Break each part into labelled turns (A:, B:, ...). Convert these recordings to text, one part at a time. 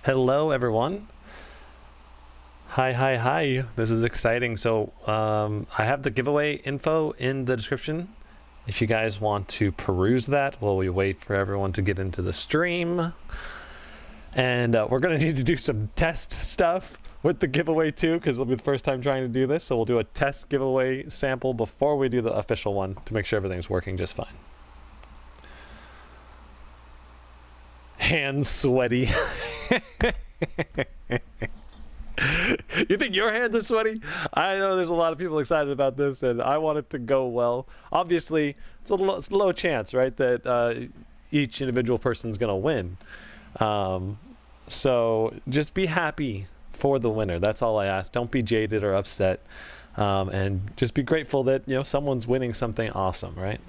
A: Hello, everyone. Hi. This is exciting. So I have the giveaway info in the description. If you guys want to peruse that while we wait for everyone to get into the stream. And we're going to need to do some test stuff with the giveaway too, because it'll be the first time trying to do this. So we'll do a test giveaway sample before we do the official one to make sure everything's working just fine. Hands sweaty. You think your hands are sweaty? I know there's a lot of people excited about this, and I want it to go well. Obviously, it's a low chance, right, that each individual person's going to win. So just be happy for the winner. That's all I ask. Don't be jaded or upset, and just be grateful that someone's winning something awesome, right?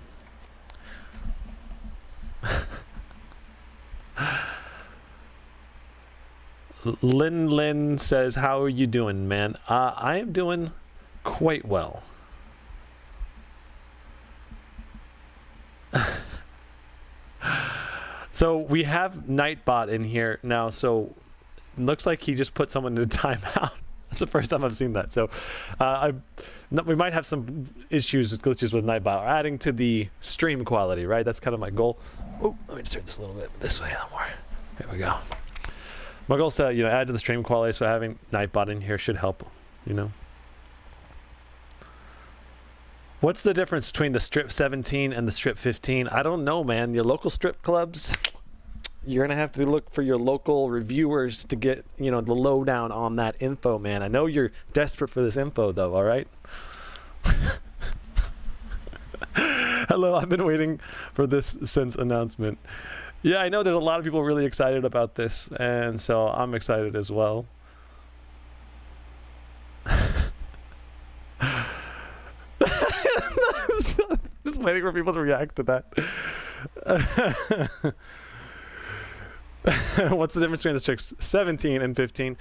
A: Lynn says, how are you doing, man? I am doing quite well. So we have Nightbot in here now, so it looks like he just put someone in a timeout. That's the first time I've seen that. So we might have some issues, glitches with Nightbot. We're adding to the stream quality, right? That's kind of my goal. Oh, let me just turn this a little bit this way. More. There we go. My goal is to add to the stream quality, so having Nightbot in here should help. What's the difference between the Strix 17 and the Strix 15? I don't know, man. Your local strip clubs, you're gonna have to look for your local reviewers to get the lowdown on that info, man. I know you're desperate for this info, though. All right. Hello, I've been waiting for this since announcement. Yeah, I know there's a lot of people really excited about this, and so I'm excited as well. Just waiting for people to react to that. What's the difference between the Strix 17 and 15?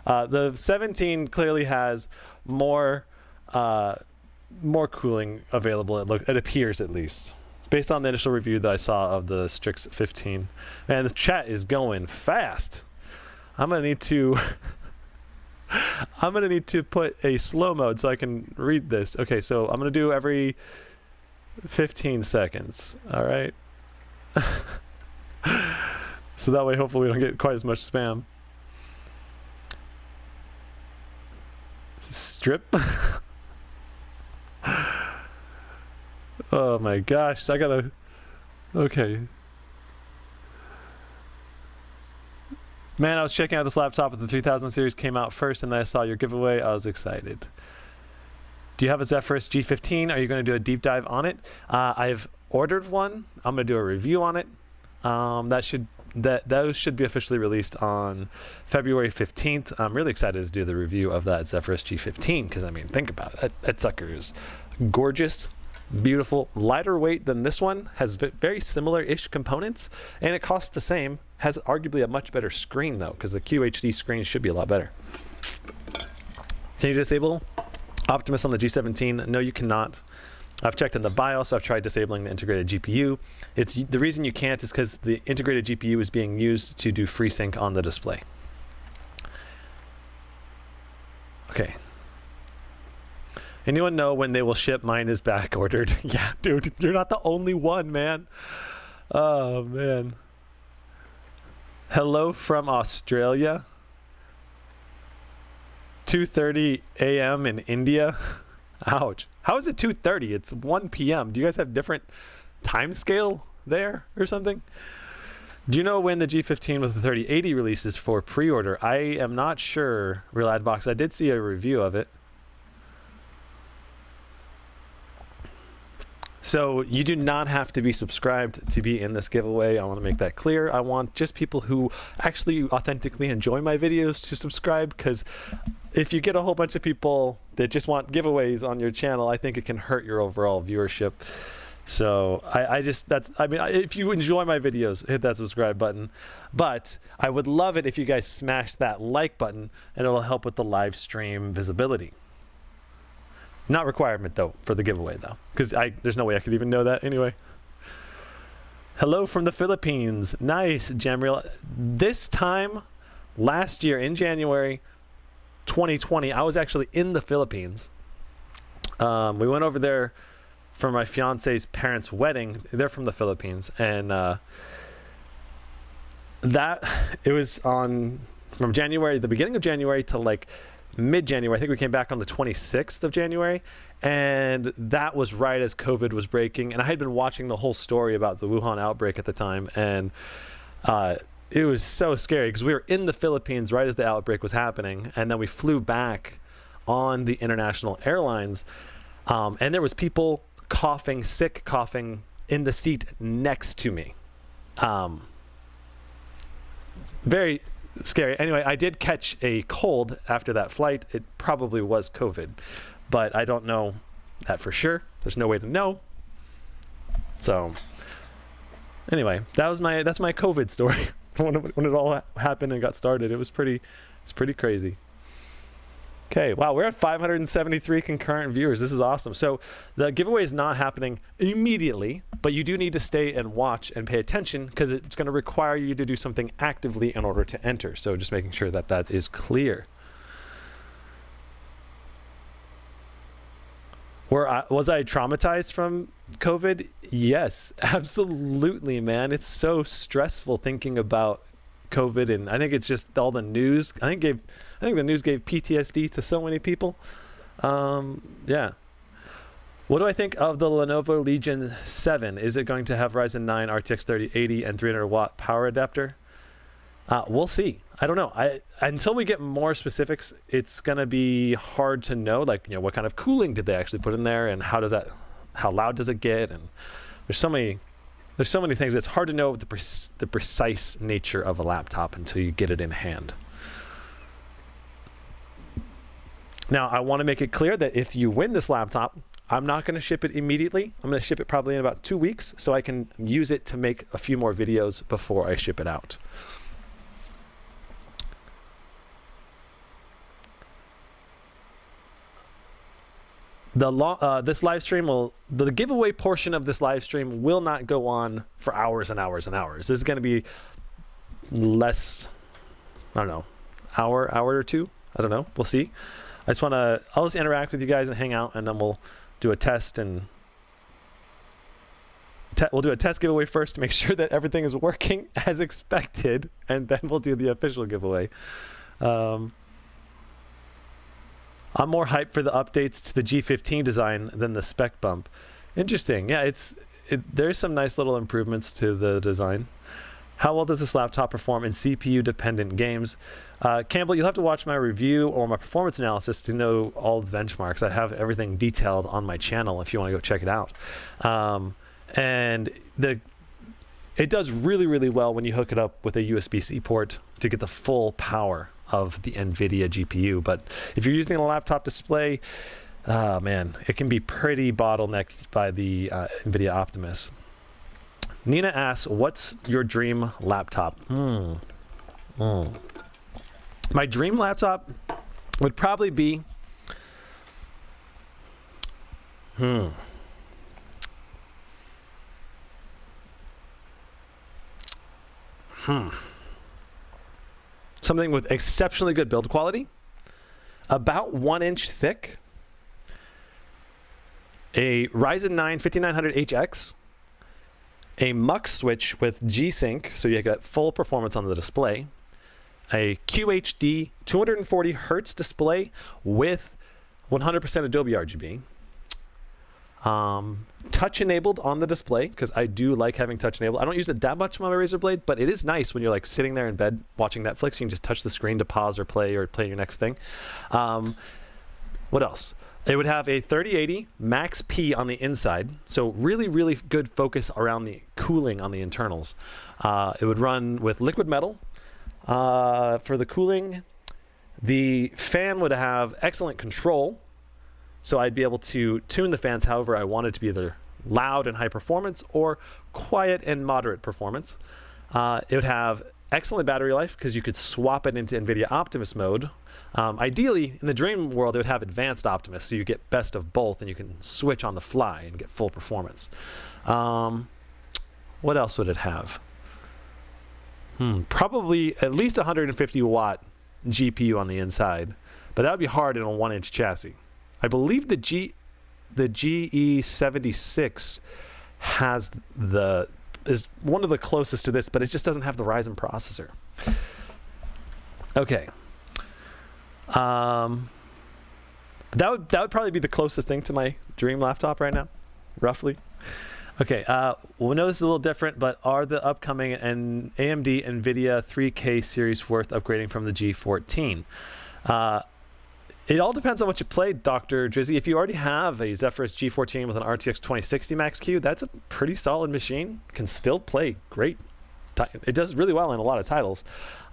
A: The 17 clearly has more cooling available. It appears, at least, based on the initial review that I saw of the Strix 15. Man, this chat is going fast. I'm gonna need to put a slow mode so I can read this. Okay, so I'm gonna do every 15 seconds. All right. So that way, hopefully, we don't get quite as much spam. Strip. Oh my gosh, I gotta. Okay. Man, I was checking out this laptop with the 3000 series came out first, and then I saw your giveaway. I was excited. Do you have a Zephyrus G15? Are you going to do a deep dive on it? I've ordered one. I'm going to do a review on it. Those should be officially released on February 15th. I'm really excited to do the review of that Zephyrus G15 because, I mean, think about it. That sucker is gorgeous, beautiful, lighter weight than this one, has very similar-ish components, and it costs the same. Has arguably a much better screen, though, because the QHD screen should be a lot better. Can you disable Optimus on the G17? No, you cannot. I've checked in the BIOS. I've tried disabling the integrated GPU. The reason you can't is because the integrated GPU is being used to do FreeSync on the display. Okay. Anyone know when they will ship? Mine is back ordered. Yeah, dude, you're not the only one, man. Oh, man. Hello from Australia. 2:30 a.m. in India. Ouch. How is it 2:30? It's 1 p.m. Do you guys have different time scale there or something? Do you know when the G15 with the 3080 releases for pre-order? I am not sure, Real Adbox. I did see a review of it. So you do not have to be subscribed to be in this giveaway. I want to make that clear. I want just people who actually authentically enjoy my videos to subscribe, because if you get a whole bunch of people that just want giveaways on your channel, I think it can hurt your overall viewership. So if you enjoy my videos, hit that subscribe button. But I would love it if you guys smash that like button, and it'll help with the live stream visibility. Not requirement, though, for the giveaway, though, because there's no way I could even know that anyway. Hello from the Philippines. Nice, Jamriel. This time last year in January 2020, I was actually in the Philippines. We went over there for my fiance's parents' wedding. They're from the Philippines, and it was from January, the beginning of January to like mid-January. I think we came back on the 26th of January, and that was right as COVID was breaking. And I had been watching the whole story about the Wuhan outbreak at the time, and it was so scary because we were in the Philippines right as the outbreak was happening, and then we flew back on the international airlines, and there was people sick coughing in the seat next to me. Very scary. Anyway, I did catch a cold after that flight. It probably was COVID, but I don't know that for sure. There's no way to know. So anyway, that's my COVID story. when it all happened and got started, it's pretty crazy. Okay, wow, we're at 573 concurrent viewers. This is awesome. So the giveaway is not happening immediately, but you do need to stay and watch and pay attention because it's going to require you to do something actively in order to enter. So just making sure that that is clear. Was I traumatized from COVID? Yes, absolutely, man. It's so stressful thinking about COVID, and I think it's just all the news. I think the news gave PTSD to so many people. Yeah. What do I think of the Lenovo Legion 7? Is it going to have Ryzen 9 RTX 3080 and 300 watt power adapter? We'll see. I don't know. Until we get more specifics, it's going to be hard to know, like, what kind of cooling did they actually put in there, and how loud does it get? And there's so many things. It's hard to know the precise nature of a laptop until you get it in hand. Now, I want to make it clear that if you win this laptop, I'm not going to ship it immediately. I'm going to ship it probably in about 2 weeks so I can use it to make a few more videos before I ship it out. This live stream the giveaway portion of this live stream will not go on for hours and hours and hours. This is going to be less, I don't know, hour or two. I don't know. We'll see. I'll just interact with you guys and hang out, and then we'll do a test, and we'll do a test giveaway first to make sure that everything is working as expected, and then we'll do the official giveaway. I'm more hyped for the updates to the G15 design than the spec bump. Interesting. Yeah, there's some nice little improvements to the design. How well does this laptop perform in CPU-dependent games? Campbell, you'll have to watch my review or my performance analysis to know all the benchmarks. I have everything detailed on my channel if you want to go check it out. And it does really, really well when you hook it up with a USB-C port to get the full power of the NVIDIA GPU. But if you're using a laptop display, man, it can be pretty bottlenecked by the NVIDIA Optimus. Nina asks, what's your dream laptop? My dream laptop would probably be something with exceptionally good build quality, about 1 inch thick, a Ryzen 9 5900HX, a MUX switch with G-Sync, so you get full performance on the display, a QHD 240 Hertz display with 100% Adobe RGB, touch enabled on the display, because I do like having touch enabled. I don't use it that much on my Razer Blade, but it is nice when you're like sitting there in bed watching Netflix. You can just touch the screen to pause or play your next thing. What else? It would have a 3080 Max P on the inside, so really, really good focus around the cooling on the internals. It would run with liquid metal for the cooling. The fan would have excellent control, so I'd be able to tune the fans however I wanted to be, either loud and high performance or quiet and moderate performance. It would have excellent battery life because you could swap it into NVIDIA Optimus mode. Ideally, in the dream world, it would have advanced Optimus, so you get best of both and you can switch on the fly and get full performance. What else would it have? Probably at least 150 watt GPU on the inside, but that would be hard in a 1-inch chassis. I believe the GE76 is one of the closest to this, but it just doesn't have the Ryzen processor. Okay. That would probably be the closest thing to my dream laptop right now, roughly. Okay, we know this is a little different, but are the upcoming AMD NVIDIA 3K series worth upgrading from the G14? It all depends on what you played, Dr. Drizzy. If you already have a Zephyrus G14 with an RTX 2060 Max-Q, that's a pretty solid machine. Can still play great. It does really well in a lot of titles.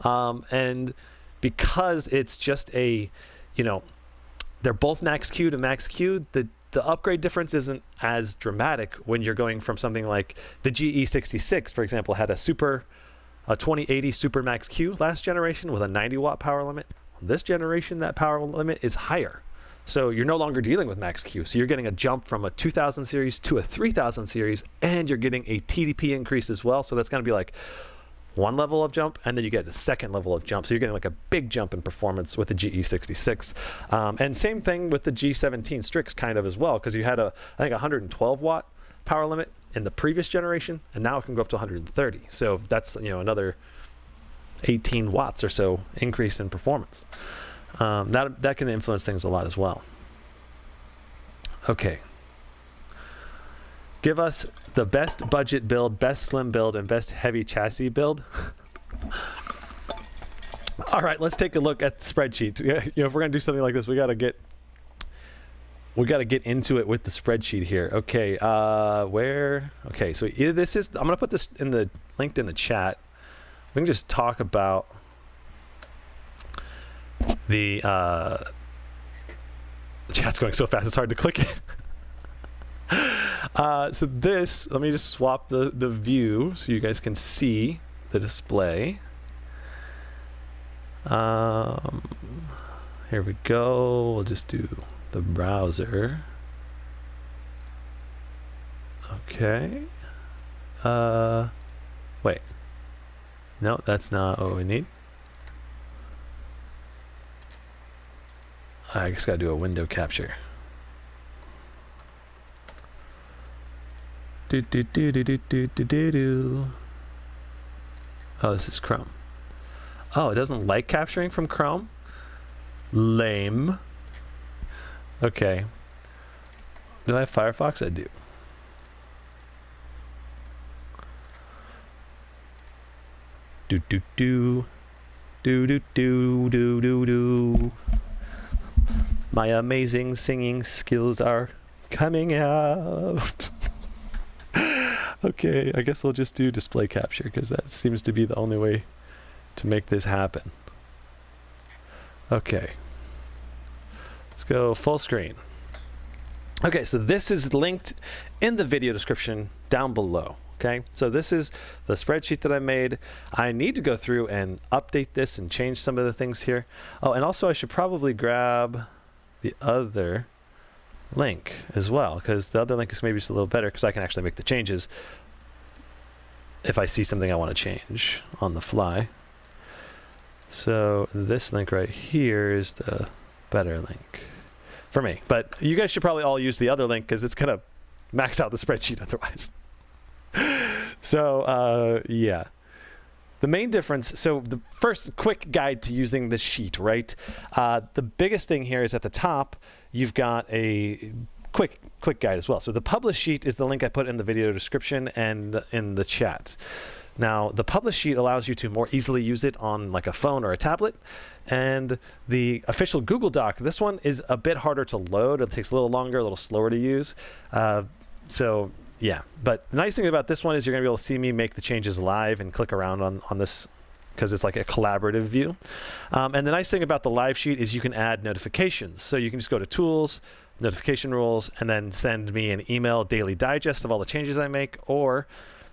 A: And because it's just a, they're both Max-Q to Max-Q, the upgrade difference isn't as dramatic when you're going from something like the GE66, for example, had a 2080 Super Max-Q last generation with a 90 watt power limit. This generation, that power limit is higher. So you're no longer dealing with Max-Q. So you're getting a jump from a 2000 series to a 3000 series, and you're getting a TDP increase as well. So that's going to be like one level of jump, and then you get a second level of jump. So you're getting like a big jump in performance with the GE66. And same thing with the G17 Strix kind of as well, because you had I think 112 watt power limit in the previous generation, and now it can go up to 130. So that's, another 18 watts or so increase in performance. That can influence things a lot as well. Okay. Give us the best budget build, best slim build, and best heavy chassis build. All right, let's take a look at the spreadsheet. If we're gonna do something like this, we gotta get into it with the spreadsheet here. Okay, okay, so either this is, I'm gonna put this linked in the chat. We can just talk about the chat's going so fast it's hard to click it. So this, let me just swap the view so you guys can see the display. Here we go. We'll just do the browser. Okay. Wait. No, that's not what we need. I just gotta do a window capture. Oh, this is Chrome. Oh, it doesn't like capturing from Chrome? Lame. Okay. Do I have Firefox? I do. Do. My amazing singing skills are coming out. Okay, I guess I'll just do display capture because that seems to be the only way to make this happen. Okay. Let's go full screen. Okay, so this is linked in the video description down below. Okay, so this is the spreadsheet that I made. I need to go through and update this and change some of the things here. Oh, and also I should probably grab the other link as well, because the other link is maybe just a little better because I can actually make the changes if I see something I want to change on the fly. So this link right here is the better link for me, but you guys should probably all use the other link because it's gonna max out the spreadsheet otherwise. So yeah, the main difference, so the first quick guide to using this sheet, right? The biggest thing here is at the top you've got a quick guide as well. So the publish sheet is the link I put in the video description and in the chat. Now the publish sheet allows you to more easily use it on like a phone or a tablet, and the official Google Doc, this one is a bit harder to load. It takes a little longer, a little slower to use. So yeah, but the nice thing about this one is you're gonna be able to see me make the changes live and click around on this because it's like a collaborative view. And the nice thing about the live sheet is you can add notifications. So you can just go to Tools, Notification Rules, and then send me an email daily digest of all the changes I make, or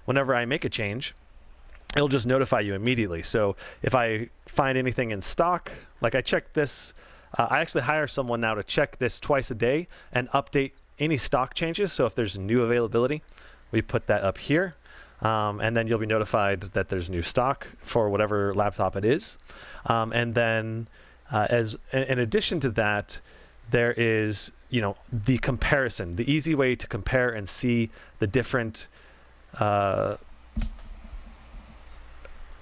A: whenever I make a change, it'll just notify you immediately. So if I find anything in stock, like I check this, I actually hire someone now to check this twice a day and update any stock changes. So if there's new availability, we put that up here. and then you'll be notified that there's new stock for whatever laptop it is. And then in addition to that, there is, the comparison, the easy way to compare and see the different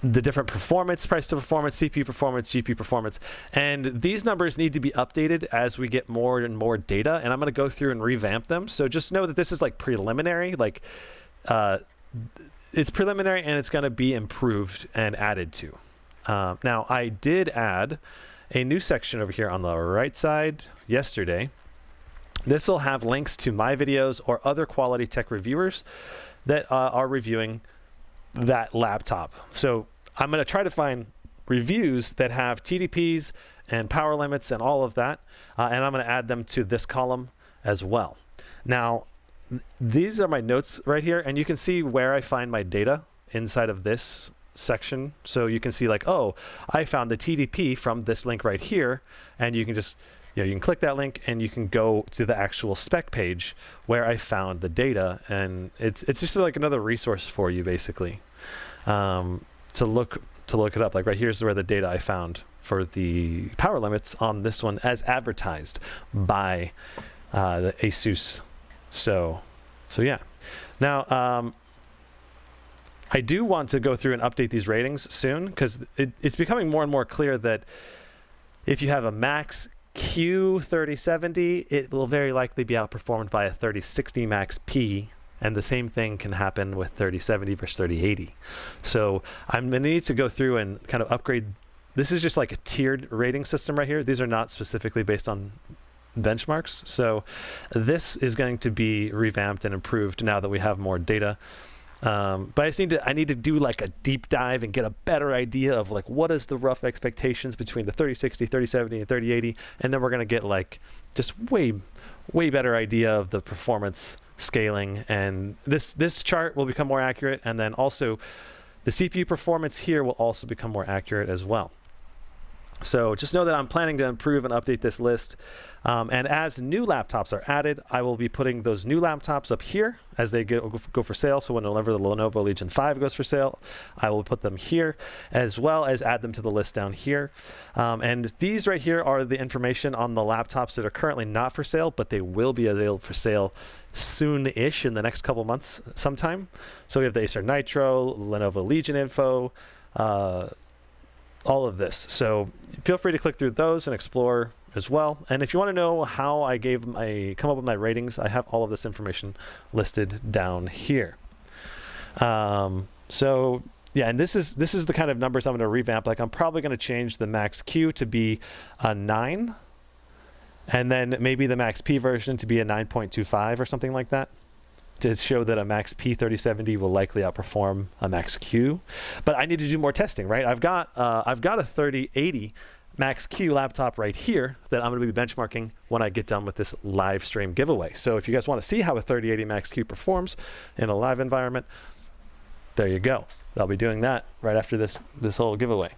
A: performance, price to performance, CPU performance, GPU performance. And these numbers need to be updated as we get more and more data. And I'm going to go through and revamp them. So just know that this is like preliminary, it's preliminary and it's going to be improved and added to. Now, I did add a new section over here on the right side yesterday. This will have links to my videos or other quality tech reviewers that are reviewing that laptop. So I'm going to try to find reviews that have TDPs and power limits and all of that, and I'm going to add them to this column as well. Now, these are my notes right here, and you can see where I find my data inside of this section. So you can see like, oh, I found the TDP from this link right here, and you can just, you can click that link and you can go to the actual spec page where I found the data, and it's just like another resource for you basically to look it up. Like right here's where the data I found for the power limits on this one as advertised by the Asus. So yeah. Now I do want to go through and update these ratings soon, because it's becoming more and more clear that if you have a max Q 3070, it will very likely be outperformed by a 3060 Max P, and the same thing can happen with 3070 versus 3080. So I'm going to need to go through and kind of upgrade. This is just like a tiered rating system right here. These are not specifically based on benchmarks. So this is going to be revamped and improved now that we have more data. But I need to do like a deep dive and get a better idea of like what is the rough expectations between the 3060, 3070, and 3080, and then we're going to get like just way better idea of the performance scaling, and this chart will become more accurate, and then also the CPU performance here will also become more accurate as well. So just know that I'm planning to improve and update this list. And as new laptops are added, I will be putting those new laptops up here as they go for sale. So whenever the Lenovo Legion 5 goes for sale, I will put them here, as well as add them to the list down here. And these right here are the information on the laptops that are currently not for sale, but they will be available for sale soon-ish in the next couple months sometime. So we have the Acer Nitro, Lenovo Legion info, all of this. So feel free to click through those and explore as well. And if you want to know how I come up with my ratings, I have all of this information listed down here. So yeah, and this is the kind of numbers I'm going to revamp. Like I'm probably going to change the max Q to be a 9, and then maybe the max P version to be a 9.25 or something like that, to show that a max P 3070 will likely outperform a max Q. But I need to do more testing, right? I've got a 3080 max Q laptop right here that I'm going to be benchmarking when I get done with this live stream giveaway. So if you guys want to see how a 3080 max Q performs in a live environment, there you go. I'll be doing that right after this whole giveaway.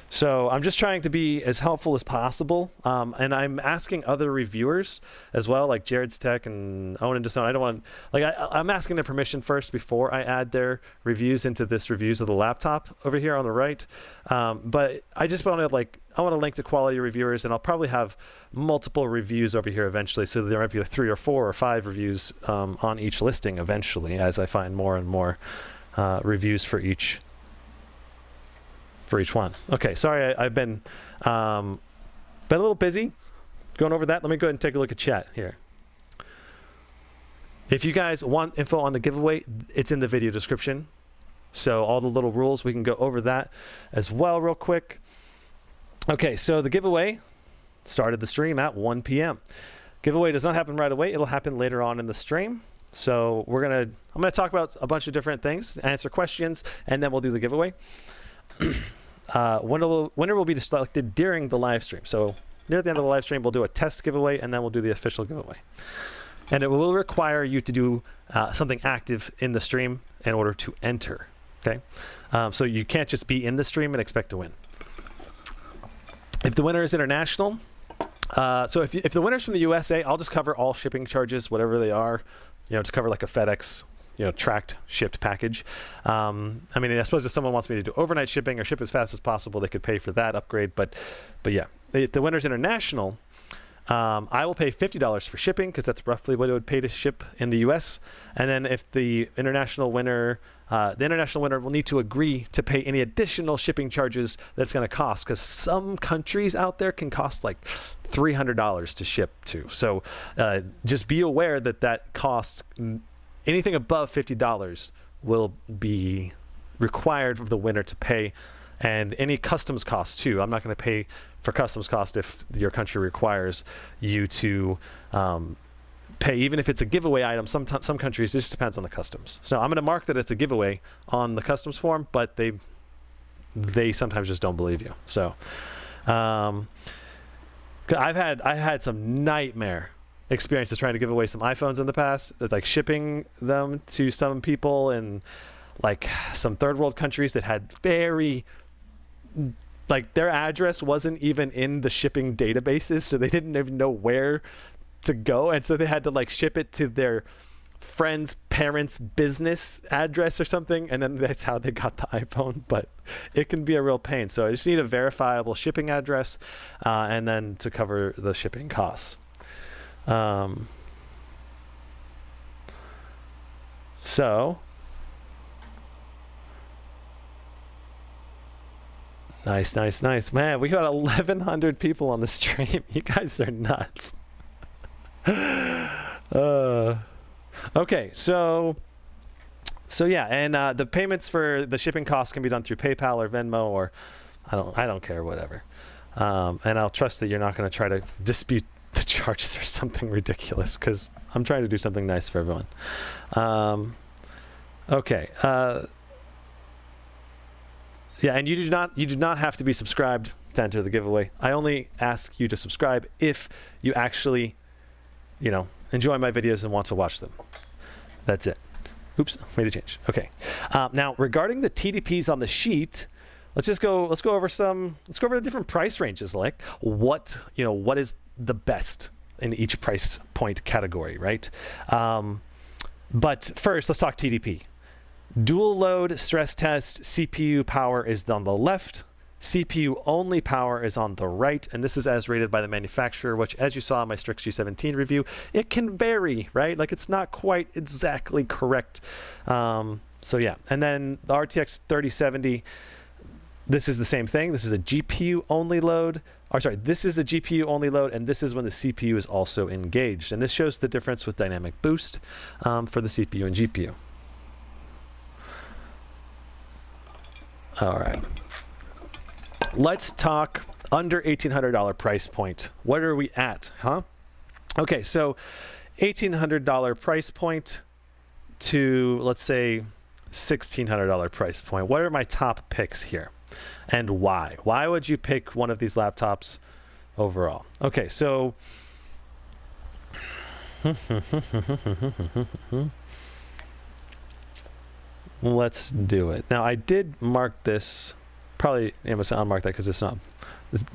A: So I'm just trying to be as helpful as possible, and I'm asking other reviewers as well, like Jared's Tech and Owen and Desone. I don't want, like, I'm asking their permission first before I add their reviews into this reviews of the laptop over here on the right. But I just want to I want to link to quality reviewers, and I'll probably have multiple reviews over here eventually. So there might be 3 or 4 or 5 reviews on each listing eventually, as I find more and more reviews for each one. Okay, sorry, I've been a little busy going over that. Let me go ahead and take a look at chat here. If you guys want info on the giveaway, it's in the video description. So all the little rules, we can go over that as well real quick. Okay, so the giveaway started the stream at 1 p.m. Giveaway does not happen right away. It'll happen later on in the stream. So I'm gonna talk about a bunch of different things, answer questions, and then we'll do the giveaway. Winner will be selected during the live stream. So near the end of the live stream, we'll do a test giveaway, and then we'll do the official giveaway. And it will require you to do something active in the stream in order to enter. Okay, so you can't just be in the stream and expect to win. If the winner is international, so if the winner's from the USA, I'll just cover all shipping charges, whatever they are, to cover like a FedEx tracked shipped package. I mean, I suppose if someone wants me to do overnight shipping or ship as fast as possible, they could pay for that upgrade. But yeah, if the winner's international, I will pay $50 for shipping because that's roughly what it would pay to ship in the US. And then if the international winner will need to agree to pay any additional shipping charges that's going to cost, because some countries out there can cost like $300 to ship to. So just be aware that cost, anything above $50 will be required of the winner to pay, and any customs costs too. I'm not going to pay for customs cost if your country requires you to pay, even if it's a giveaway item. Some countries, it just depends on the customs. So I'm going to mark that it's a giveaway on the customs form, but they sometimes just don't believe you. So I've had some nightmare experiences trying to give away some iPhones in the past, like shipping them to some people in like some third world countries that had their address wasn't even in the shipping databases, so they didn't even know where to go, and so they had to like ship it to their friend's parents' business address or something, and then that's how they got the iPhone. But it can be a real pain, so I just need a verifiable shipping address and then to cover the shipping costs. So nice, man. We got 1,100 people on the stream. You guys are nuts. Okay, so yeah, and the payments for the shipping costs can be done through PayPal or Venmo, or I don't care, whatever. And I'll trust that you're not going to try to dispute the charges or something ridiculous, because I'm trying to do something nice for everyone. Okay. Yeah, and you do not have to be subscribed to enter the giveaway. I only ask you to subscribe if you actually, enjoy my videos and want to watch them. That's it. Oops, made a change. Okay. Now regarding the TDPs on the sheet, let's go over the different price ranges. Like what is the best in each price point category, right? But first, let's talk TDP. Dual load stress test CPU power is on the left. CPU only power is on the right, and this is as rated by the manufacturer, which, as you saw in my Strix G17 review, it can vary, right? Like it's not quite exactly correct. So yeah, and then the RTX 3070, this is the same thing. This is a GPU only load. This is a GPU only load, and this is when the CPU is also engaged. And this shows the difference with dynamic boost for the CPU and GPU. All right. Let's talk under $1,800 price point. What are we at, huh? Okay, so $1,800 price point to, let's say, $1,600 price point. What are my top picks here, and why? Why would you pick one of these laptops overall? Okay, so let's do it. Now, I did mark this. Probably Amazon marked that because it's not.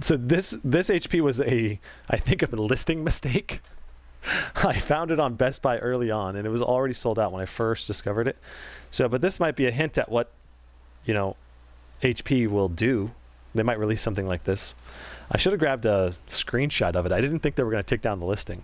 A: So this HP was I think a listing mistake. I found it on Best Buy early on, and it was already sold out when I first discovered it. So, but this might be a hint at what, HP will do. They might release something like this. I should have grabbed a screenshot of it. I didn't think they were going to take down the listing.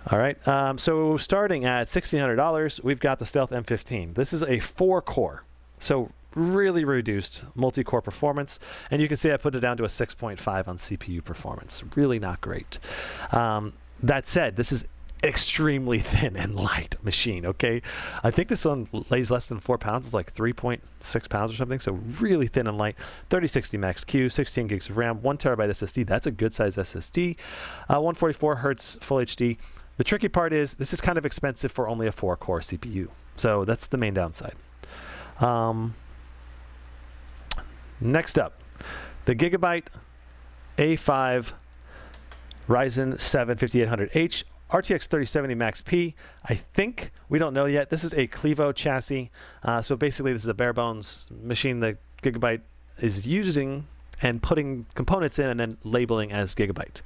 A: All right, so starting at $1,600, we've got the Stealth M15. This is a 4-core, so really reduced multi-core performance, and you can see I put it down to a 6.5 on CPU performance. Really not great. That said, this is extremely thin and light machine, okay? I think this one weighs less than 4 pounds. It's like 3.6 pounds or something, so really thin and light. 3060 Max Q, 16 gigs of RAM, 1 terabyte SSD. That's a good size SSD. 144 hertz Full HD. The tricky part is this is kind of expensive for only a 4-core CPU, so that's the main downside. Next up, the Gigabyte A5 Ryzen 7 5800H RTX 3070 Max P. I think, we don't know yet, this is a Clevo chassis. So basically this is a bare bones machine that Gigabyte is using and putting components in and then labeling as gigabyte.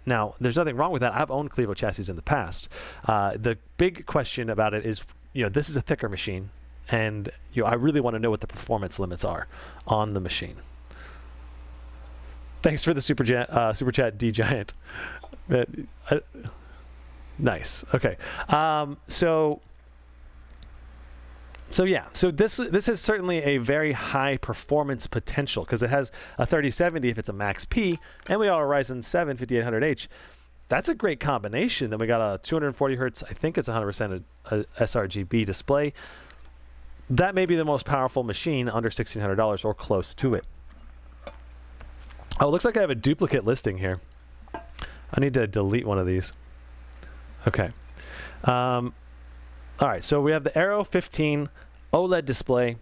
A: Now, there's nothing wrong with that. I've owned Clevo chassis in the past. The big question about it is, this is a thicker machine, and I really want to know what the performance limits are on the machine. Thanks for the super chat, D Giant. Nice. Okay. So this is certainly a very high performance potential because it has a 3070 if it's a Max P, and we got a Ryzen 7 5800H. That's a great combination. Then we got a 240 hertz. I think it's 100% a sRGB display. That may be the most powerful machine under $1,600 or close to it. Oh, it looks like I have a duplicate listing here. I need to delete one of these. Okay. All right, so we have the Aero 15 OLED display,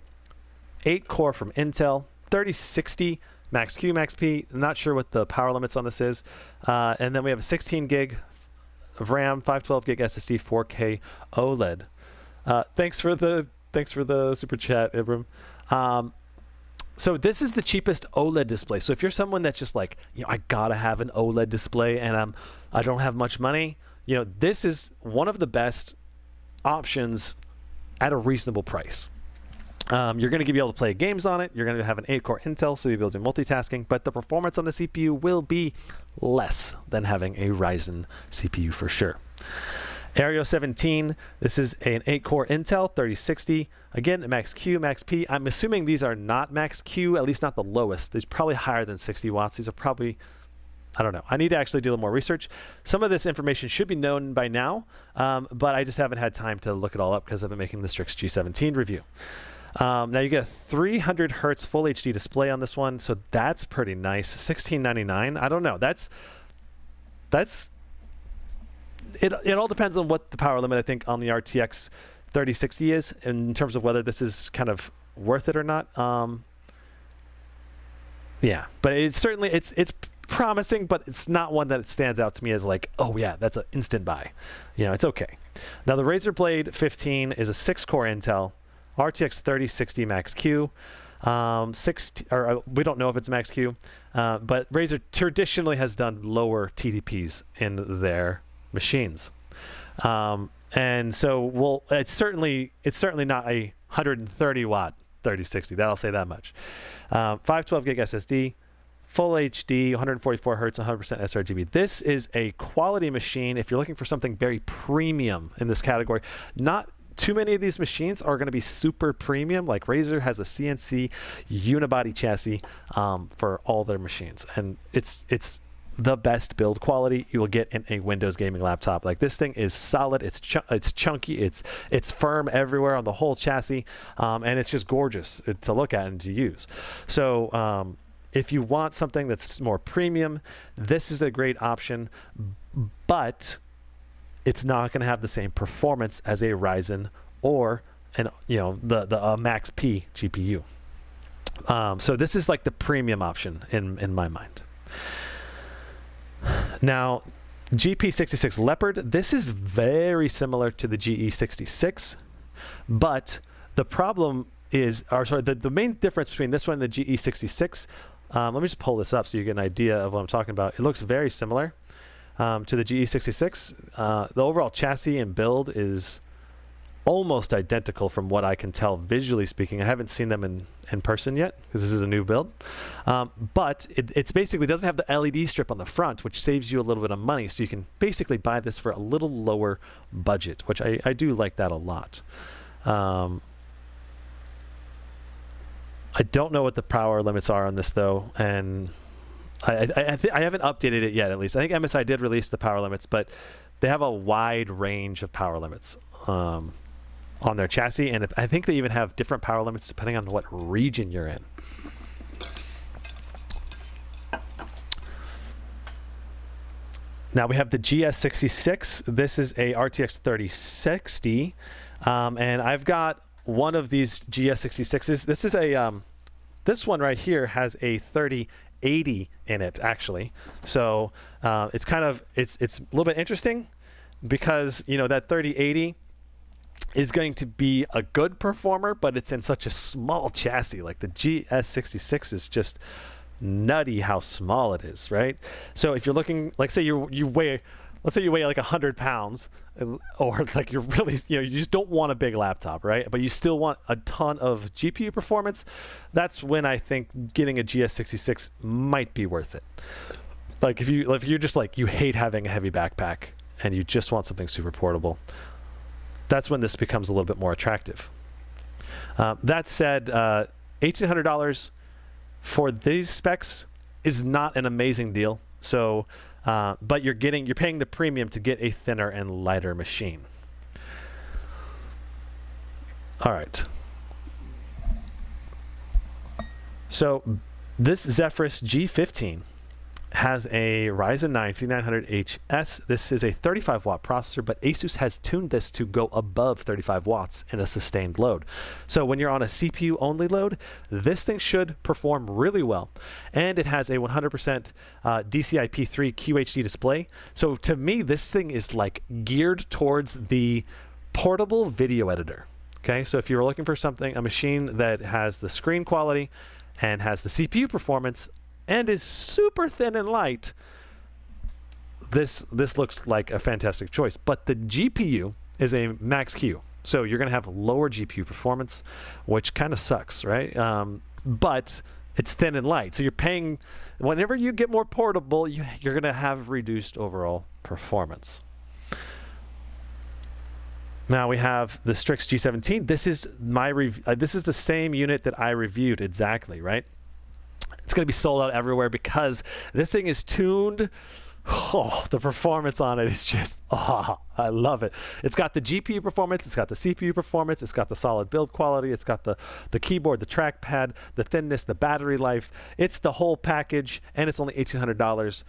A: 8-core from Intel, 3060 Max Q, Max P. Not sure what the power limits on this is. And then we have a 16 gig of RAM, 512 gig SSD, 4K OLED. Thanks for the super chat, Ibram. So this is the cheapest OLED display. So if you're someone that's just like, I gotta have an OLED display and I don't have much money, this is one of the best options at a reasonable price. You're going to be able to play games on it. You're going to have an 8-core Intel, so you'll be able to do multitasking, but the performance on the CPU will be less than having a Ryzen CPU for sure. Aorus 17, this is an 8-core Intel 3060. Again, Max Q, Max P. I'm assuming these are not Max Q, at least not the lowest. These are probably higher than 60 watts. These are probably, I don't know. I need to actually do a little more research. Some of this information should be known by now, but I just haven't had time to look it all up because I've been making the Strix G17 review. Now you get a 300 hertz full HD display on this one, so that's pretty nice. $16.99. I don't know. It all depends on what the power limit I think on the RTX 3060 is in terms of whether this is kind of worth it or not. Yeah, but it's certainly it's promising, but it's not one that stands out to me as like, oh yeah, that's an instant buy. It's okay. Now the Razer Blade 15 is a 6-core Intel RTX 3060 Max Q. We don't know if it's Max Q, but Razer traditionally has done lower TDPs in their machines, and so it's certainly not a 130 watt 3060. That'll say that much. 512 gig SSD, full HD, 144 hertz, 100% sRGB. This is a quality machine if you're looking for something very premium in this category. Not too many of these machines are going to be super premium. Like Razer has a CNC unibody chassis for all their machines, and it's the best build quality you will get in a Windows gaming laptop. Like this thing is solid. It's chunky. It's firm everywhere on the whole chassis, and it's just gorgeous to look at and to use. So if you want something that's more premium, this is a great option, but it's not going to have the same performance as a Ryzen or the Max P GPU. So this is like the premium option in my mind. Now, GP66 Leopard, this is very similar to the GE66, but the problem is, the main difference between this one and the GE66, let me just pull this up so you get an idea of what I'm talking about. It looks very similar to the GE66. The overall chassis and build is almost identical from what I can tell visually speaking. I haven't seen them in person yet because this is a new build, but it's basically doesn't have the LED strip on the front, which saves you a little bit of money, so you can basically buy this for a little lower budget, which I do like that a lot. I don't know what the power limits are on this though, and I haven't updated it yet. At least I think MSI did release the power limits, but they have a wide range of power limits on their chassis, and I think they even have different power limits depending on what region you're in. Now we have the GS66. This is a RTX 3060, and I've got one of these GS66s. This is a this one right here has a 3080 in it actually. So it's a little bit interesting because that 3080 is going to be a good performer, but it's in such a small chassis. Like the GS66 is just nutty how small it is, right? So if you're looking, like say you weigh, let's say you weigh like 100 pounds, or like you're really, you just don't want a big laptop, right? But you still want a ton of GPU performance. That's when I think getting a GS66 might be worth it. Like if you're just like, you hate having a heavy backpack and you just want something super portable, that's when this becomes a little bit more attractive. That said, $1,800 for these specs is not an amazing deal. So, but you're paying the premium to get a thinner and lighter machine. All right. So this Zephyrus G17 has a Ryzen 9 5900HS. This is a 35 watt processor, but Asus has tuned this to go above 35 watts in a sustained load. So when you're on a CPU only load, this thing should perform really well. And it has a 100% DCI-P3 QHD display. So to me, this thing is like geared towards the portable video editor. Okay, so if you're looking for something, a machine that has the screen quality and has the CPU performance and is super thin and light, this looks like a fantastic choice. But the GPU is a Max-Q, so you're going to have lower GPU performance, which kind of sucks, right? But it's thin and light, so you're paying. Whenever you get more portable, you're going to have reduced overall performance. Now we have the Strix G17. This is this is the same unit that I reviewed exactly, right? It's going to be sold out everywhere because this thing is tuned. Oh, the performance on it is just, oh, I love it. It's got the GPU performance, it's got the CPU performance, it's got the solid build quality, it's got the keyboard, the trackpad, the thinness, the battery life. It's the whole package, and it's only $1,800.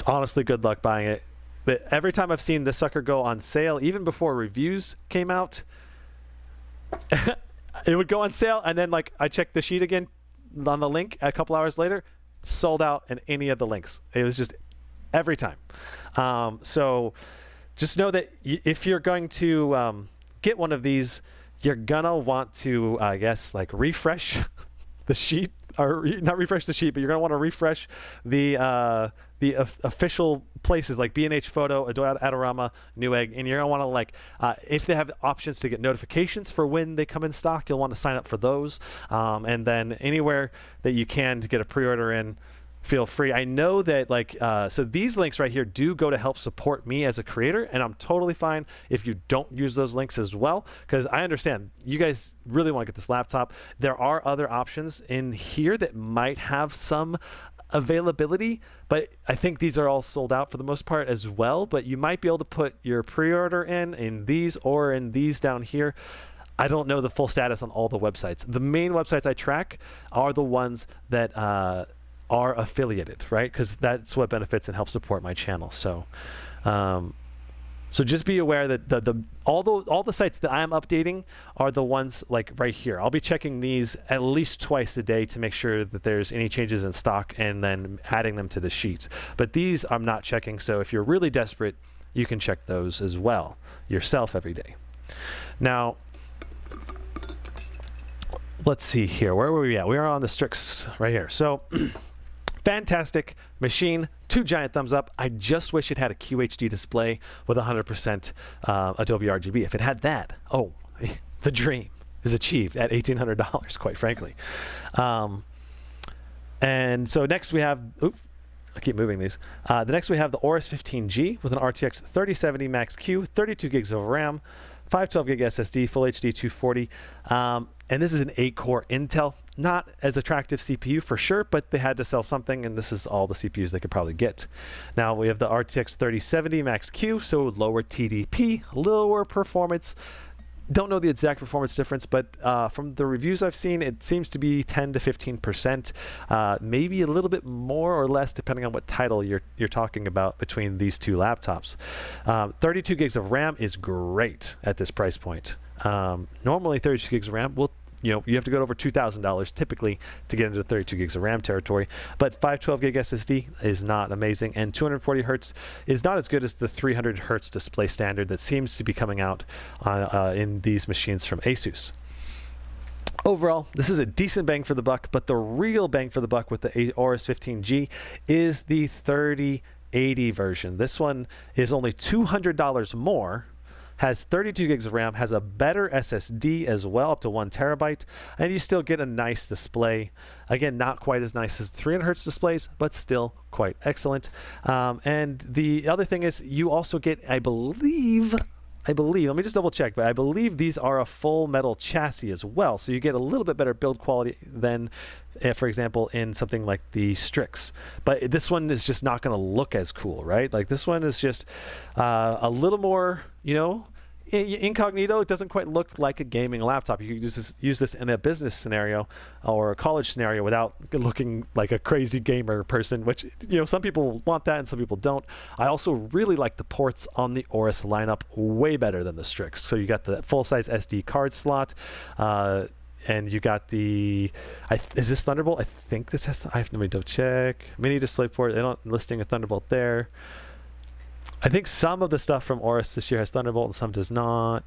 A: Honestly, good luck buying it. But every time I've seen this sucker go on sale, even before reviews came out, it would go on sale, and then like I checked the sheet again on the link a couple hours later, sold out in any of the links. It was just every time. So just know that if you're going to get one of these, you're gonna want to, I guess, like refresh the sheet, or not refresh the sheet, but you're gonna want to refresh the official places like B&H Photo, Adobe Adorama, Newegg, and you're gonna want to like, if they have options to get notifications for when they come in stock, you'll want to sign up for those. And then anywhere that you can to get a pre-order in, feel free. I know that like, so these links right here do go to help support me as a creator, and I'm totally fine if you don't use those links as well, because I understand you guys really want to get this laptop. There are other options in here that might have some availability, but I think these are all sold out for the most part as well. But you might be able to put your pre-order in these or in these down here. I don't know the full status on all the websites. The main websites I track are the ones that are affiliated, right? Because that's what benefits and helps support my channel. So so just be aware that all the sites that I'm updating are the ones like right here. I'll be checking these at least twice a day to make sure that there's any changes in stock and then adding them to the sheets. But these I'm not checking, so if you're really desperate, you can check those as well yourself every day. Now, let's see here. Where were we at? We are on the Strix right here. So fantastic machine, 2 giant thumbs up. I just wish it had a QHD display with 100% Adobe RGB. If it had that, oh, the dream is achieved at $1,800, quite frankly. And so next we have, I keep moving these. The next we have the Aorus 17G with an RTX 3070 Max-Q, 32 gigs of RAM, 512 gig SSD, Full HD 240. And this is an 8-core Intel. Not as attractive CPU for sure, but they had to sell something, and this is all the CPUs they could probably get. Now we have the RTX 3070 Max-Q, so lower TDP, lower performance. Don't know the exact performance difference, but from the reviews I've seen, it seems to be 10 to 15%, maybe a little bit more or less depending on what title you're talking about between these two laptops. 32 gigs of RAM is great at this price point. Normally 32 gigs of RAM will, you have to go over $2,000 typically to get into 32 gigs of RAM territory, but 512 gig SSD is not amazing, and 240 hertz is not as good as the 300 hertz display standard that seems to be coming out in these machines from Asus. Overall, this is a decent bang for the buck, but the real bang for the buck with the Aorus 17G is the 3080 version. This one is only $200 more, has 32 gigs of RAM, has a better SSD as well, up to 1 terabyte, and you still get a nice display. Again, not quite as nice as 300 hertz displays, but still quite excellent. And the other thing is you also get, I believe, let me just double check, but I believe these are a full metal chassis as well. So you get a little bit better build quality than, for example, in something like the Strix. But this one is just not going to look as cool, right? Like this one is just a little more, you know, incognito. It doesn't quite look like a gaming laptop. You can use this in a business scenario or a college scenario without looking like a crazy gamer person, which, you know, some people want that and some people don't. I also really like the ports on the Aorus lineup way better than the Strix. So you got the full-size SD card slot, and you got the, is this Thunderbolt? I think this has, let me double check. Mini display port, they don't listing a Thunderbolt there. I think some of the stuff from Aorus this year has Thunderbolt and some does not.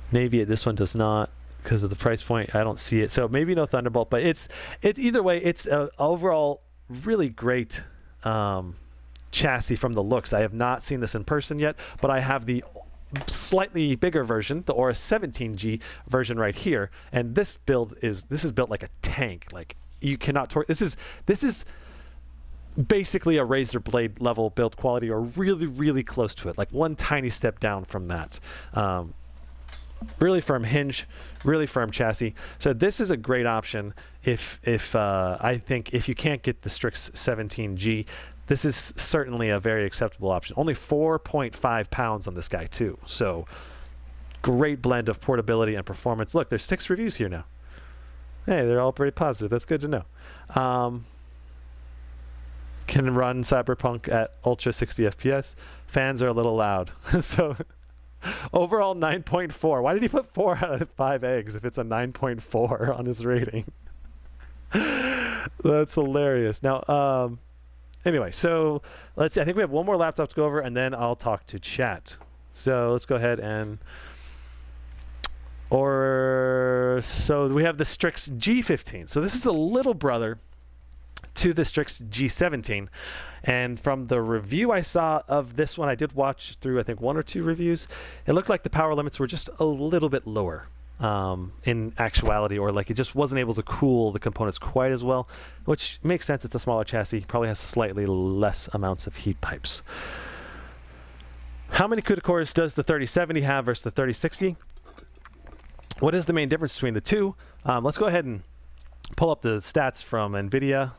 A: Maybe this one does not because of the price point. I don't see it. So maybe no Thunderbolt, but it's either way, it's an overall really great chassis from the looks. I have not seen this in person yet, but I have the slightly bigger version, the Aorus 17G version right here. And this is built like a tank. Like you cannot torque. This is basically a razor blade level build quality, or really close to it, like one tiny step down from that. Really firm hinge, really firm chassis. So this is a great option if I think if you can't get the Strix 17G, this is certainly a very acceptable option. Only 4.5 pounds on this guy too. So great blend of portability and performance. Look, there's 6 reviews here now. Hey, they're all pretty positive. That's good to know. Can run Cyberpunk at ultra 60 FPS. Fans are a little loud. So overall 9.4. Why did he put 4 out of 5 eggs if it's a 9.4 on his rating? That's hilarious. Now, anyway, so let's see. I think we have one more laptop to go over, and then I'll talk to chat. So let's go ahead and, so we have the Strix G17. So this is a little brother to the Strix G17, and from the review I saw of this one, I did watch through I think 1 or 2 reviews, it looked like the power limits were just a little bit lower in actuality, or like it just wasn't able to cool the components quite as well, which makes sense. It's a smaller chassis, probably has slightly less amounts of heat pipes. How many CUDA cores does the 3070 have versus the 3060? What is the main difference between the two? Let's go ahead and pull up the stats from NVIDIA.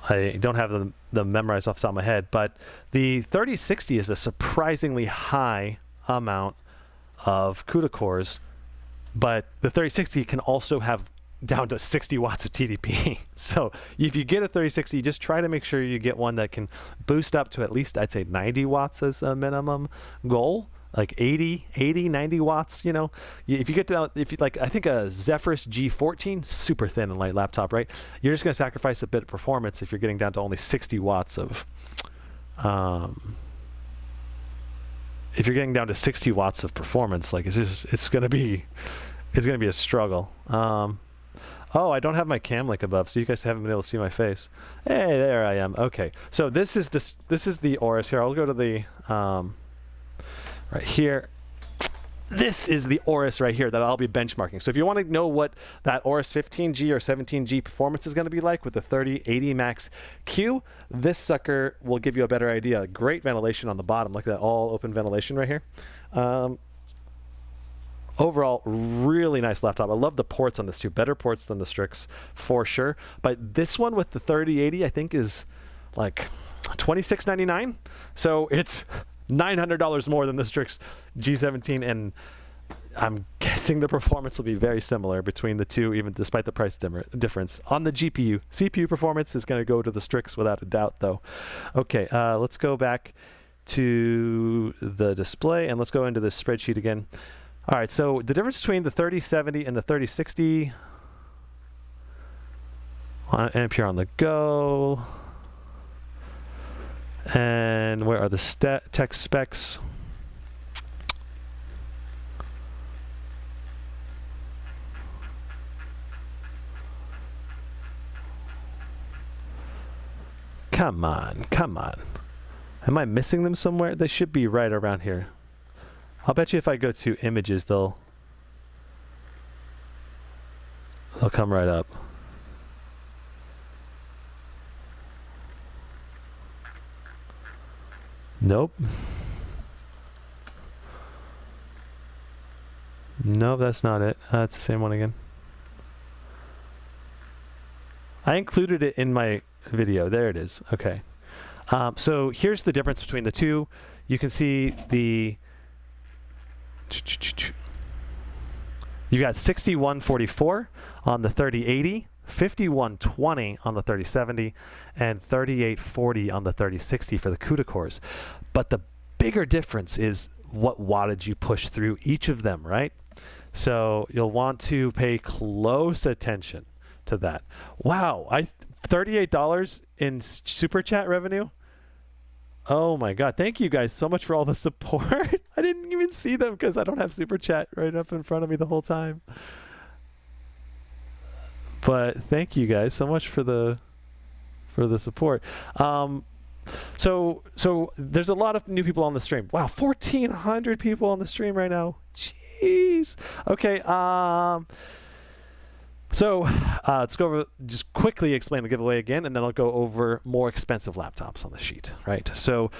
A: I don't have them memorized off the top of my head, but the 3060 is a surprisingly high amount of CUDA cores, but the 3060 can also have down to 60 watts of TDP. So if you get a 3060, just try to make sure you get one that can boost up to at least, I'd say 90 watts as a minimum goal. Like 80, 90 watts, you know. If you get down, if you like, I think a Zephyrus G14, super thin and light laptop, right? You're just going to sacrifice a bit of performance if you're getting down to only 60 watts of, if you're getting down to 60 watts of performance, like it's going to be a struggle. Oh, I don't have my cam link above, so you guys haven't been able to see my face. Hey, there I am. Okay, so this is the Aorus here. I'll go to the right here. This is the Aorus right here that I'll be benchmarking. So if you want to know what that Aorus 15G or 17G performance is going to be like with the 3080 Max Q, this sucker will give you a better idea. Great ventilation on the bottom. Look at that all open ventilation right here. Overall, really nice laptop. I love the ports on this too. Better ports than the Strix for sure. But this one with the 3080 I think is like $26.99. So it's $900 more than the Strix G17, and I'm guessing the performance will be very similar between the two, even despite the price difference. On the GPU, CPU performance is going to go to the Strix without a doubt, though. Okay, let's go back to the display, and let's go into the spreadsheet again. All right, so the difference between the 3070 and the 3060, Ampere on the go. And where are the text specs? Come on, come on. Am I missing them somewhere? They should be right around here. I'll bet you if I go to images, they'll come right up. Nope. Nope, that's not it. It's the same one again. I included it in my video. There it is. Okay. So here's the difference between the two. You can see the you got 6144 on the 3080, 5120 on the 3070, and 3840 on the 3060 for the CUDA cores. But the bigger difference is what wattage you push through each of them, right? So you'll want to pay close attention to that. Wow, $38 in super chat revenue. Oh my god, thank you guys so much for all the support. I didn't even see them because I don't have super chat right up in front of me the whole time. But thank you guys so much for the support. So there's a lot of new people on the stream. Wow, 1,400 people on the stream right now. Jeez. Okay, so let's go over, just quickly explain the giveaway again, and then I'll go over more expensive laptops on the sheet, right? So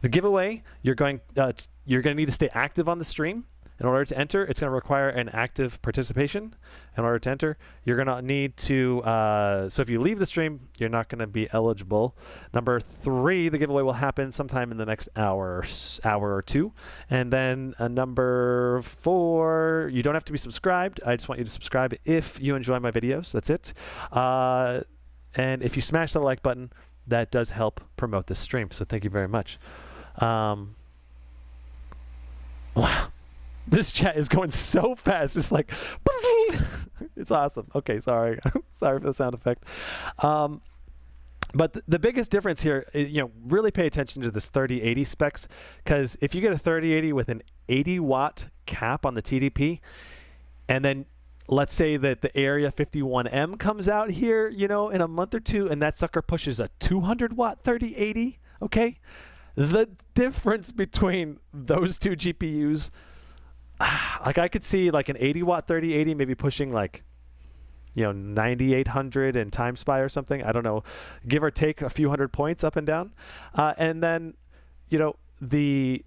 A: the giveaway, you're going to need to stay active on the stream. In order to enter, it's going to require an active participation. In order to enter, you're going to need to, so if you leave the stream, you're not going to be eligible. Number 3, the giveaway will happen sometime in the next hour or two. And then number 4, you don't have to be subscribed. I just want you to subscribe if you enjoy my videos. That's it. And if you smash the like button, that does help promote this stream. So thank you very much. Wow. This chat is going so fast. It's like, it's awesome. Okay, sorry. Sorry for the sound effect. But the biggest difference here is, really pay attention to this 3080 specs, because if you get a 3080 with an 80-watt cap on the TDP, and then let's say that the Area 51M comes out here, in a month or two, and that sucker pushes a 200-watt 3080, okay? The difference between those two GPUs, like I could see like an 80-watt 3080 maybe pushing like 9800 in time spy or something. I don't know, give or take a few hundred points up and down. And then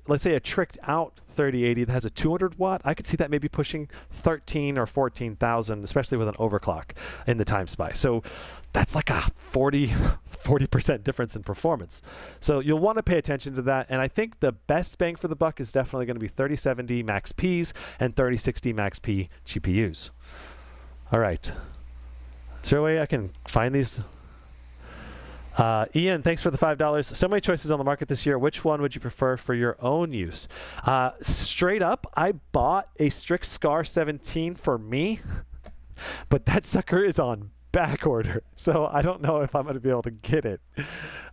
A: let's say a tricked out 3080 that has a 200-watt, I could see that maybe pushing 13 or 14,000, especially with an overclock in the time spy. So that's like a 40% difference in performance. So you'll want to pay attention to that. And I think the best bang for the buck is definitely going to be 3070 Max Ps and 3060 Max P GPUs. All right. Is there a way I can find these? Ian, thanks for the $5. So many choices on the market this year. Which one would you prefer for your own use? Straight up, I bought a Strix G17 for me, but that sucker is on back order. So I don't know if I'm going to be able to get it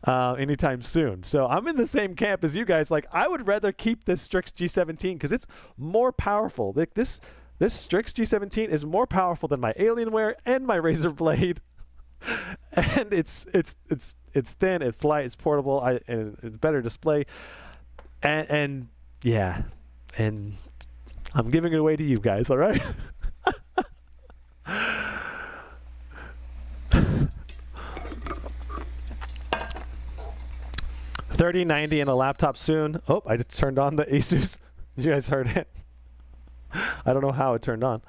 A: anytime soon. So I'm in the same camp as you guys. Like, I would rather keep this Strix G17 because it's more powerful. Like this Strix G17 is more powerful than my Alienware and my Razer Blade. And it's thin, it's light, it's portable, and it's better display, and yeah, and I'm giving it away to you guys. All right. 3090 and a laptop soon. Oh, I just turned on the Asus. You guys heard it. I don't know how it turned on.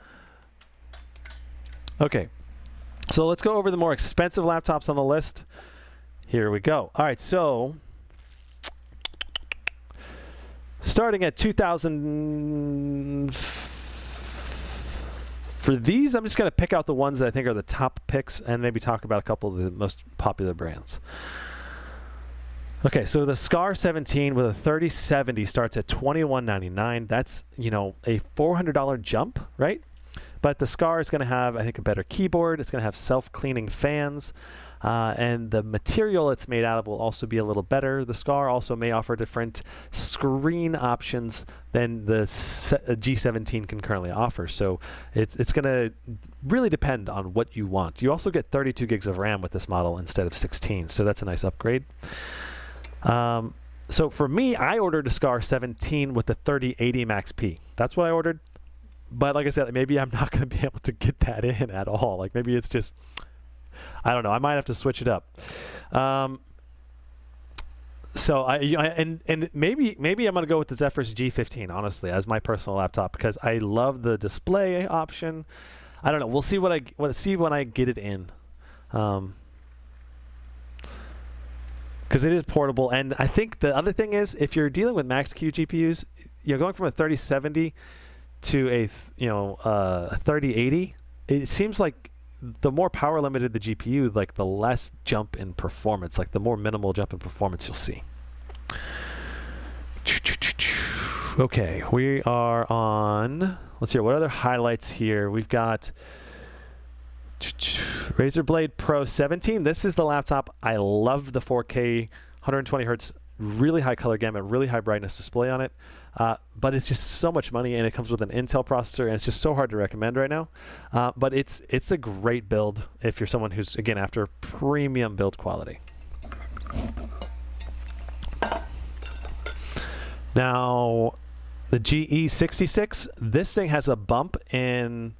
A: Okay. So let's go over the more expensive laptops on the list. Here we go. All right, so starting at 2,000. For these, I'm just going to pick out the ones that I think are the top picks and maybe talk about a couple of the most popular brands. Okay, so the G17 with a 3070 starts at $2199. That's, a $400 jump, right? But the SCAR is going to have, I think, a better keyboard. It's going to have self-cleaning fans. and the material it's made out of will also be a little better. The SCAR also may offer different screen options than the G17 can currently offer. So it's going to really depend on what you want. You also get 32 gigs of RAM with this model instead of 16, so that's a nice upgrade. So for me, I ordered a SCAR 17 with the 3080 Max P. That's what I ordered. But like I said, maybe I'm not going to be able to get that in at all. Like maybe it's just, I don't know. I might have to switch it up. So and maybe I'm going to go with the Zephyrus G15, honestly, as my personal laptop, because I love the display option. I don't know. We'll see see when I get it in. Because it is portable, and I think the other thing is, if you're dealing with Max-Q GPUs, you're going from a 3070 to a 3080. It seems like the more power limited the GPU, like the less jump in performance, like the more minimal jump in performance you'll see. Okay, we are on. Let's hear what other highlights here. We've got Razer Blade Pro 17. This is the laptop. I love the 4K 120 hertz, really high color gamut, really high brightness display on it. But it's just so much money, and it comes with an Intel processor, and it's just so hard to recommend right now. But it's a great build if you're someone who's, again, after premium build quality. Now, the GE66, this thing has a bump in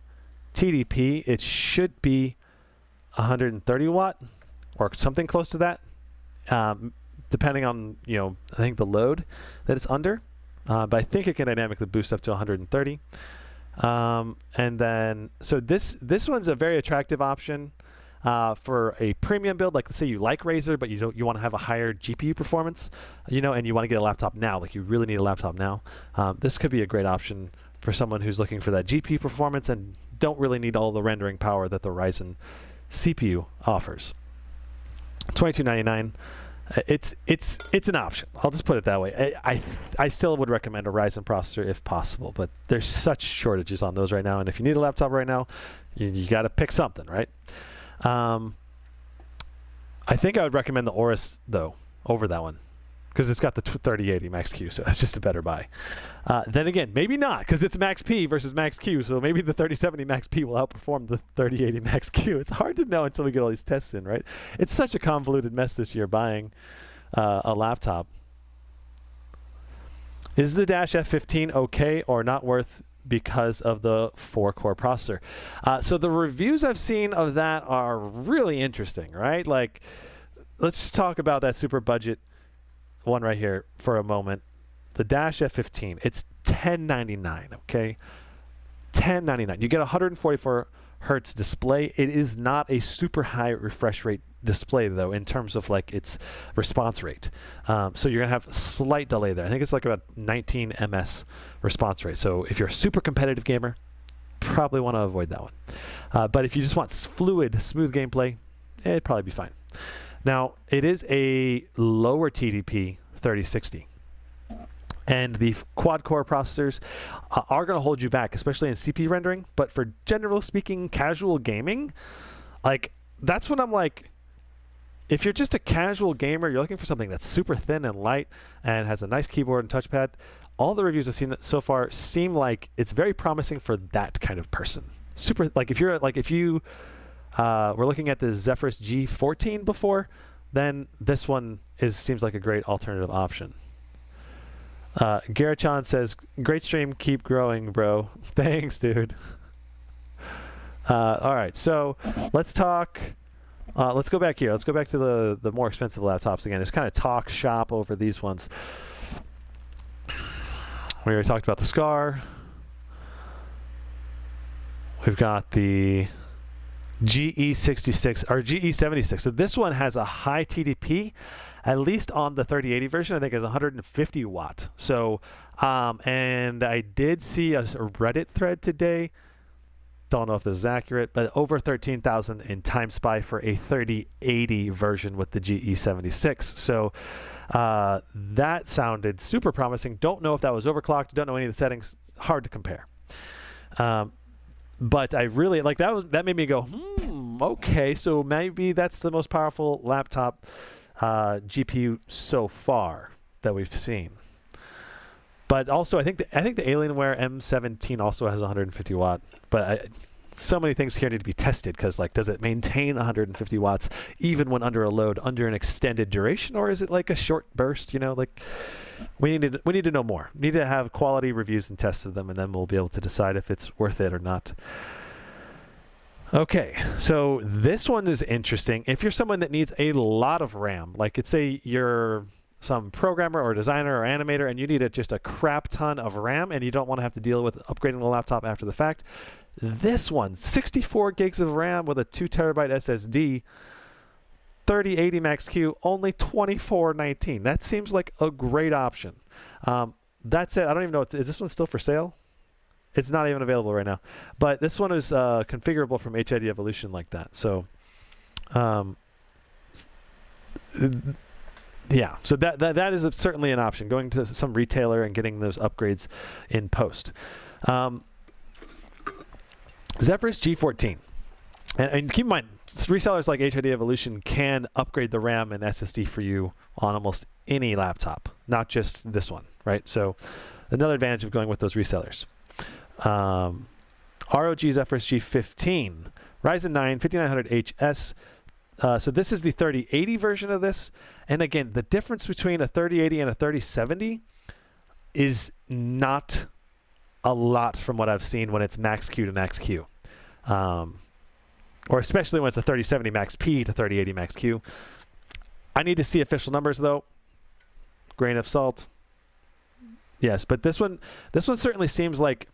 A: TDP. It should be 130 watt or something close to that, depending on, I think the load that it's under. But I think it can dynamically boost up to 130. And then, so this one's a very attractive option for a premium build. Like, let's say you like Razer, but you want to have a higher GPU performance, and you want to get a laptop now. Like, you really need a laptop now. This could be a great option for someone who's looking for that GPU performance and don't really need all the rendering power that the Ryzen CPU offers. $22.99. It's an option. I'll just put it that way. I still would recommend a Ryzen processor if possible, but there's such shortages on those right now, and if you need a laptop right now, you got to pick something, right? I think I would recommend the Aorus though over that one, because it's got the 3080 Max Q, so that's just a better buy. Then again, maybe not, because it's Max P versus Max Q, so maybe the 3070 Max P will outperform the 3080 Max Q. It's hard to know until we get all these tests in, right? It's such a convoluted mess this year buying a laptop. Is the Dash F15 okay or not worth because of the 4-core processor? So the reviews I've seen of that are really interesting, right? Like, let's just talk about that super budget one right here for a moment. The Dash F15, it's $1099, okay? $1099. You get a 144 hertz display. It is not a super high refresh rate display though, in terms of like its response rate. So you're gonna have a slight delay there. I think it's like about 19 ms response rate. So if you're a super competitive gamer, probably want to avoid that one. But if you just want fluid, smooth gameplay, it'd probably be fine. Now, it is a lower TDP 3060. And the quad-core processors are going to hold you back, especially in CPU rendering. But for general speaking, casual gaming, like, that's when I'm like, if you're just a casual gamer, you're looking for something that's super thin and light and has a nice keyboard and touchpad, all the reviews I've seen so far seem like it's very promising for that kind of person. Super, like, if you were looking at the Zephyrus G14 before, then this one seems like a great alternative option. Garachan says, great stream, keep growing, bro. Thanks, dude. All right, so let's talk. Let's go back here. Let's go back to the more expensive laptops again. Just kind of talk shop over these ones. We already talked about the SCAR. We've got the GE66 or GE76. So this one has a high TDP, at least on the 3080 version. I think is 150 watt. So, and I did see a Reddit thread today. Don't know if this is accurate, but over 13,000 in time spy for a 3080 version with the GE76. So that sounded super promising. Don't know if that was overclocked. Don't know any of the settings. Hard to compare. But I really like that. That made me go, Okay, so maybe that's the most powerful laptop GPU so far that we've seen. But also, I think the Alienware M17 also has 150 watt. But so many things here need to be tested because, like, does it maintain 150 watts even when under a load, under an extended duration, or is it like a short burst? You know, like we need to know more. We need to have quality reviews and tests of them, and then we'll be able to decide if it's worth it or not. Okay, so this one is interesting. If you're someone that needs a lot of RAM, like let's say you're some programmer or designer or animator and you need just a crap ton of RAM and you don't want to have to deal with upgrading the laptop after the fact, this one, 64 gigs of RAM with a 2 terabyte SSD, 3080 Max Q, only $24.19. That seems like a great option. That said, I don't even know, is this one still for sale? It's not even available right now. But this one is configurable from HID Evolution like that. So, yeah. So that is certainly an option, going to some retailer and getting those upgrades in post. Zephyrus G14. And keep in mind, resellers like HID Evolution can upgrade the RAM and SSD for you on almost any laptop, not just this one, right? So another advantage of going with those resellers. ROG Zephyrus G15, Ryzen 9 5900HS. So this is the 3080 version of this. And again, the difference between a 3080 and a 3070 is not a lot from what I've seen when it's Max Q to Max Q. Or especially when it's a 3070 Max P to 3080 Max Q. I need to see official numbers though. Grain of salt. Yes, but this one certainly seems like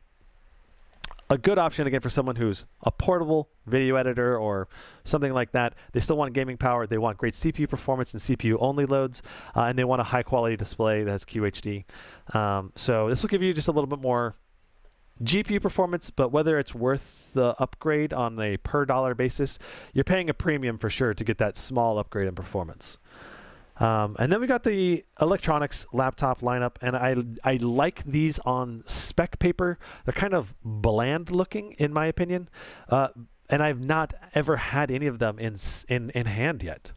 A: a good option again for someone who's a portable video editor or something like that. They still want gaming power. They want great CPU performance and CPU only loads, and they want a high quality display that has QHD. So this will give you just a little bit more GPU performance, but whether it's worth the upgrade on a per dollar basis, you're paying a premium for sure to get that small upgrade in performance. And then we got the electronics laptop lineup, and I like these on spec paper. They're kind of bland looking, in my opinion, and I've not ever had any of them in hand yet.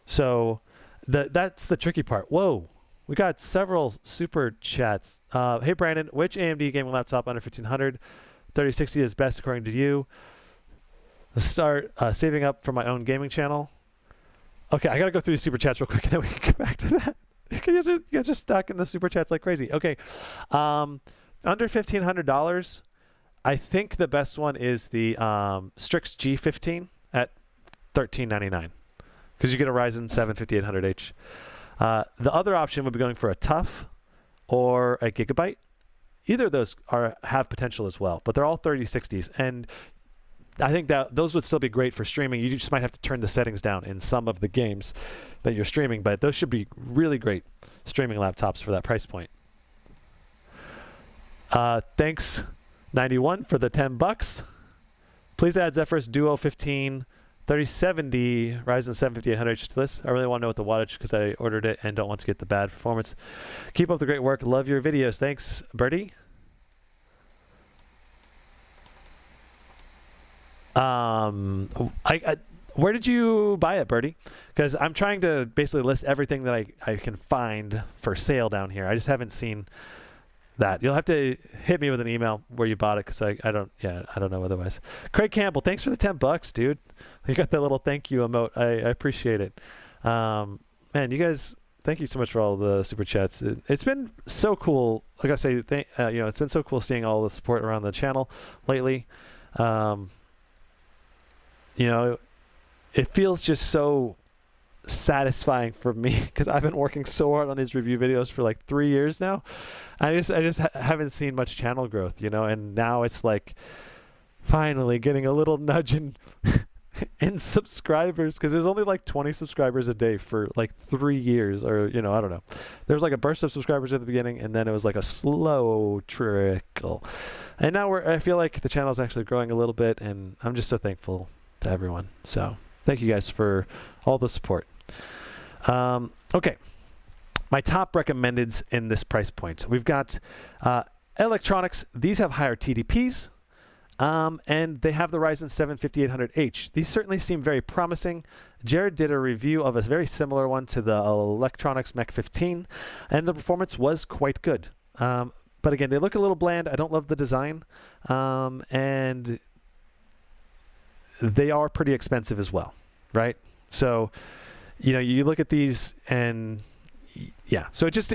A: So that's the tricky part. Whoa, we got several super chats. Hey Brandon, which AMD gaming laptop under 1500? 3060 is best according to you. Let's start saving up for my own gaming channel. Okay, I gotta go through the super chats real quick, and then we can get back to that. You guys are stuck in the super chats like crazy. Okay, under $1,500, I think the best one is the Strix G17 at $13.99, because you get a Ryzen 7 5800H. The other option would be going for a TUF or a Gigabyte. Either of those have potential as well, but they're all 3060s, and I think that those would still be great for streaming. You just might have to turn the settings down in some of the games that you're streaming, but those should be really great streaming laptops for that price point. Thanks, 91, for the $10. Please add Zephyrus Duo 15 3070 Ryzen 7 5800H to this. I really want to know what the wattage because I ordered it and don't want to get the bad performance. Keep up the great work. Love your videos. Thanks, Birdie. Where did you buy it, Birdie? Because I'm trying to basically list everything that I can find for sale down here. I just haven't seen that. You'll have to hit me with an email where you bought it, because I don't know otherwise. Craig Campbell, thanks for the $10, dude. You got that little thank you emote. I appreciate it. Man, you guys, thank you so much for all the super chats. It's been so cool. Like I say, it's been so cool seeing all the support around the channel lately. It feels just so satisfying for me because I've been working so hard on these review videos for like 3 years now. I just haven't seen much channel growth, and now it's like finally getting a little nudge in subscribers, because there's only like 20 subscribers a day for like 3 years, or I don't know. There was like a burst of subscribers at the beginning, and then it was like a slow trickle, and now I feel like the channel is actually growing a little bit, and I'm just so thankful to everyone. So thank you guys for all the support. Okay, my top recommendeds in this price point. We've got electronics. These have higher TDPs, And they have the Ryzen 7 5800H. These certainly seem very promising. Jared did a review of a very similar one to the Electronics Mech 15, and the performance was quite good. But again, they look a little bland. I don't love the design, and they are pretty expensive as well, right? So, you know, you look at these and yeah, so it just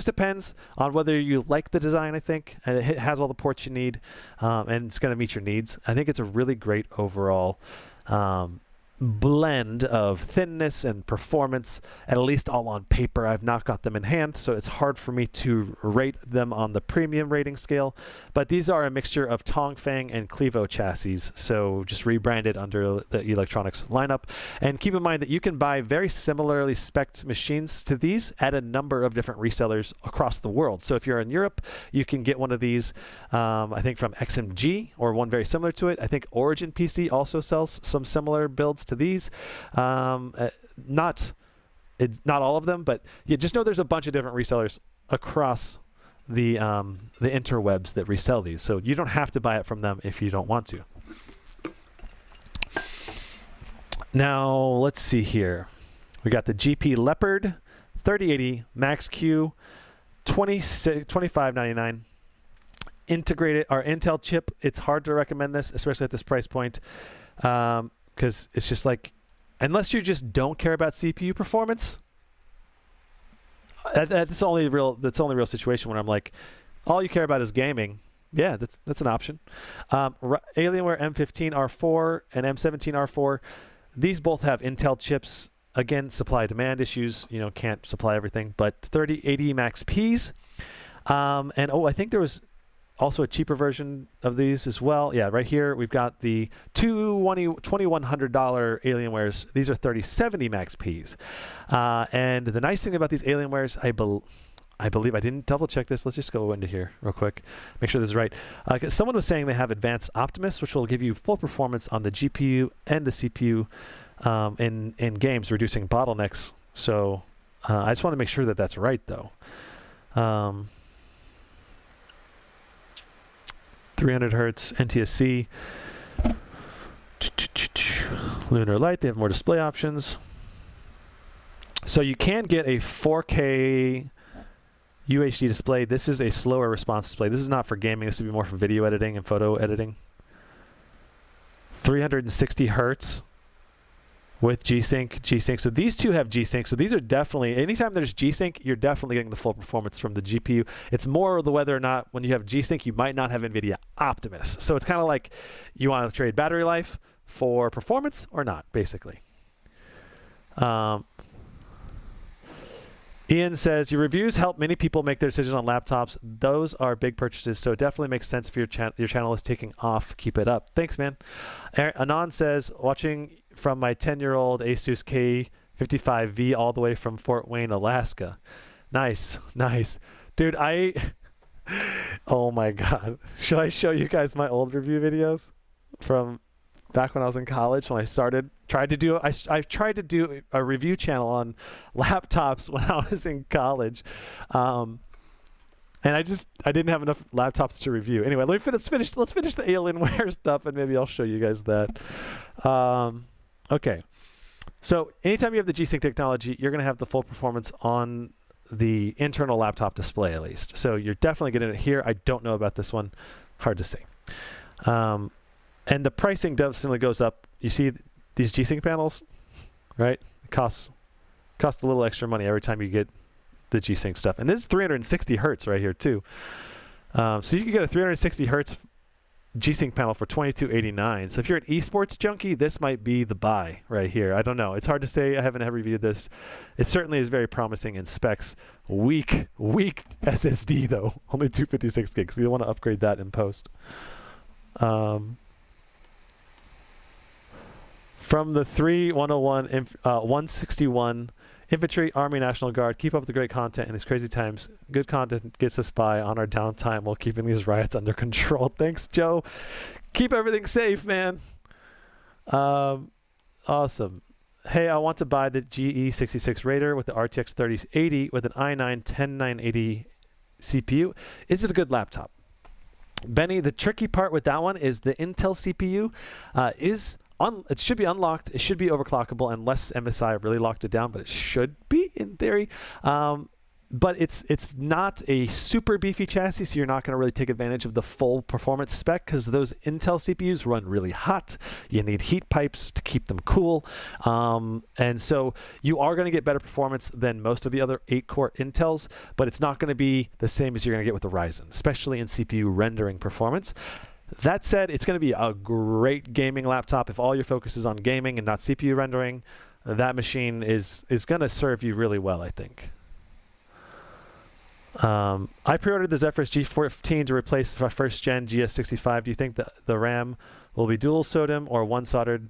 A: depends on whether you like the design. I think it has all the ports you need, and it's going to meet your needs. I think it's a really great overall blend of thinness and performance, at least all on paper. I've not got them in hand, so it's hard for me to rate them on the premium rating scale, but these are a mixture of Tongfang and Clevo chassis, so just rebranded under the electronics lineup. And keep in mind that you can buy very similarly spec'd machines to these at a number of different resellers across the world. So if you're in Europe, you can get one of these, I think from XMG, or one very similar to it. I think Origin PC also sells some similar builds to these. Not all of them, but you just know there's a bunch of different resellers across the interwebs that resell these. So you don't have to buy it from them if you don't want to. Now let's see here. We got the GP Leopard 3080 Max Q, $25.99. Integrated our Intel chip. It's hard to recommend this, especially at this price point. Because it's just like, unless you just don't care about CPU performance, that's the only real situation when I'm like, all you care about is gaming. Yeah, that's an option. Alienware M15 R4 and M17 R4, these both have Intel chips. Again, supply-demand issues. You know, can't supply everything. But 3080 Max Ps, and I think there was also a cheaper version of these as well. Yeah, right here we've got the $2,100 Alienwares. These are 3070 Max Ps. And the nice thing about these Alienwares, I believe, I didn't double check this. Let's just go into here real quick, make sure this is right. Someone was saying they have Advanced Optimus, which will give you full performance on the GPU and the CPU in games, reducing bottlenecks. So I just want to make sure that that's right, though. 300 hertz NTSC, lunar light. They have more display options. So you can get a 4K UHD display. This is a slower response display. This is not for gaming. This would be more for video editing and photo editing. 360 hertz with G-Sync. So these two have G-Sync. So these are definitely, anytime there's G-Sync, you're definitely getting the full performance from the GPU. It's more the whether or not when you have G-Sync, you might not have NVIDIA Optimus. So it's kind of like you want to trade battery life for performance or not, basically. Ian says, your reviews help many people make their decisions on laptops. Those are big purchases, so it definitely makes sense if your channel is taking off. Keep it up. Thanks, man. Anon says, watching from my 10-year-old Asus K55V all the way from Fort Wayne, Alaska. Nice, nice. Dude, oh my God. Should I show you guys my old review videos from back when I was in college, when I tried to do a review channel on laptops when I was in college. And I didn't have enough laptops to review. Anyway, let's finish the Alienware stuff, and maybe I'll show you guys that. Okay. So anytime you have the G-Sync technology, you're going to have the full performance on the internal laptop display, at least. So you're definitely getting it here. I don't know about this one. Hard to say. And the pricing definitely goes up. You see these G-Sync panels, right? It costs a little extra money every time you get the G-Sync stuff. And this is 360 hertz right here too. So you can get a 360 hertz G-Sync panel for $22.89. So if you're an esports junkie, this might be the buy right here. I don't know. It's hard to say. I haven't reviewed this. It certainly is very promising in specs. Weak SSD though. Only 256 gigs. So you'll want to upgrade that in post. From the 3101 161 Infantry, Army, National Guard, keep up the great content in these crazy times. Good content gets us by on our downtime while keeping these riots under control. Thanks, Joe. Keep everything safe, man. Awesome. Hey, I want to buy the GE66 Raider with the RTX 3080 with an i9-10980 CPU. Is it a good laptop? Benny, the tricky part with that one is the Intel CPU it should be unlocked. It should be overclockable unless MSI really locked it down, but it should be in theory. But it's not a super beefy chassis, so you're not going to really take advantage of the full performance spec because those Intel CPUs run really hot. You need heat pipes to keep them cool. And so you are going to get better performance than most of the other 8-core Intels, but it's not going to be the same as you're going to get with the Ryzen, especially in CPU rendering performance. That said, it's going to be a great gaming laptop. If all your focus is on gaming and not CPU rendering, that machine is going to serve you really well, I think. I pre-ordered the Zephyrus G14 to replace my first gen GS65. Do you think that the RAM will be dual SODIMM or one soldered?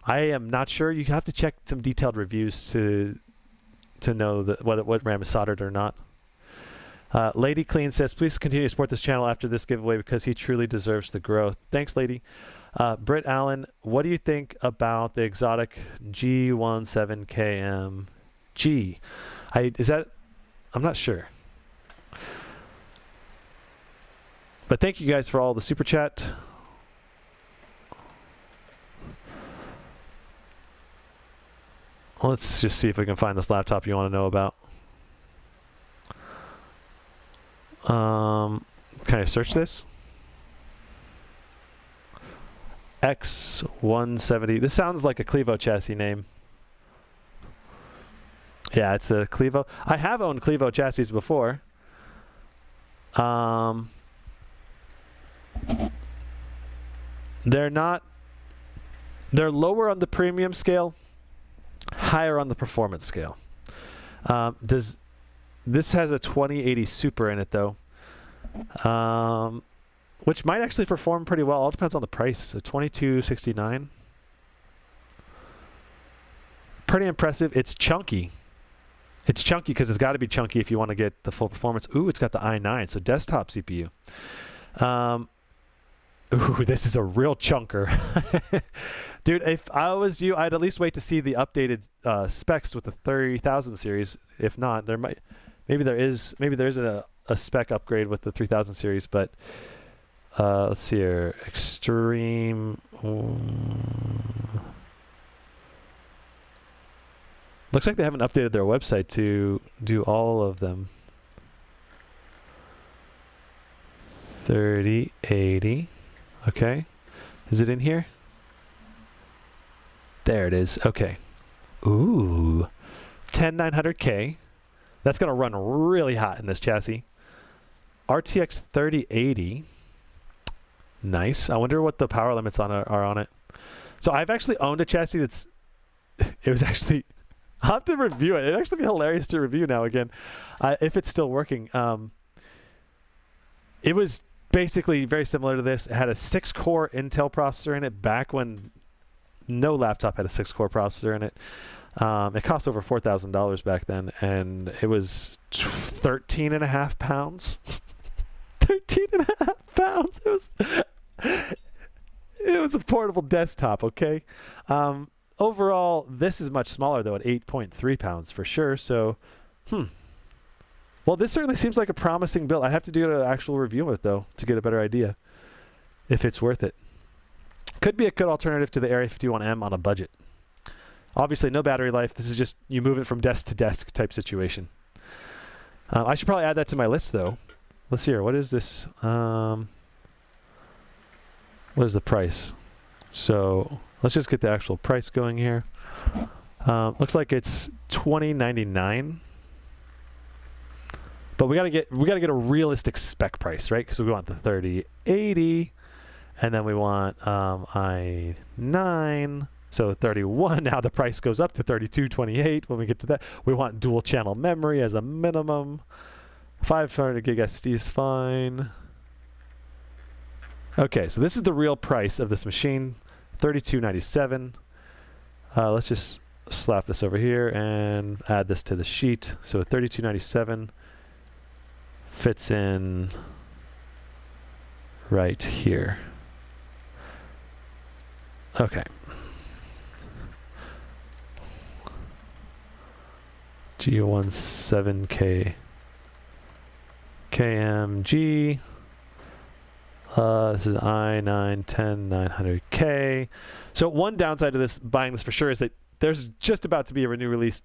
A: I am not sure. You have to check some detailed reviews to know what RAM is soldered or not. Lady Clean says, please continue to support this channel after this giveaway because he truly deserves the growth. Thanks, Lady. Britt Allen, what do you think about the exotic G17G? I'm not sure. But thank you guys for all the super chat. Let's just see if we can find this laptop you want to know about. Can I search this? X170. This sounds like a Clevo chassis name. Yeah, it's a Clevo. I have owned Clevo chassis before. They're lower on the premium scale, higher on the performance scale. This has a 2080 Super in it though, which might actually perform pretty well. All depends on the price. So $2269. Pretty impressive. It's chunky. It's chunky because it's got to be chunky if you want to get the full performance. Ooh, it's got the i9, so desktop CPU. Ooh, this is a real chunker. Dude, if I was you, I'd at least wait to see the updated specs with the 3000 series. If not, maybe there is a spec upgrade with the 3000 series, but let's see here. Extreme. Looks like they haven't updated their website to do all of them. 3080. Okay. Is it in here? There it is. Okay. Ooh. 10900K. That's going to run really hot in this chassis. RTX 3080. Nice. I wonder what the power limits are on it. So I've actually owned a chassis that's... It was actually... I'll have to review it. It'd actually be hilarious to review now again, if it's still working. It was basically very similar to this. It had a 6-core Intel processor in it back when no laptop had a 6-core processor in it. It cost over $4,000 back then, and it was 13.5 pounds. 13.5 pounds. It was a portable desktop, okay? Overall, this is much smaller, though, at 8.3 pounds for sure. So, well, this certainly seems like a promising build. I'd have to do an actual review of it, though, to get a better idea if it's worth it. Could be a good alternative to the Area 51M on a budget. Obviously, no battery life. This is just you move it from desk to desk type situation. I should probably add that to my list, though. Let's see here. What is this? What is the price? So let's just get the actual price going here. Looks like it's $20.99. But we gotta get a realistic spec price, right? Because we want the 3080, and then we want i9. So 31. Now the price goes up to 3228 when we get to that. We want dual channel memory as a minimum. 500 gig SD is fine. Okay, so this is the real price of this machine, $32.97. Let's just slap this over here and add this to the sheet. So $32.97 fits in right here. Okay. G17K KMG. This is i9-10900K. So one downside to this, buying this for sure, is that there's just about to be a new release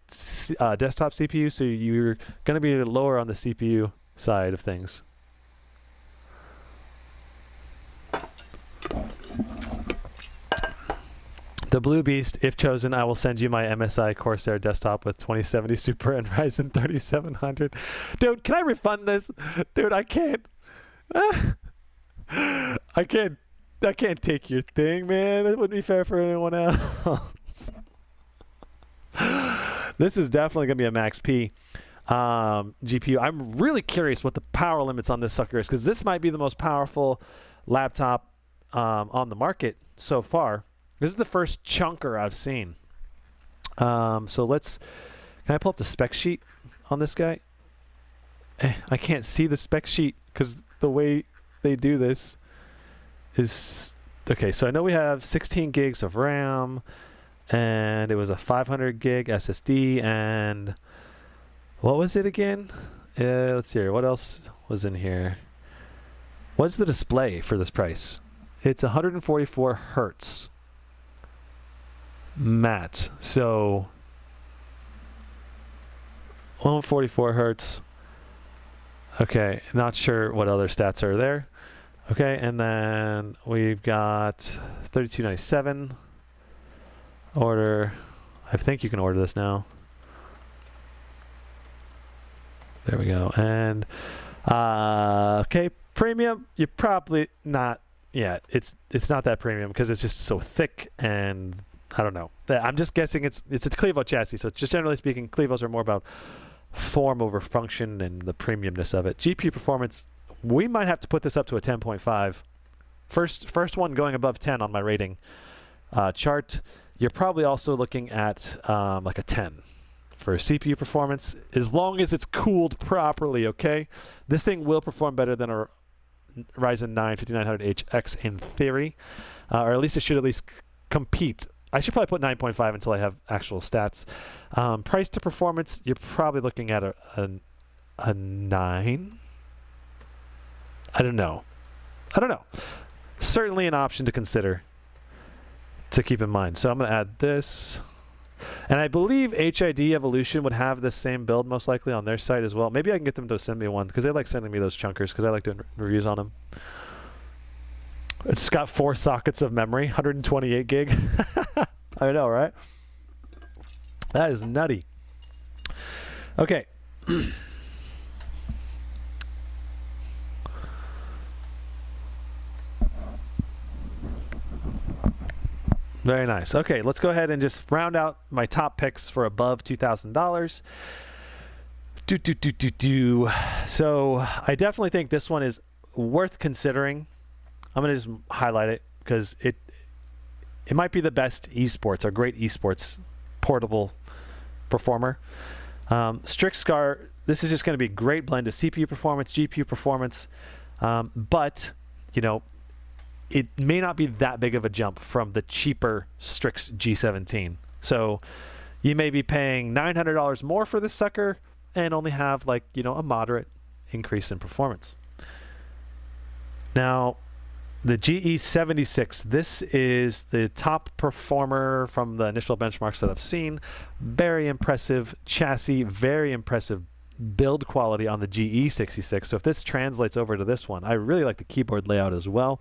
A: desktop CPU, so you're going to be lower on the CPU side of things. The Blue Beast, if chosen, I will send you my MSI Corsair desktop with 2070 Super and Ryzen 3700. Dude, can I refund this? Dude, I can't. I can't take your thing, man. That wouldn't be fair for anyone else. This is definitely going to be a Max P GPU. I'm really curious what the power limits on this sucker is, because this might be the most powerful laptop on the market so far. This is the first chunker I've seen. So let's, can I pull up the spec sheet on this guy? I can't see the spec sheet because the way they do this is, okay, so I know we have 16 gigs of RAM, and it was a 500 gig SSD, and what was it again? Let's see here, what else was in here? What's the display for this price? It's 144 hertz matte, so 144 hertz. Okay, not sure what other stats are there. Okay, and then we've got 3297 order. I think you can order this now. There we go. And okay, premium, you're probably not yet. It's not that premium because it's just so thick, and I don't know. I'm just guessing it's a Clevo chassis, so just generally speaking, Clevos are more about form over function and the premiumness of it. GPU performance, we might have to put this up to a 10.5. First one going above 10 on my rating chart. You're probably also looking at like a 10 for CPU performance, as long as it's cooled properly, okay? This thing will perform better than a Ryzen 9 5900H in theory, or at least it should at least compete. I should probably put 9.5 until I have actual stats. Price to performance, you're probably looking at a 9. I don't know. Certainly an option to consider, to keep in mind. So I'm going to add this. And I believe HID Evolution would have this same build most likely on their site as well. Maybe I can get them to send me one, because they like sending me those chunkers, because I like doing reviews on them. It's got 4 sockets of memory, 128 gig. I know, right? That is nutty. Okay. Very nice. Okay, let's go ahead and just round out my top picks for above $2,000. So I definitely think this one is worth considering. I'm going to just highlight it because it might be the best esports or great esports portable performer. Strix Scar, this is just going to be a great blend of CPU performance, GPU performance, but, you know, it may not be that big of a jump from the cheaper Strix G17. So you may be paying $900 more for this sucker and only have, like, you know, a moderate increase in performance. Now, the GE76, this is the top performer from the initial benchmarks that I've seen. Very impressive chassis, very impressive build quality on the GE66. So if this translates over to this one, I really like the keyboard layout as well.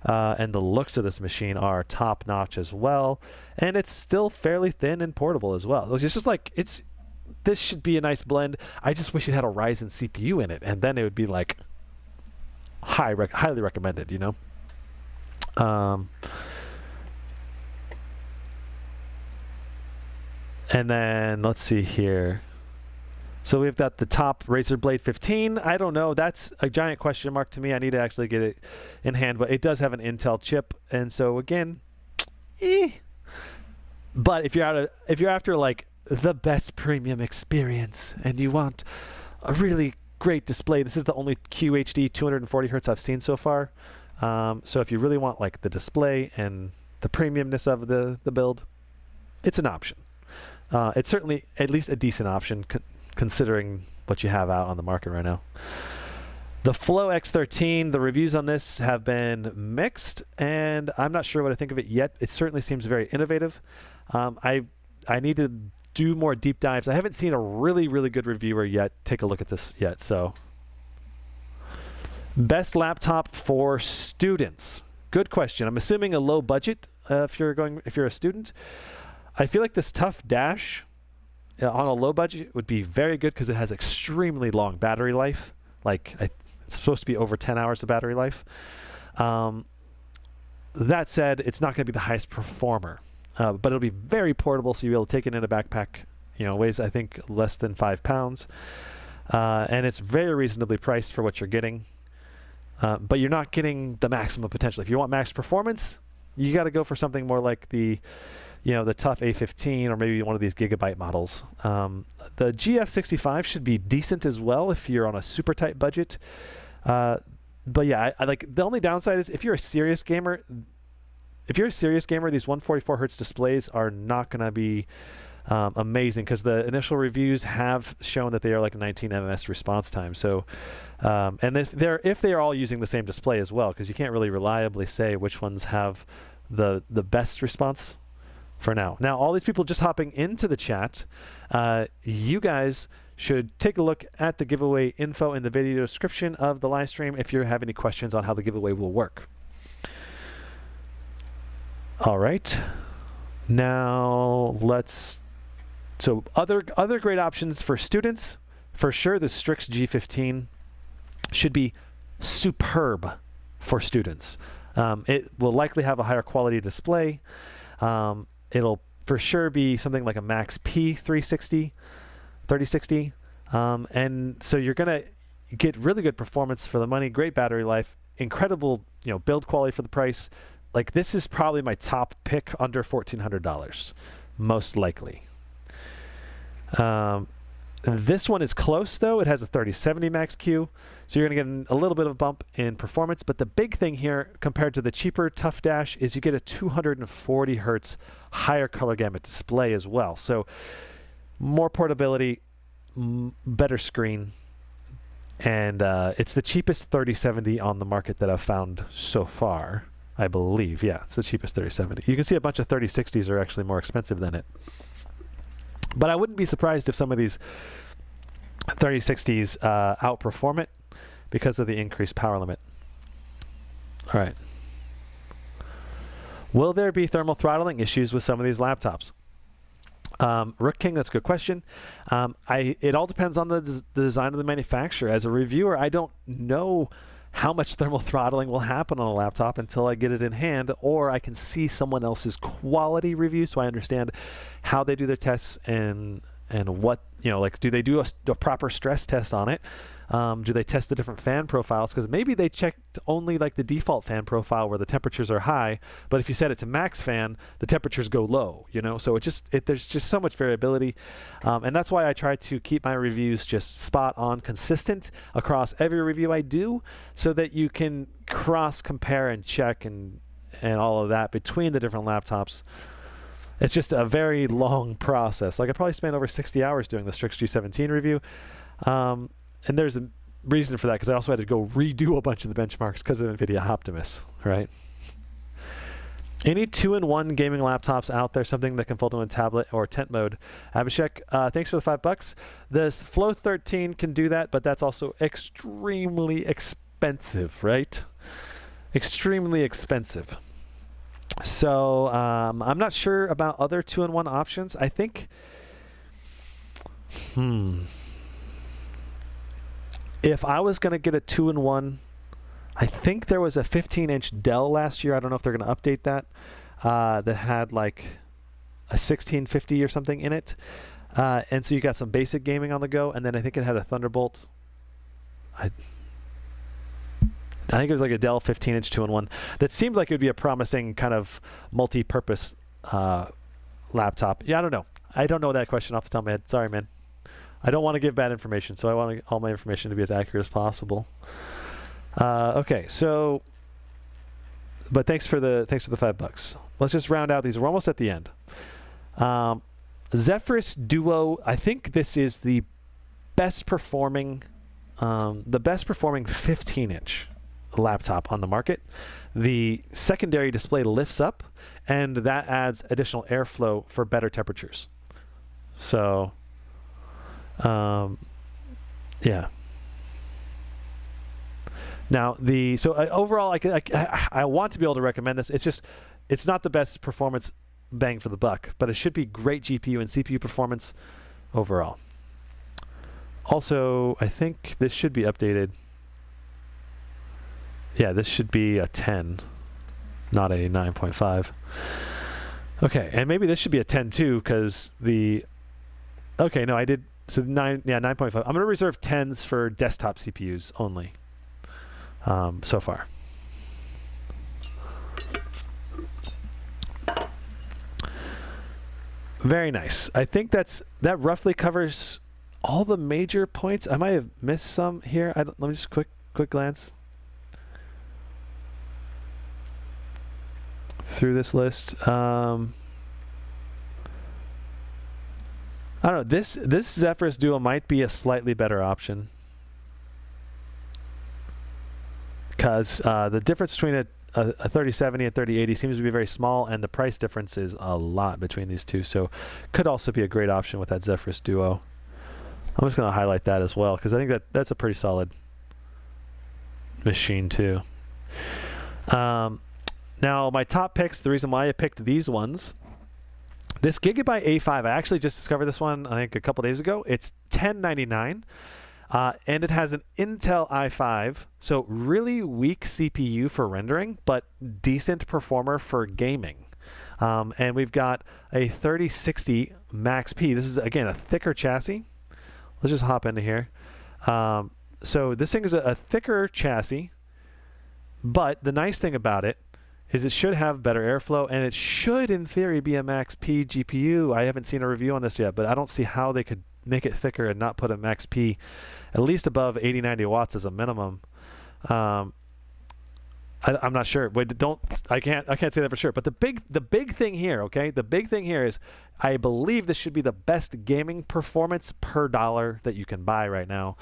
A: And the looks of this machine are top notch as well. And it's still fairly thin and portable as well. It's just like, this should be a nice blend. I just wish it had a Ryzen CPU in it, and then it would be like highly recommended, you know? And then let's see here. So we've got the top Razer Blade 15. I don't know. That's a giant question mark to me. I need to actually get it in hand, but it does have an Intel chip, and so again, But if you're after like the best premium experience and you want a really great display, this is the only QHD 240 hertz I've seen so far. So if you really want like the display and the premiumness of the build, it's an option. It's certainly at least a decent option considering what you have out on the market right now. The Flow X13, the reviews on this have been mixed, and I'm not sure what I think of it yet. It certainly seems very innovative. I need to do more deep dives. I haven't seen a really, really good reviewer yet take a look at this yet. So, best laptop for students. Good question. I'm assuming a low budget if you're a student. I feel like this Tough Dash on a low budget would be very good because it has extremely long battery life. Like it's supposed to be over 10 hours of battery life. That said, it's not going to be the highest performer, but it'll be very portable, so you'll be able to take it in a backpack. You know, weighs I think less than 5 pounds, and it's very reasonably priced for what you're getting. But you're not getting the maximum potential. If you want max performance, you got to go for something more like the Tough A15 or maybe one of these Gigabyte models. The GF65 should be decent as well if you're on a super tight budget. But yeah, I like the only downside is if you're a serious gamer, these 144 Hz displays are not going to be amazing because the initial reviews have shown that they are like a 19 ms response time. So, and if they're all using the same display as well, because you can't really reliably say which ones have the best response for now. Now, all these people just hopping into the chat, you guys should take a look at the giveaway info in the video description of the live stream if you have any questions on how the giveaway will work. All right. Now so other great options for students, for sure the Strix G17 should be superb for students. It will likely have a higher quality display. It'll for sure be something like a Max P 3060, and so you're gonna get really good performance for the money, great battery life, incredible build quality for the price. Like this is probably my top pick under $1,400, most likely. This one is close though. It has a 3070 Max Q, so you're going to get a little bit of a bump in performance. But the big thing here, compared to the cheaper Tough Dash, is you get a 240 Hz higher color gamut display as well. So more portability, better screen, and it's the cheapest 3070 on the market that I've found so far, I believe. Yeah, it's the cheapest 3070. You can see a bunch of 3060s are actually more expensive than it. But I wouldn't be surprised if some of these 3060s outperform it because of the increased power limit. All right. Will there be thermal throttling issues with some of these laptops? Rook King, that's a good question. It all depends on the design of the manufacturer. As a reviewer, I don't know how much thermal throttling will happen on a laptop until I get it in hand, or I can see someone else's quality review so I understand how they do their tests and what, like, do they do a proper stress test on it? Do they test the different fan profiles? Because maybe they checked only like the default fan profile where the temperatures are high, but if you set it to max fan, the temperatures go low, so there's just so much variability. And that's why I try to keep my reviews just spot on consistent across every review I do, so that you can cross compare and check and all of that between the different laptops. It's just a very long process. Like I probably spent over 60 hours doing the Strix G17 review. And there's a reason for that, because I also had to go redo a bunch of the benchmarks because of NVIDIA Optimus, right? Any 2-in-1 gaming laptops out there, something that can fold into a tablet or tent mode? Abhishek, thanks for the $5. The Flow 13 can do that, but that's also extremely expensive, right? Extremely expensive. So I'm not sure about other 2-in-1 options. I think, if I was going to get a 2-in-1, I think there was a 15-inch Dell last year. I don't know if they're going to update that. That had like a 1650 or something in it. And so you got some basic gaming on the go. And then I think it had a Thunderbolt. I think it was like a Dell 15-inch 2-in-1. That seemed like it would be a promising kind of multi-purpose laptop. Yeah, I don't know. I don't know that question off the top of my head. Sorry, man. I don't want to give bad information, so I want all my information to be as accurate as possible. Okay, so, but thanks for the $5. Let's just round out these. We're almost at the end. Zephyrus Duo. I think this is the best performing the best performing 15-inch laptop on the market. The secondary display lifts up, and that adds additional airflow for better temperatures. So, yeah. Now, overall, I want to be able to recommend this. It's not the best performance bang for the buck, but it should be great GPU and CPU performance overall. Also, I think this should be updated. Yeah, this should be a 10, not a 9.5. Okay, and maybe this should be a 10 too, because okay, no, I did, so 9.5. I'm going to reserve 10s for desktop CPUs only so far. Very nice. I think that roughly covers all the major points. I might have missed some here. Let me just quick glance through this list. I don't know. This Zephyrus Duo might be a slightly better option because the difference between a 3070 and 3080 seems to be very small, and the price difference is a lot between these two. So, could also be a great option with that Zephyrus Duo. I'm just going to highlight that as well because I think that's a pretty solid machine too. Now, my top picks. The reason why I picked these ones. This Gigabyte A5, I actually just discovered this one, I think, a couple days ago. It's $1099, and it has an Intel i5, so really weak CPU for rendering, but decent performer for gaming. And we've got a 3060 Max P. This is, again, a thicker chassis. Let's just hop into here. So this thing is a thicker chassis, but the nice thing about it is it should have better airflow, and it should, in theory, be a Max P GPU. I haven't seen a review on this yet, but I don't see how they could make it thicker and not put a Max P at least above 80-90 watts as a minimum. I'm not sure. Wait, I can't say that for sure. But the big thing here, okay? The big thing here is I believe this should be the best gaming performance per dollar that you can buy right now.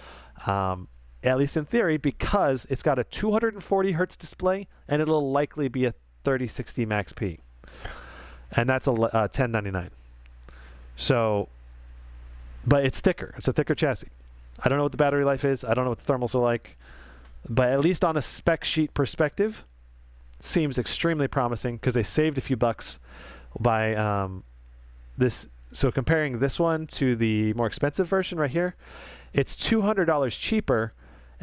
A: At least in theory, because it's got a 240 hertz display, and it'll likely be a 3060 Max P, and that's a $1099. So, but it's thicker. It's a thicker chassis. I don't know what the battery life is. I don't know what the thermals are like, but at least on a spec sheet perspective, seems extremely promising because they saved a few bucks by this. So comparing this one to the more expensive version right here, it's $200 cheaper.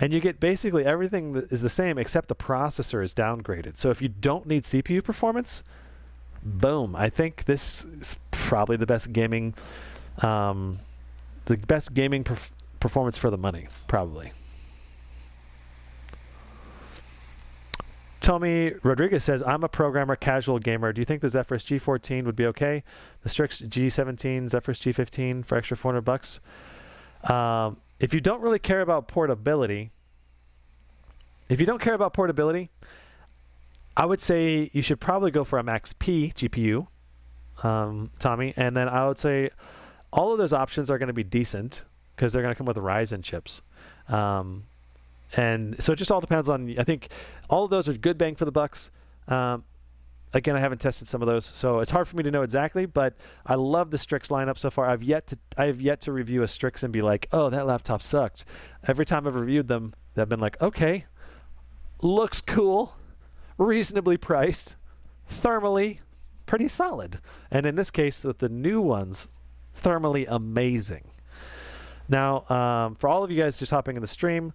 A: And you get basically everything that is the same except the processor is downgraded. So if you don't need CPU performance, boom. I think this is probably the best gaming, performance for the money, probably. Tommy Rodriguez says, I'm a programmer, casual gamer. Do you think the Zephyrus G14 would be okay? The Strix G17, Zephyrus G15 for extra $400? If you don't really care about portability, I would say you should probably go for a Max P GPU, Tommy. And then I would say all of those options are going to be decent because they're going to come with Ryzen chips. And so it just all depends on, I think all of those are good bang for the bucks. Again, I haven't tested some of those, so it's hard for me to know exactly, but I love the Strix lineup so far. I have yet to review a Strix and be like, oh, that laptop sucked. Every time I've reviewed them, they've been like, okay, looks cool, reasonably priced, thermally pretty solid. And in this case, the new ones, thermally amazing. Now, for all of you guys just hopping in the stream,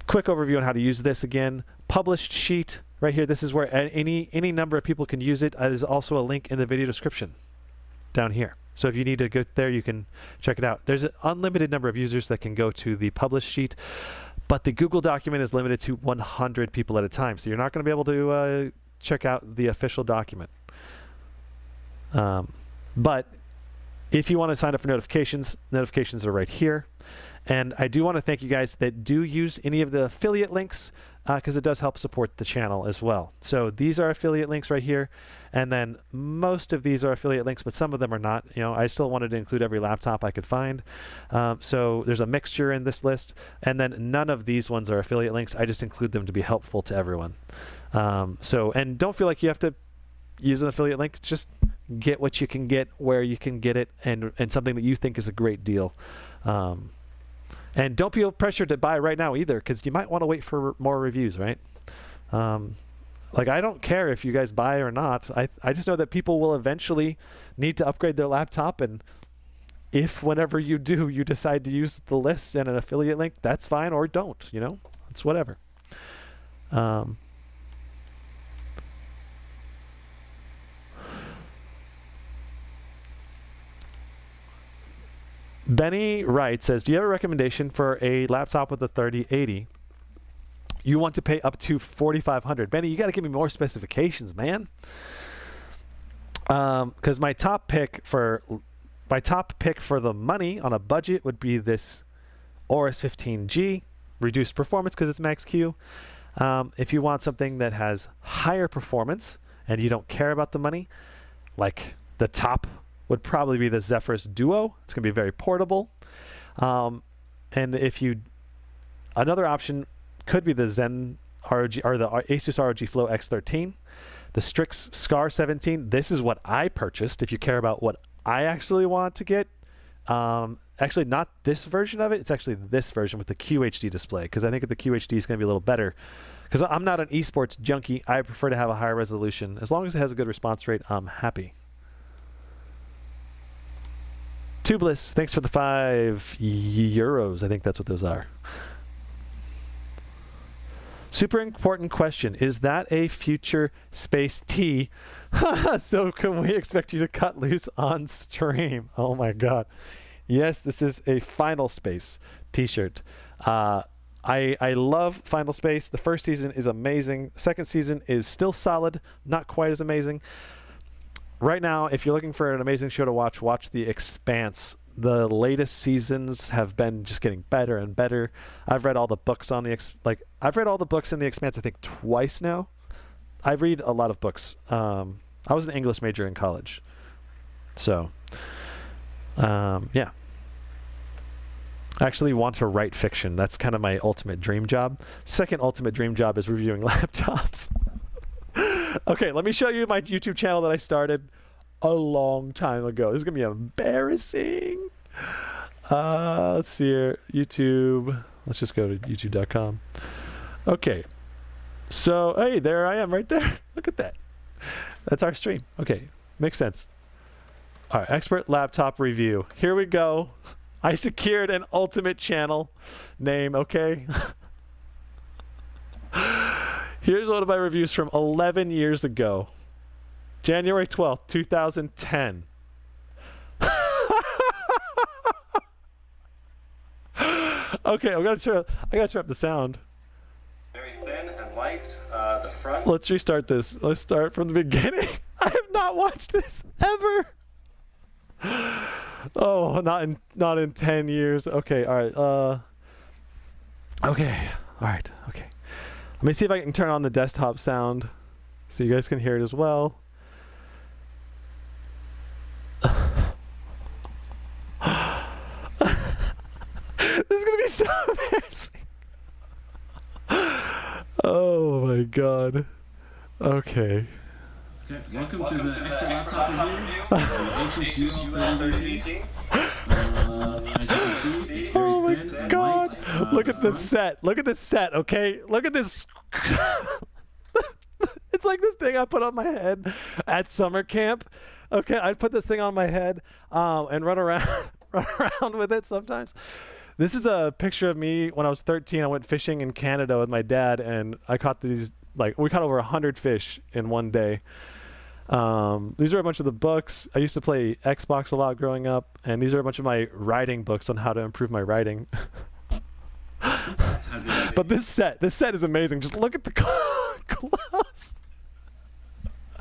A: quick overview on how to use this again. Published sheet. Right here, this is where any number of people can use it. There's also a link in the video description down here. So if you need to go there, you can check it out. There's an unlimited number of users that can go to the published sheet, but the Google document is limited to 100 people at a time. So you're not going to be able to check out the official document. But if you want to sign up for notifications are right here. And I do want to thank you guys that do use any of the affiliate links, because it does help support the channel as well. So these are affiliate links right here, and then most of these are affiliate links, but some of them are not. You know, I still wanted to include every laptop I could find. So there's a mixture in this list, and then none of these ones are affiliate links. I just include them to be helpful to everyone. And don't feel like you have to use an affiliate link. Just get what you can get where you can get it, and something that you think is a great deal. And don't feel pressured to buy right now either, because you might want to wait for more reviews, right? Like, I don't care if you guys buy or not. I just know that people will eventually need to upgrade their laptop, and if whenever you do, you decide to use the list and an affiliate link, that's fine, or don't, you know? It's whatever. Benny Wright says, do you have a recommendation for a laptop with a 3080? You want to pay up to $4,500. Benny, you got to give me more specifications, man. Because my top pick for the money on a budget would be this Aorus 17G, reduced performance because it's max Q. If you want something that has higher performance and you don't care about the money, like the top would probably be the Zephyrus Duo. It's going to be very portable. And if you, another option could be the Zen ROG, or the Asus ROG Flow X13, the Strix G17. This is what I purchased. If you care about what I actually want to get, actually not this version of it. It's actually this version with the QHD display, because I think the QHD is going to be a little better. Because I'm not an esports junkie. I prefer to have a higher resolution. As long as it has a good response rate, I'm happy. Tubeless, thanks for the €5. I think that's what those are. Super important question. Is that a future Space T? So can we expect you to cut loose on stream? Oh my God. Yes, this is a Final Space t-shirt. I love Final Space. The first season is amazing. Second season is still solid, not quite as amazing. Right now, if you're looking for an amazing show to watch, watch The Expanse. The latest seasons have been just getting better and better. I've read all the books on I've read all the books in The Expanse, I think, twice now. I read a lot of books. I was an English major in college. So, yeah. I actually want to write fiction. That's kind of my ultimate dream job. Second ultimate dream job is reviewing laptops. Okay, let me show you my YouTube channel that I started a long time ago. This is gonna be embarrassing. Let's see here, YouTube. Let's just go to youtube.com. Okay, so hey, there I am right there. Look at that. That's our stream. Okay, makes sense. All right, expert laptop review. Here we go. I secured an ultimate channel name, okay? Here's one of my reviews from 11 years ago. January 12th, 2010. Okay, I gotta turn up the sound.
B: Very thin and light. The front.
A: Let's restart this. Let's start from the beginning. I have not watched this ever. Oh, not in 10 years. Okay, all right. Okay, all right. Okay. Let me see if I can turn on the desktop sound so you guys can hear it as well. This is gonna be so embarrassing. Oh my God. Okay.
C: Okay, welcome to the expert laptop review. Asus U17. As you can see, it's
A: Oh my
C: very thin and
A: God.
C: light.
A: Look at this set. Look at this set, okay? Look at this. It's like this thing I put on my head at summer camp. Okay, I'd put this thing on my head and run around with it sometimes. This is a picture of me when I was 13. I went fishing in Canada with my dad, and I caught these, we caught over 100 fish in one day. These are a bunch of the books. I used to play Xbox a lot growing up, and these are a bunch of my writing books on how to improve my writing. But this set is amazing. Just look at the clothes.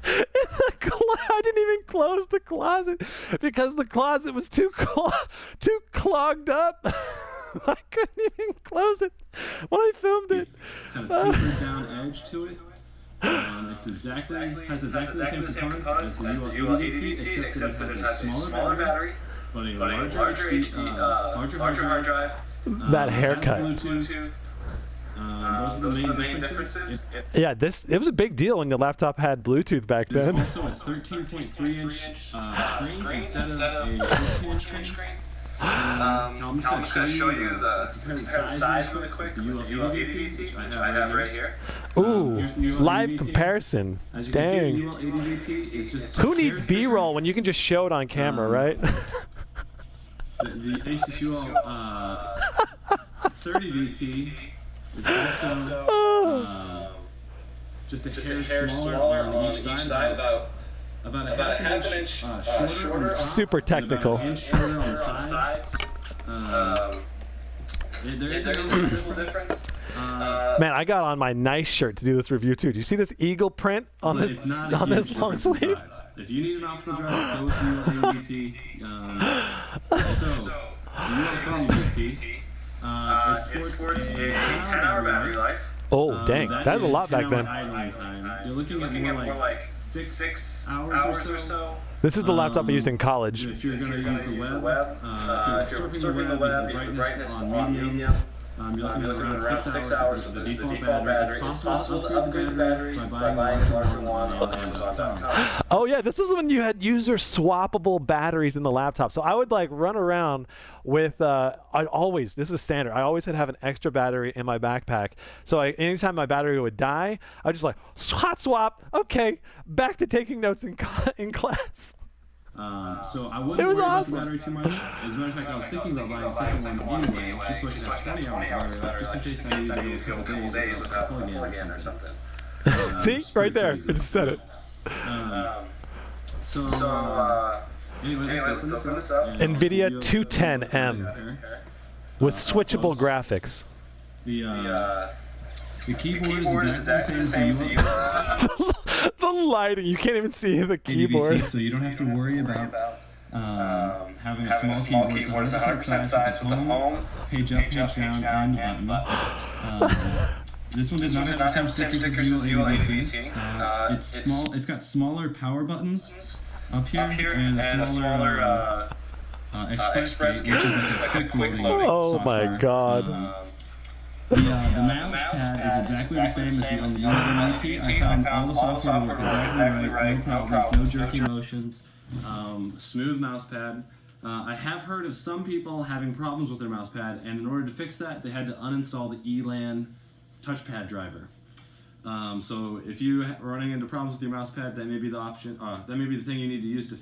A: I didn't even close the closet because the closet was too clogged up. I couldn't even close it when I filmed it.
C: Kind of tapered down edge to it. It's has exactly the same components as the UL80VT, except that it has a smaller battery, but a larger hard drive.
A: That haircut.
C: Bluetooth. Those are the main differences.
A: Yeah, it was a big deal when the laptop had Bluetooth back then.
C: There's also a 13.3-inch screen instead of a 14-inch screen. I'm just going to show you the comparative size really quick. The UL80VT, which I have right here.
A: Ooh, live comparison.
C: As you
A: Dang.
C: can see, the UL80VT is just
A: Who needs B-roll when you can just show it on camera, right?
C: The HTUL 30VT is also just a hair smaller on each side, about a half an inch shorter.
A: Super technical.
C: About an inch shorter on the sides. There is a noticeable difference.
A: Man, I got on my nice shirt to do this review too. Do you see this eagle print on this long sleeve?
C: If you need an optical drive, go with the UL80VT. So, the UL30VT, it sports a 10-hour battery life.
A: Oh, dang. That is a lot back then.
C: You're looking at more like 6 hours or so.
A: This is the laptop I used in college.
C: If you're going to use the web, if you're surfing the web, you have the brightness on medium. You're looking at around 6 hours with the default battery. It's possible to upgrade the battery by buying a larger one on Amazon.com.
A: Oh yeah, this is when you had user swappable batteries in the laptop. So I would like run around with, this is standard, I always had to have an extra battery in my backpack. So anytime my battery would die, I would just like, hot swap, okay, back to taking notes in class.
C: So I wouldn't worry about the battery too much. As a matter of fact, I was thinking about buying a second one anyway, just so I could have 20 hours battery life, just in case I need to go a couple days without plug in or something.
A: See, right there, I just said it.
C: Anyway, let's open this up.
A: NVIDIA 210M with switchable graphics.
C: The keyboard is exactly the same as the UL.
A: The lighting, you can't even see the keyboard.
C: So you don't have to worry about having a small keyboard. It's 100% size with the home, page up, page down, and button. This one does not have the same stickers as the UL80VT. It's small. It's got smaller power buttons up here and a smaller express gate, which is like a quick loading
A: Oh my god.
C: The mouse pad is exactly the same as the UL80VT. I found all the software to work exactly right, no problems, no jerky motions, smooth mouse pad. I have heard of some people having problems with their mouse pad, and in order to fix that, they had to uninstall the ELAN touchpad driver. So if you're running into problems with your mouse pad, that may be the option. That may be the thing you need to use to.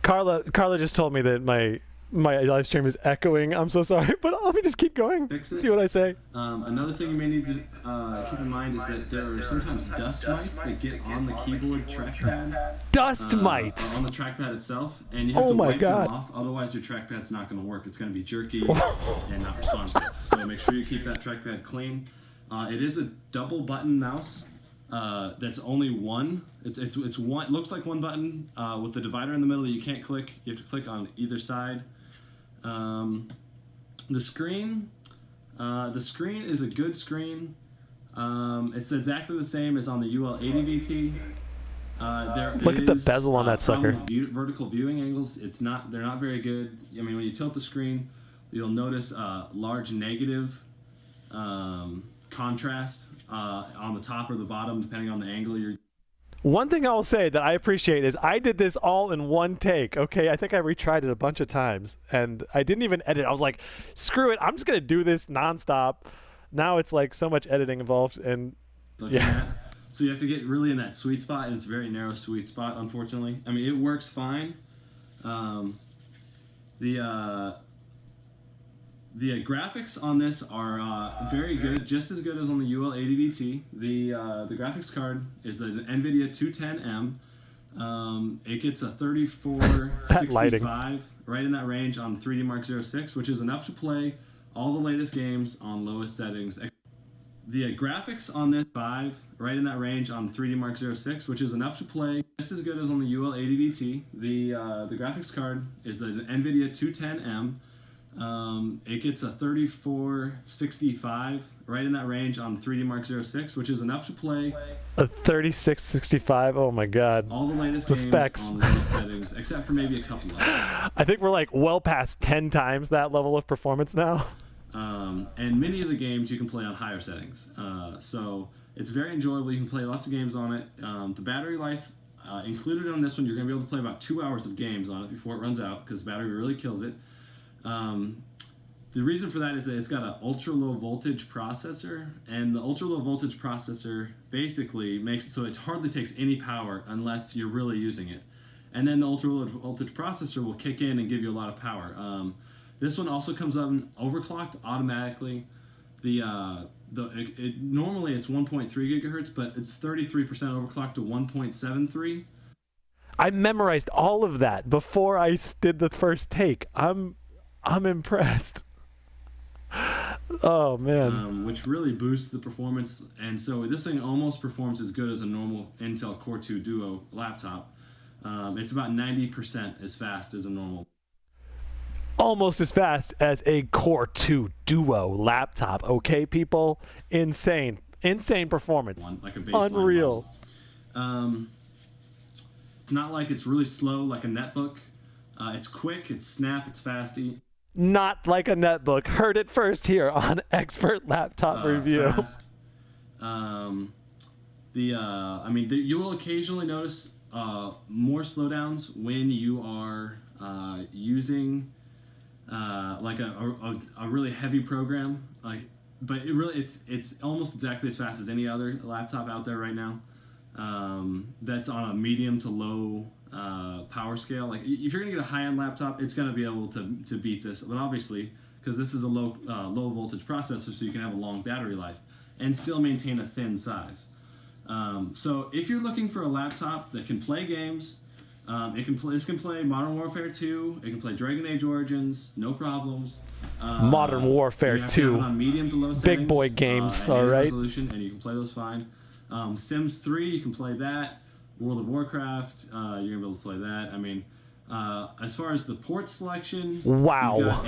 A: Carla just told me that my live stream is echoing. I'm so sorry, but let me just keep going. See what I say.
C: Another thing you may need to keep in mind is that there are sometimes dust mites that get on the keyboard trackpad.
A: Dust mites?
C: On the trackpad itself, and you have to wipe them off, otherwise your trackpad's not going to work. It's going to be jerky and not responsive. So make sure you keep that trackpad clean. It is a double button mouse. That's only one. It's one. It looks like one button with the divider in the middle that you can't click. You have to click on either side. The screen is a good screen. It's exactly the same as on the UL80VT.
A: Look at the bezel on that sucker.
C: Vertical viewing angles. They're not very good. I mean, when you tilt the screen, you'll notice large negative contrast on the top or the bottom, depending on the angle you're.
A: One thing I will say that I appreciate is I did this all in one take, okay? I think I retried it a bunch of times, and I didn't even edit. I was like, screw it, I'm just going to do this nonstop. Now it's like so much editing involved, and yeah.
C: So you have to get really in that sweet spot, and it's a very narrow sweet spot, unfortunately. I mean, it works fine. The graphics on this are very good, just as good as on the UL80VT. The graphics card is the NVIDIA 210M. It gets a 3465, right in that range on 3D Mark 06, which is enough to play all the latest games on lowest settings. The graphics on this right in that range on 3D Mark 06, which is enough to play just as good as on the UL80VT. The graphics card is the NVIDIA 210M. It gets a 3465, right in that range on 3D Mark 06, which is enough to play
A: A 3665. Oh my God.
C: all the latest
A: The
C: games
A: specs.
C: on the latest settings, except for maybe a couple of them.
A: I think we're like well past 10 times that level of performance now.
C: And many of the games you can play on higher settings. So it's very enjoyable. You can play lots of games on it. The battery life included on this one, you're going to be able to play about 2 hours of games on it before it runs out, because the battery really kills it. The reason for that is that it's got an ultra low voltage processor, and the ultra low voltage processor basically makes it so it hardly takes any power unless you're really using it. And then the ultra low voltage processor will kick in and give you a lot of power. This one also comes up overclocked automatically. Normally it's 1.3 gigahertz, but it's 33% overclocked to 1.73.
A: I memorized all of that before I did the first take. I'm impressed. Oh man.
C: Which really boosts the performance, and so this thing almost performs as good as a normal Intel Core 2 Duo laptop. It's about 90% as fast as a normal.
A: Almost as fast as a Core 2 Duo laptop. Okay, people? Insane performance.
C: Like a baseline
A: Unreal.
C: Model. It's not like it's really slow like a netbook. It's quick, it's snap, it's fasty.
A: Not like a netbook. Heard it first here on Expert Laptop Review.
C: Fast. You will occasionally notice more slowdowns when you are using like a really heavy program. But it's almost exactly as fast as any other laptop out there right now. That's on a medium to low power scale. Like if you're gonna get a high-end laptop, it's gonna be able to beat this. But obviously, because this is a low voltage processor, so you can have a long battery life and still maintain a thin size. So if you're looking for a laptop that can play games, this can play Modern Warfare 2. It can play Dragon Age Origins, no problems.
A: Modern Warfare 2.
C: On medium to low
A: Big
C: settings,
A: boy games,
C: all
A: right?
C: Resolution, and you can play those fine. Sims 3, you can play that. World of Warcraft, you're gonna be able to play that. I mean, as far as the port selection,
A: wow.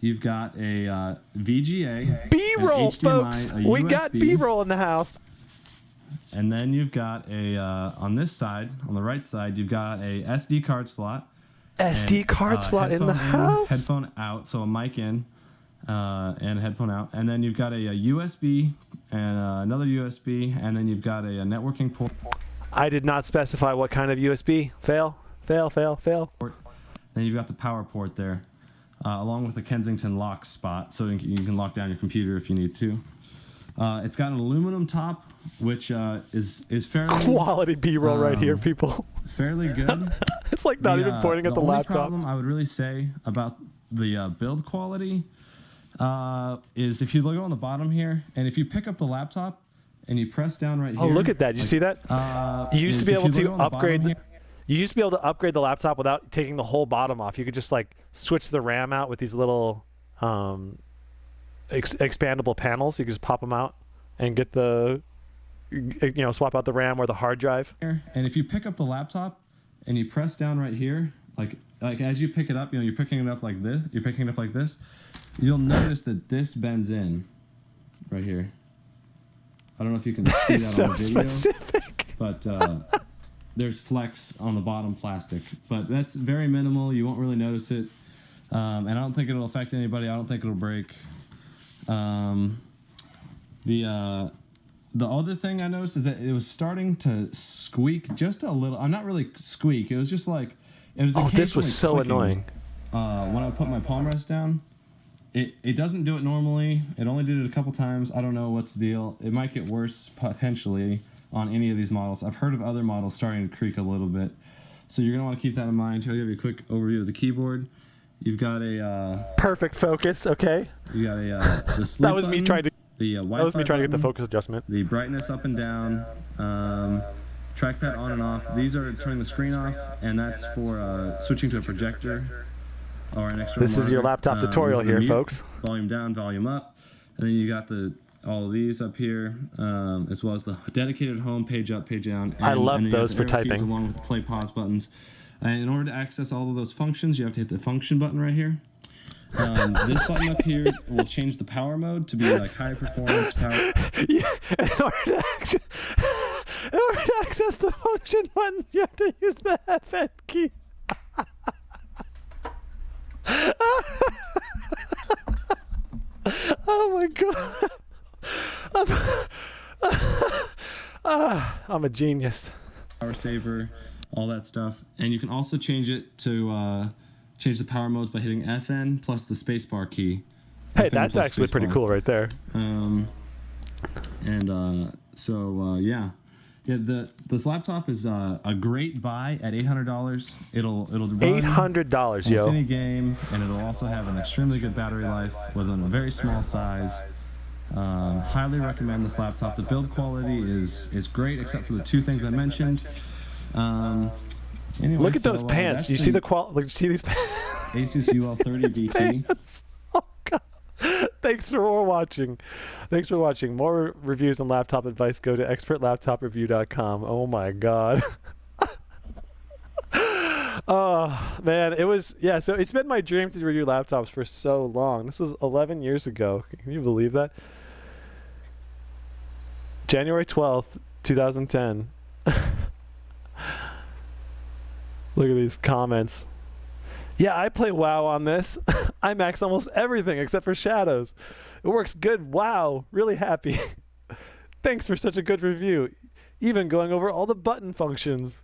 C: You've got a VGA,
A: B-roll, folks. We got B-roll in the house.
C: And then you've got on this side, on the right side, you've got a SD card slot.
A: SD card slot in the house.
C: Headphone out, so a mic in and a headphone out. And then you've got a USB and another USB, and then you've got a networking port.
A: I did not specify what kind of USB. Fail.
C: Then you've got the power port there, along with the Kensington lock spot, so you can lock down your computer if you need to. It's got an aluminum top, which is fairly
A: quality B-roll right here, people.
C: Fairly good.
A: It's like not even pointing at the laptop.
C: The only problem I would really say about the build quality is if you look on the bottom here, and if you pick up the laptop and you press down right here.
A: Oh, look at that! You see that? You used to be able to upgrade. You used to be able to upgrade the laptop without taking the whole bottom off. You could just like switch the RAM out with these little expandable panels. You could just pop them out and get the, swap out the RAM or the hard drive.
C: And if you pick up the laptop and you press down right here, like as you pick it up, you're picking it up like this. You're picking it up like this. You'll notice that this bends in, right here. I don't know if you can see that on the video,
A: specific.
C: But there's flex on the bottom plastic, but that's very minimal. You won't really notice it, and I don't think it'll affect anybody. I don't think it'll break. The other thing I noticed is that it was starting to squeak just a little. I'm not really squeak. It was just like it was.
A: Oh, this was so annoying.
C: When I put my palm rest down, it doesn't do it normally. It only did it a couple times. I don't know what's the deal. It might get worse potentially on any of these models. I've heard of other models starting to creak a little bit, so you're gonna want to keep that in mind. I'll give you a quick overview of the keyboard. You've got a
A: perfect focus. Okay.
C: You got a the sleep
A: that was
C: button,
A: me trying to.
C: The
A: that was me trying to get the focus adjustment.
C: The brightness up and down, trackpad on and off. These are turning the screen off, and that's for switching to a projector or an external
A: This is your laptop tutorial here, folks.
C: Volume down, volume up, and then you got all of these up here, as well as the dedicated home, page up, page down. And,
A: I love
C: and
A: those for typing.
C: Along with the play pause buttons. And in order to access all of those functions, you have to hit the function button right here. This button up here will change the power mode to be like high performance power.
A: Yeah, in order to access the function button, you have to use the FN key. Oh my god. I'm a genius.
C: Power saver, all that stuff. And you can also change it to change the power modes by hitting FN plus the spacebar key.
A: Hey,
C: FN
A: that's actually pretty cool right there.
C: Yeah. This laptop is a great buy at $800. It'll run
A: $800, yo.
C: any game, and it'll also have an extremely good battery life within a very small size. Highly recommend this laptop. The build quality is great, except for the two things I mentioned. Anyway,
A: look at those pants. You see the quality? See these pants?
C: Asus UL30 VT.
A: Oh god. Thanks for watching. Thanks for watching. More reviews and laptop advice, go to expertlaptopreview.com. Oh my god. Oh man, it was, yeah, so it's been my dream to review laptops for so long. This was 11 years ago. Can you believe that? January 12th, 2010. Look at these comments. Yeah, I play WoW on this. I max almost everything except for shadows. It works good. Wow, really happy. Thanks for such a good review. Even going over all the button functions.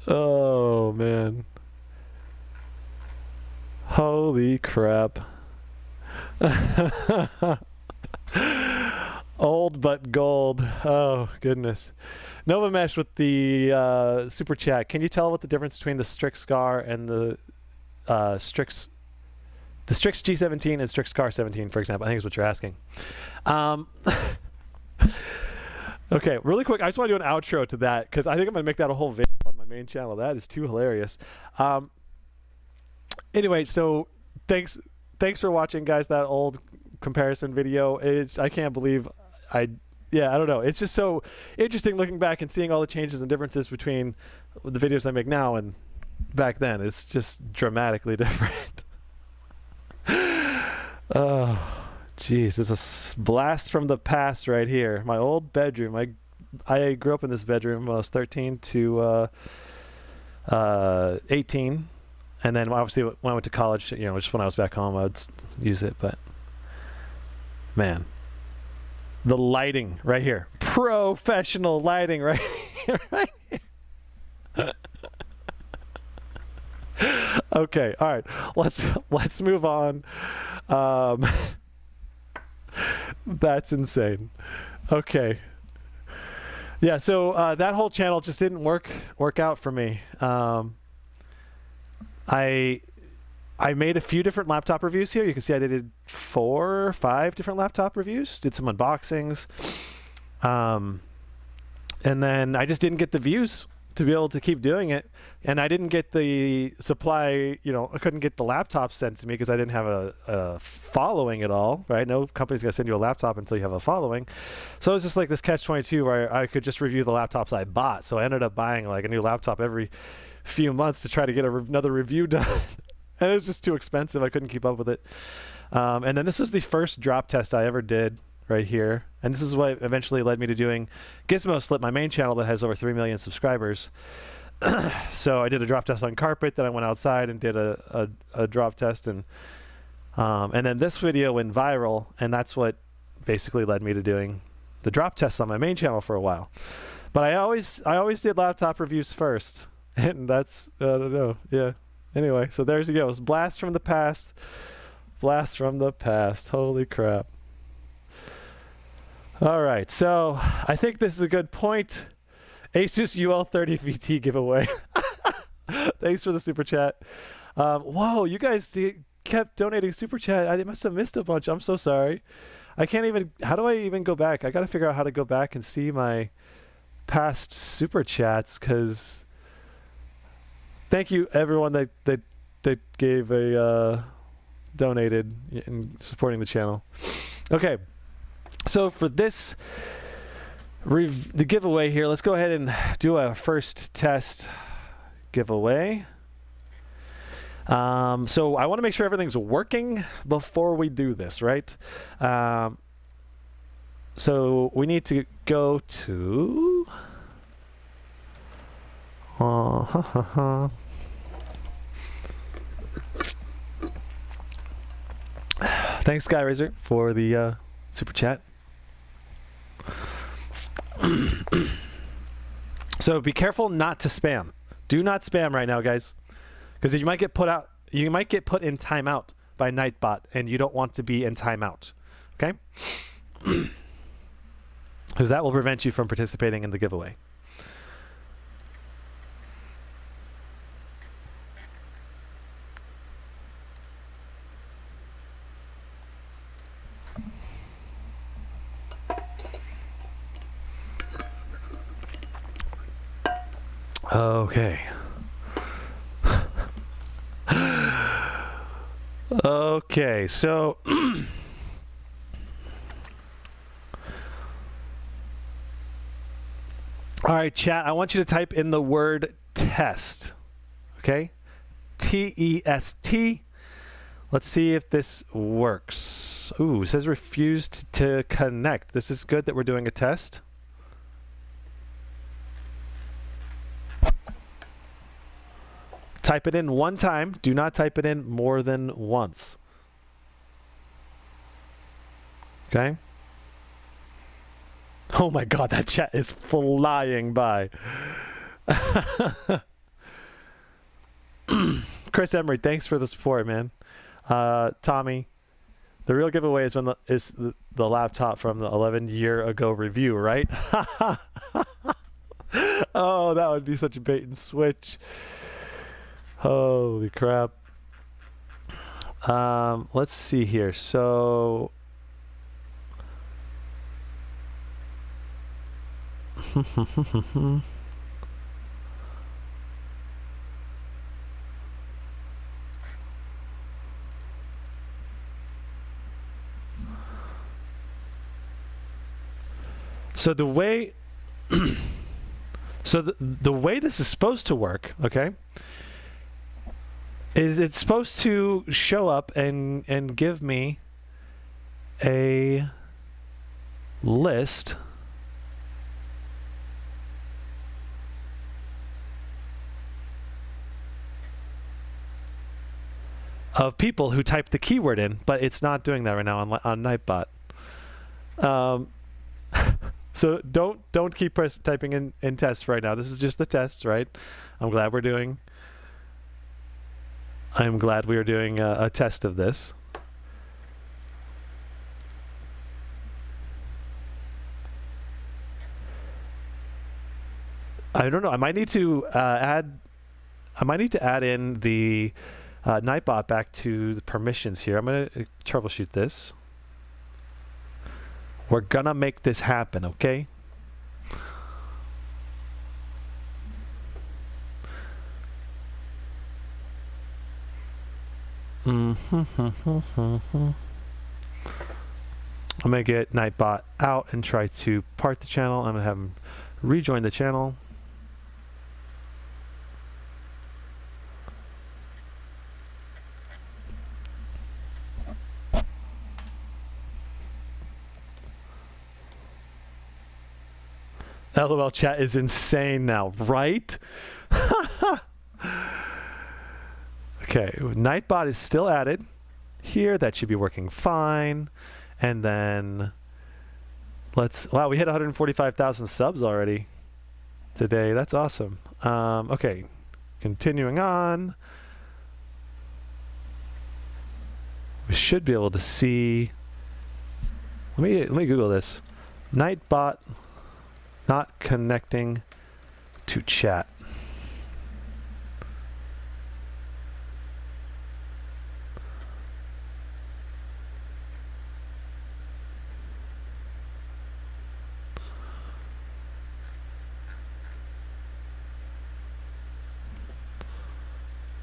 A: Oh, man. Holy crap. Old but gold. Oh, goodness. Nova Mesh with the super chat. Can you tell what the difference between the Strix Scar and the Strix G17 and Strix Scar 17, for example? I think is what you're asking. Okay, really quick, I just want to do an outro to that because I think I'm going to make that a whole video on my main channel. That is too hilarious. Anyway, so thanks for watching, guys. That old comparison video. I can't believe I don't know. It's just so interesting looking back and seeing all the changes and differences between the videos I make now and back then. It's just dramatically different. Oh, jeez, it's a blast from the past right here. My old bedroom. I grew up in this bedroom when I was 13 to 18, and then obviously when I went to college, you know, just when I was back home, I would use it. But man, the lighting right here, professional lighting right here, right here. Okay, all right, let's move on. That's insane. Okay. Yeah, so that whole channel just didn't work out for me. I made a few different laptop reviews here. You can see I did 4 or 5 different laptop reviews, did some unboxings. And then I just didn't get the views to be able to keep doing it. And I didn't get the supply, you know, I couldn't get the laptop sent to me because I didn't have a following at all, right? No company's gonna send you a laptop until you have a following. So it was just like this catch-22 where I could just review the laptops I bought. So I ended up buying like a new laptop every few months to try to get another review done. And it was just too expensive. I couldn't keep up with it. And then this is the first drop test I ever did right here. And this is what eventually led me to doing Gizmo Slip, my main channel that has over 3 million subscribers. So I did a drop test on carpet, then I went outside and did a drop test, and then this video went viral, and that's what basically led me to doing the drop tests on my main channel for a while. But I always did laptop reviews first, and that's, I don't know, yeah. Anyway, so there you go. It's blast from the past. Blast from the past. Holy crap. All right, so I think this is a good point. Asus UL30 VT giveaway. Thanks for the super chat. Whoa, you guys kept donating super chat. I must have missed a bunch. I'm so sorry. I can't even, how do I even go back? I got to figure out how to go back and see my past super chats, because thank you everyone that gave a donated in supporting the channel. Okay, so for this the giveaway here, let's go ahead and do a first test giveaway. So I want to make sure everything's working before we do this, right? So we need to go to... Thanks, Skyraiser, for the super chat. So be careful not to spam. Do not spam right now, guys, because you might get put out. You might get put in timeout by Nightbot, and you don't want to be in timeout. Okay? Because that will prevent you from participating in the giveaway. Okay. Okay, so all right, chat, I want you to type in the word test. Okay? T-E-S-T. Let's see if this works. Ooh, it says refused to connect. This is good that we're doing a test. Type it in one time. Do not type it in more than once. Okay? Oh my god, that chat is flying by. Chris Emery, thanks for the support, man. Tommy, the real giveaway is when the laptop from the 11-year ago review, right? Oh, that would be such a bait and switch. Holy crap. Let's see here. So so the way the way this is supposed to work, okay, is it's supposed to show up and give me a list of people who typed the keyword in, but it's not doing that right now on Nightbot. So don't keep typing in test right now. This is just the test, right? I'm glad we are doing a test of this. I don't know. I might need to add in the Nightbot back to the permissions here. I'm gonna troubleshoot this. We're gonna make this happen, okay? I'm gonna get Nightbot out and try to part the channel. I'm gonna have him rejoin the channel. LOL chat is insane now, right? Okay, Nightbot is still added here. That should be working fine. And then wow, we hit 145,000 subs already today. That's awesome. Okay, continuing on. We should be able to see. Let me Google this. Nightbot not connecting to chat.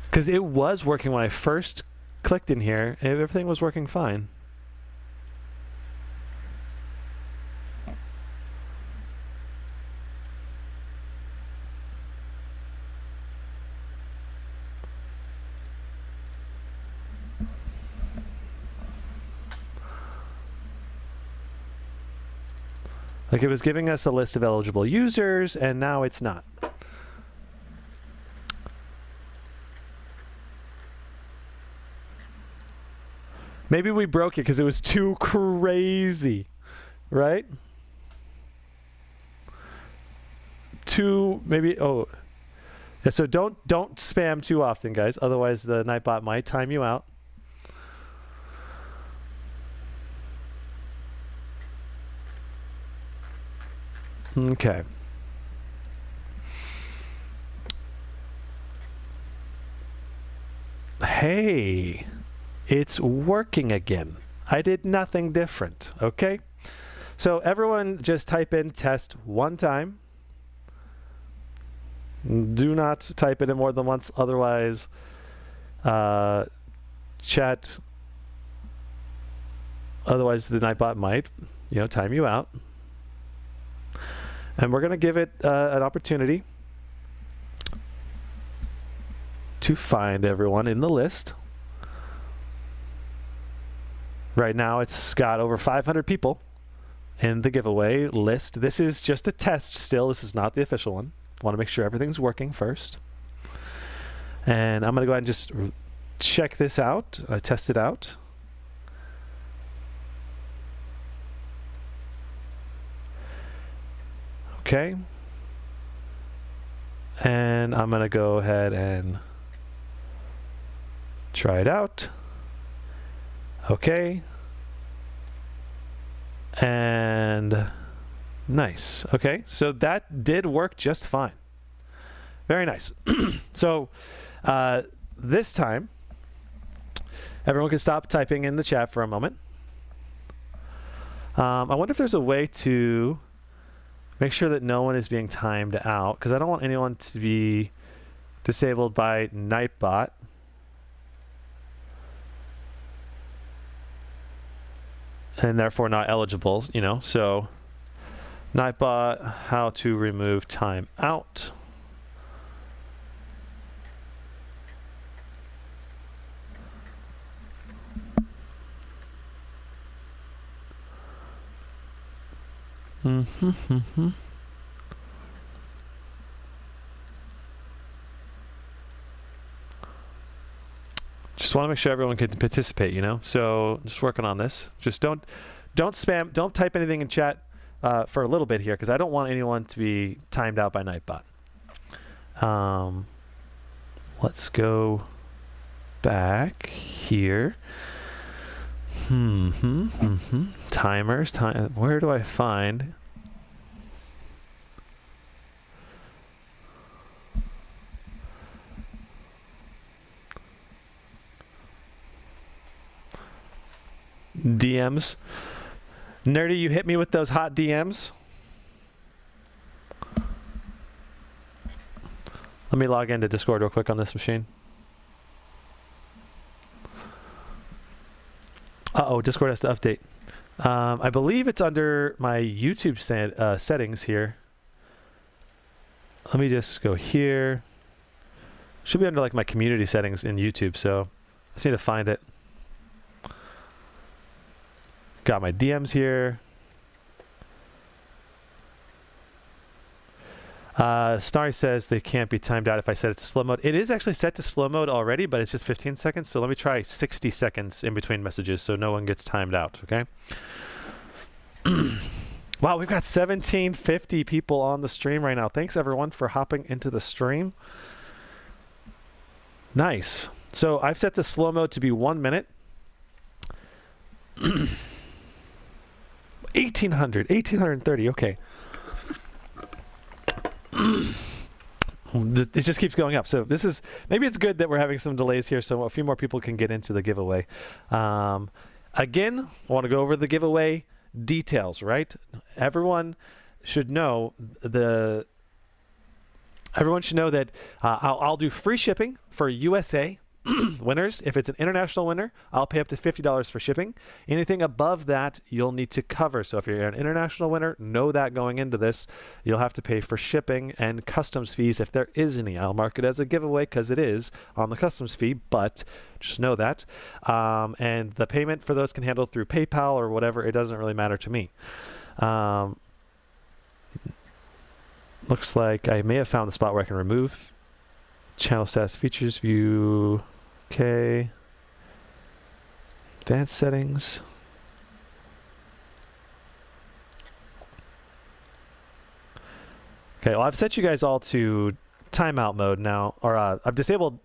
A: Because it was working when I first clicked in here, and everything was working fine. Like it was giving us a list of eligible users, and now it's not. Maybe we broke it because it was too crazy, right? Maybe, oh. Yeah, so don't spam too often, guys. Otherwise, the Nightbot might time you out. Okay. Hey, it's working again. I did nothing different, okay? So everyone just type in test one time. Do not type it in more than once, otherwise chat, otherwise the Nightbot might, time you out. And we're going to give it an opportunity to find everyone in the list. Right now it's got over 500 people in the giveaway list. This is just a test still. This is not the official one. Want to make sure everything's working first. And I'm going to go ahead and just check this out, test it out. Okay. And I'm going to go ahead and try it out. Okay. And nice. Okay, so that did work just fine. Very nice. So this time, everyone can stop typing in the chat for a moment. I wonder if there's a way to make sure that no one is being timed out, because I don't want anyone to be disabled by Nightbot. And therefore not eligible, so Nightbot, how to remove time out. Just want to make sure everyone can participate, So just working on this. Just don't spam, don't type anything in chat for a little bit here, because I don't want anyone to be timed out by Nightbot. Let's go back here. Timers, where do I find? DMs. Nerdy, you hit me with those hot DMs. Let me log into Discord real quick on this machine. Uh-oh, Discord has to update. I believe it's under my YouTube settings here. Let me just go here. Should be under like my community settings in YouTube, so I just need to find it. Got my DMs here. Snarry says they can't be timed out if I set it to slow mode. It is actually set to slow mode already, but it's just 15 seconds. So let me try 60 seconds in between messages so no one gets timed out, okay? Wow, we've got 1750 people on the stream right now. Thanks everyone for hopping into the stream. Nice. So I've set the slow mode to be 1 minute. 1830, okay. It just keeps going up. So this is, maybe it's good that we're having some delays here so a few more people can get into the giveaway. Again, I want to go over the giveaway details, right? Everyone should know that I'll do free shipping for USA winners. If it's an international winner, I'll pay up to $50 for shipping. Anything above that, you'll need to cover. So if you're an international winner, know that going into this, you'll have to pay for shipping and customs fees if there is any. I'll mark it as a giveaway because it is on the customs fee, but just know that. And the payment for those can handle through PayPal or whatever. It doesn't really matter to me. looks like I may have found the spot where I can remove channel status features, view, okay, advanced settings. Okay, well, I've set you guys all to timeout mode now, or I've disabled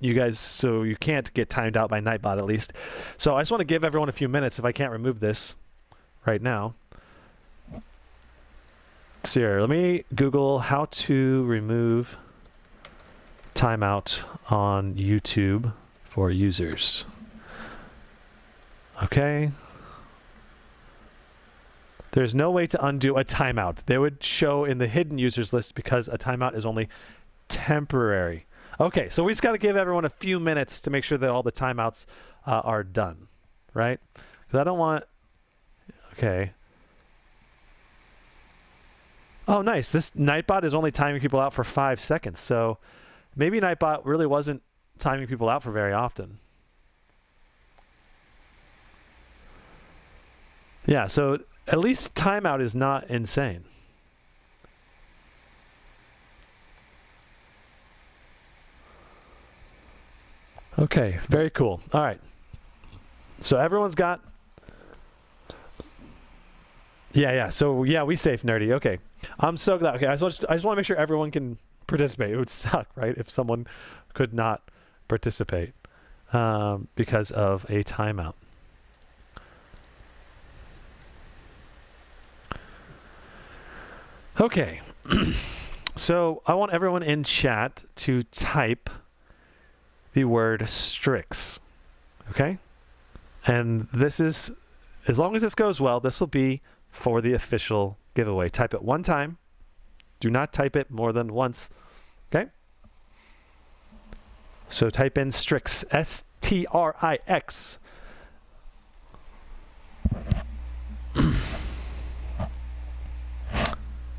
A: you guys so you can't get timed out by Nightbot at least. So I just want to give everyone a few minutes if I can't remove this right now. So here, let me Google how to remove timeout on YouTube for users. Okay. There's no way to undo a timeout. They would show in the hidden users list because a timeout is only temporary. Okay, so we just got to give everyone a few minutes to make sure that all the timeouts are done, right? Because I don't want... Okay. Oh, nice. This Nightbot is only timing people out for 5 seconds. So maybe Nightbot really wasn't timing people out for very often. Yeah, so at least timeout is not insane. Okay, very cool. All right. So everyone's got... Yeah. So yeah, we safe, nerdy. Okay. I'm so glad. Okay, I just want to make sure everyone can participate. It would suck, right, if someone could not participate because of a timeout. Okay. So I want everyone in chat to type the word Strix. Okay? And this is, as long as this goes well, this will be for the official giveaway. Type it one time. Do not type it more than once. Okay? So type in Strix, S-T-R-I-X.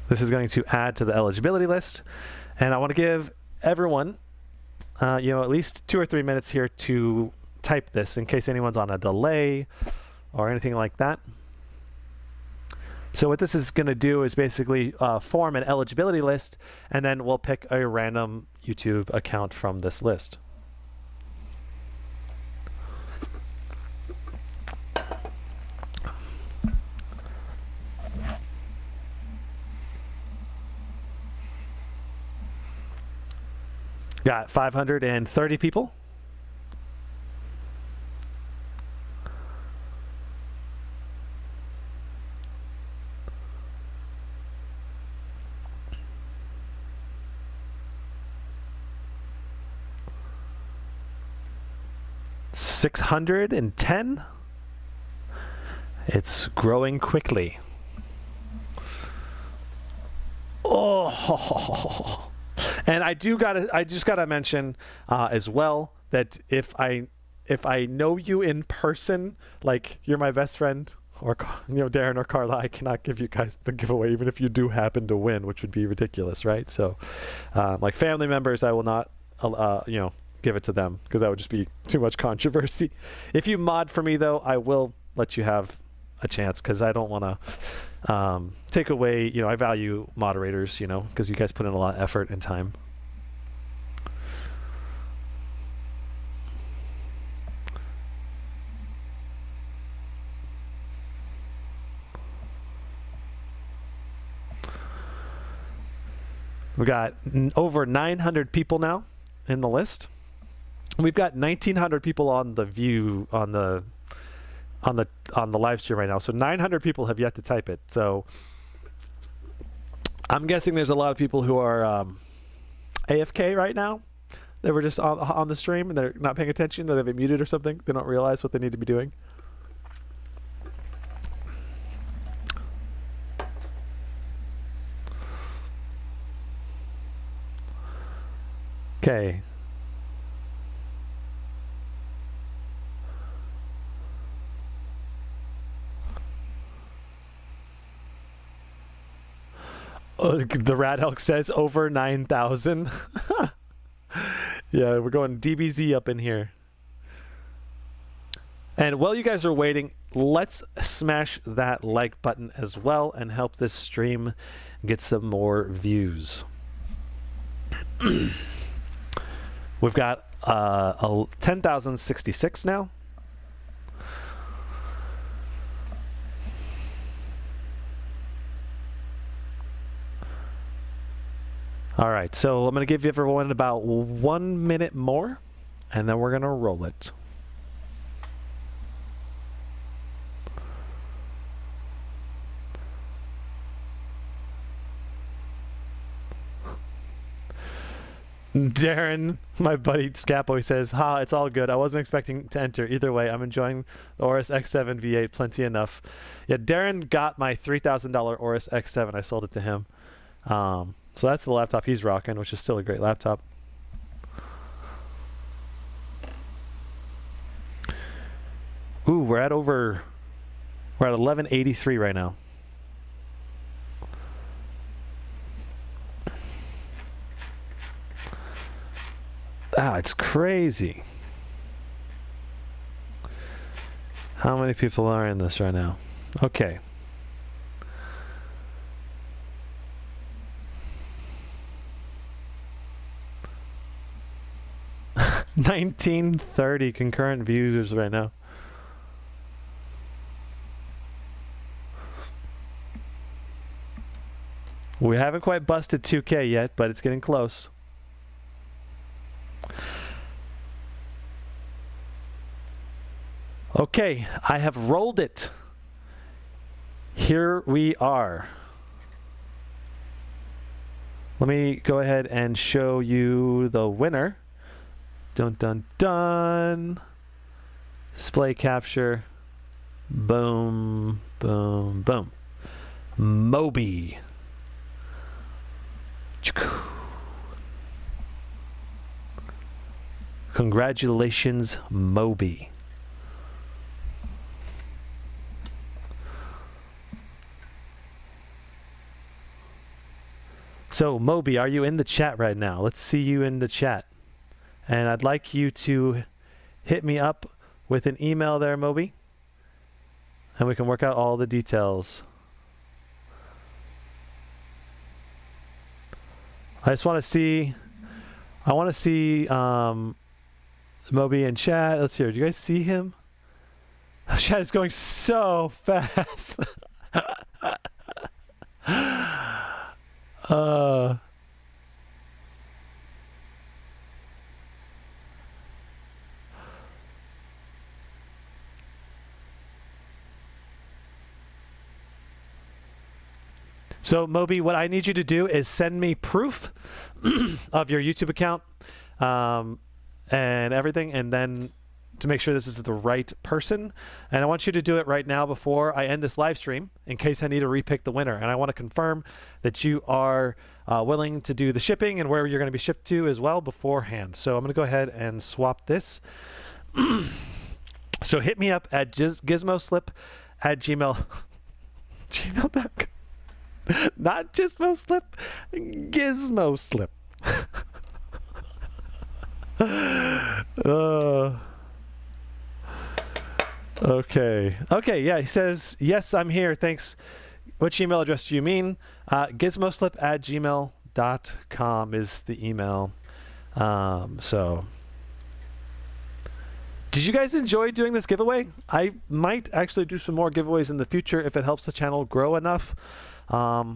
A: This is going to add to the eligibility list. And I want to give everyone, at least 2 or 3 minutes here to type this in case anyone's on a delay or anything like that. So what this is going to do is basically form an eligibility list, and then we'll pick a random YouTube account from this list. Got 530 people. $610. It's growing quickly. Oh. And I just gotta mention as well that if I know you in person, like you're my best friend, or Darren or Carla, I cannot give you guys the giveaway, even if you do happen to win, which would be ridiculous, right? So, like family members, I will not, give it to them because that would just be too much controversy. If you mod for me, though, I will let you have a chance because I don't want to take away, I value moderators, because you guys put in a lot of effort and time. We got over 900 people now in the list. We've got 1,900 people on the view on the live stream right now. So 900 people have yet to type it. So I'm guessing there's a lot of people who are AFK right now. They were just on the stream and they're not paying attention, or they've been muted or something. They don't realize what they need to be doing. Okay. The Rat Elk says over 9,000. Yeah, we're going DBZ up in here. And while you guys are waiting, let's smash that like button as well and help this stream get some more views. We've got 10,066 now. All right, so I'm going to give everyone about 1 minute more, and then we're going to roll it. Darren, my buddy Scapo, says, "Ha, it's all good. I wasn't expecting to enter. Either way, I'm enjoying the Aorus X7 V8 plenty enough." Yeah, Darren got my $3,000 Aorus X7. I sold it to him. So that's the laptop he's rocking, which is still a great laptop. Ooh, we're at 1183 right now. Ah, it's crazy. How many people are in this right now? Okay. $19.30 concurrent viewers right now. We haven't quite busted 2K yet, but it's getting close. Okay, I have rolled it. Here we are. Let me go ahead and show you the winner. Dun dun dun. Display capture. Boom, boom, boom. Moby. Congratulations, Moby. So, Moby, are you in the chat right now? Let's see you in the chat. And I'd like you to hit me up with an email there, Moby. And we can work out all the details. I just want to see, Moby in chat. Let's hear. Do you guys see him? Chat is going so fast. So Moby, what I need you to do is send me proof of your YouTube account and everything, and then to make sure this is the right person. And I want you to do it right now before I end this live stream in case I need to repick the winner. And I want to confirm that you are willing to do the shipping and where you're going to be shipped to as well beforehand. So I'm going to go ahead and swap this. So hit me up at gizmoslip@gmail.com. Not gizmoslip, gizmoslip. Okay. Okay, yeah, he says, yes, I'm here, thanks. Which email address do you mean? Gizmoslip@gmail.com is the email. So, did you guys enjoy doing this giveaway? I might actually do some more giveaways in the future if it helps the channel grow enough. I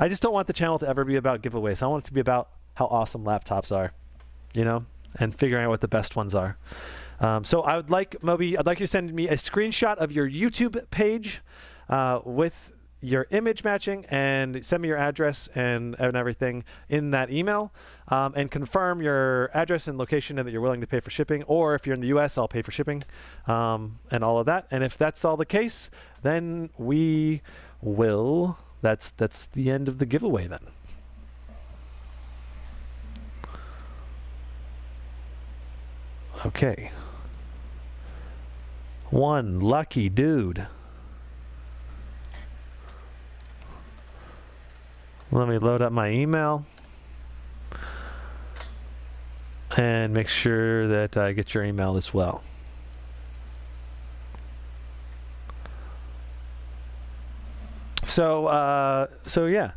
A: just don't want the channel to ever be about giveaways. I want it to be about how awesome laptops are, you know, and figuring out what the best ones are. So I would like, Moby, I'd like you to send me a screenshot of your YouTube page with your image matching, and send me your address and everything in that email, and confirm your address and location and that you're willing to pay for shipping, or if you're in the US, I'll pay for shipping, and all of that. And if that's all the case, then we will, that's the end of the giveaway then. Okay. One lucky dude. Let me load up my email and make sure that I get your email as well. So yeah.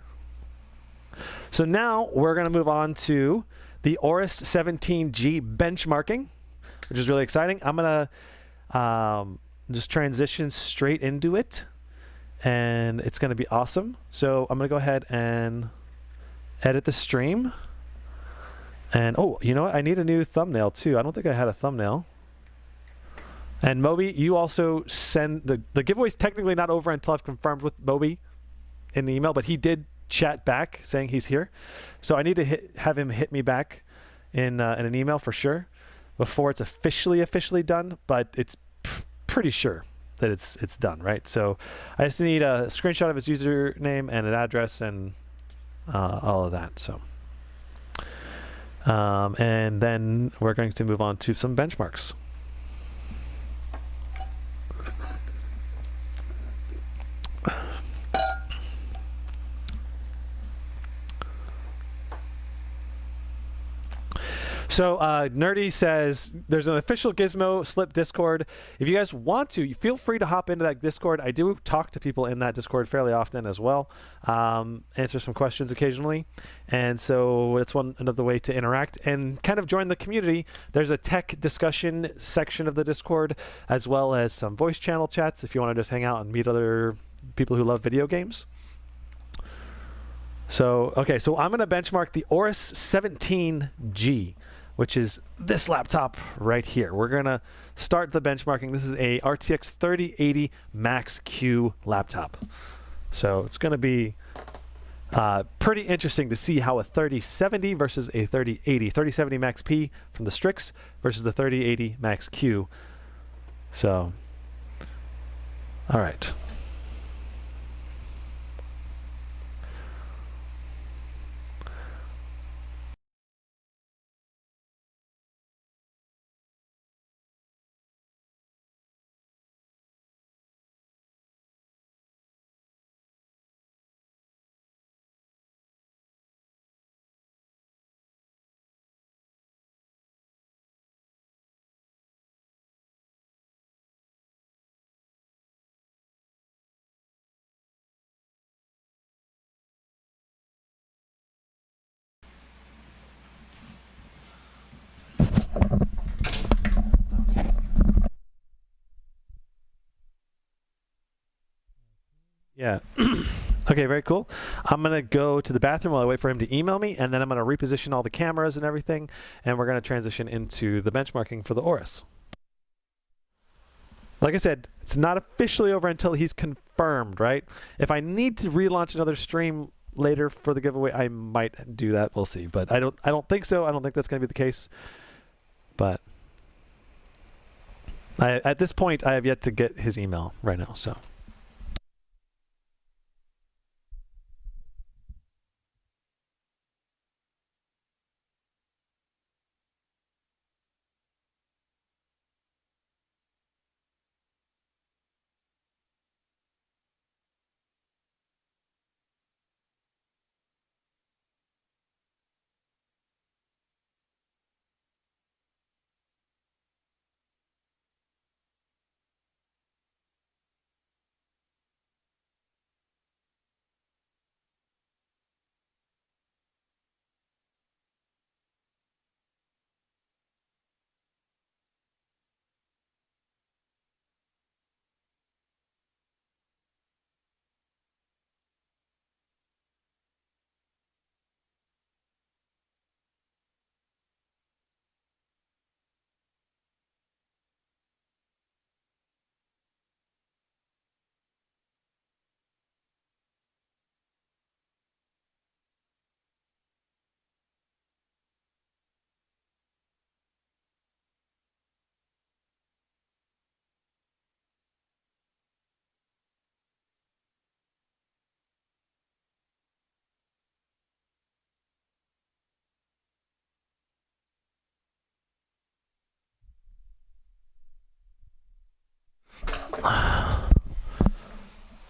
A: So now we're going to move on to the Aorus 17G benchmarking, which is really exciting. I'm going to just transition straight into it, and it's going to be awesome. So I'm going to go ahead and edit the stream. And oh, you know what? I need a new thumbnail too. I don't think I had a thumbnail. And Moby, you also send the giveaway's technically not over until I've confirmed with Moby in the email, but he did chat back saying he's here. So I need to have him hit me back in an email for sure before it's officially done, but it's pretty sure that it's done, right? So I just need a screenshot of his username and an address and all of that. So and then we're going to move on to some benchmarks. So Nerdy says there's an official Gizmo Slip Discord. If you guys want to, feel free to hop into that Discord. I do talk to people in that Discord fairly often as well, answer some questions occasionally, and so it's another way to interact and kind of join the community. There's a tech discussion section of the Discord, as well as some voice channel chats if you want to just hang out and meet other people who love video games. So okay, so I'm going to benchmark the Aorus 17G, which is this laptop right here. We're gonna start the benchmarking. This is a RTX 3080 Max Q laptop. So it's gonna be pretty interesting to see how a 3070 versus a 3080. 3070 Max P from the Strix versus the 3080 Max Q. So, all right. Yeah. Okay, very cool. I'm going to go to the bathroom while I wait for him to email me, and then I'm going to reposition all the cameras and everything, and we're going to transition into the benchmarking for the Aorus. Like I said, it's not officially over until he's confirmed, right? If I need to relaunch another stream later for the giveaway, I might do that. We'll see. But I don't think so. I don't think that's going to be the case. But at this point, I have yet to get his email right now, so.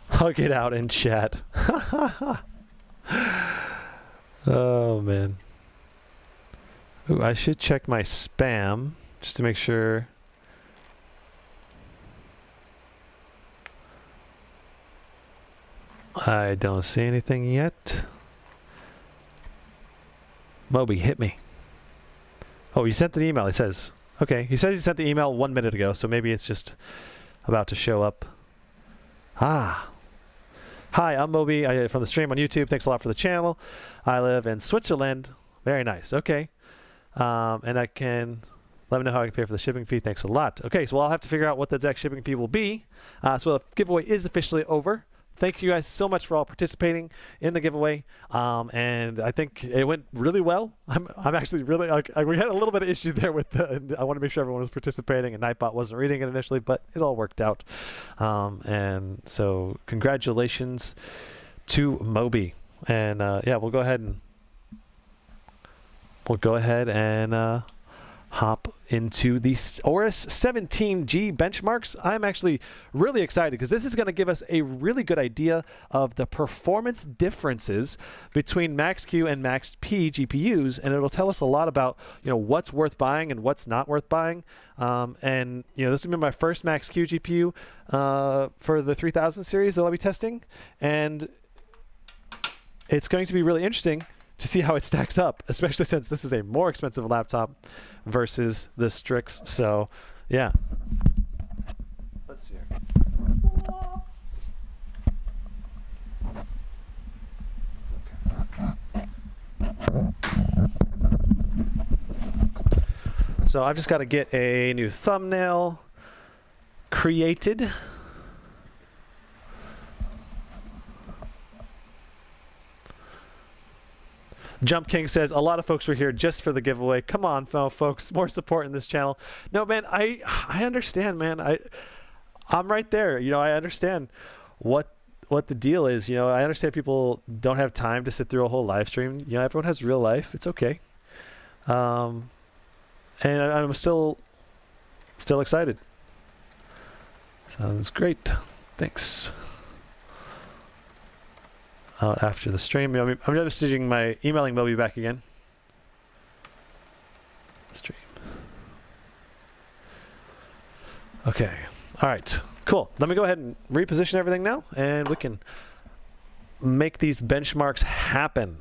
A: Hug it out in chat. Oh, man. Ooh, I should check my spam just to make sure. I don't see anything yet. Moby, hit me. Oh, you sent the email, he says. Okay, he says he sent the email 1 minute ago, so maybe it's just about to show up. Ah. Hi, I'm Moby from the stream on YouTube. Thanks a lot for the channel. I live in Switzerland. Very nice. Okay. And I can... Let me know how I can pay for the shipping fee. Thanks a lot. Okay, so I'll have to figure out what the exact shipping fee will be. So the giveaway is officially over. Thank you guys so much for all participating in the giveaway. And I think it went really well. I'm actually really, we had a little bit of issue there with I want to make sure everyone was participating, and Nightbot wasn't reading it initially, but it all worked out. And so congratulations to Moby. And yeah, we'll go ahead and hop into the Aorus 17G benchmarks. I'm actually really excited because this is going to give us a really good idea of the performance differences between Max-Q and Max-P GPUs, and it'll tell us a lot about what's worth buying and what's not worth buying. And this is going to be my first Max-Q GPU for the 3000 series that I'll be testing, and it's going to be really interesting to see how it stacks up, especially since this is a more expensive laptop versus the Strix. So, yeah. Let's see here. Okay. So I've just got to get a new thumbnail created. Jump King says, a lot of folks were here just for the giveaway. Come on, folks, more support in this channel. No, man, I understand, man. I'm right there. I understand what the deal is. I understand people don't have time to sit through a whole live stream. Everyone has real life. It's okay. And I'm still excited. Sounds great. Thanks. After the stream, I'm emailing Moby back again. Stream. Okay. All right. Cool. Let me go ahead and reposition everything now, and we can make these benchmarks happen.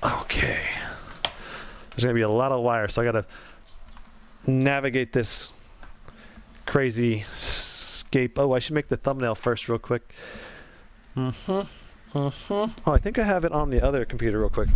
A: Okay. There's going to be a lot of wires, so I got to navigate this crazy scape. Oh, I should make the thumbnail first real quick. Oh, I think I have it on the other computer real quick.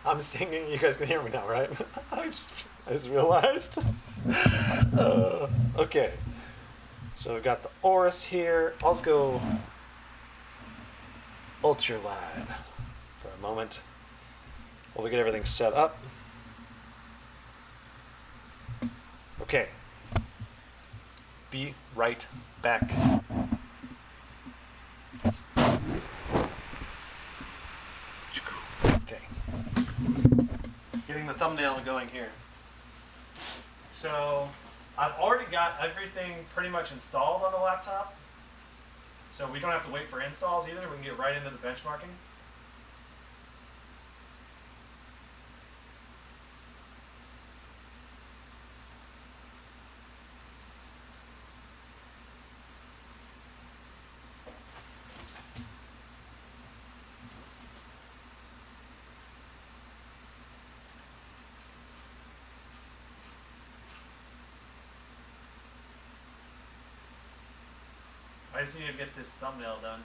A: I'm singing. You guys can hear me now, right? I just realized. Okay. So we got the Aorus here. I'll just go ultra wide for a moment while we get everything set up. Okay. Be right back. Okay. Getting the thumbnail going here. So I've already got everything pretty much installed on the laptop. So we don't have to wait for installs either. We can get right into the benchmarking. I just need to get this thumbnail done.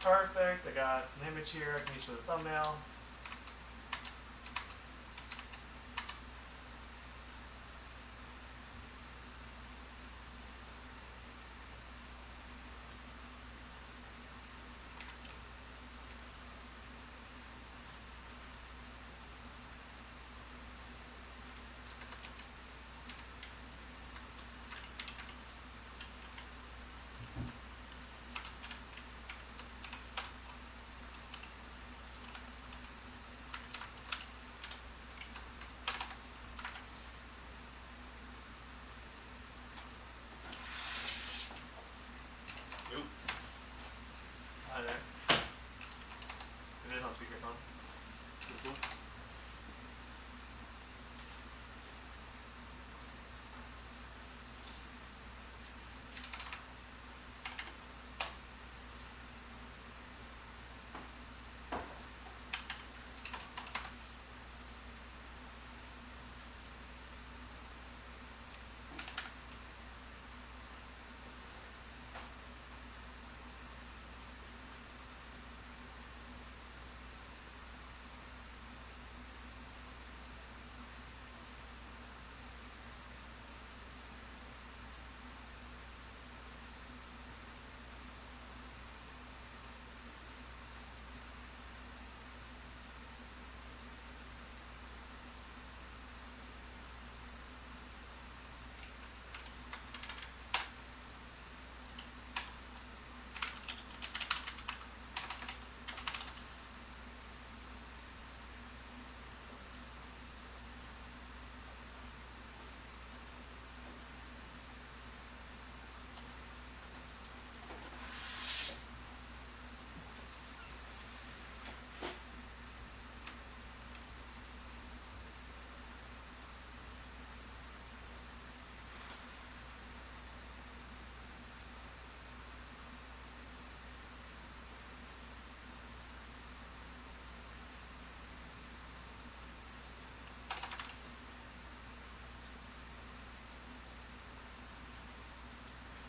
A: Perfect. I got an image here I can use for the thumbnail. Oop. Hi there. It is on speakerphone. Cool.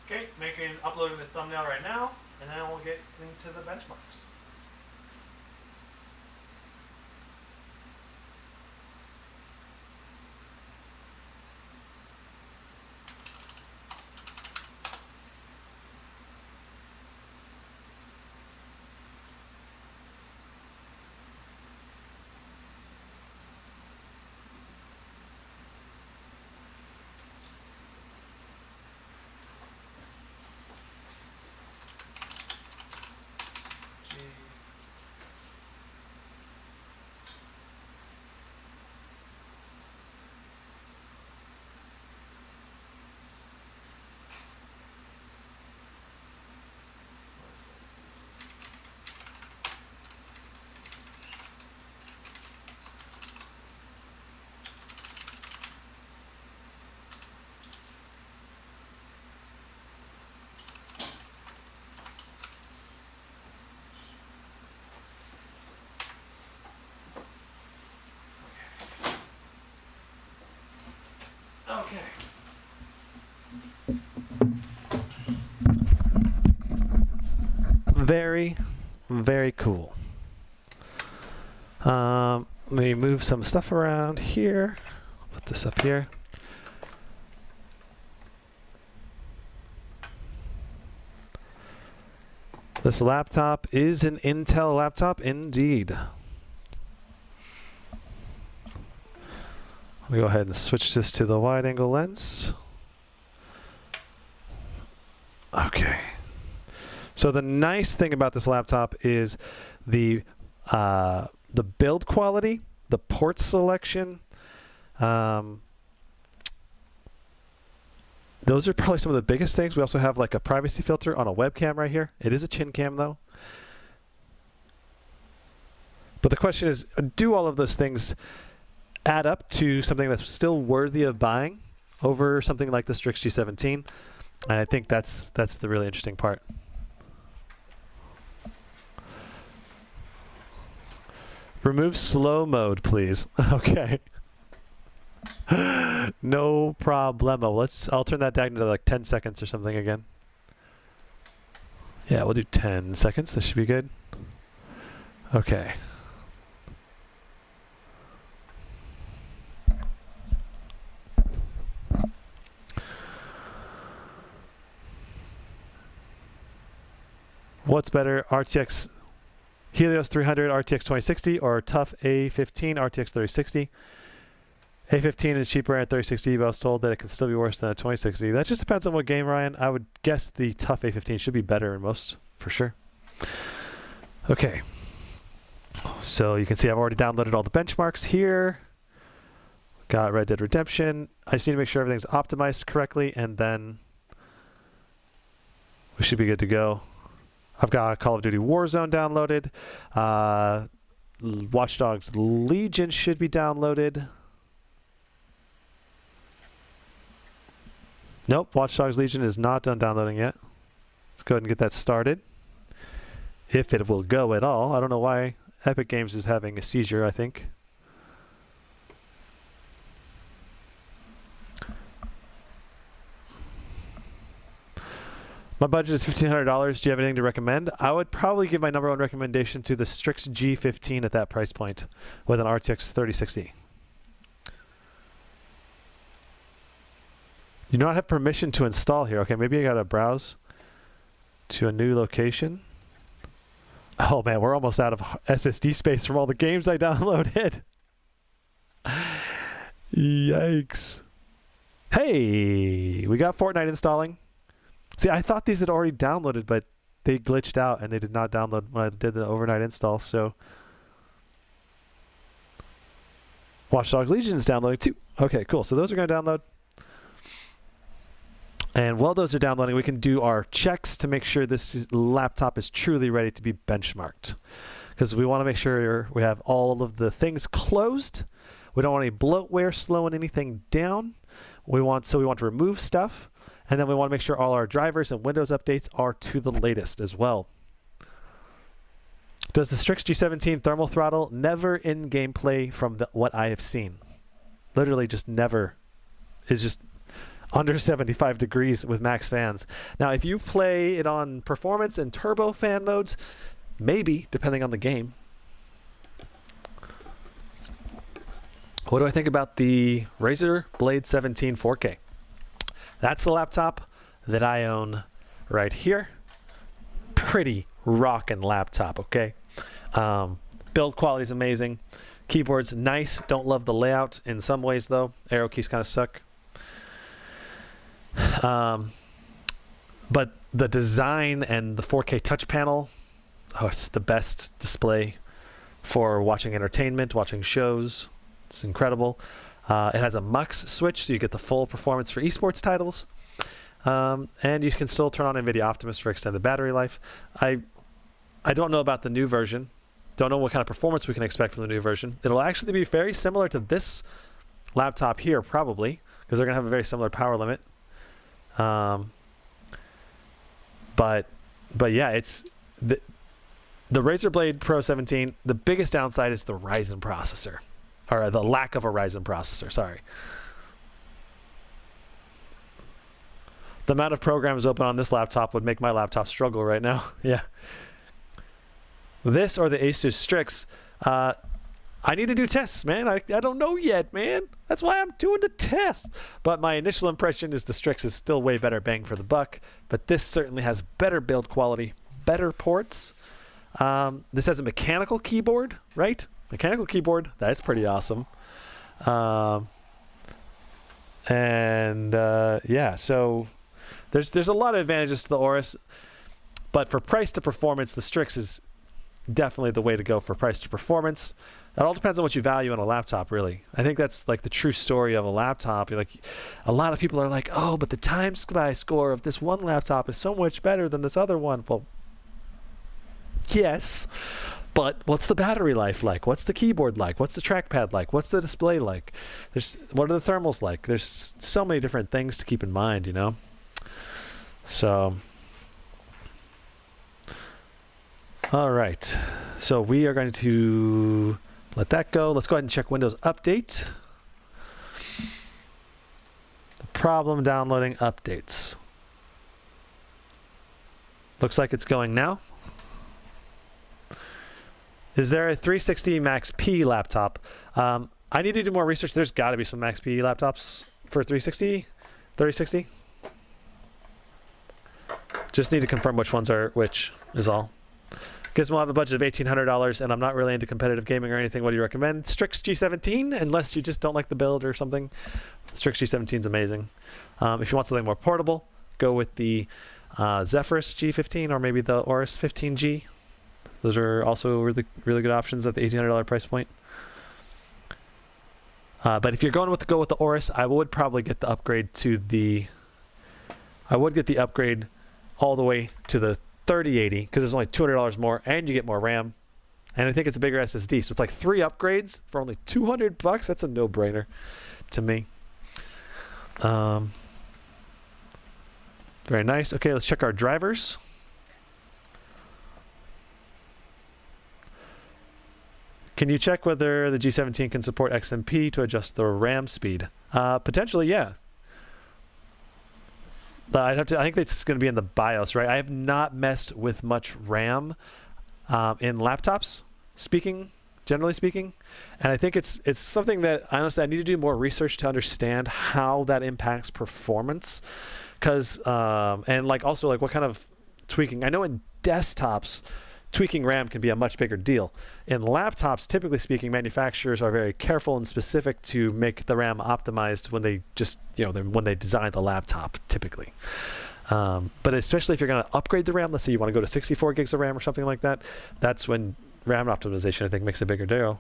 A: Okay, uploading this thumbnail right now, and then we'll get into the benchmarks. G17. Okay. Very, very cool. Let me move some stuff around here. Put this up here. This laptop is an Intel laptop indeed. Let me go ahead and switch this to the wide angle lens. Okay. So the nice thing about this laptop is the build quality, the port selection. Those are probably some of the biggest things. We also have like a privacy filter on a webcam right here. It is a chin cam though. But the question is, do all of those things add up to something that's still worthy of buying over something like the Strix G17? And I think that's the really interesting part. Remove slow mode, please. Okay. No problemo. I'll turn that down to like 10 seconds or something again. Yeah, we'll do 10 seconds. This should be good. Okay. What's better, RTX Helios 300 RTX 2060 or tough A15 RTX 3060? A15 is cheaper at 3060, but I was told that it can still be worse than a 2060. That just depends on what game, Ryan. I would guess the tough A15 should be better in most, for sure. Okay. So you can see I've already downloaded all the benchmarks here. Got Red Dead Redemption. I just need to make sure everything's optimized correctly, and then we should be good to go. I've got Call of Duty Warzone downloaded. Watch Dogs Legion should be downloaded. Nope, Watch Dogs Legion is not done downloading yet. Let's go ahead and get that started. If it will go at all. I don't know why Epic Games is having a seizure, I think. My budget is $1,500. Do you have anything to recommend? I would probably give my number one recommendation to the Strix G17 at that price point with an RTX 3060. You do not have permission to install here. Okay, maybe I gotta browse to a new location. Oh man, we're almost out of SSD space from all the games I downloaded. Yikes. Hey, we got Fortnite installing. See, I thought these had already downloaded, but they glitched out and they did not download when I did the overnight install, so. Watch Dogs Legion is downloading too. Okay, cool. So those are going to download. And while those are downloading, we can do our checks to make sure this laptop is truly ready to be benchmarked. Because we want to make sure we have all of the things closed. We don't want any bloatware slowing anything down. We want to remove stuff. And then we want to make sure all our drivers and Windows updates are to the latest as well. Does the Strix G17 thermal throttle? Never in gameplay from what I have seen. Literally just never. It's just under 75 degrees with max fans. Now, if you play it on performance and turbo fan modes, maybe, depending on the game. What do I think about the Razer Blade 17 4K? That's the laptop that I own right here. Pretty rockin' laptop, okay? Build quality is amazing. Keyboard's nice. Don't love the layout in some ways, though. Arrow keys kind of suck. But the design and the 4K touch panel, oh, it's the best display for watching entertainment, watching shows. It's incredible. It has a MUX switch, so you get the full performance for esports titles. And you can still turn on NVIDIA Optimus for extended battery life. I don't know about the new version. Don't know what kind of performance we can expect from the new version. It'll actually be very similar to this laptop here, probably, because they're going to have a very similar power limit. But yeah, it's the Razer Blade Pro 17. The biggest downside is the Ryzen processor, or the lack of a Ryzen processor. Sorry. The amount of programs open on this laptop would make my laptop struggle right now. Yeah. This or the Asus Strix. I need to do tests, man. I don't know yet, man. That's why I'm doing the test. But my initial impression is the Strix is still way better bang for the buck. But this certainly has better build quality, better ports. This has a mechanical keyboard, right? Mechanical keyboard. That's pretty awesome. Yeah, so there's a lot of advantages to the Aorus. But for price to performance, the Strix is definitely the way to go for price to performance. It all depends on what you value in a laptop, really. I think that's like the true story of a laptop. Like, a lot of people are like, oh, but the time spy score of this one laptop is so much better than this other one. Well, yes, but what's the battery life like? What's the keyboard like? What's the trackpad like? What's the display like? What are the thermals like? There's so many different things to keep in mind, you know? So, all right. So we are going to let that go. Let's go ahead and check Windows Update. The problem downloading updates. Looks like it's going now. Is there a 360 Max P laptop? I need to do more research. There's got to be some Max P laptops for 360, 3060. Just need to confirm which ones are which is all. Gizmo have a budget of $1,800, and I'm not really into competitive gaming or anything. What do you recommend? Strix G17, unless you just don't like the build or something. Strix G17 is amazing. If you want something more portable, go with the Zephyrus G15 or maybe the Aorus 17G. Those are also really good options at the $1,800 price point. But if you're going to go with the Aorus, I would probably get the upgrade to the. I would get the upgrade all the way to the 3080 because it's only $200 more, and you get more RAM, and I think it's a bigger SSD. So it's like 3 upgrades for only $200. That's a no-brainer to me. Very nice. Okay, let's check our drivers. Can you check whether the G17 can support XMP to adjust the RAM speed? Potentially, yeah. I think it's going to be in the BIOS, right? I have not messed with much RAM in laptops, generally speaking, and I think it's something that honestly I need to do more research to understand how that impacts performance, because and like also like what kind of tweaking. I know in desktops, tweaking RAM can be a much bigger deal. In laptops, typically speaking, manufacturers are very careful and specific to make the RAM optimized when they just, when they design the laptop, typically. But especially if you're going to upgrade the RAM, let's say you want to go to 64 gigs of RAM or something like that, that's when RAM optimization, I think, makes a bigger deal.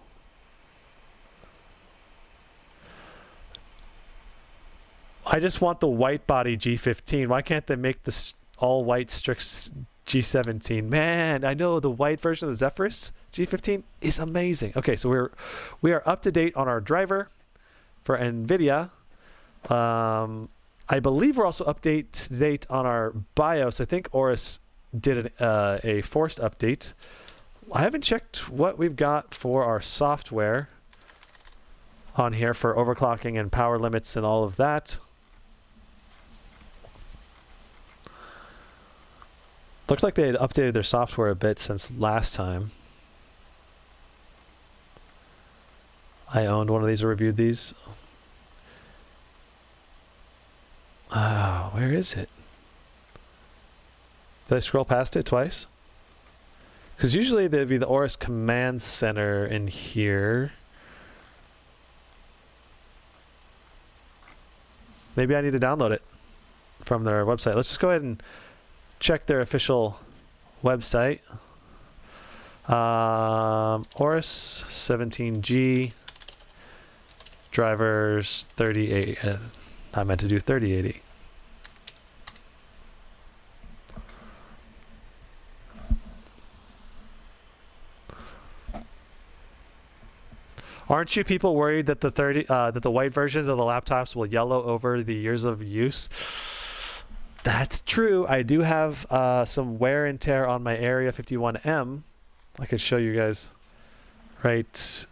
A: I just want the white body G15. Why can't they make this all white Strix G17? Man, I know the white version of the Zephyrus G15 is amazing. Okay, so we are up to date on our driver for NVIDIA. I believe we're also up to date on our BIOS. I think Aorus did a forced update. I haven't checked what we've got for our software on here for overclocking and power limits and all of that. Looks like they had updated their software a bit since last time I owned one of these or reviewed these. Oh, where is it? Did I scroll past it twice? Because usually there'd be the Aorus Command Center in here. Maybe I need to download it from their website. Let's just go ahead and check their official website. Aorus 17G drivers 38. I meant to do 3080. Aren't you people worried that the white versions of the laptops will yellow over the years of use? That's true. I do have some wear and tear on my Area 51M. I could show you guys right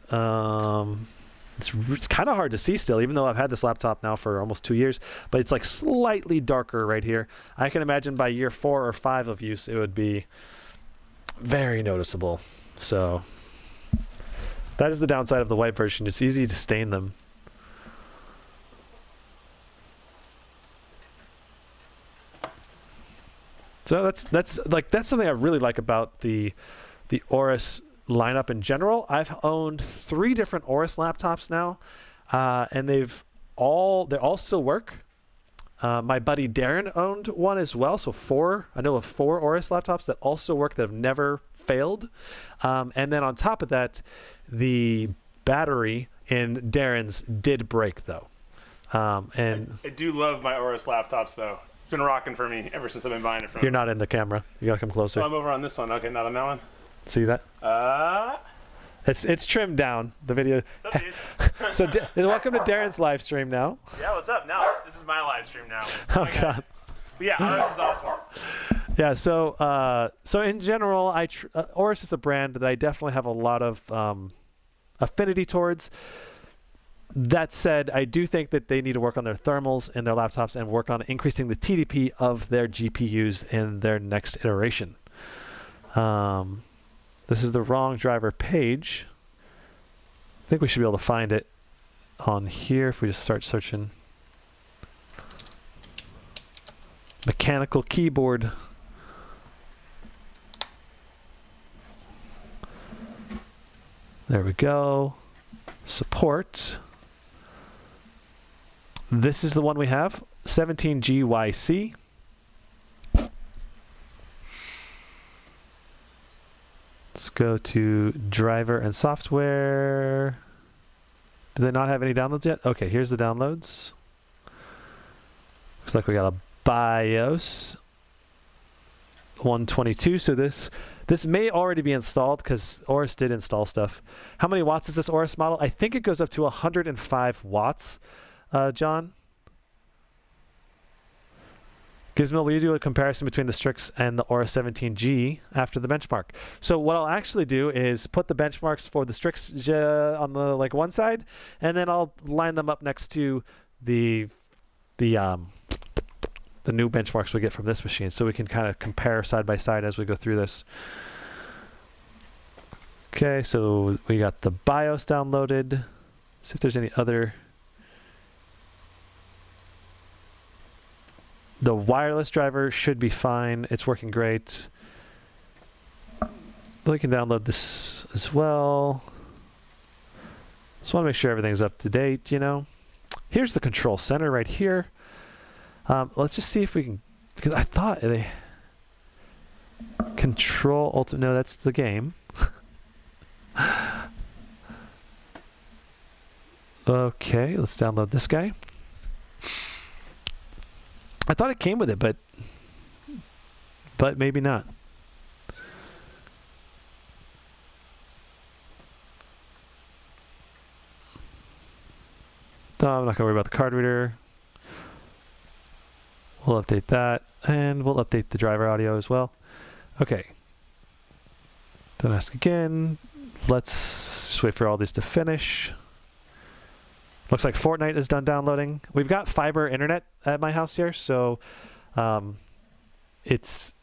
A: it's kind of hard to see still, even though I've had this laptop now for almost 2 years, but it's like slightly darker right here. I can imagine by year 4 or 5 of use, it would be very noticeable. So that is the downside of the white version. It's easy to stain them. So that's something I really like about the Aorus lineup in general. I've owned 3 different Aorus laptops now, and they all still work. My buddy Darren owned one as well, so I know of 4 Aorus laptops that all still work, that have never failed. And then on top of that, the battery in Darren's did break though. And
D: I do love my Aorus laptops though. It's been rocking for me ever since I've been buying it from.
A: You're not in the camera. You gotta come closer.
D: Oh, I'm over on this one. Okay, not on that one.
A: See that? It's trimmed down. The video.
D: What's up, dudes?
A: So welcome to Darren's live stream now.
D: Yeah, what's up? Now this is my live stream now.
A: Oh
D: Hi, guys.
A: God.
D: But yeah, Aorus is awesome.
A: Yeah. So in general, Aorus is a brand that I definitely have a lot of affinity towards. That said, I do think that they need to work on their thermals in their laptops and work on increasing the TDP of their GPUs in their next iteration. This is the wrong driver page. I think we should be able to find it on here if we just start searching. Mechanical keyboard. There we go. Support. This is the one we have, 17G YC. Let's go to driver and software. Do they not have any downloads yet? Okay, here's the downloads. Looks like we got a BIOS 122. So this may already be installed because Aorus did install stuff. How many watts is this Aorus model? I think it goes up to 105 watts. John? Gizmo, will you do a comparison between the Strix and the Aorus 17G after the benchmark? So what I'll actually do is put the benchmarks for the Strix on the one side, and then I'll line them up next to the new benchmarks we get from this machine, so we can kind of compare side by side as we go through this. Okay, so we got the BIOS downloaded. See if there's any other. The wireless driver should be fine. It's working great. We can download this as well. Just want to make sure everything's up to date, you know. Here's the control center right here. Let's just see if we can, because I thought they control ultimate. No, that's the game. Okay, let's download this guy. I thought it came with it, but maybe not. No, I'm not going to worry about the card reader. We'll update that, and we'll update the driver audio as well. Okay. Don't ask again. Let's just wait for all these to finish. Looks like Fortnite is done downloading. We've got fiber internet at my house here, so it's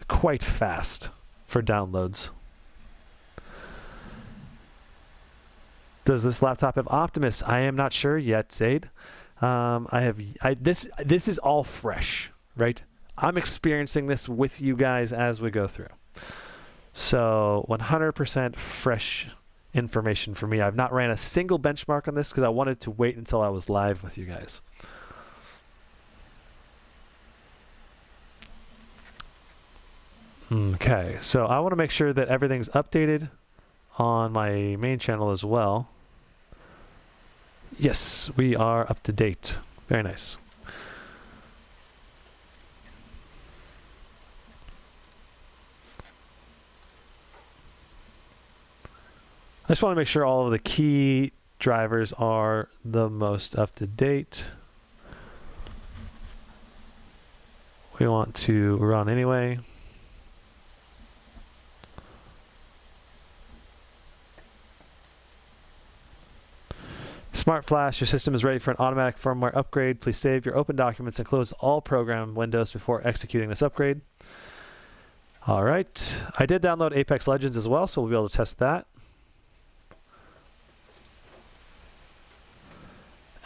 A: quite fast for downloads. Does this laptop have Optimus? I am not sure yet, Zaid. This is all fresh, right? I'm experiencing this with you guys as we go through. So 100% fresh information for me. I've not ran a single benchmark on this because I wanted to wait until I was live with you guys. Okay, so I want to make sure that everything's updated on my main channel as well. Yes, we are up to date. Very nice. I just want to make sure all of the key drivers are the most up to date. We want to run anyway. Smart Flash, your system is ready for an automatic firmware upgrade. Please save your open documents and close all program windows before executing this upgrade. All right. I did download Apex Legends as well, so we'll be able to test that.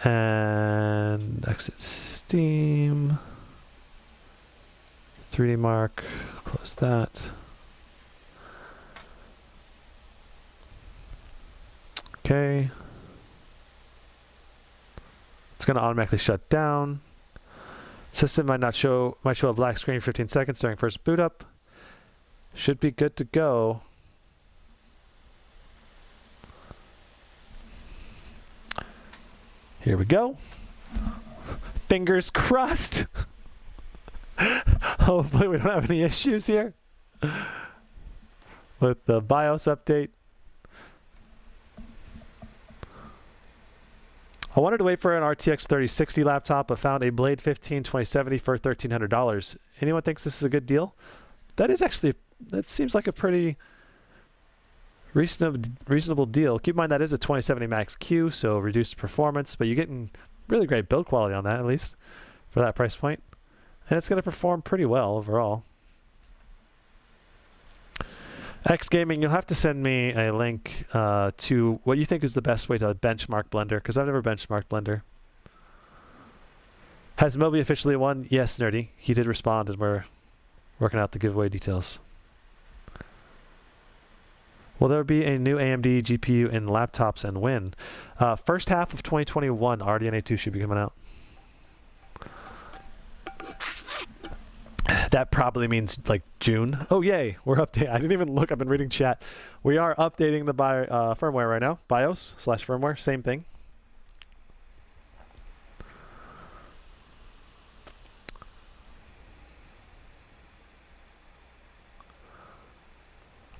A: And exit Steam. 3D Mark, close that. Okay. It's going to automatically shut down. System might show a black screen for 15 seconds during first boot up. Should be good to go. Here we go. Fingers crossed. Hopefully we don't have any issues here with the BIOS update. I wanted to wait for an RTX 3060 laptop, but found a Blade 15 2070 for $1,300. Anyone thinks this is a good deal? That seems like a pretty reasonable deal. Keep in mind that is a 2070 Max Q, so reduced performance, but you're getting really great build quality on that, at least for that price point. And it's going to perform pretty well overall. X Gaming, you'll have to send me a link to what you think is the best way to benchmark Blender, because I've never benchmarked Blender. Has Moby officially won? Yes, Nerdy. He did respond, and we're working out the giveaway details. Will there be a new AMD GPU in laptops and when? First half of 2021, RDNA 2 should be coming out. That probably means like June. Oh, yay. We're updating. I didn't even look. I've been reading chat. We are updating the firmware right now. BIOS/firmware. Same thing.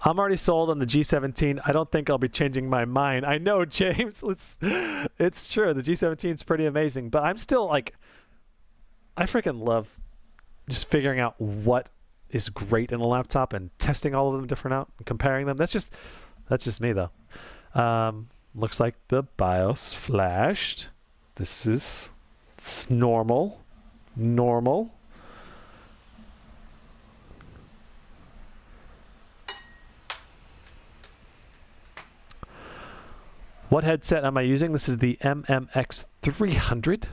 A: I'm already sold on the G17. I don't think I'll be changing my mind. I know, James. It's true. The G17 is pretty amazing. But I'm still like, I freaking love just figuring out what is great in a laptop and testing all of them different out and comparing them. That's just me though. Looks like the BIOS flashed. It's normal. What headset am I using? This is the MMX 300.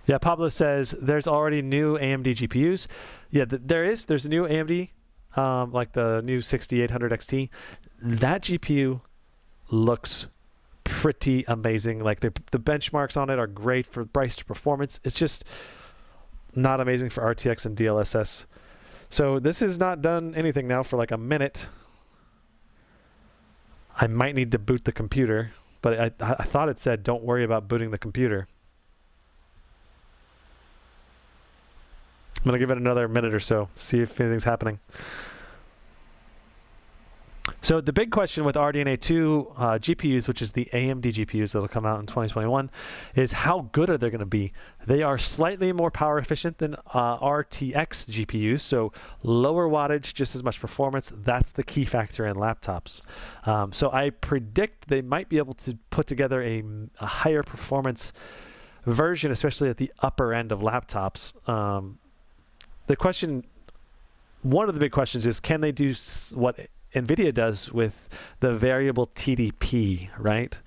A: Yeah, Pablo says there's already new AMD GPUs. Yeah, there's a new AMD, like the new 6800 XT. That GPU looks pretty amazing. Like the benchmarks on it are great for price to performance. It's just not amazing for RTX and DLSS. So this has not done anything now for like a minute. I might need to boot the computer, but I thought it said don't worry about booting the computer. I'm going to give it another minute or so, see if anything's happening. So the big question with RDNA 2 GPUs, which is the AMD GPUs that will come out in 2021, is how good are they going to be? They are slightly more power efficient than RTX GPUs, so lower wattage, just as much performance. That's the key factor in laptops. So I predict they might be able to put together a higher performance version, especially at the upper end of laptops. One of the big questions is, can they do what NVIDIA does with the variable TDP, right?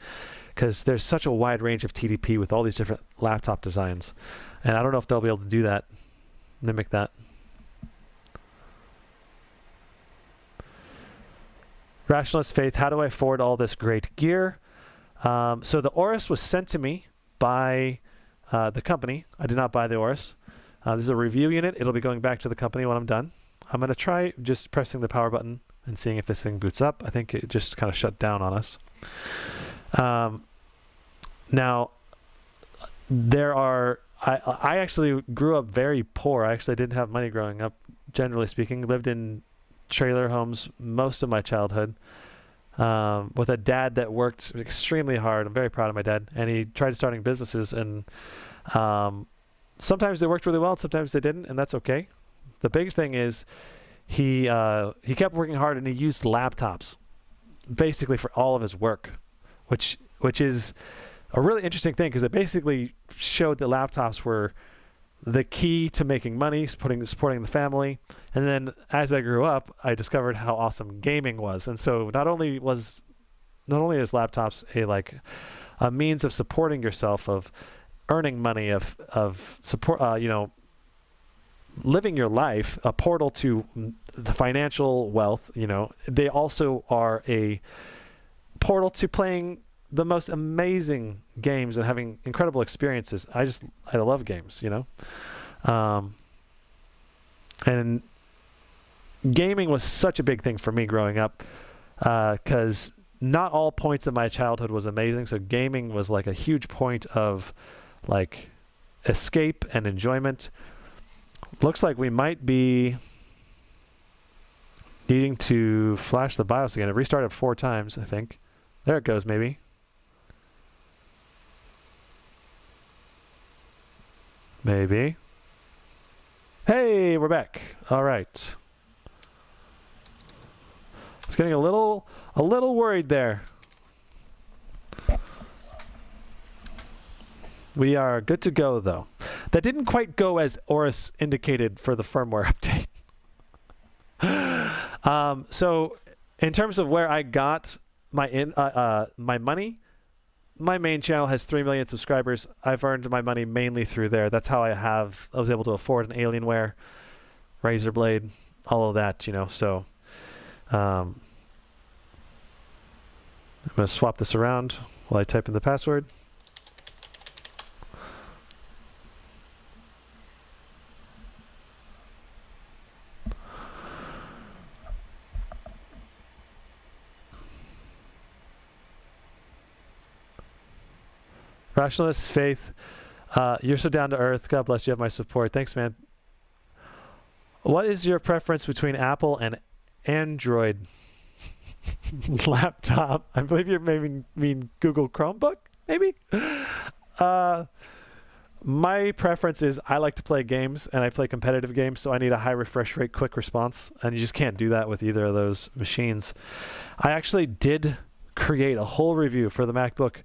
A: Because there's such a wide range of TDP with all these different laptop designs. And I don't know if they'll be able to do that, mimic that. Rationalist Faith, how do I afford all this great gear? So the Aorus was sent to me by the company. I did not buy the Aorus. This is a review unit. It'll be going back to the company when I'm done. I'm going to try just pressing the power button and seeing if this thing boots up. I think it just kind of shut down on us. Now, I actually grew up very poor. I actually didn't have money growing up, generally speaking. Lived in trailer homes most of my childhood with a dad that worked extremely hard. I'm very proud of my dad. And he tried starting businesses, and sometimes they worked really well, and sometimes they didn't, and that's okay. The biggest thing is he kept working hard, and he used laptops basically for all of his work, which is a really interesting thing, because it basically showed that laptops were the key to making money, supporting the family. And then as I grew up, I discovered how awesome gaming was. And so not only is laptops a means of supporting yourself, of earning money, of support, living your life, a portal to the financial wealth, they also are a portal to playing the most amazing games and having incredible experiences. I love games, and gaming was such a big thing for me growing up, because not all points of my childhood was amazing. So gaming was like a huge point of like escape and enjoyment. Looks like we might be needing to flash the BIOS again. It restarted 4 times, I think. There it goes, maybe. Maybe. Hey, we're back. All right. I was getting a little worried there. We are good to go, though. That didn't quite go as Aorus indicated for the firmware update. So in terms of where I got my my money, my main channel has 3 million subscribers. I've earned my money mainly through there. That's how I was able to afford an Alienware, Razor Blade, all of that, so I'm going to swap this around while I type in the password. Rationalist Faith, you're so down to earth. God bless you. Have my support. Thanks, man. What is your preference between Apple and Android laptop? I believe you maybe mean Google Chromebook, maybe? My preference is I like to play games, and I play competitive games, so I need a high refresh rate, quick response, and you just can't do that with either of those machines. I actually did create a whole review for the MacBook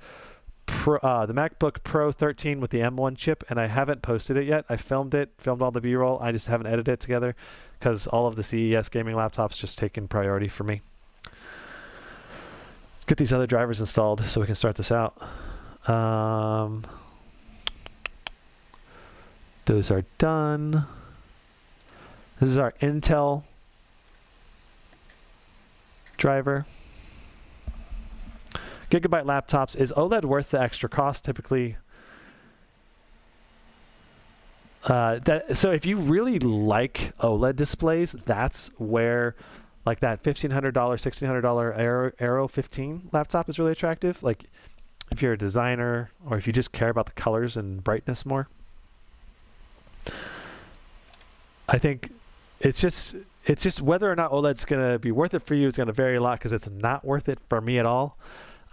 A: Pro 13 with the M1 chip, and I haven't posted it yet. I filmed all the B-roll. I just haven't edited it together because all of the CES gaming laptops just taking priority for me. Let's get these other drivers installed so we can start this out. Those are done. This is our Intel driver. Gigabyte laptops. Is OLED worth the extra cost? Typically, so if you really like OLED displays, that's where like that $1,500, $1,600 Aero 15 laptop is really attractive. Like if you're a designer or if you just care about the colors and brightness more. I think it's just whether or not OLED's going to be worth it for you is going to vary a lot, because it's not worth it for me at all.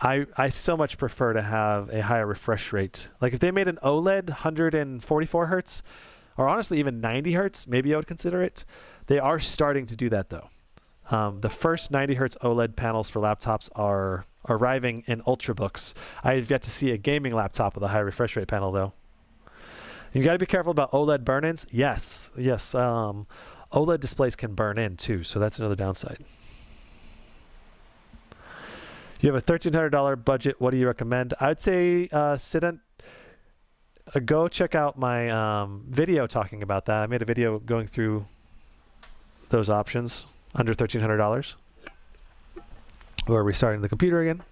A: I so much prefer to have a higher refresh rate. Like if they made an OLED 144 hertz, or honestly even 90 hertz, maybe I would consider it. They are starting to do that though. The first 90 hertz OLED panels for laptops are arriving in Ultrabooks. I have yet to see a gaming laptop with a high refresh rate panel though. You got to be careful about OLED burn-ins. Yes. OLED displays can burn in too, so that's another downside. You have a $1,300 budget. What do you recommend? I'd say go check out my video talking about that. I made a video going through those options under $1,300. We're restarting the computer again.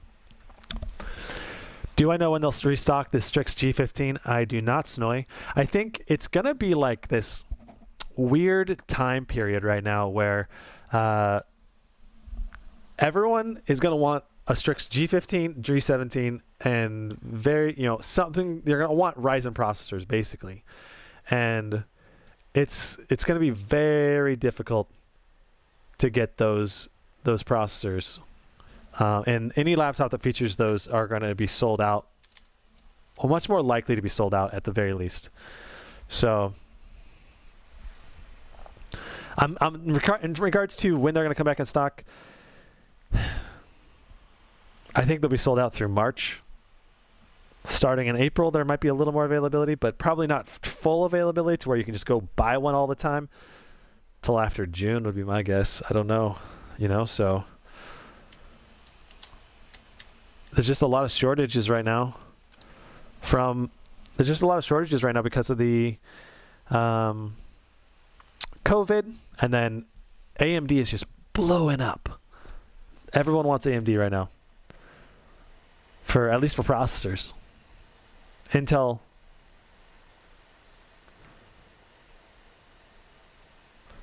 A: Do I know when they'll restock this Strix G17? I do not, Snoy. I think it's going to be like this weird time period right now where everyone is going to want a Strix G15, G17, and something. They're going to want Ryzen processors basically, and it's going to be very difficult to get those processors. And any laptop that features those are going to be sold out, or much more likely to be sold out at the very least. So In regards to when they're going to come back in stock, I think they'll be sold out through March. Starting in April, there might be a little more availability, but probably not full availability to where you can just go buy one all the time. Till after June would be my guess. I don't know, so there's just a lot of shortages right now. There's just a lot of shortages right now because of the COVID, and then AMD is just blowing up. Everyone wants AMD right now, at least for processors. Intel,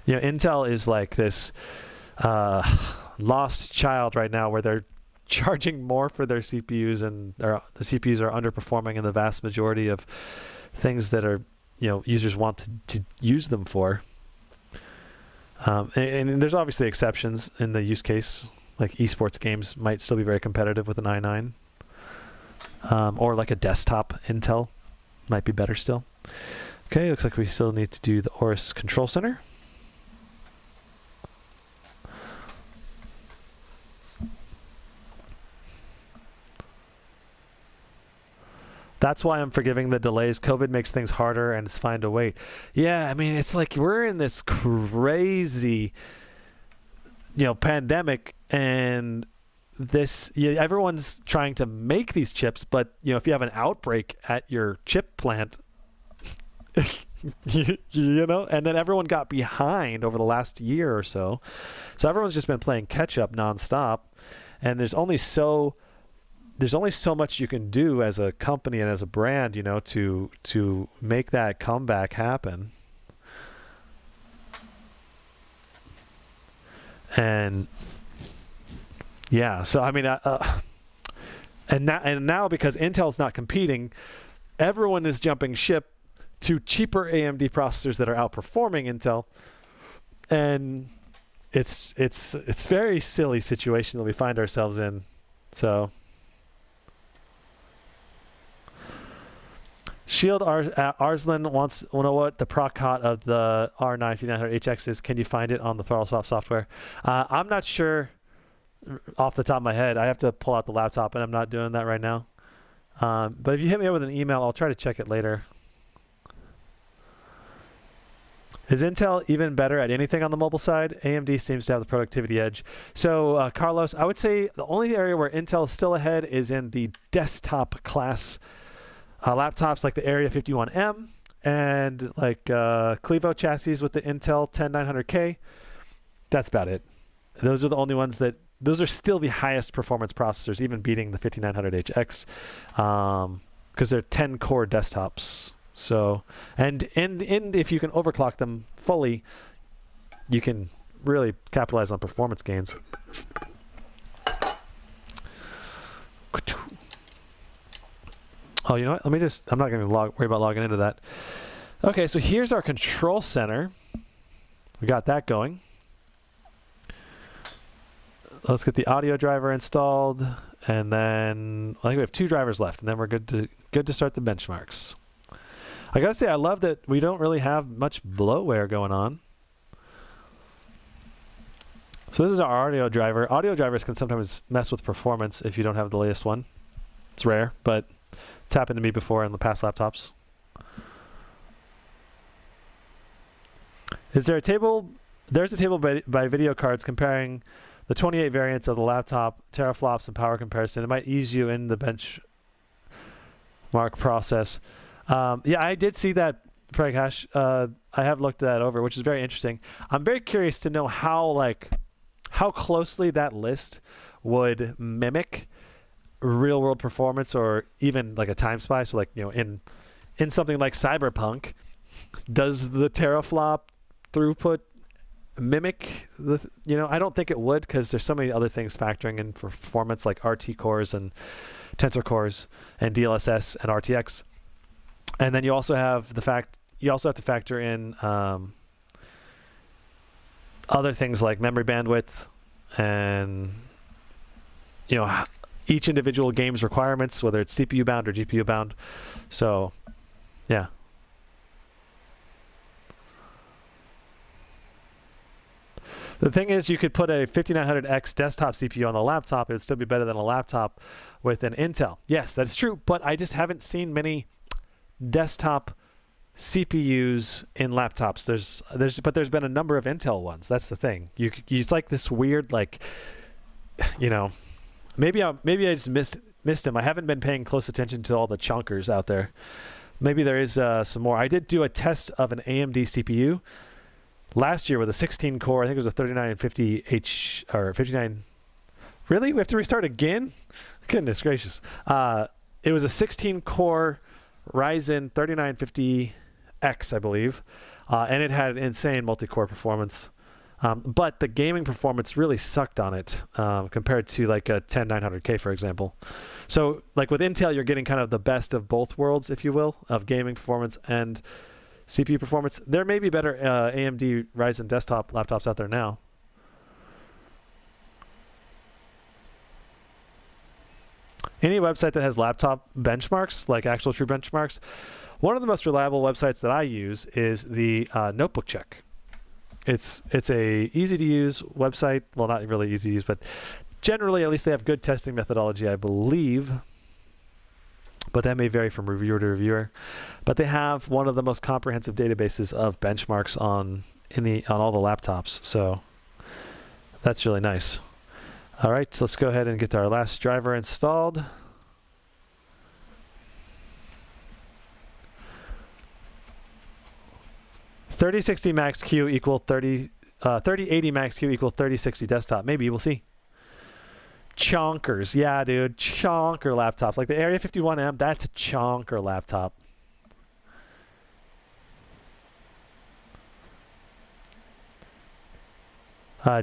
A: Intel is like this lost child right now, where they're charging more for their CPUs, and the CPUs are underperforming in the vast majority of things that are users want to use them for. And there's obviously exceptions in the use case, like esports games might still be very competitive with an i9. Or like a desktop Intel might be better still. Okay, looks like we still need to do the Aorus Control Center. That's why I'm forgiving the delays. COVID makes things harder, and it's fine to wait. Yeah, I mean, it's like we're in this crazy, pandemic, and everyone's trying to make these chips, but if you have an outbreak at your chip plant, and then everyone got behind over the last year or so. So everyone's just been playing catch up nonstop, and there's only so much you can do as a company and as a brand, to make that comeback happen. And yeah, so I mean, and now because Intel's not competing, everyone is jumping ship to cheaper AMD processors that are outperforming Intel, and it's very silly situation that we find ourselves in. So, Shield Arslan wants to know what the proc hot of the R9-5900HX is. Can you find it on the ThrottleSoft software? I'm not sure. Off the top of my head, I have to pull out the laptop, and I'm not doing that right now. But if you hit me up with an email, I'll try to check it later. Is Intel even better at anything on the mobile side? AMD seems to have the productivity edge. So, Carlos, I would say the only area where Intel is still ahead is in the desktop class laptops, like the Area 51M and like Clevo chassis with the Intel 10900K. That's about it. Those are the only ones those are still the highest performance processors, even beating the 5900HX, because they're 10 core desktops. So, and if you can overclock them fully, you can really capitalize on performance gains. Oh, you know what? I'm not going to worry about logging into that. Okay, so here's our control center. We got that going. Let's get the audio driver installed, and then I think we have 2 drivers left, and then we're good to start the benchmarks. I gotta say, I love that we don't really have much bloatware going on. So this is our audio driver. Audio drivers can sometimes mess with performance if you don't have the latest one. It's rare, but it's happened to me before in the past laptops. Is there a table? There's a table by video cards comparing the 28 variants of the laptop, teraflops, and power comparison. It might ease you in the benchmark process. Yeah, I did see that, Prakash. I have looked that over, which is very interesting. I'm very curious to know how closely that list would mimic real world performance, or even like a time spy. So in something like Cyberpunk, does the teraflop throughput mimic I don't think it would, because there's so many other things factoring in for performance, like RT cores and tensor cores and DLSS and RTX. And then you also have to factor in other things like memory bandwidth and each individual game's requirements, whether it's CPU bound or GPU bound. So yeah. The thing is, you could put a 5900X desktop CPU on the laptop. It would still be better than a laptop with an Intel. Yes, that's true, but I just haven't seen many desktop CPUs in laptops. There's been a number of Intel ones. That's the thing. It's like this weird, like, you know, maybe I just missed him. I haven't been paying close attention to all the chonkers out there. Maybe there is some more. I did do a test of an AMD CPU last year with a 16 core. I think it was a 3950H or 59. Really? We have to restart again? Goodness gracious. It was a 16 core Ryzen 3950X, I believe. And it had insane multi-core performance. But the gaming performance really sucked on it compared to like a 10900K, for example. So like with Intel, you're getting kind of the best of both worlds, if you will, of gaming performance and CPU performance. There may be better AMD Ryzen desktop laptops out there now. Any website that has laptop benchmarks, like actual true benchmarks, one of the most reliable websites that I use is the Notebook Check. It's a easy to use website. Well, not really easy to use, but generally, at least they have good testing methodology, I believe. But that may vary from reviewer to reviewer. But they have one of the most comprehensive databases of benchmarks on all the laptops. So that's really nice. All right, so let's go ahead and get our last driver installed. $3060 Max Q equal 3080 Max Q equal 3060 desktop. Maybe we'll see. Chonkers, yeah, dude, chonker laptops like the Area 51M. That's a chonker laptop.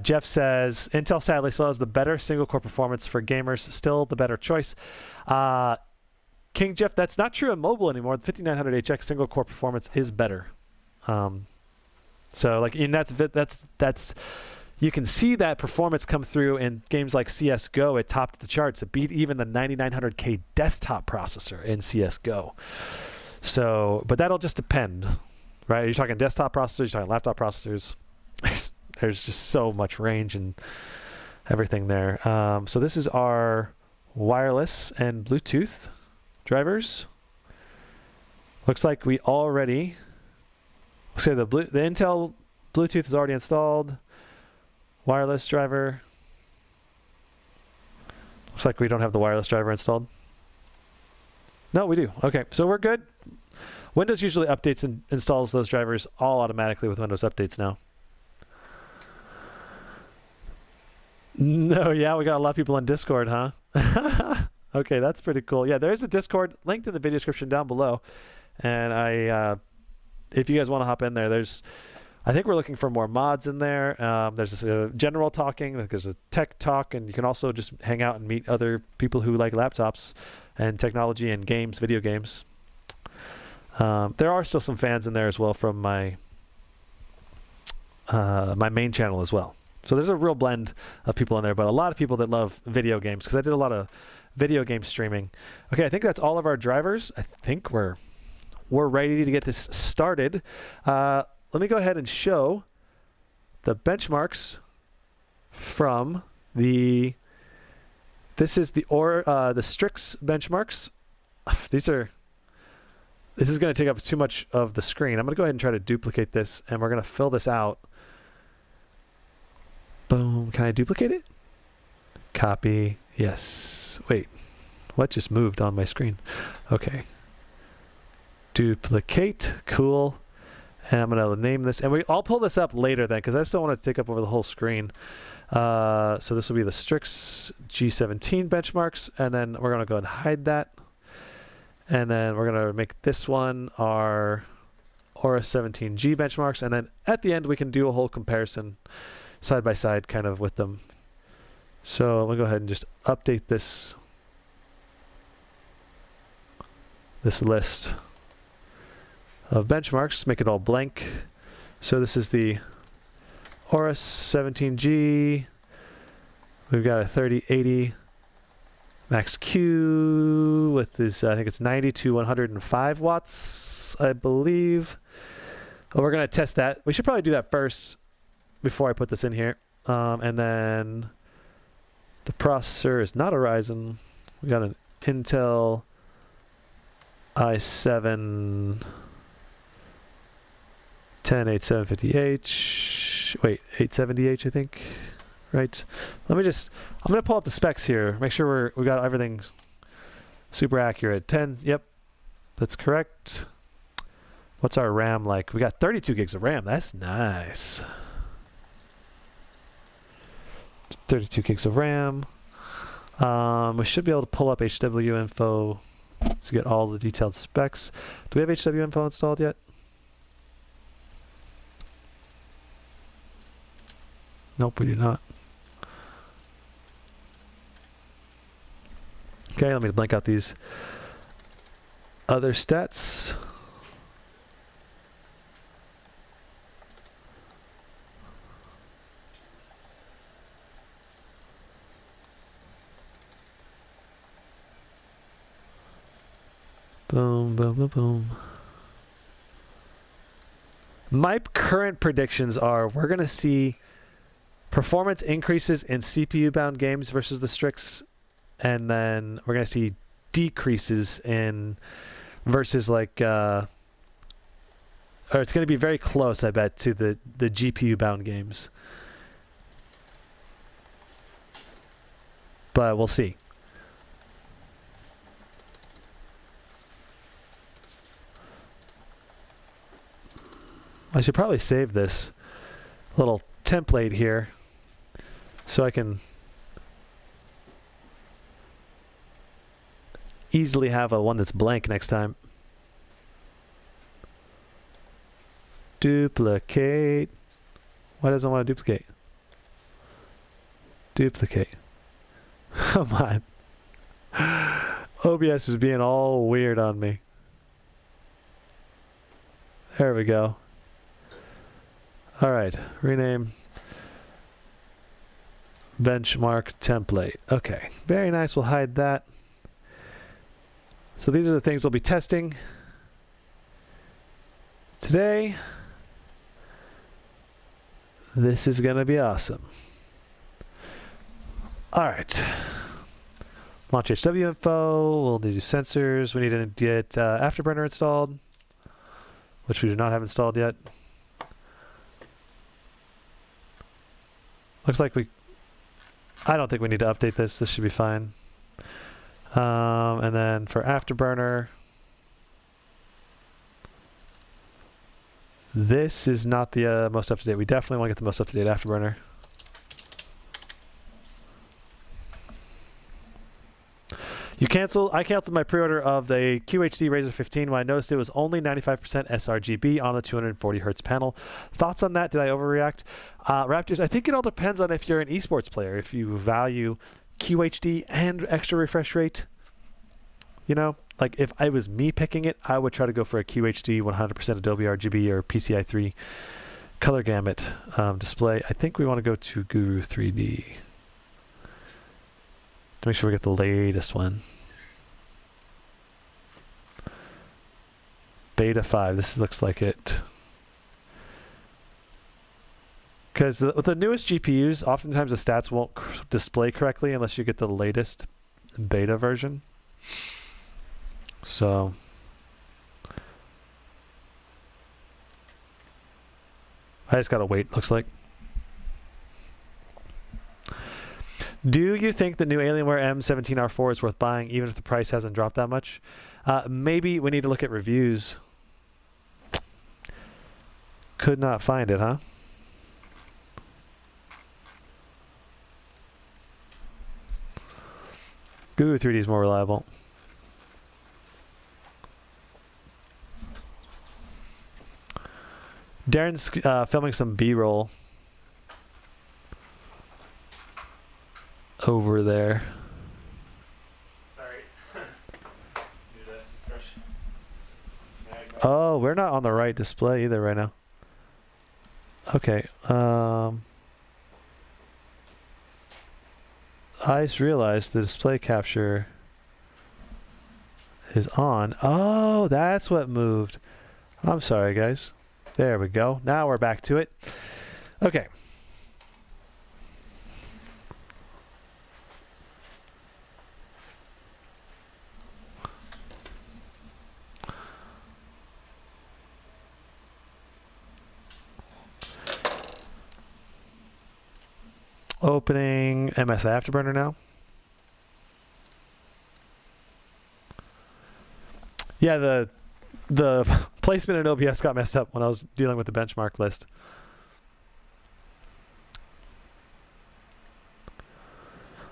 A: Jeff says Intel sadly still has the better single core performance for gamers. Still the better choice. King Jeff, that's not true in mobile anymore. The 5900HX single core performance is better. So like that's you can see that performance come through in games like CS:GO. It topped the charts. It beat even the 9900K desktop processor in CS:GO. So, but that'll just depend, right? You're talking desktop processors, you're talking laptop processors. There's just so much range and everything there. So this is our wireless and Bluetooth drivers. Looks like we already. So the Intel Bluetooth is already installed. Wireless driver. Looks like we don't have the wireless driver installed. No, we do. Okay, so we're good. Windows usually updates and installs those drivers all automatically with Windows updates now. No, yeah, we got a lot of people on Discord, huh? Okay, that's pretty cool. Yeah, there's a Discord linked in the video description down below. And if you guys want to hop in there, I think we're looking for more mods in there. There's a general talking, there's a tech talk, and you can also just hang out and meet other people who like laptops and technology and games, video games. There are still some fans in there as well from my my main channel as well. So there's a real blend of people in there, but a lot of people that love video games because I did a lot of video game streaming. Okay, I think that's all of our drivers. I think we're ready to get this started. Let me go ahead and show the benchmarks from this is the Strix benchmarks. This is going to take up too much of the screen. I'm going to go ahead and try to duplicate this, and we're going to fill this out. Boom. Can I duplicate it? Copy. Yes. Wait. What just moved on my screen? Okay. Duplicate. Cool. And I'm going to name this. And I'll pull this up later then because I just don't want it to take up over the whole screen. So this will be the Strix G17 benchmarks. And then we're going to go and hide that. And then we're going to make this one our Aorus 17G benchmarks. And then at the end, we can do a whole comparison side by side kind of with them. So I'm going to go ahead and just update this list of benchmarks, make it all blank. So this is the Aorus 17G. We've got a 3080 Max Q with this, I think it's 90 to 105 watts, I believe. Oh, we're going to test that. We should probably do that first before I put this in here. And then the processor is not a Ryzen. We got an Intel i7-10870H. Wait, 870H, I think. Right. I'm gonna pull up the specs here. Make sure we got everything super accurate. 10. Yep, that's correct. What's our RAM like? We got 32 gigs of RAM. That's nice. 32 gigs of RAM. We should be able to pull up HW info to get all the detailed specs. Do we have HW info installed yet? Nope, we do not. Okay, let me blank out these other stats. Boom, boom, boom, boom. My current predictions are we're going to see performance increases in CPU-bound games versus the Strix, and then we're going to see decreases in versus like, or it's going to be very close, I bet, to the GPU-bound games. But we'll see. I should probably save this little template here so I can easily have a one that's blank next time. Duplicate. Why doesn't it want to duplicate? Duplicate. Come on. OBS is being all weird on me. There we go. All right, rename benchmark template. Okay, very nice. We'll hide that. So these are the things we'll be testing today. This is going to be awesome. All right. Launch HW info. We'll do sensors. We need to get Afterburner installed, which we do not have installed yet. Looks like I don't think we need to update this. This should be fine. And then for Afterburner, this is not the most up-to-date. We definitely want to get the most up-to-date Afterburner. I canceled my pre-order of the QHD Razer 15 when I noticed it was only 95% sRGB on the 240 Hz panel. Thoughts on that? Did I overreact? Raptors, I think it all depends on if you're an esports player. If you value QHD and extra refresh rate, you know, like if I was me picking it, I would try to go for a QHD 100% Adobe RGB or PCI 3 color gamut display. I think we want to go to Guru 3D. To make sure we get the latest one. Beta 5, this looks like it. Because with the newest GPUs, oftentimes the stats won't display correctly unless you get the latest beta version. So I just gotta wait, looks like. Do you think the new Alienware M17R4 is worth buying even if the price hasn't dropped that much? Maybe we need to look at reviews. Could not find it, huh? Guru 3D is more reliable. Darren's filming some B-roll over there.
D: Sorry. Do the brush.
A: Oh, we're not on the right display either right now. Okay. I just realized the display capture is on. Oh, that's what moved. I'm sorry, guys. There we go. Now we're back to it. Okay. opening MSI Afterburner now. Yeah, the placement in OBS got messed up when I was dealing with the benchmark list.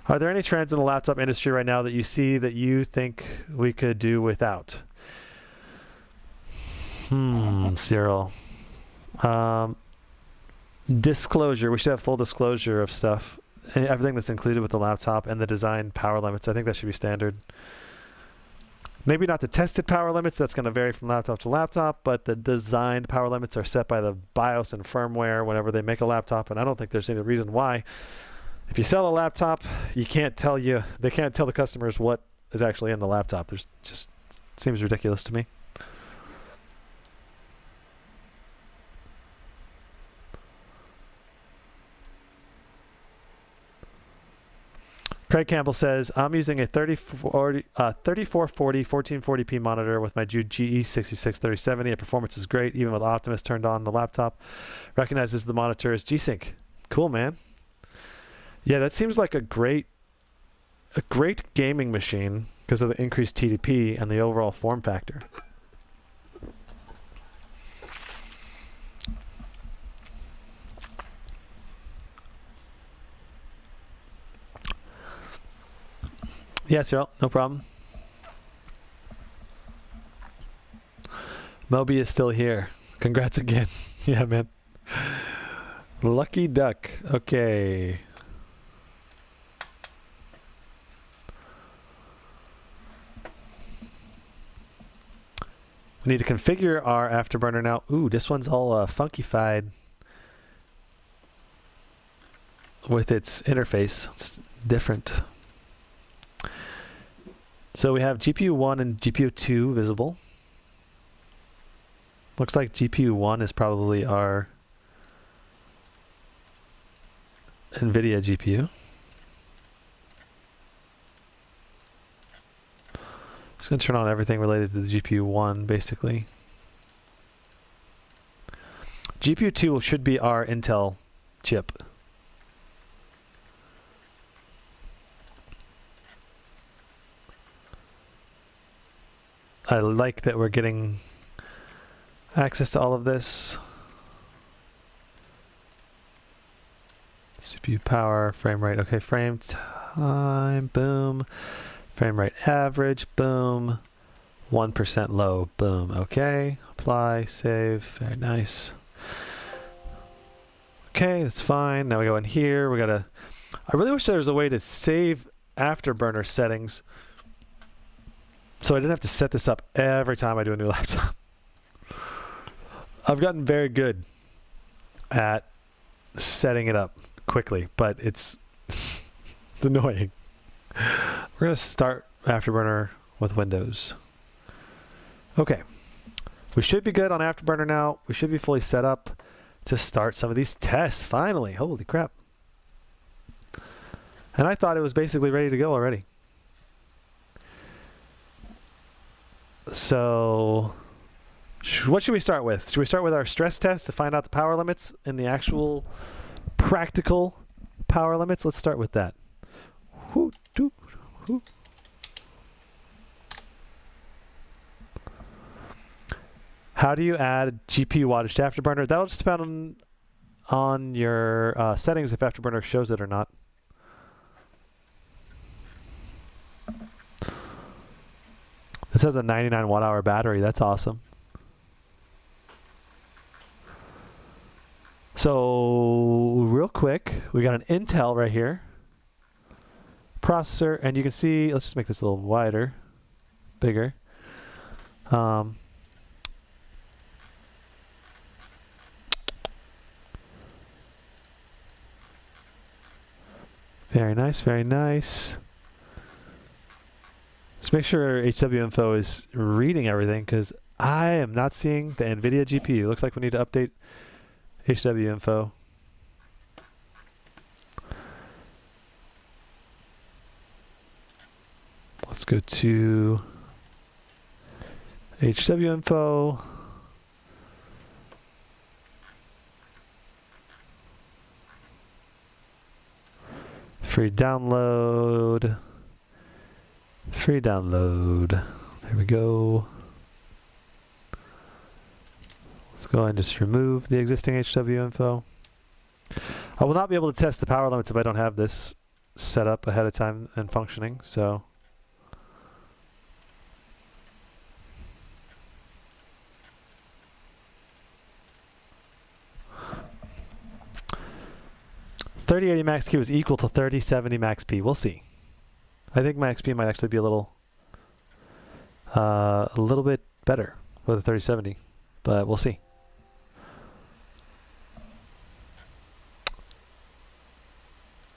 A: Are there any trends in the laptop industry right now that you see that you think we could do without? Cyril. Disclosure. We should have full disclosure of stuff. Everything that's included with the laptop and the design power limits. I think that should be standard. Maybe not the tested power limits. That's going to vary from laptop to laptop, but the designed power limits are set by the BIOS and firmware whenever they make a laptop, and I don't think there's any reason why. If you sell a laptop, they can't tell the customers what is actually in the laptop. There's just seems ridiculous to me. Craig Campbell says, I'm using a 3440 1440p monitor with my GE663070. The performance is great, even with Optimus turned on. The laptop recognizes the monitor as G-Sync. Cool, man. Yeah, that seems like a great gaming machine because of the increased TDP and the overall form factor. Yeah, Cyril, no problem. Moby is still here. Congrats again. Yeah, man. Lucky duck. Okay. We need to configure our Afterburner now. Ooh, this one's all funkified with its interface. It's different. So we have GPU 1 and GPU 2 visible. Looks like GPU 1 is probably our NVIDIA GPU. Just going to turn on everything related to the GPU 1, basically. GPU 2 should be our Intel chip. I like that we're getting access to all of this. CPU power, frame rate, okay, frame time, boom. Frame rate average, boom. 1% low, boom, okay. Apply, save, very nice. Okay, that's fine. Now we go in here, I really wish there was a way to save Afterburner settings so I didn't have to set this up every time I do a new laptop. I've gotten very good at setting it up quickly, but it's annoying. We're going to start Afterburner with Windows. Okay. We should be good on Afterburner now. We should be fully set up to start some of these tests, finally. Holy crap. And I thought it was basically ready to go already. So, what should we start with? Should we start with our stress test to find out the power limits and the actual practical power limits? Let's start with that. How do you add GPU wattage to Afterburner? That'll just depend on your settings if Afterburner shows it or not. This has a 99 watt-hour battery. That's awesome. So real quick, we got an Intel right here. Processor, and you can see, let's just make this a little wider, bigger. Very nice, very nice. Just make sure HW info is reading everything because I am not seeing the NVIDIA GPU. Looks like we need to update HW info. Let's go to HW info. Free download. Free download. There we go. Let's go ahead and just remove the existing HW info. I will not be able to test the power limits if I don't have this set up ahead of time and functioning, so. $3080 max Q is equal to 3070 max P. We'll see. I think max P might actually be a little bit better with a 3070, but we'll see.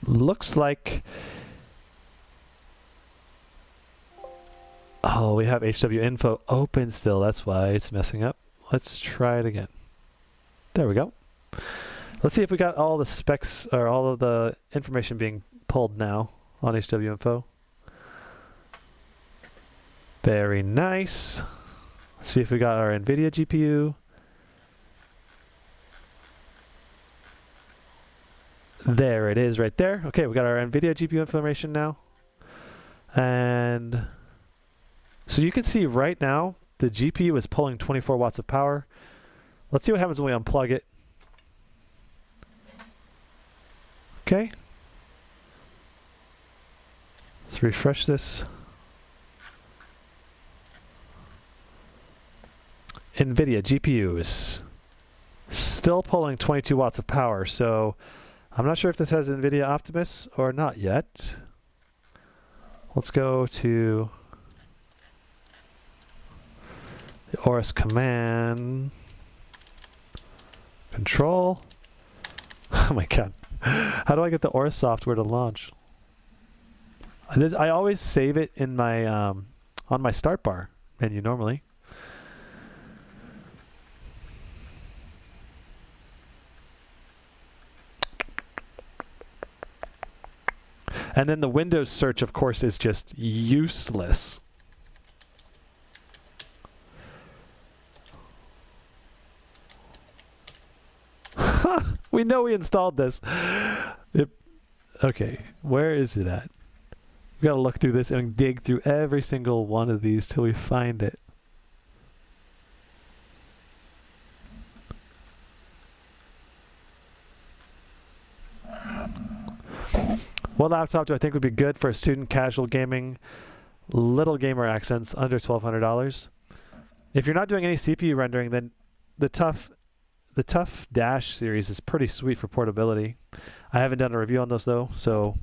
A: Looks like, oh, we have HW info open still. That's why it's messing up. Let's try it again. There we go. Let's see if we got all the specs or all of the information being pulled now on HW info. Very nice. Let's see if we got our NVIDIA GPU. There it is right there. Okay, we got our NVIDIA GPU information now. And so you can see right now the GPU is pulling 24 watts of power. Let's see what happens when we unplug it. Okay. Let's refresh this. NVIDIA GPU is still pulling 22 watts of power, so I'm not sure if this has NVIDIA Optimus or not yet. Let's go to the Aorus command. Control. Oh my god. How do I get the Aorus software to launch? I always save it in my on my start bar menu normally. And then the Windows search, of course, is just useless. We know we installed this. Okay, where is it at? We gotta look through this and dig through every single one of these till we find it. What laptop do I think would be good for student casual gaming, little gamer accents under $1,200? If you're not doing any CPU rendering, then the Tough Dash series is pretty sweet for portability. I haven't done a review on those though, so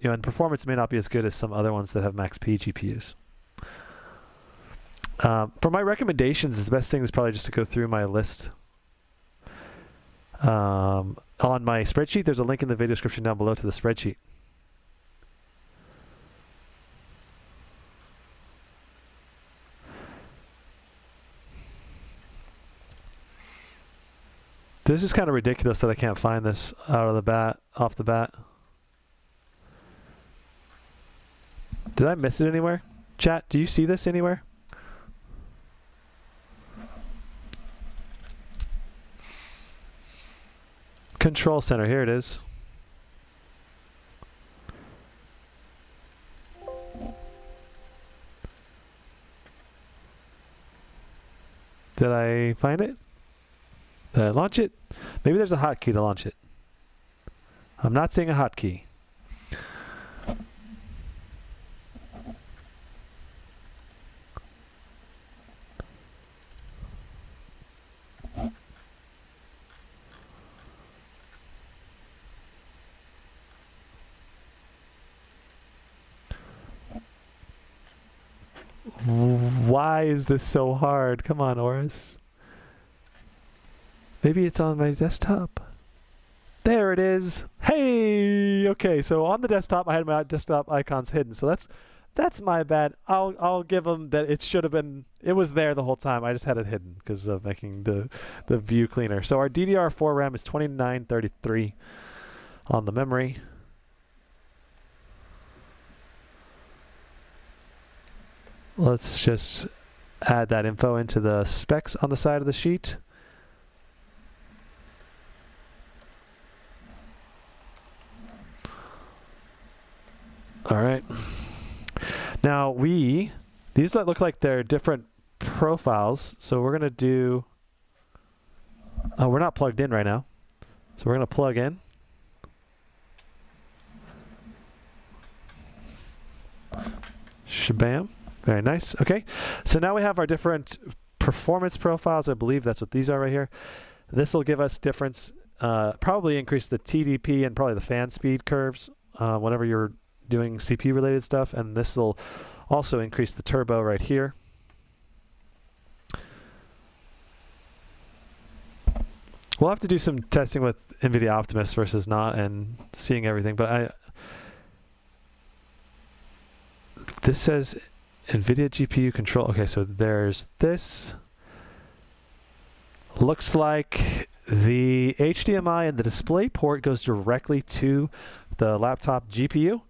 A: and performance may not be as good as some other ones that have max P GPUs. For my recommendations, the best thing is probably just to go through my list. On my spreadsheet, there's a link in the video description down below to the spreadsheet. This is kind of ridiculous that I can't find this off the bat. Did I miss it anywhere? Chat, do you see this anywhere? Control center, here it is. Did I find it? Did I launch it? Maybe there's a hotkey to launch it. I'm not seeing a hotkey. Why is this so hard? Come on, Aorus. Maybe it's on my desktop. There it is. Hey, okay. So on the desktop, I had my desktop icons hidden. So that's my bad. I'll give them that. It should have been. It was there the whole time. I just had it hidden because of making the view cleaner. So our DDR4 RAM is 2933 on the memory. Let's just add that info into the specs on the side of the sheet. All right. Now these look like they're different profiles. So we're going to do, oh, we're not plugged in right now. So we're going to plug in. Shabam. Very nice. Okay. So now we have our different performance profiles. I believe that's what these are right here. This will give us difference, probably increase the TDP and probably the fan speed curves whenever you're doing CPU related stuff. And this will also increase the turbo right here. We'll have to do some testing with NVIDIA Optimus versus not and seeing everything. But this says NVIDIA GPU control. Okay, so there's this. Looks like the HDMI and the display port goes directly to the laptop GPU,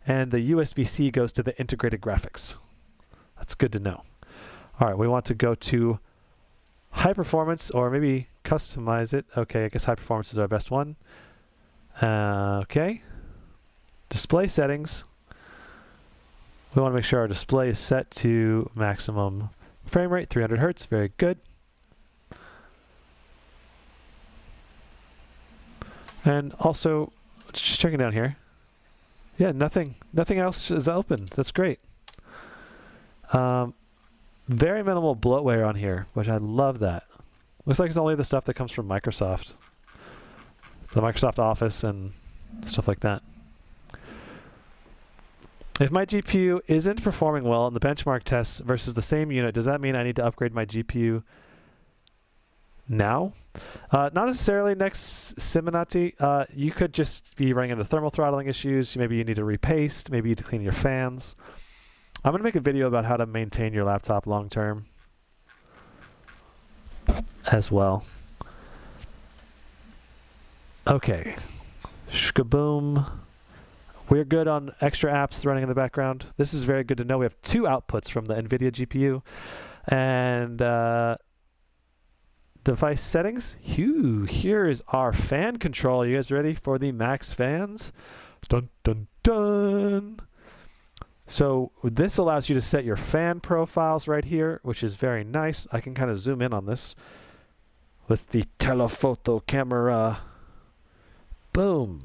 A: and the USB-C goes to the integrated graphics. That's good to know. All right, we want to go to high performance, or maybe customize it. Okay, I guess high performance is our best one. Okay. Display settings. We want to make sure our display is set to maximum frame rate, 300 Hertz. Very good. And also, just checking down here. Yeah, nothing else is open. That's great. Very minimal bloatware on here, which I love that. Looks like it's only the stuff that comes from Microsoft. The Microsoft Office and stuff like that. If my GPU isn't performing well in the benchmark tests versus the same unit, does that mean I need to upgrade my GPU now? Not necessarily next Simonati. You could just be running into thermal throttling issues. Maybe you need to repaste. Maybe you need to clean your fans. I'm going to make a video about how to maintain your laptop long term as well. Okay. Shkaboom. We're good on extra apps running in the background. This is very good to know. We have 2 outputs from the NVIDIA GPU. And device settings. Here is our fan control. Are you guys ready for the max fans? Dun, dun, dun. So this allows you to set your fan profiles right here, which is very nice. I can kind of zoom in on this with the telephoto camera. Boom.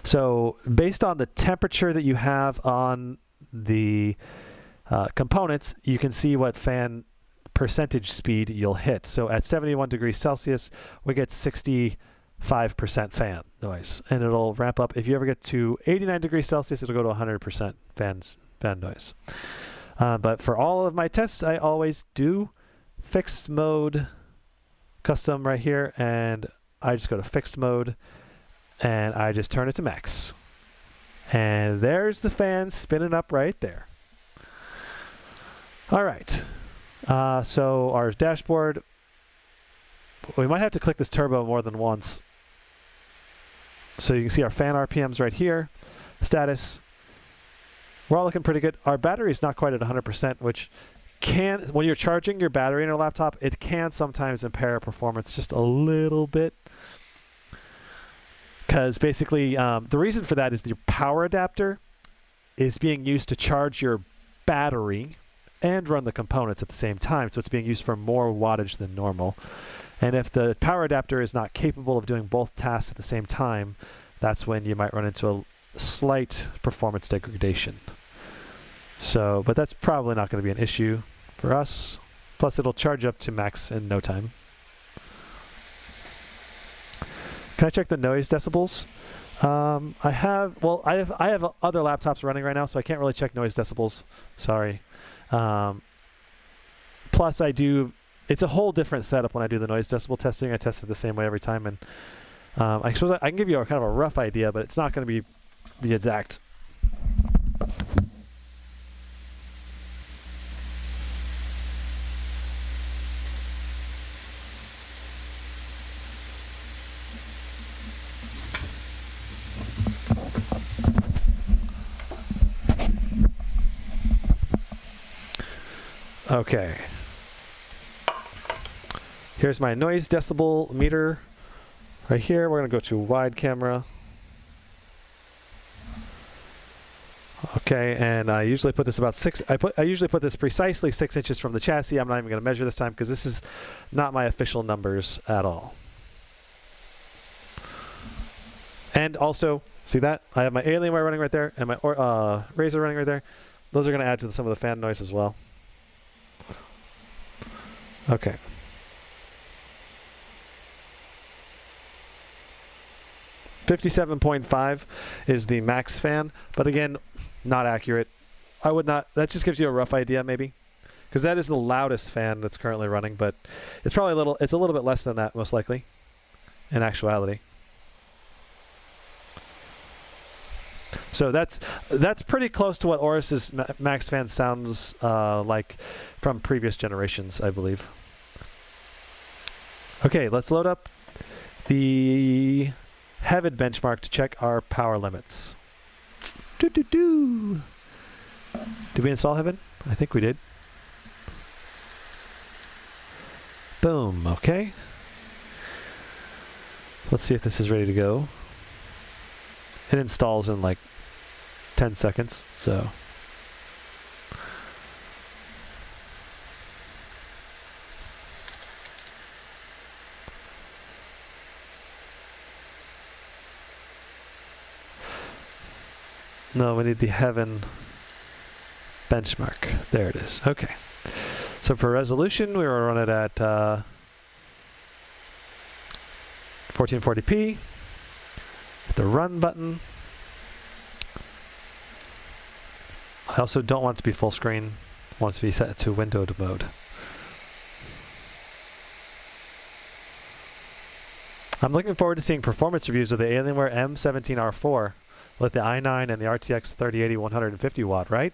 A: So based on the temperature that you have on the components, you can see what fan percentage speed you'll hit. So at 71 degrees Celsius, we get 65% fan noise, and it'll ramp up. If you ever get to 89 degrees Celsius, it'll go to 100% fan noise. But for all of my tests, I always do fixed mode custom right here, and I just go to fixed mode and I just turn it to max. And there's the fan spinning up right there. All right. So our dashboard, we might have to click this turbo more than once. So you can see our fan RPMs right here. Status. We're all looking pretty good. Our battery is not quite at 100%, which can, when you're charging your battery in your laptop, it can sometimes impair performance just a little bit. Because basically, the reason for that is your power adapter is being used to charge your battery and run the components at the same time. So it's being used for more wattage than normal. And if the power adapter is not capable of doing both tasks at the same time, that's when you might run into a slight performance degradation. So, but that's probably not going to be an issue for us. Plus, it'll charge up to max in no time. Can I check the noise decibels? I have other laptops running right now, so I can't really check noise decibels. Sorry. Plus, it's a whole different setup when I do the noise decibel testing. I test it the same way every time, and I suppose I can give you a kind of a rough idea, but it's not going to be the exact. Okay. Here's my noise decibel meter. Right here, we're going to go to wide camera. Okay, and I usually put this about I usually put this precisely 6 inches from the chassis. I'm not even going to measure this time because this is not my official numbers at all. And also, see that? I have my Alienware running right there and my Razer running right there. Those are going to add to some of the fan noise as well. Okay. $57.5 is the max fan, but again, not accurate. I would not, that just gives you a rough idea maybe, because that is the loudest fan that's currently running, but it's probably it's a little bit less than that most likely in actuality. So that's pretty close to what Aorus's max fan sounds like from previous generations, I believe. Okay, let's load up the Heaven benchmark to check our power limits. Did we install Heaven? I think we did. Boom, okay. Let's see if this is ready to go. It installs in like 10 seconds, so. No, we need the Heaven benchmark. There it is. Okay. So for resolution, we will run it at 1440p. Hit the run button. I also don't want it to be full screen. I want it to be set to windowed mode. I'm looking forward to seeing performance reviews of the Alienware M17R4 with the i9 and the RTX 3080 150 watt, right?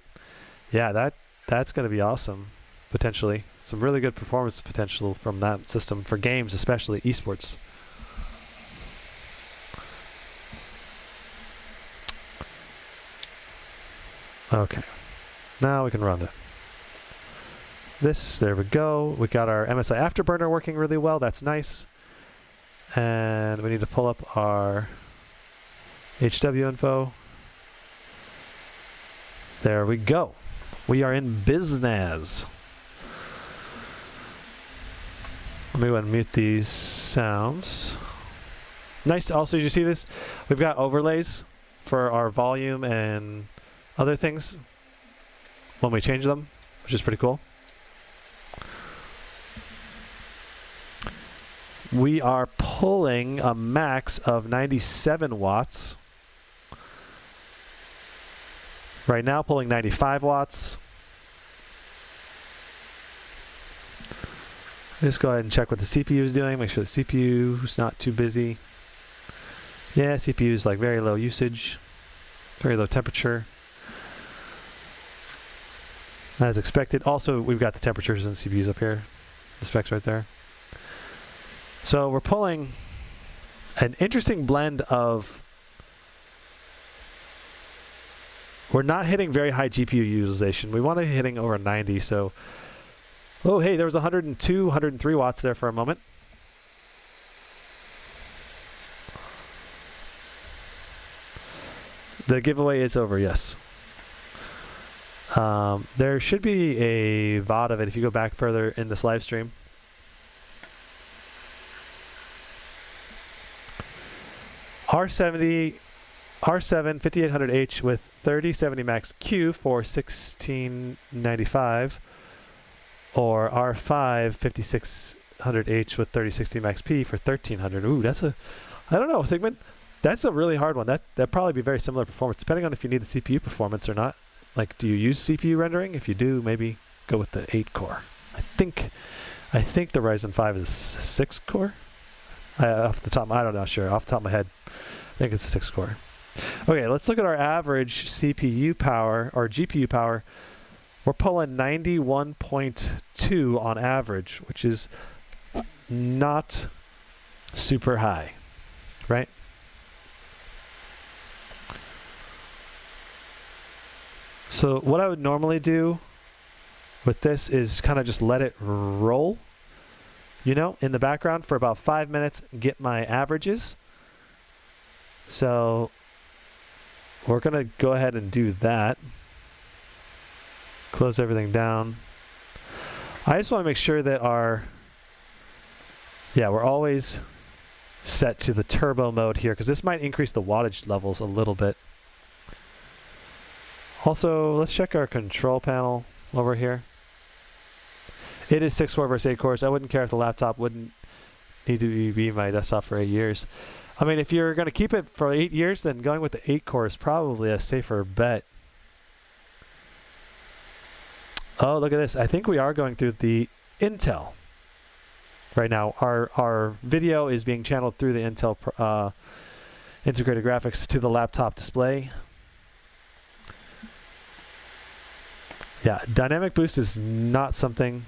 A: Yeah, that's going to be awesome, potentially. Some really good performance potential from that system for games, especially esports. Okay, now we can run it. There we go. We got our MSI Afterburner working really well. That's nice. And we need to pull up our HW info. There we go. We are in business. Let me go ahead and mute these sounds. Nice. Also, did you see this? We've got overlays for our volume and other things when we change them, which is pretty cool. We are pulling a max of 97 watts. Right now, pulling 95 watts. Just go ahead and check what the CPU is doing. Make sure the CPU is not too busy. Yeah, CPU is like very low usage, very low temperature. As expected. Also, we've got the temperatures and CPUs up here. The specs right there. So we're pulling an interesting blend of. We're not hitting very high GPU utilization. We want to be hitting over 90. So, oh hey, there was 102, 103 watts there for a moment. The giveaway is over, yes. There should be a VOD of it if you go back further in this live stream. R7 5800H with 3070 Max Q for $1695, or R5 5600H with 3060 Max P for $1300. Ooh, that's a, I don't know, Sigmund. That's a really hard one. That'd probably be very similar performance, depending on if you need the CPU performance or not. Like, do you use CPU rendering? If you do, maybe go with the 8 core. I think the Ryzen 5 is a 6 core. Off the top, I don't know, sure. Off the top of my head, I think it's a 6 core. Okay, let's look at our average CPU power or GPU power. We're pulling 91.2 on average, which is not super high, right? So what I would normally do with this is kind of just let it roll you know, in the background for about 5 minutes, get my averages. So we're going to go ahead and do that. Close everything down. I just want to make sure that we're always set to the turbo mode here, because this might increase the wattage levels a little bit. Also, let's check our control panel over here. It is 6 core versus 8 cores. I wouldn't care if the laptop wouldn't need to be my desktop for 8 years. I mean, if you're going to keep it for 8 years, then going with the 8 core is probably a safer bet. Oh, look at this. I think we are going through the Intel. Right now, our video is being channeled through the Intel integrated graphics to the laptop display. Yeah, dynamic boost is not something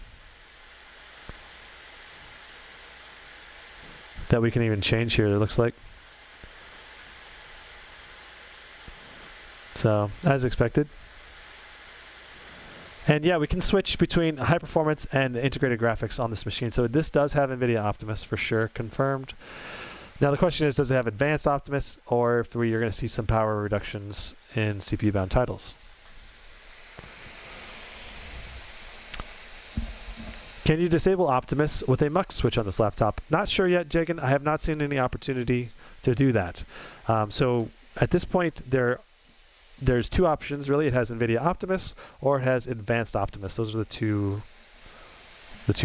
A: that we can even change here, it looks like. So, as expected. And yeah, we can switch between high performance and integrated graphics on this machine. So this does have NVIDIA Optimus for sure, confirmed. Now the question is, does it have advanced Optimus, or if you're going to see some power reductions in CPU-bound titles? Can you disable Optimus with a mux switch on this laptop? Not sure yet, Jagan. I have not seen any opportunity to do that. So at this point, there's two options really. It has NVIDIA Optimus or it has Advanced Optimus. Those are the two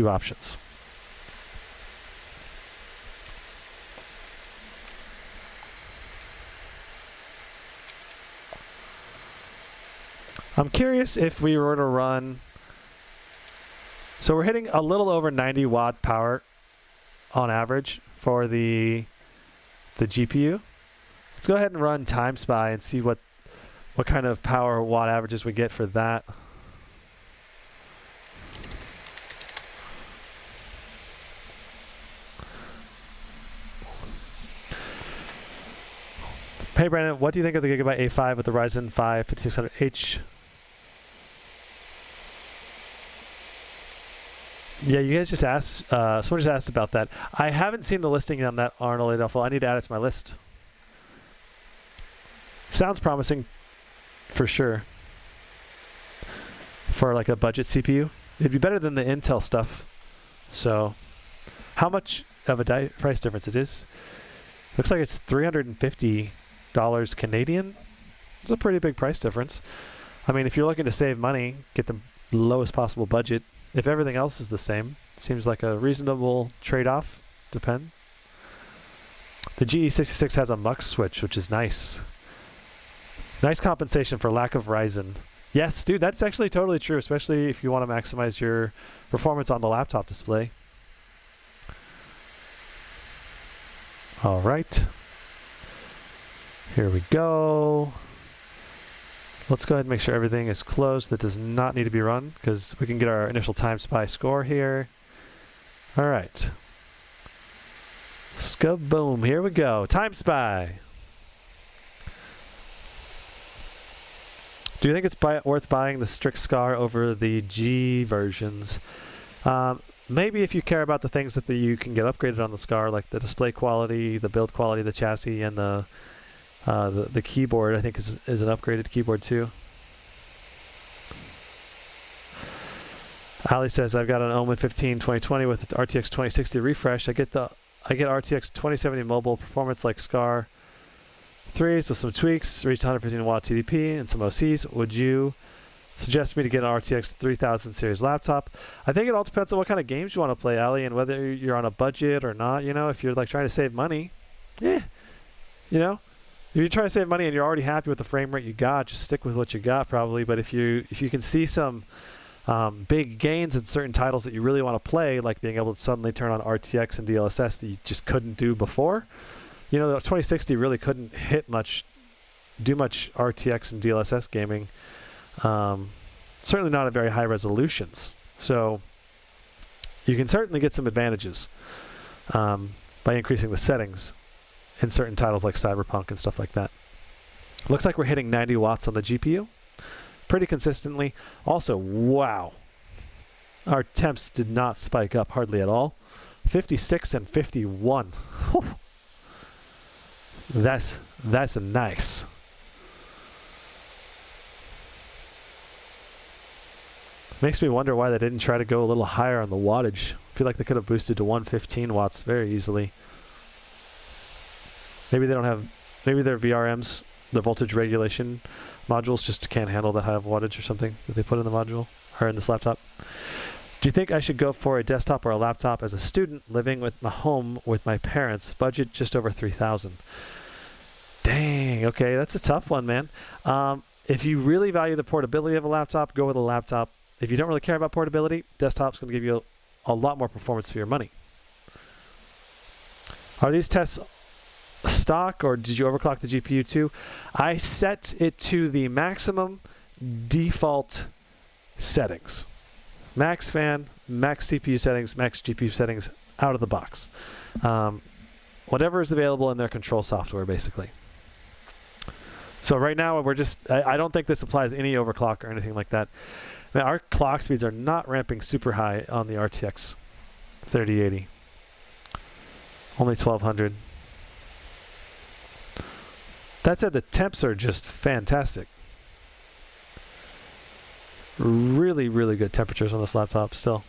A: options. I'm curious if we were to run, so we're hitting a little over 90 watt power on average for the GPU. Let's go ahead and run Time Spy and see what kind of power watt averages we get for that. Hey Brandon, what do you think of the Gigabyte A5 with the Ryzen 5 5600H? Yeah, you guys just asked, someone just asked about that. I haven't seen the listing on that Arnold Adolfo. I need to add it to my list. Sounds promising. For sure. For like a budget CPU. It'd be better than the Intel stuff. So, how much of a price difference it is? Looks like it's $350 Canadian. It's a pretty big price difference. I mean, if you're looking to save money, get the lowest possible budget. If everything else is the same, seems like a reasonable trade-off. Depend. The GE66 has a mux switch, which is nice. Nice compensation for lack of Ryzen. Yes, dude, that's actually totally true, especially if you want to maximize your performance on the laptop display. All right. Here we go. Let's go ahead and make sure everything is closed that does not need to be run, because we can get our initial Time Spy score here. All right. Skaboom, here we go. Time Spy. Do you think it's worth buying the Strix Scar over the G versions? Maybe if you care about the things that you can get upgraded on the Scar, like the display quality, the build quality of the chassis, and the keyboard, I think is an upgraded keyboard too. Ali says, I've got an Omen 15 2020 with RTX 2060 refresh. I get RTX 2070 mobile performance like Scar 3s with some tweaks, reach 115 watt TDP and some OCs. Would you suggest me to get an RTX 3000 series laptop? I think it all depends on what kind of games you want to play, Ali, and whether you're on a budget or not. You know, if you're like trying to save money, you know, if you're trying to save money and you're already happy with the frame rate you got, just stick with what you got probably. But if you can see some big gains in certain titles that you really want to play, like being able to suddenly turn on RTX and DLSS that you just couldn't do before, you know, the 2060 really couldn't do much RTX and DLSS gaming. Certainly not at very high resolutions. So you can certainly get some advantages by increasing the settings in certain titles like Cyberpunk and stuff like that. Looks like we're hitting 90 watts on the GPU pretty consistently. Also, wow, our temps did not spike up hardly at all. 56 and 51. Whew. That's nice. Makes me wonder why they didn't try to go a little higher on the wattage. I feel like they could have boosted to 115 watts very easily. Maybe they don't have, maybe their VRMs, the voltage regulation modules, just can't handle that high of wattage or something that they put in the module or in this laptop. Do you think I should go for a desktop or a laptop as a student living with my home with my parents? Budget just over 3,000. Dang, okay, that's a tough one, man. If you really value the portability of a laptop, go with a laptop. If you don't really care about portability, desktop's going to give you a lot more performance for your money. Are these tests stock or did you overclock the GPU too? I set it to the maximum default settings. Max fan, max CPU settings, max GPU settings out of the box. Whatever is available in their control software, basically. So right now we're just, I don't think this applies any overclock or anything like that. Now, our clock speeds are not ramping super high on the RTX 3080. Only 1200. That said, the temps are just fantastic. Really, really good temperatures on this laptop still.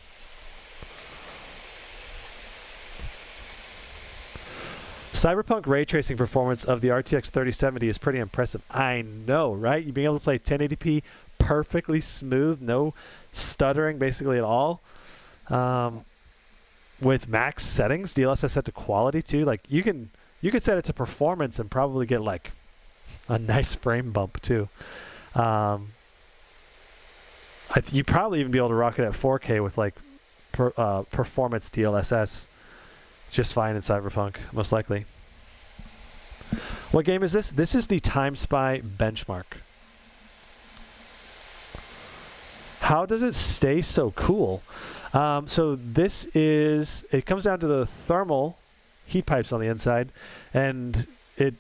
A: Cyberpunk ray tracing performance of the RTX 3070 is pretty impressive. I know, right? You being able to play 1080p perfectly smooth, no stuttering basically at all. With max settings, DLSS set to quality too. Like you could set it to performance and probably get like a nice frame bump too. You'd probably even be able to rock it at 4K with like performance DLSS just fine in Cyberpunk, most likely. What game is this? This is the Time Spy benchmark. How does it stay so cool? So this is, it comes down to the thermal heat pipes on the inside, and it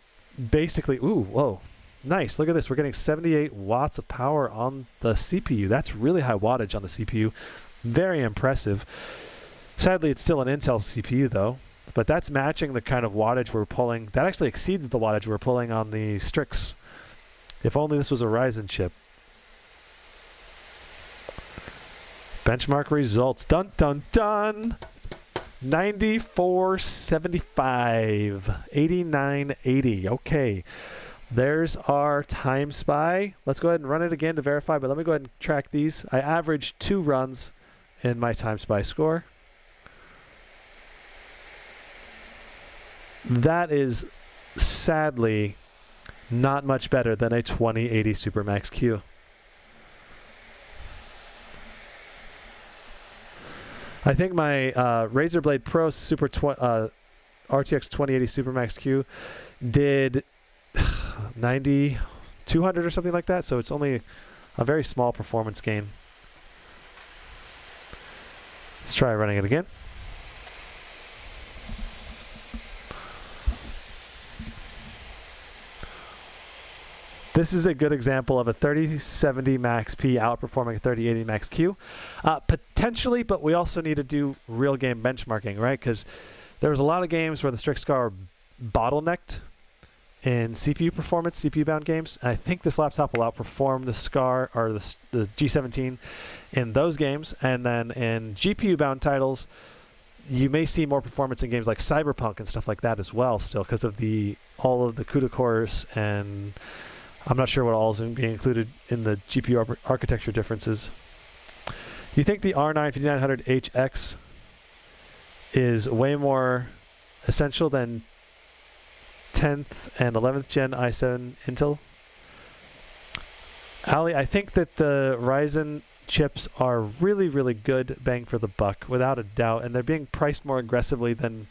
A: basically, ooh, whoa, nice. Look at this. We're getting 78 watts of power on the CPU. That's really high wattage on the CPU. Very impressive. Sadly, it's still an Intel CPU though, but that's matching the kind of wattage we're pulling. That actually exceeds the wattage we're pulling on the Strix. If only this was a Ryzen chip. Benchmark results. Dun, dun, dun. 9475. 8980. Okay. There's our Time Spy. Let's go ahead and run it again to verify, but let me go ahead and track these. I averaged 2 runs in my Time Spy score. That is sadly not much better than a 2080 Supermax Q. I think my Razer Blade Pro RTX 2080 Supermax Q did 200 or something like that, so it's only a very small performance gain. Let's try running it again. This is a good example of a 3070 Max P outperforming a 3080 Max Q. Potentially, but we also need to do real game benchmarking, right? Because there was a lot of games where the Strix Scar bottlenecked in CPU performance, CPU-bound games. And I think this laptop will outperform the Scar or the G17 in those games. And then in GPU-bound titles, you may see more performance in games like Cyberpunk and stuff like that as well still because of all of the CUDA cores, and I'm not sure what all is being included in the GPU architecture differences. You think the R9 5900HX is way more essential than 10th and 11th gen i7 Intel? Ali, I think that the Ryzen chips are really, really good bang for the buck, without a doubt, and they're being priced more aggressively than,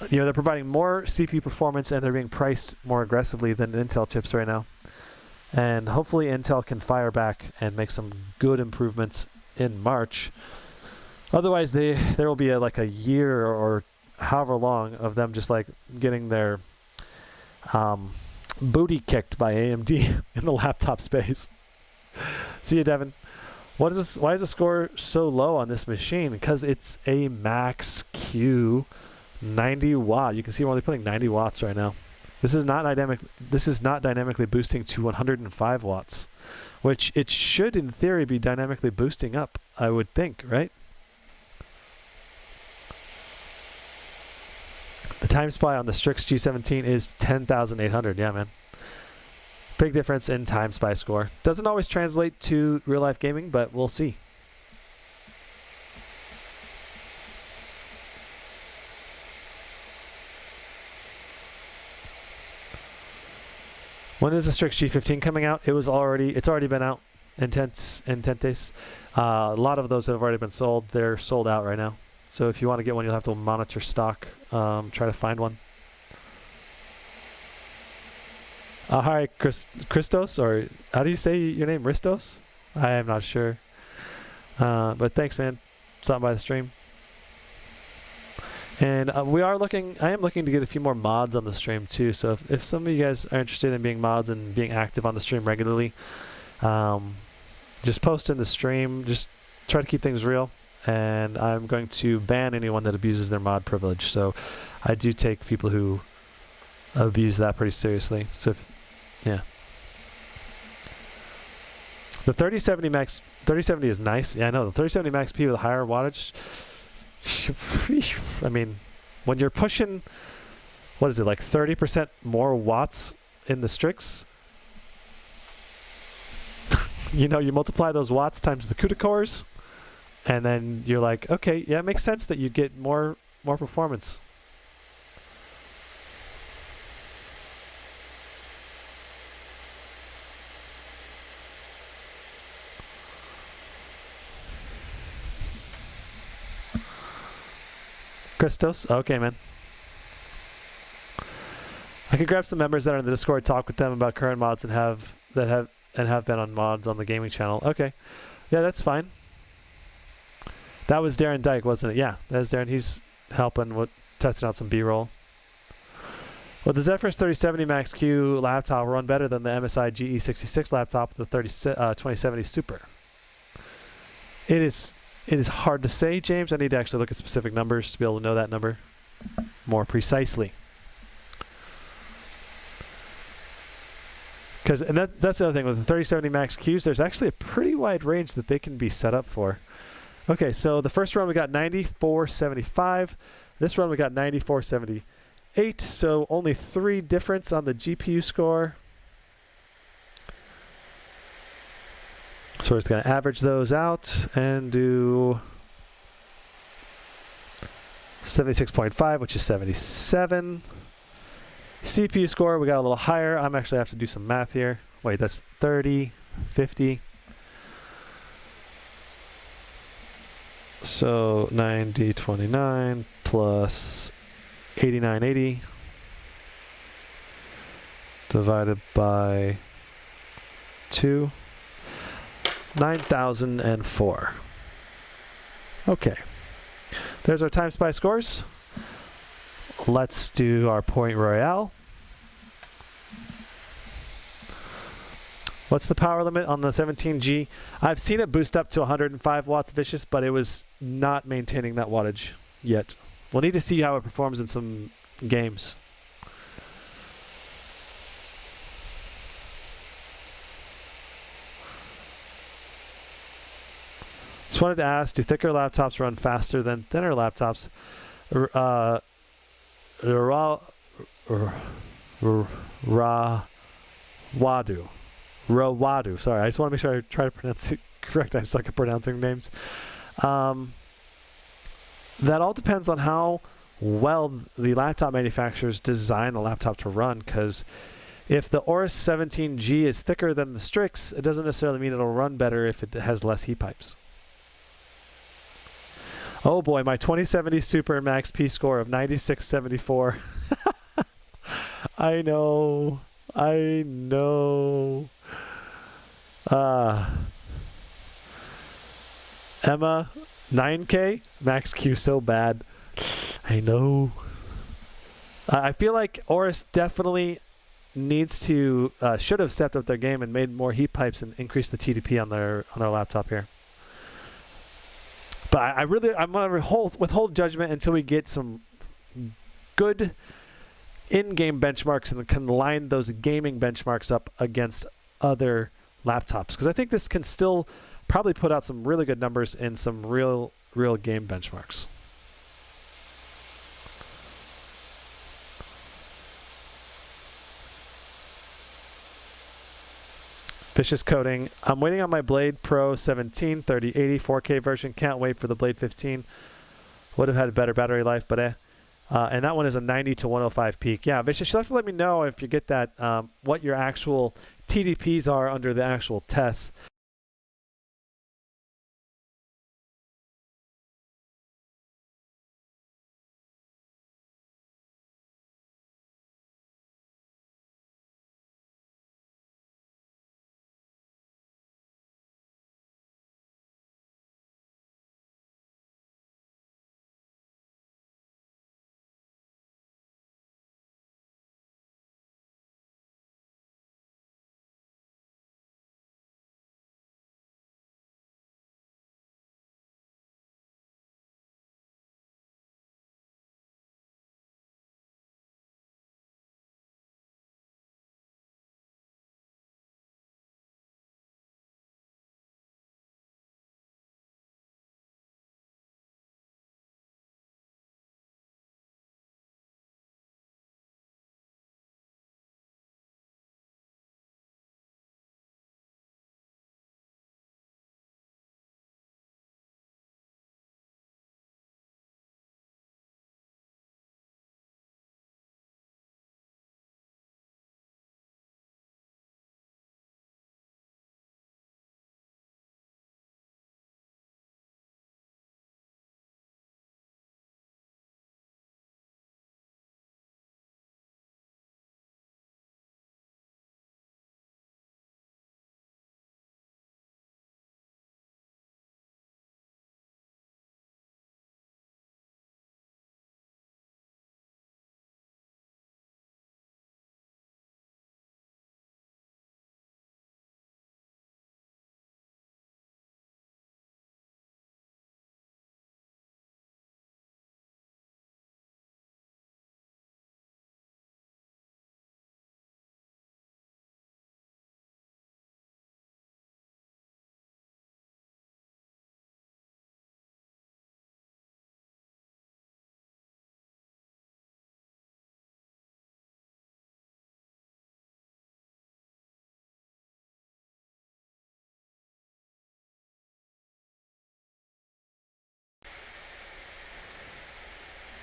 A: they're providing more CPU performance and they're being priced more aggressively than Intel chips right now. And hopefully Intel can fire back and make some good improvements in March. Otherwise, there will be like a year or however long of them just like getting their booty kicked by AMD in the laptop space. See you, Devin. What is this? Why is the score so low on this machine? Because it's a Max Q 90 watt. You can see we're only putting 90 watts right now. This is not dynamic. This is not dynamically boosting to 105 watts, which it should, in theory, be dynamically boosting up. I would think, right? The time spy on the Strix G17 is 10,800. Yeah, man. Big difference in time spy score. Doesn't always translate to real life gaming, but we'll see. When is the Strix G15 coming out? It's already been out in 10 days. A lot of those have already been sold. They're sold out right now. So if you want to get one, you'll have to monitor stock. Try to find one. Hi, Christos, or how do you say your name? Ristos? I am not sure. But thanks, man. Stopping by the stream. And I am looking to get a few more mods on the stream too. So if some of you guys are interested in being mods and being active on the stream regularly, just post in the stream. Just try to keep things real. And I'm going to ban anyone that abuses their mod privilege. So I do take people who abuse that pretty seriously. So yeah. The 3070 is nice. Yeah, I know. The 3070 Max P with a higher wattage. I mean, when you're pushing, what is it, like 30% more watts in the Strix? You know, you multiply those watts times the CUDA cores, and then you're like, okay, yeah, it makes sense that you'd get more performance. Christos? Okay, man. I could grab some members that are in the Discord, talk with them about current mods and have been on mods on the gaming channel. Okay. Yeah, that's fine. That was Darren Dyke, wasn't it? Yeah, that's Darren. He's helping with testing out some B-roll. Well, the Zephyrus 3070 Max Q laptop will run better than the MSI GE66 laptop with the 2070 Super. It is hard to say, James. I need to actually look at specific numbers to be able to know that number more precisely. And that's the other thing with the 3070 Max Qs, there's actually a pretty wide range that they can be set up for. Okay, so the first run we got 9475. This run we got 9478. So only 3 difference on the GPU score. So we're just going to average those out and do 76.5, which is 77. CPU score, we got a little higher. I'm actually have to do some math here. Wait, that's 30, 50. So 9029 plus 8980 divided by 2. 9,004. Okay. There's our time spy scores. Let's do our point royale. What's the power limit on the 17G? I've seen it boost up to 105 watts vicious, but it was not maintaining that wattage yet. We'll need to see how it performs in some games. Just wanted to ask, do thicker laptops run faster than thinner laptops? Rawadu. Sorry, I just want to make sure I try to pronounce it correct. I suck at pronouncing names. That all depends on how well the laptop manufacturers design the laptop to run, because if the Aorus 17G is thicker than the Strix, it doesn't necessarily mean it'll run better if it has less heat pipes. Oh boy, my 2070 Super Max P score of 9674. I know. Emma, 9K? Max Q so bad. I know. I feel like Aorus definitely needs to, should have stepped up their game and made more heat pipes and increased the TDP on their laptop here. But I'm gonna withhold judgment until we get some good in-game benchmarks and can line those gaming benchmarks up against other laptops, because I think this can still probably put out some really good numbers in some real game benchmarks. Vicious coding. I'm waiting on my Blade Pro 17 3080 4K version. Can't wait for the Blade 15. Would have had a better battery life, but and that one is a 90 to 105 peak. Yeah, Vicious, you'll have to let me know if you get that, what your actual TDPs are under the actual tests.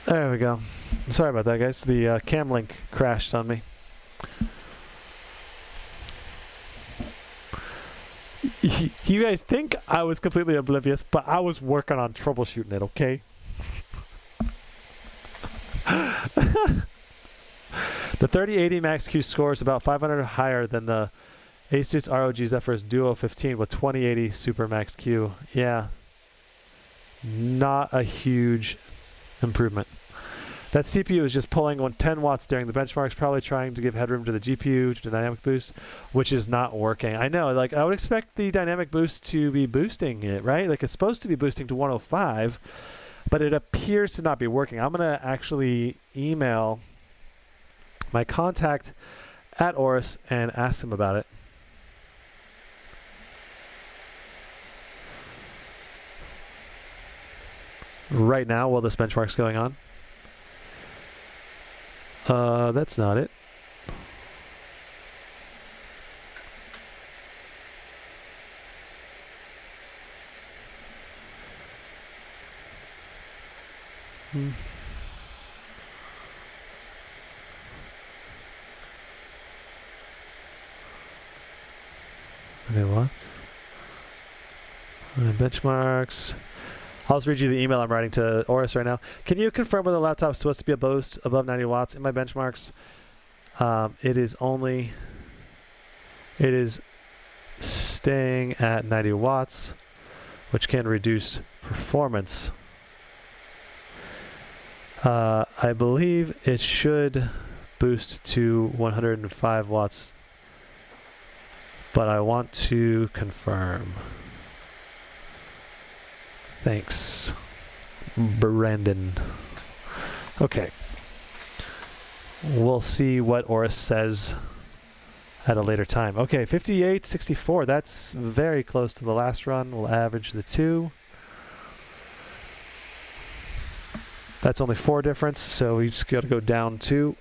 A: There we go. Sorry about that, guys. The cam link crashed on me. You guys think I was completely oblivious, but I was working on troubleshooting it, okay? The 3080 Max-Q score is about 500 higher than the Asus ROG Zephyrus Duo 15 with 2080 Super Max-Q. Yeah. Not a huge improvement. That CPU is just pulling on 10 watts during the benchmarks, probably trying to give headroom to the GPU, to the dynamic boost, which is not working. I know, like, I would expect the dynamic boost to be boosting it, right? Like, it's supposed to be boosting to 105, but it appears to not be working. I'm going to actually email my contact at Aorus and ask them about it. Right now, while this benchmark's going on. That's not it. Okay, what? Benchmarks. I'll just read you the email I'm writing to Aorus right now. Can you confirm whether the laptop is supposed to be above 90 watts? In my benchmarks, it is staying at 90 watts, which can reduce performance. I believe it should boost to 105 watts, but I want to confirm. Thanks, Brandon. Okay. We'll see what Aorus says at a later time. Okay, 58.64. That's very close to the last run. We'll average the two. That's only 4 difference, so we just got to go down 2.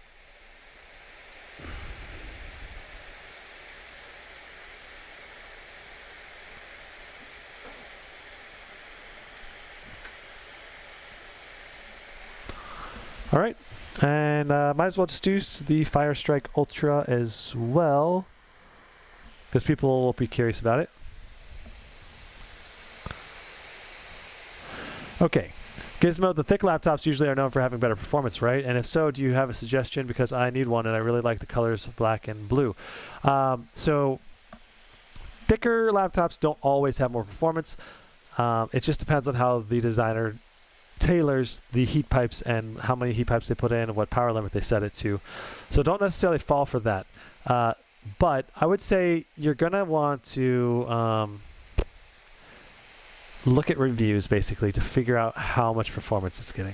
A: All right, and might as well just do the Fire Strike Ultra as well, because people will be curious about it. Okay, Gizmo, the thick laptops usually are known for having better performance, right? And if so, do you have a suggestion? Because I need one, and I really like the colors black and blue. So thicker laptops don't always have more performance. It just depends on how the designer tailors the heat pipes and how many heat pipes they put in and what power limit they set it to. So don't necessarily fall for that. But I would say you're going to want to look at reviews basically to figure out how much performance it's getting.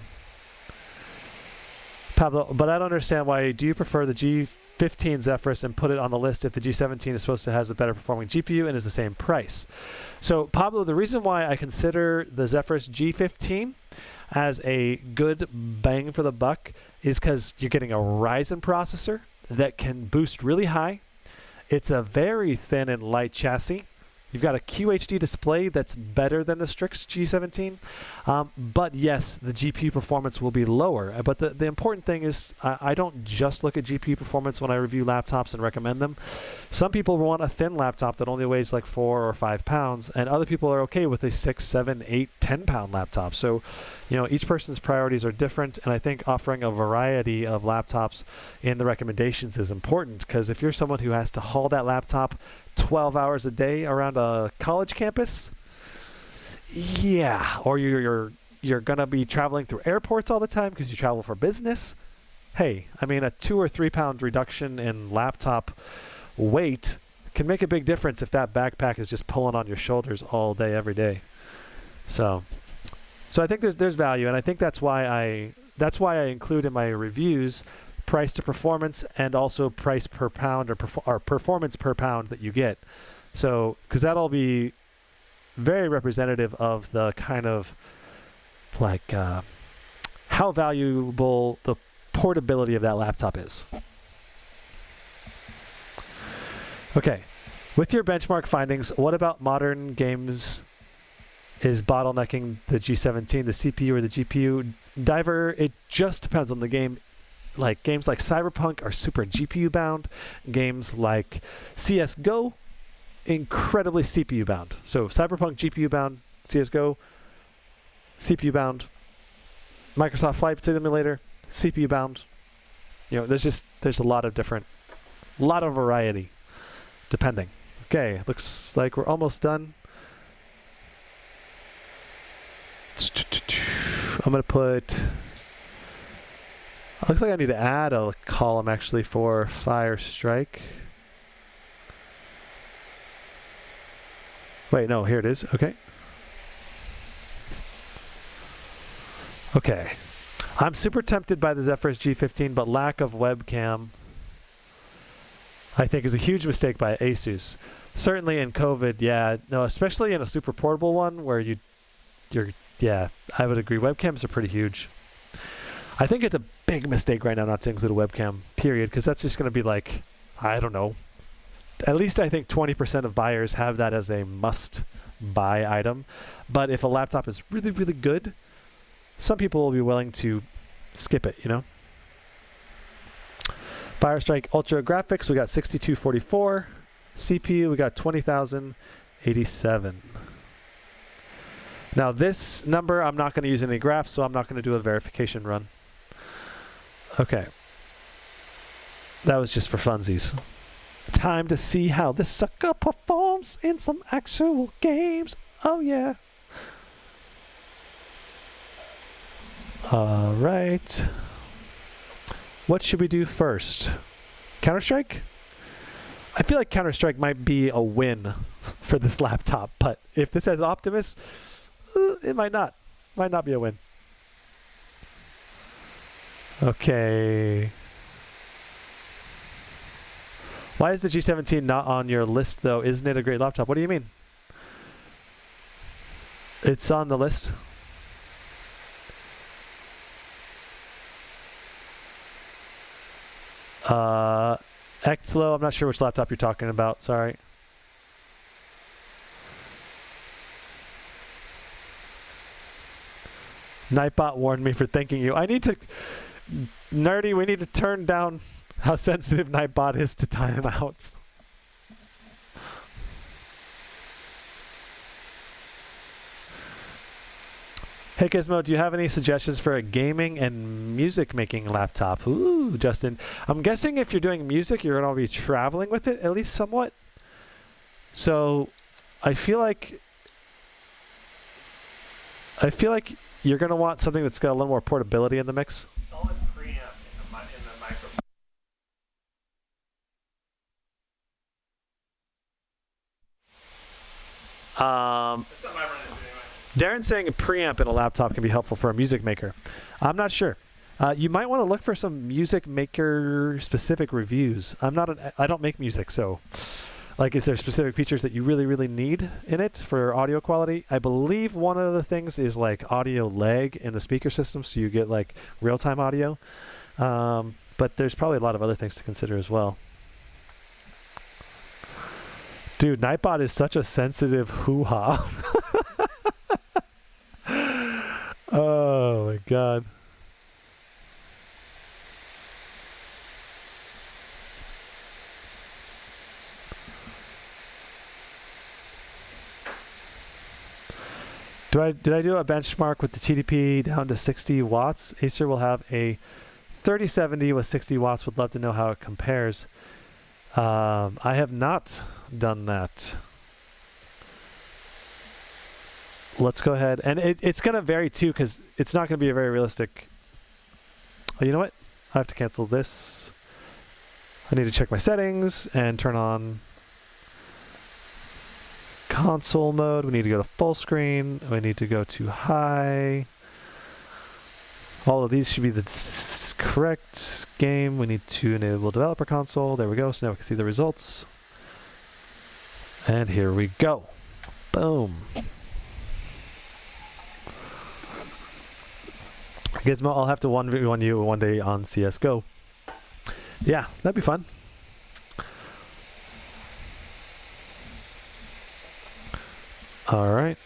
A: Pablo, but I don't understand why do you prefer the G15 Zephyrus and put it on the list if the G17 is supposed to has a better performing GPU and is the same price? So Pablo, the reason why I consider the Zephyrus G15 as a good bang for the buck is because you're getting a Ryzen processor that can boost really high. It's a very thin and light chassis. You've got a QHD display that's better than the Strix G17. But yes, the GPU performance will be lower. But the important thing is I don't just look at GPU performance when I review laptops and recommend them. Some people want a thin laptop that only weighs like 4 or 5 pounds, and other people are okay with a 6, 7, 8, 10-pound laptop. So, you know, each person's priorities are different, and I think offering a variety of laptops in the recommendations is important, because if you're someone who has to haul that laptop 12 hours a day around a college campus, yeah, or you're gonna be traveling through airports all the time because you travel for business. Hey, I mean, a 2 or 3 pound reduction in laptop weight can make a big difference if that backpack is just pulling on your shoulders all day, every day. So I think there's value, and I think that's why I include in my reviews price to performance and also price per pound or performance per pound that you get. So, because that'll be very representative of the kind of like how valuable the portability of that laptop is. Okay, with your benchmark findings, what about modern games is bottlenecking the G17, the CPU or the GPU? Diver, it just depends on the game. Like games like Cyberpunk are super GPU bound. Games like CSGO, incredibly CPU bound. So Cyberpunk GPU bound, CSGO CPU bound, Microsoft Flight Simulator CPU bound. You know, there's a lot of variety depending. Okay, looks like we're almost done. I'm gonna put. Looks like I need to add a column actually for Fire Strike. Wait, no, here it is. Okay. Okay. I'm super tempted by the Zephyrus G15, but lack of webcam I think is a huge mistake by Asus. Certainly in COVID, yeah, no, especially in a super portable one where yeah, I would agree. Webcams are pretty huge. I think it's a big mistake right now not to include a webcam, period, because that's just going to be like, I don't know. At least I think 20% of buyers have that as a must-buy item. But if a laptop is really, really good, some people will be willing to skip it, you know? Fire Strike Ultra graphics, we got 6244. CPU, we got 20,087. Now this number, I'm not going to use any graphs, so I'm not going to do a verification run. Okay. That was just for funsies. Time to see how this sucker performs in some actual games. Oh yeah. All right. What should we do first? Counter-Strike? I feel like Counter-Strike might be a win for this laptop, but if this has Optimus, It might not. Might not be a win. Okay. Why is the G17 not on your list, though? Isn't it a great laptop? What do you mean? It's on the list. Exlo, I'm not sure which laptop you're talking about. Sorry. Nightbot warned me for thanking you. I need to... Nerdy, we need to turn down how sensitive Nightbot is to timeouts. Hey Gizmo, do you have any suggestions for a gaming and music making laptop? Ooh, Justin. I'm guessing if you're doing music, you're going to be traveling with it, at least somewhat. So, I feel like you're going to want something that's got a little more portability in the mix.
D: Solid preamp in the microphone. That's not my run anyway.
A: Darren's saying a preamp in a laptop can be helpful for a music maker. I'm not sure. You might want to look for some music maker specific reviews. I don't make music, so like, is there specific features that you really, really need in it for audio quality? I believe one of the things is like audio lag in the speaker system, so you get like real-time audio. But there's probably a lot of other things to consider as well. Dude, Nightbot is such a sensitive hoo-ha. Oh my god. Did I do a benchmark with the TDP down to 60 watts? Acer will have a 3070 with 60 watts. Would love to know how it compares. I have not done that. Let's go ahead. And it's going to vary too, because it's not going to be a very realistic... Oh, you know what? I have to cancel this. I need to check my settings and turn on console mode. We need to go to full screen. We need to go to high. All of these should be the correct game. We need to enable developer console. There we go. So now we can see the results. And here we go. Boom. Gizmo, I'll have to 1v1 you one day on CSGO. Yeah, that'd be fun. All right.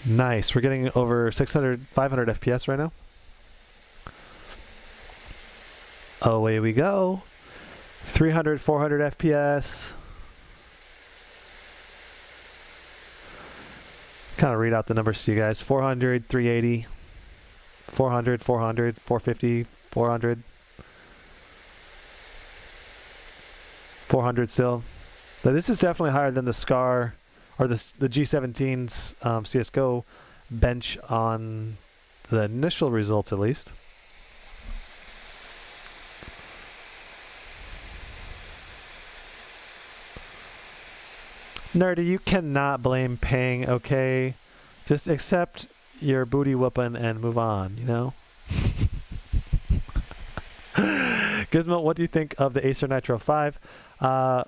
A: Nice. We're getting over 500 FPS right now. Away we go. 300, 400 FPS. Kind of read out the numbers to you guys. 400, 380, 400, 400, 450, 400. 400 still. But this is definitely higher than the SCAR or the G17's CSGO bench on the initial results, at least. Nerdy, you cannot blame Ping, okay? Just accept your booty whooping and move on, you know? Gizmo, what do you think of the Acer Nitro 5? I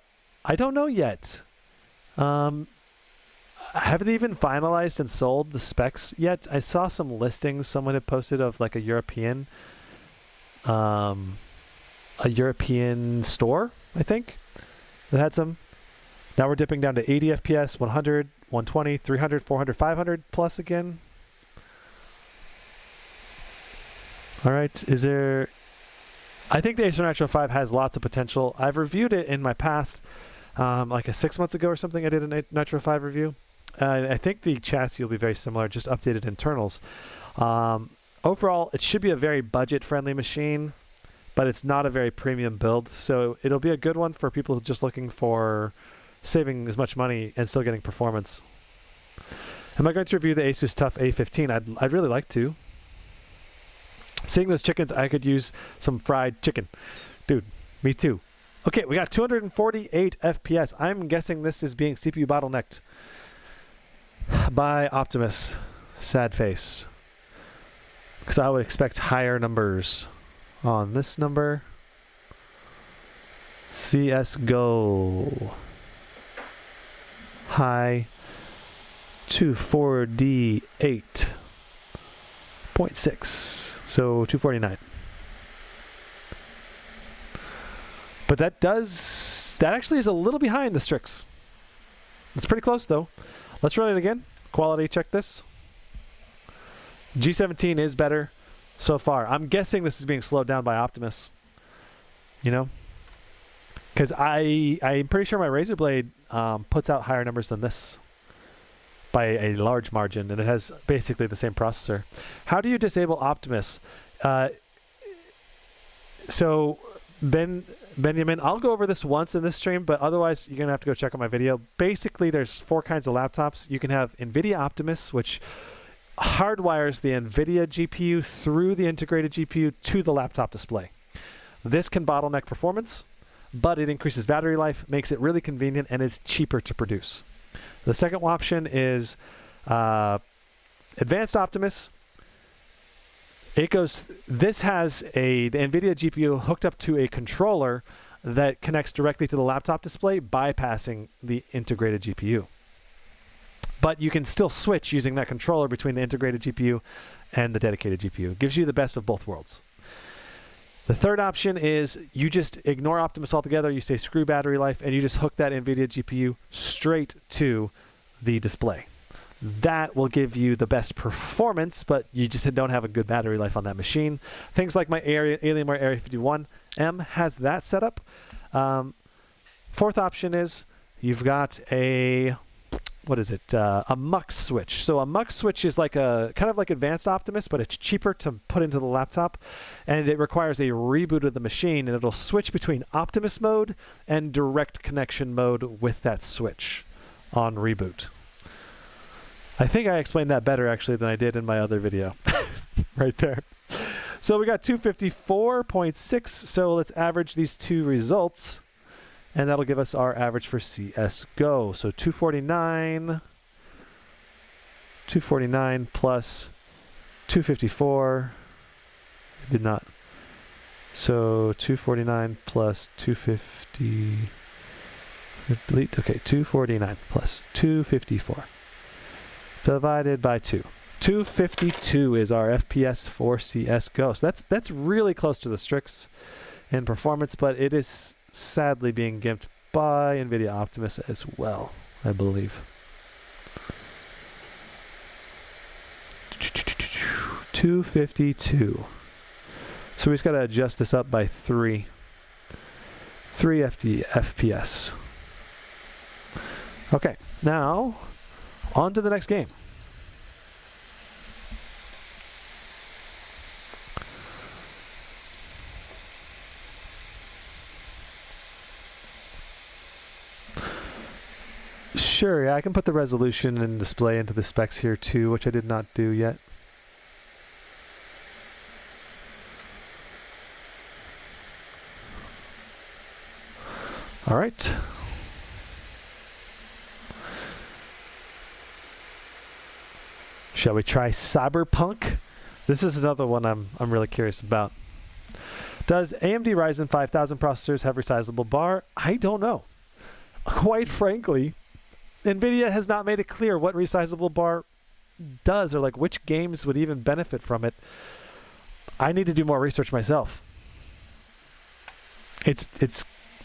A: don't know yet. Have they even finalized and sold the specs yet? I saw some listings someone had posted of like a European store, I think, that had some. Now we're dipping down to 80 FPS, 100, 120, 300, 400, 500 plus again. All right, is there... I think the Acer Nitro 5 has lots of potential. I've reviewed it in my past, like 6 months ago or something. I did a Nitro 5 review. I think the chassis will be very similar, just updated internals. Overall, it should be a very budget-friendly machine, but it's not a very premium build. So it'll be a good one for people just looking for saving as much money and still getting performance. Am I going to review the Asus TUF A15? I'd really like to. Seeing those chickens, I could use some fried chicken. Dude, me too. Okay, we got 248 FPS. I'm guessing this is being CPU bottlenecked by Optimus. Sad face. Because I would expect higher numbers on this number. CSGO. High 248.6. So 249. But that actually is a little behind the Strix. It's pretty close though. Let's run it again. Quality check this. G17 is better so far. I'm guessing this is being slowed down by Optimus. You know? Because I'm pretty sure my Razor Blade puts out higher numbers than this by a large margin, and it has basically the same processor. How do you disable Optimus? So Benjamin, I'll go over this once in this stream, but otherwise you're going to have to go check out my video. Basically, there's 4 kinds of laptops. You can have NVIDIA Optimus, which hardwires the NVIDIA GPU through the integrated GPU to the laptop display. This can bottleneck performance, but it increases battery life, makes it really convenient, and is cheaper to produce. The second option is Advanced Optimus. This has the NVIDIA GPU hooked up to a controller that connects directly to the laptop display, bypassing the integrated GPU. But you can still switch using that controller between the integrated GPU and the dedicated GPU. It gives you the best of both worlds. The third option is you just ignore Optimus altogether, you say screw battery life, and you just hook that NVIDIA GPU straight to the display. That will give you the best performance, but you just don't have a good battery life on that machine. Things like my Alienware Area 51M has that setup. Fourth option is you've got a mux switch. So a mux switch is like kind of like Advanced Optimus, but it's cheaper to put into the laptop, and it requires a reboot of the machine, and it'll switch between Optimus mode and direct connection mode with that switch on reboot. I think I explained that better actually than I did in my other video. Right there. So we got 254.6. So let's average these two results, and that'll give us our average for CSGO. So 249 plus 254. Did not. So 249 plus 250. Delete. Okay, 249 plus 254. Divided by 2. 252 is our FPS for CSGO. So that's really close to the Strix in performance, but it is sadly being gimped by NVIDIA Optimus as well, I believe. 252. So we just got to adjust this up by 3 FPS. Okay, now on to the next game. Sure, yeah, I can put the resolution and display into the specs here too, which I did not do yet. All right. Shall we try Cyberpunk? This is another one I'm really curious about. Does AMD Ryzen 5000 processors have resizable bar? I don't know. Quite frankly, NVIDIA has not made it clear what resizable bar does, or like which games would even benefit from it. I need to do more research myself. It's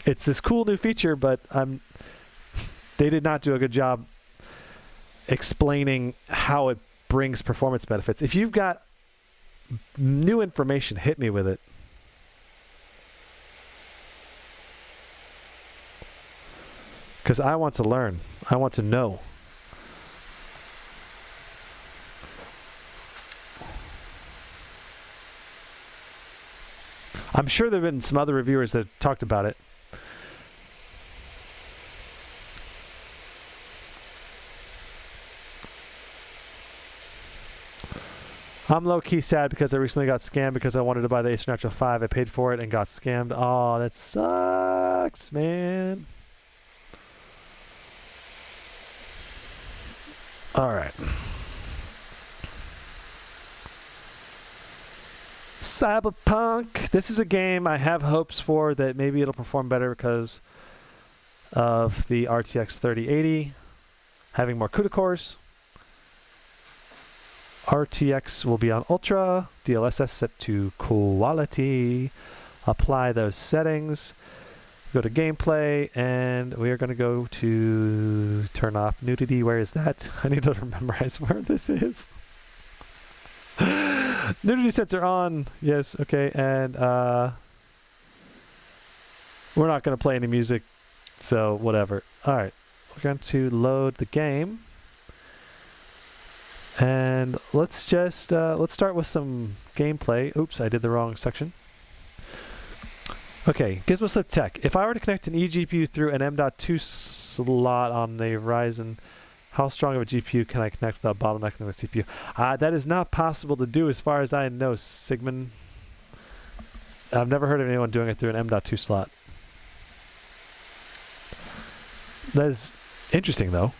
A: this cool new feature, but they did not do a good job explaining how it brings performance benefits. If you've got new information, hit me with it. Because I want to learn. I want to know. I'm sure there have been some other reviewers that talked about it. I'm low-key sad because I recently got scammed because I wanted to buy the Acer Nitro 5. I paid for it and got scammed. Oh, that sucks, man. All right. Cyberpunk. This is a game I have hopes for that maybe it'll perform better because of the RTX 3080 having more CUDA cores. RTX will be on Ultra, DLSS set to quality. Apply those settings. Go to gameplay, and we are going to go to turn off nudity. Where is that? I need to memorize where this is. Nudity sets are on. Yes, okay, and we're not going to play any music, so whatever. All right, we're going to load the game. And let's just let's start with some gameplay. Oops, I did the wrong section. Okay, Gizmo Slip Tech. If I were to connect an eGPU through an M.2 slot on the Ryzen, how strong of a GPU can I connect without bottlenecking the CPU? That is not possible to do as far as I know, Sigmund. I've never heard of anyone doing it through an M.2 slot. That is interesting, though.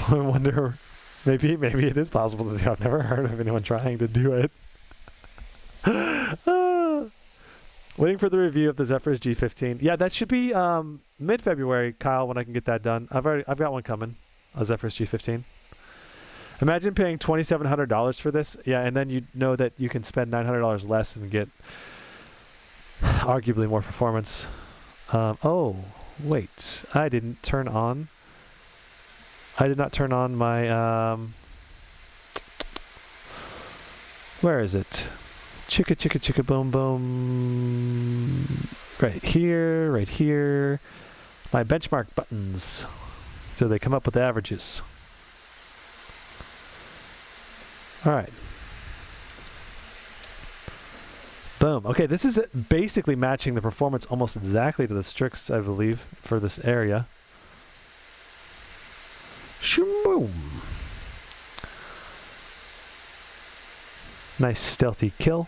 A: I wonder... Maybe it is possible to do. I've never heard of anyone trying to do it. Waiting for the review of the Zephyrus G15. Yeah, that should be mid-February, Kyle, when I can get that done. I've got one coming, a Zephyrus G15. Imagine paying $2,700 for this. Yeah, and then you know that you can spend $900 less and get arguably more performance. Oh, wait. I didn't turn on... I did not turn on my, where is it? Chicka, chicka, chicka, boom, boom. Right here. My benchmark buttons. So they come up with the averages. All right. Boom. Okay, this is basically matching the performance almost exactly to the Strix, I believe, for this area. Boom. Nice stealthy kill.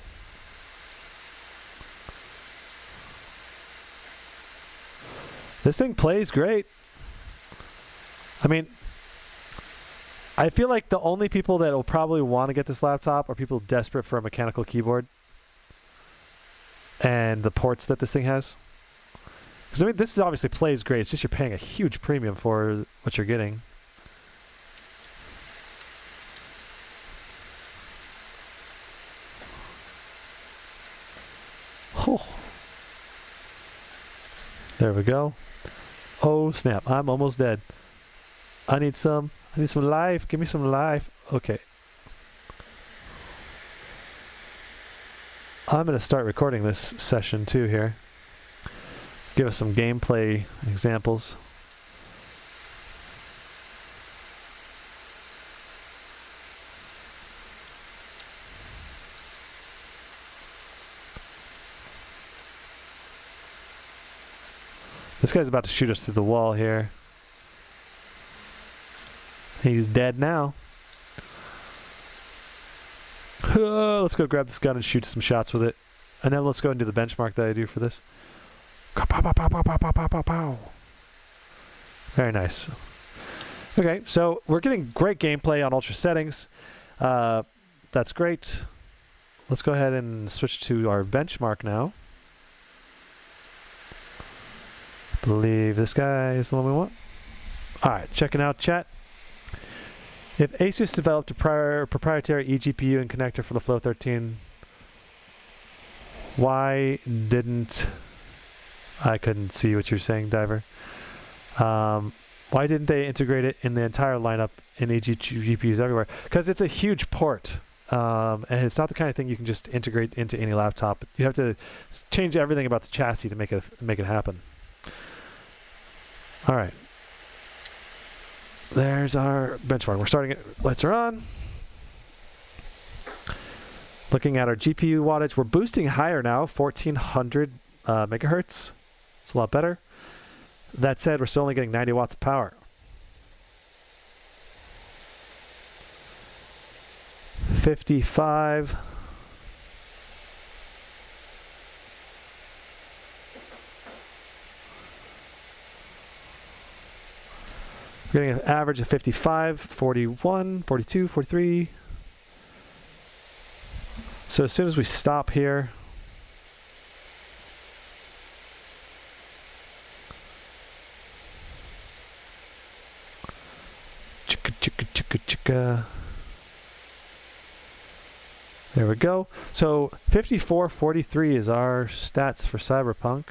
A: This thing plays great. I mean, I feel like the only people that will probably want to get this laptop are people desperate for a mechanical keyboard and the ports that this thing has. Because I mean, this obviously plays great. It's just you're paying a huge premium for what you're getting. Oh. There we go. Oh snap, I'm almost dead. I need some life. Give me some life. Okay. I'm going to start recording this session too here. Give us some gameplay examples. This guy's about to shoot us through the wall here. He's dead now. Let's go grab this gun and shoot some shots with it. And then let's go and do the benchmark that I do for this. Very nice. Okay, so we're getting great gameplay on ultra settings. That's great. Let's go ahead and switch to our benchmark now. I believe this guy is the one we want. Alright, checking out chat. If Asus developed a proprietary eGPU and connector for the Flow 13, why didn't... I couldn't see what you're saying, Diver. Why didn't they integrate it in the entire lineup in eGPUs everywhere? Because it's a huge port. And it's not the kind of thing you can just integrate into any laptop. You have to change everything about the chassis to make it happen. All right. There's our benchmark. We're starting it. Lights are on. Looking at our GPU wattage, we're boosting higher now, 1400 megahertz. It's a lot better. That said, we're still only getting 90 watts of power. 55. We're getting an average of 55, 41, 42, 43. So as soon as we stop here, chicka, chicka, chicka, chicka. There we go. So 54.43 is our stats for Cyberpunk.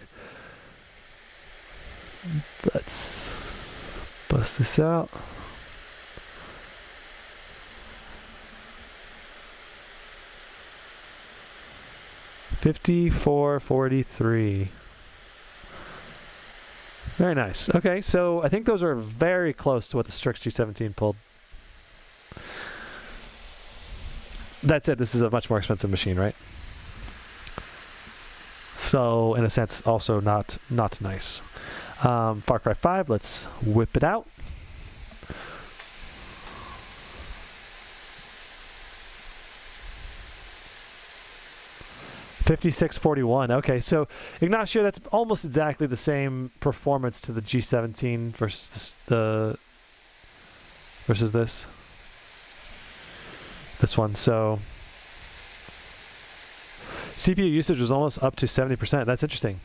A: Let's bust this out. $54.43. Very nice. Okay, so I think those are very close to what the Strix G17 pulled. That's it. This is a much more expensive machine, right? So, in a sense, also not nice. Far Cry 5, let's whip it out. $56.41. Okay, so Ignacio, that's almost exactly the same performance to the G17 versus this one. So CPU usage was almost up to 70%. That's interesting.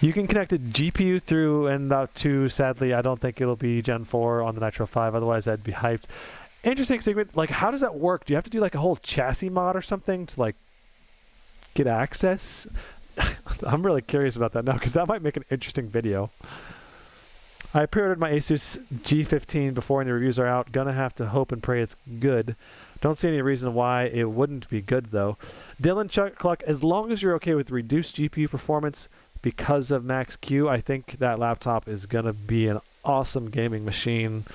A: You can connect a GPU through M.2. Sadly, I don't think it'll be Gen 4 on the Nitro 5. Otherwise, I'd be hyped. Interesting segment. Like, how does that work? Do you have to do like a whole chassis mod or something to like get access? I'm really curious about that now because that might make an interesting video. I pre-ordered my Asus G15 before any reviews are out. Gonna have to hope and pray it's good. Don't see any reason why it wouldn't be good though. Dylan Cluck, as long as you're okay with reduced GPU performance because of Max Q, I think that laptop is gonna be an awesome gaming machine.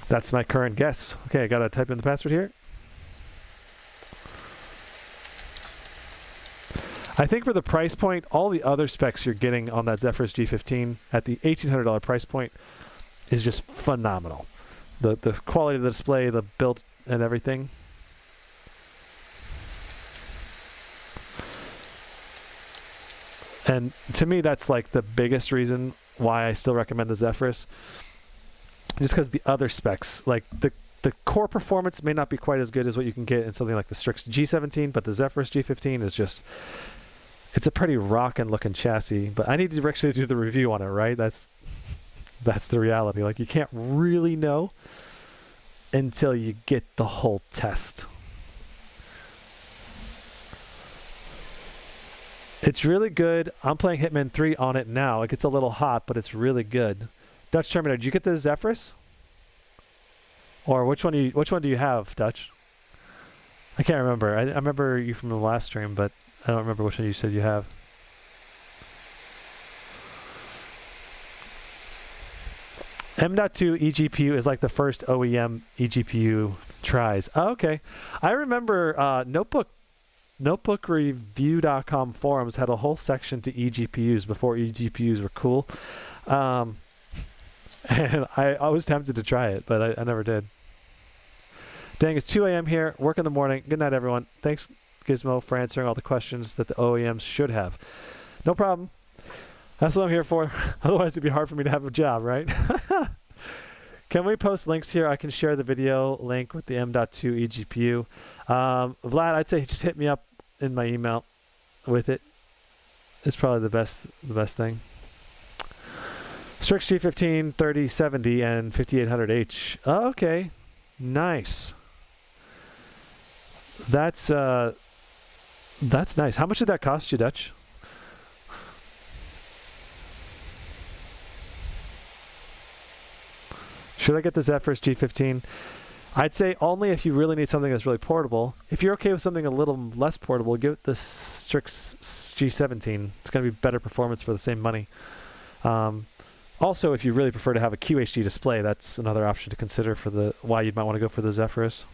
A: That's my current guess. Okay, I gotta type in the password here. I think for the price point, all the other specs you're getting on that Zephyrus G15 at the $1,800 price point is just phenomenal. The quality of the display, the build, and everything. And to me, that's like the biggest reason why I still recommend the Zephyrus. Just because the other specs, like the core performance may not be quite as good as what you can get in something like the Strix G17, but the Zephyrus G15 is just, it's a pretty rockin' looking chassis. But I need to actually do the review on it, right? That's the reality. Like, you can't really know until you get the whole test. It's really good. I'm playing Hitman 3 on it now. It gets a little hot, but it's really good. Dutch Terminator, did you get the Zephyrus? Or which one do you have, Dutch? I can't remember. I remember you from the last stream, but I don't remember which one you said you have. M.2 eGPU is like the first OEM eGPU tries. Oh, okay. I remember notebookreview.com forums had a whole section to eGPUs before eGPUs were cool. And I was tempted to try it, but I never did. Dang, it's 2 a.m. here. Work in the morning. Good night, everyone. Thanks, Gizmo, for answering all the questions that the OEMs should have. No problem. That's what I'm here for. Otherwise, it'd be hard for me to have a job, right? Can we post links here? I can share the video link with the M.2 eGPU. Vlad, I'd say just hit me up in my email with it. It's probably the best thing. Strix G15, 3070, and 5800H. Oh, okay. Nice. That's nice. How much did that cost you, Dutch? Should I get the Zephyrus G15? I'd say only if you really need something that's really portable. If you're okay with something a little less portable, get the Strix G17. It's going to be better performance for the same money. Also, if you really prefer to have a QHD display, that's another option to consider for why you might want to go for the Zephyrus.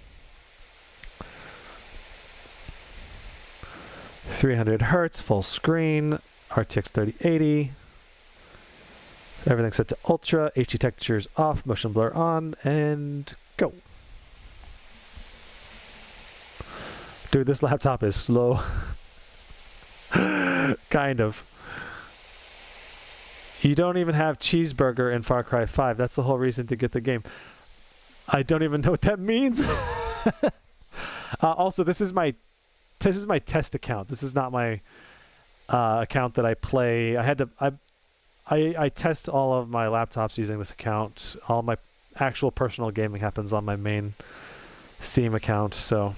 A: 300 hertz, full screen, RTX 3080. Everything's set to ultra, HD textures off, motion blur on, and go. Dude, this laptop is slow. Kind of. You don't even have cheeseburger in Far Cry 5. That's the whole reason to get the game. I don't even know what that means. Also, this is my test account. This is not my account that I play. I test all of my laptops using this account. All my actual personal gaming happens on my main Steam account, so.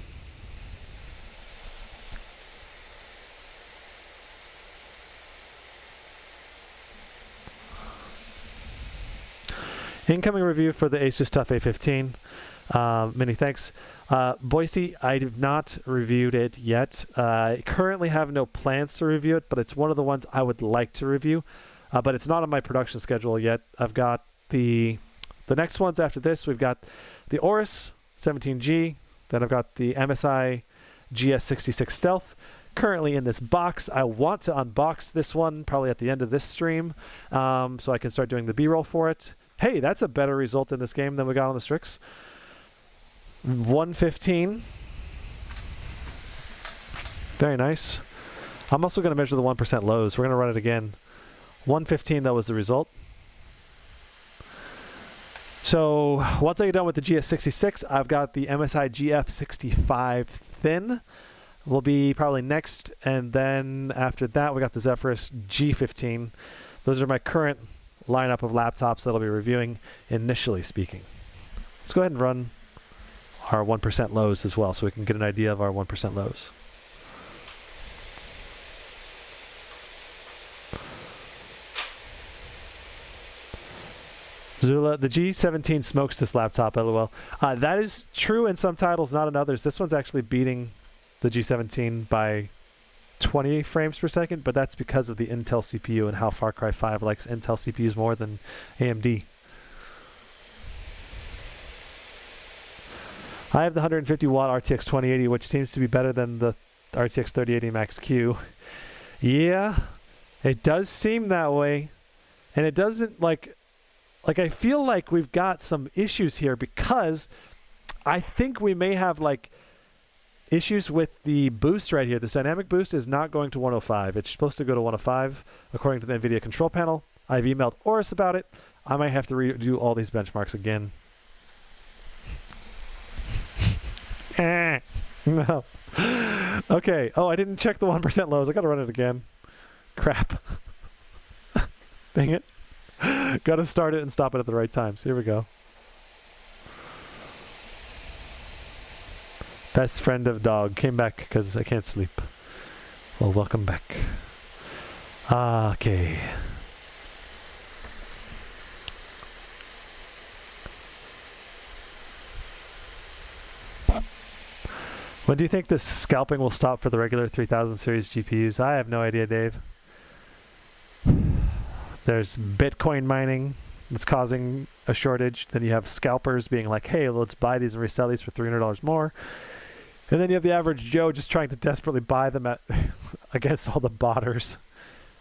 A: Incoming review for the Asus TUF A15. Many thanks. Boise, I have not reviewed it yet. I currently have no plans to review it, but it's one of the ones I would like to review. But it's not on my production schedule yet. I've got the next ones after this. We've got the Aorus 17G. Then I've got the MSI GS66 Stealth. Currently in this box. I want to unbox this one probably at the end of this stream, so I can start doing the B-roll for it. Hey, that's a better result in this game than we got on the Strix. 115. Very nice. I'm also going to measure the 1% lows. We're going to run it again. 115, that was the result. So once I get done with the GS66, I've got the MSI GF65 Thin. Will be probably next. And then after that, we got the Zephyrus G15. Those are my current lineup of laptops that I'll be reviewing, initially speaking. Let's go ahead and run our 1% lows as well so we can get an idea of our 1% lows. Zula, the G17 smokes this laptop, lol. That is true in some titles, not in others. This one's actually beating the G17 by 20 frames per second, but that's because of the Intel CPU and how Far Cry 5 likes Intel CPUs more than AMD. I have the 150 watt RTX 2080, which seems to be better than the RTX 3080 Max Q. Yeah, it does seem that way. And it doesn't like I feel like we've got some issues here because I think we may have like issues with the boost right here. This dynamic boost is not going to 105. It's supposed to go to 105 according to the NVIDIA control panel. I've emailed Aorus about it. I might have to redo all these benchmarks again. No. Okay. Oh, I didn't check the 1% lows. I gotta run it again. Crap. Dang it. Gotta start it and stop it at the right times. Here we go. Best friend of dog came back because I can't sleep. Well, welcome back. Okay. When do you think this scalping will stop for the regular 3000 series GPUs? I have no idea, Dave. There's Bitcoin mining that's causing a shortage. Then you have scalpers being like, hey, let's buy these and resell these for $300 more. And then you have the average Joe just trying to desperately buy them at against all the botters.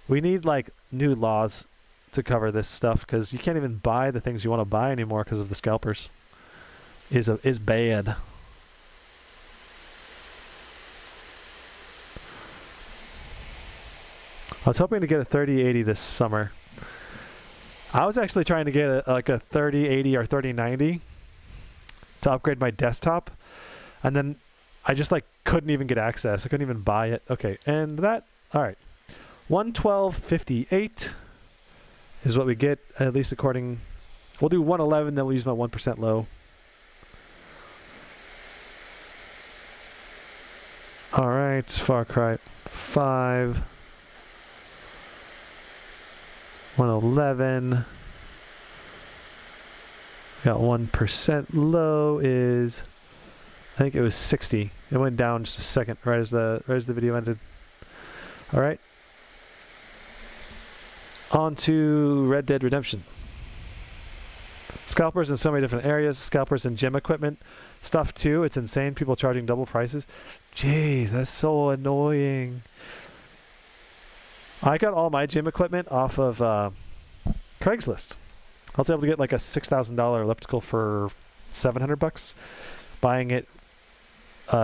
A: We need like new laws to cover this stuff because you can't even buy the things you want to buy anymore because of the scalpers. Is bad. I was hoping to get a 3080 this summer. I was actually trying to get like a 3080 or 3090 to upgrade my desktop, and then I just like couldn't even get access. I couldn't even buy it. Okay, and that, all right. 112.58 is what we get, at least according, we'll do 111, then we'll use my 1% low. All right, Far Cry 5. 111. Got 1% low is, I think it was 60. It went down just a second right as the video ended. All right. On to Red Dead Redemption. Scalpers in so many different areas. Scalpers in gym equipment stuff too. It's insane. People charging double prices. Jeez, that's so annoying. I got all my gym equipment off of Craigslist. I was able to get like a $6,000 elliptical for $700, buying it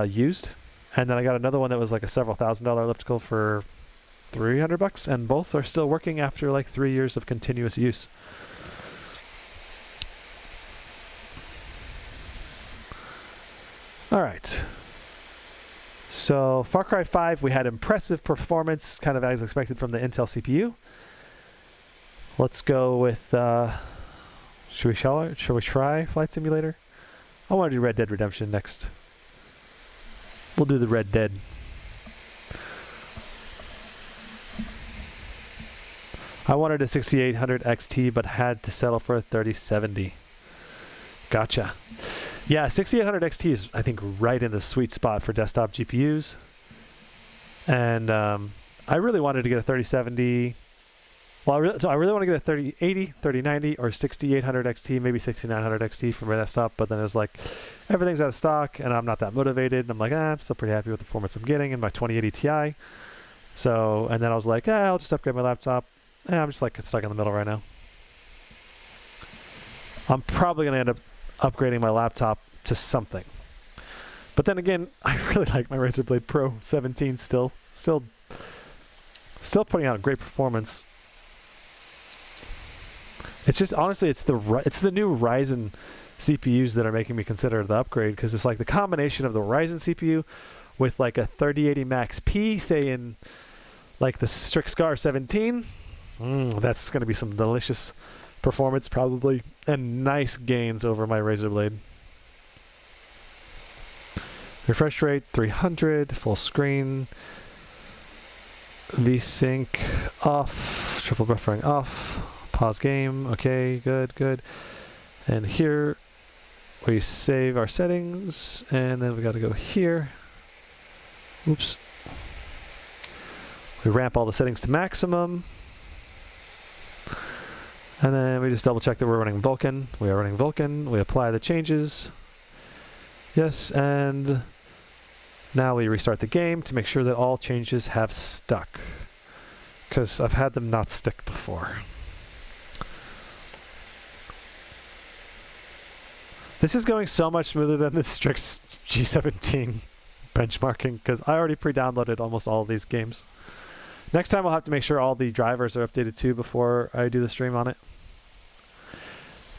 A: used, And then I got another one that was like a several $1,000 elliptical for $300, and both are still working after like 3 years of continuous use. All right. So Far Cry 5, we had impressive performance, kind of as expected from the Intel CPU. Let's go with, should we try Flight Simulator? I want to do Red Dead Redemption next. We'll do the Red Dead. I wanted a 6800 XT, but had to settle for a 3070. Gotcha. Yeah, 6800 XT is, I think, right in the sweet spot for desktop GPUs. And I really wanted to get a 3070. Well, I really want to get a 3080, 3090, or 6800 XT, maybe 6900 XT for my desktop. But then it was like, everything's out of stock, and I'm not that motivated. And I'm like, I'm still pretty happy with the performance I'm getting in my 2080 Ti. So, and then I was like, I'll just upgrade my laptop. I'm just like stuck in the middle right now. I'm probably going to end up upgrading my laptop to something. But then again, I really like my Razer Blade Pro 17 still putting out great performance. It's just, honestly, it's the new Ryzen CPUs that are making me consider the upgrade, because it's like the combination of the Ryzen CPU with like a 3080 Max P, say in like the Strix G17. That's going to be some delicious performance probably, and nice gains over my Razer Blade. Refresh rate 300, full screen, VSync off, triple buffering off, pause game, okay, good. And here we save our settings, and then we got to go here. Oops. We ramp all the settings to maximum. And then we just double check that we're running Vulkan. We are running Vulkan. We apply the changes. Yes, and now we restart the game to make sure that all changes have stuck, because I've had them not stick before. This is going so much smoother than the Strix G17 benchmarking, because I already pre-downloaded almost all of these games. Next time I'll have to make sure all the drivers are updated too before I do the stream on it.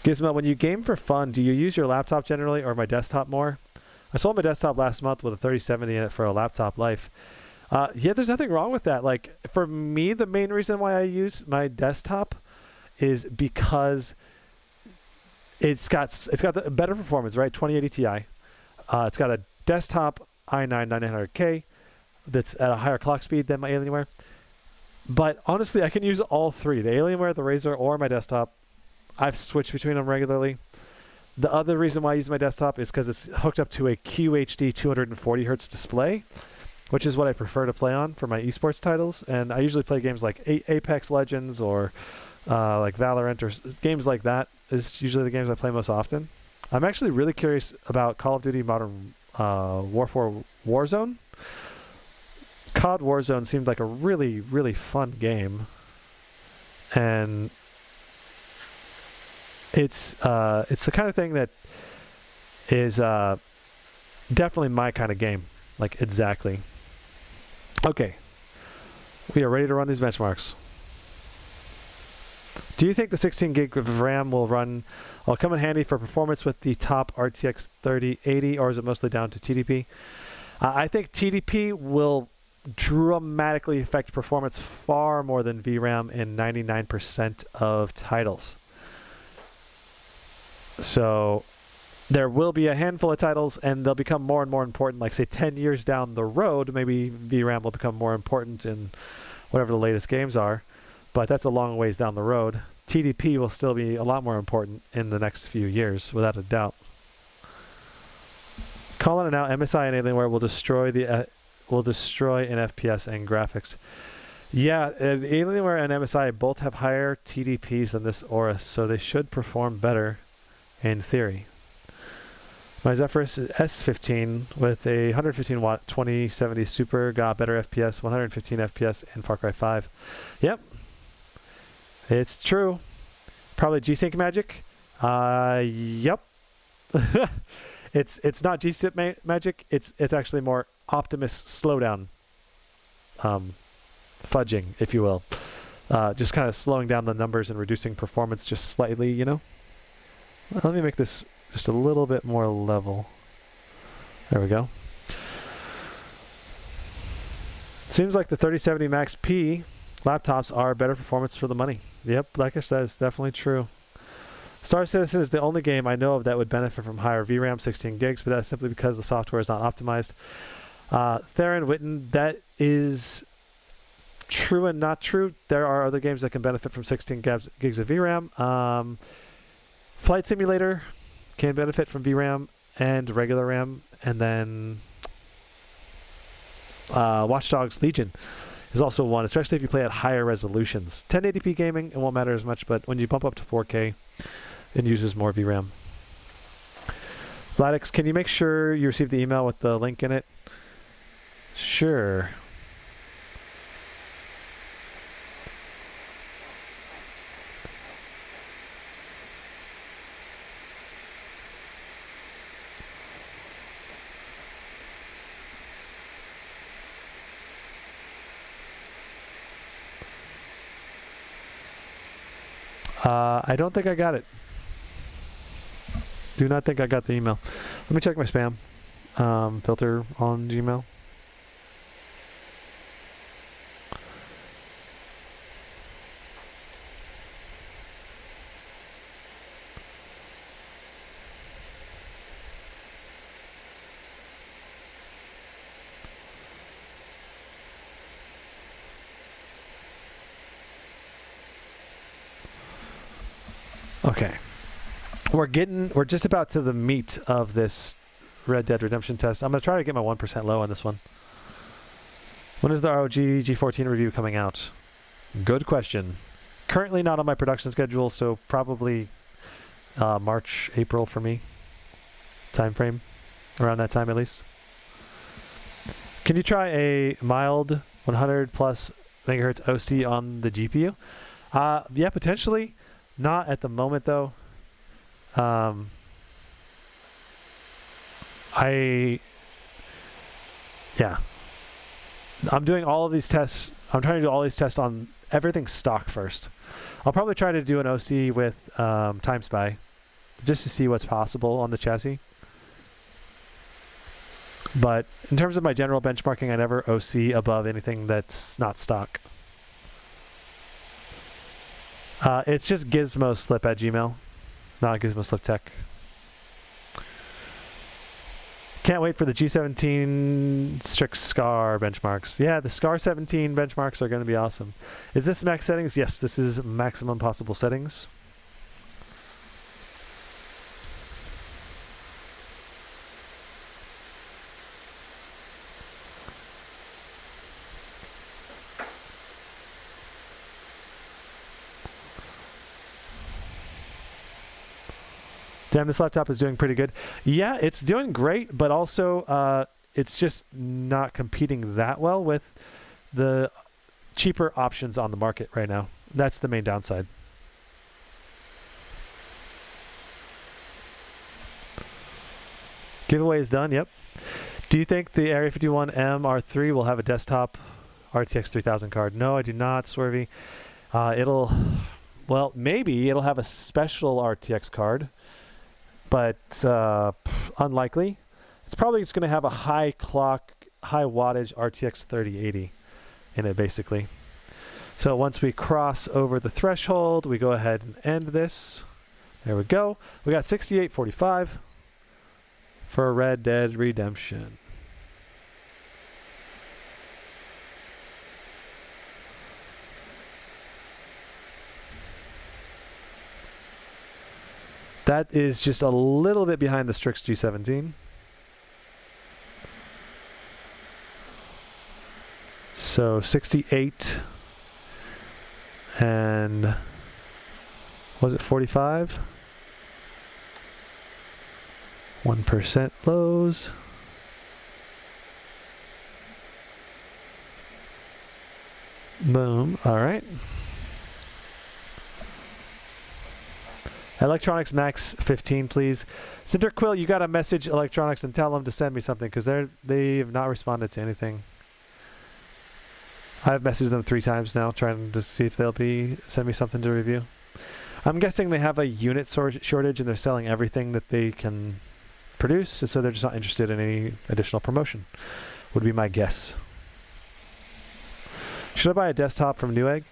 A: Gizmo, when you game for fun, do you use your laptop generally or my desktop more? I sold my desktop last month with a 3070 in it for a laptop life. Yeah, there's nothing wrong with that. Like, for me, the main reason why I use my desktop is because it's got the better performance, right? 2080 Ti. It's got a desktop i9 9900K that's at a higher clock speed than my Alienware. But honestly, I can use all three: the Alienware, the Razer, or my desktop. I've switched between them regularly. The other reason why I use my desktop is because it's hooked up to a QHD 240 Hz display, which is what I prefer to play on for my esports titles. And I usually play games like Apex Legends or like Valorant, or games like that is usually the games I play most often. I'm actually really curious about Call of Duty Modern Warfare Warzone. COD Warzone seemed like a really, really fun game, and it's the kind of thing that is definitely my kind of game, like exactly. Okay, we are ready to run these benchmarks. Do you think the 16 gig of RAM will come in handy for performance with the top RTX 3080, or is it mostly down to TDP? I think TDP will dramatically affect performance far more than VRAM in 99% of titles. So there will be a handful of titles, and they'll become more and more important. Like, say, 10 years down the road, maybe VRAM will become more important in whatever the latest games are. But that's a long ways down the road. TDP will still be a lot more important in the next few years, without a doubt. Calling it now, MSI and Alienware will destroy in FPS and graphics. Yeah, the Alienware and MSI both have higher TDPs than this Aorus, so they should perform better in theory. My Zephyrus S15 with a 115 watt 2070 Super got better FPS, 115 FPS in Far Cry 5. Yep. It's true. Probably G-Sync magic. Yep. It's not G-Sync magic. It's actually more Optimus slowdown, fudging, if you will. Just kind of slowing down the numbers and reducing performance just slightly, you know? Let me make this just a little bit more level. There we go. Seems like the 3070 Max P laptops are better performance for the money. Yep, like I said, it's definitely true. Star Citizen is the only game I know of that would benefit from higher VRAM, 16 gigs, but that's simply because the software is not optimized. Theron Witten, that is true and not true. There are other games that can benefit from 16 gigs of VRAM. Flight Simulator can benefit from VRAM and regular RAM, and then Watch Dogs Legion is also one, especially if you play at higher resolutions. 1080p gaming, it won't matter as much, but when you bump up to 4K, it uses more VRAM. Vladix, can you make sure you receive the email with the link in it? Sure. I don't think I got it. Do not think I got the email. Let me check my spam filter on Gmail. Okay. We're just about to the meat of this Red Dead Redemption test. I'm going to try to get my 1% low on this one. When is the ROG G14 review coming out? Good question. Currently not on my production schedule, so probably March, April for me. Time frame. Around that time at least. Can you try a mild 100 plus megahertz OC on the GPU? Yeah, potentially. Not at the moment though. Yeah. I'm doing all of these tests. I'm trying to do all these tests on everything stock first. I'll probably try to do an OC with Time Spy just to see what's possible on the chassis. But in terms of my general benchmarking, I never OC above anything that's not stock. It's just gizmoslip at Gmail, not gizmoslip tech. Can't wait for the G17 Strix Scar benchmarks. Yeah, the Scar 17 benchmarks are going to be awesome. Is this max settings? Yes, this is maximum possible settings. Damn, this laptop is doing pretty good. Yeah, it's doing great, but also it's just not competing that well with the cheaper options on the market right now. That's the main downside. Giveaway is done, yep. Do you think the Area 51M R3 will have a desktop RTX 3000 card? No, I do not, Swervy. Well, maybe it'll have a special RTX card, but unlikely. It's probably just going to have a high wattage RTX 3080 in it, basically. So once we cross over the threshold, we go ahead and end this. There we go. We got 6845 for Red Dead Redemption. That is just a little bit behind the Strix G17. So 68 and was it 45? 1% lows. Boom. All right. Electronics Max 15, please. Cinder Quill, you got to message Electronics and tell them to send me something because they have not responded to anything. I've messaged them 3 times now, trying to see if they'll send me something to review. I'm guessing they have a unit shortage and they're selling everything that they can produce, so they're just not interested in any additional promotion, would be my guess. Should I buy a desktop from Newegg?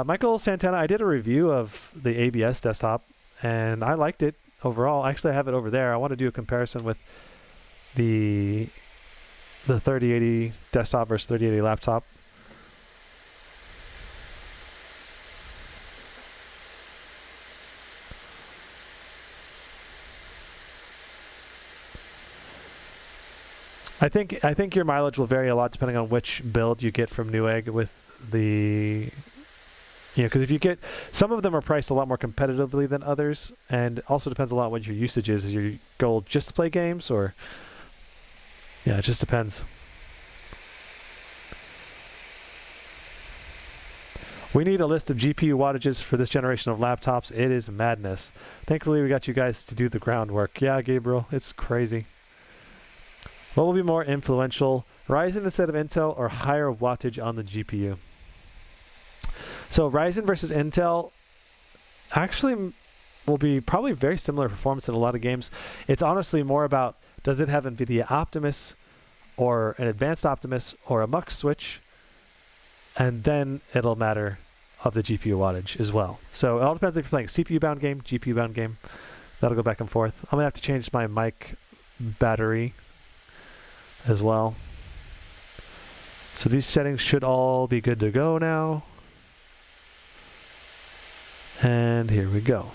A: Michael Santana, I did a review of the ABS desktop, and I liked it overall. Actually, I have it over there. I want to do a comparison with the 3080 desktop versus 3080 laptop. I think your mileage will vary a lot depending on which build you get from Newegg with the, because if you get, some of them are priced a lot more competitively than others, and also depends a lot what your usage is. Is your goal just to play games, or, yeah, it just depends. We need a list of GPU wattages for this generation of laptops. It is madness. Thankfully, we got you guys to do the groundwork. Yeah, Gabriel, it's crazy. What will be more influential, Ryzen instead of Intel or higher wattage on the GPU? So Ryzen versus Intel actually will be probably very similar performance in a lot of games. It's honestly more about, does it have NVIDIA Optimus or an advanced Optimus or a Mux switch? And then it'll matter of the GPU wattage as well. So it all depends if you're playing CPU bound game, GPU bound game. That'll go back and forth. I'm gonna have to change my mic battery as well. So these settings should all be good to go now. And here we go.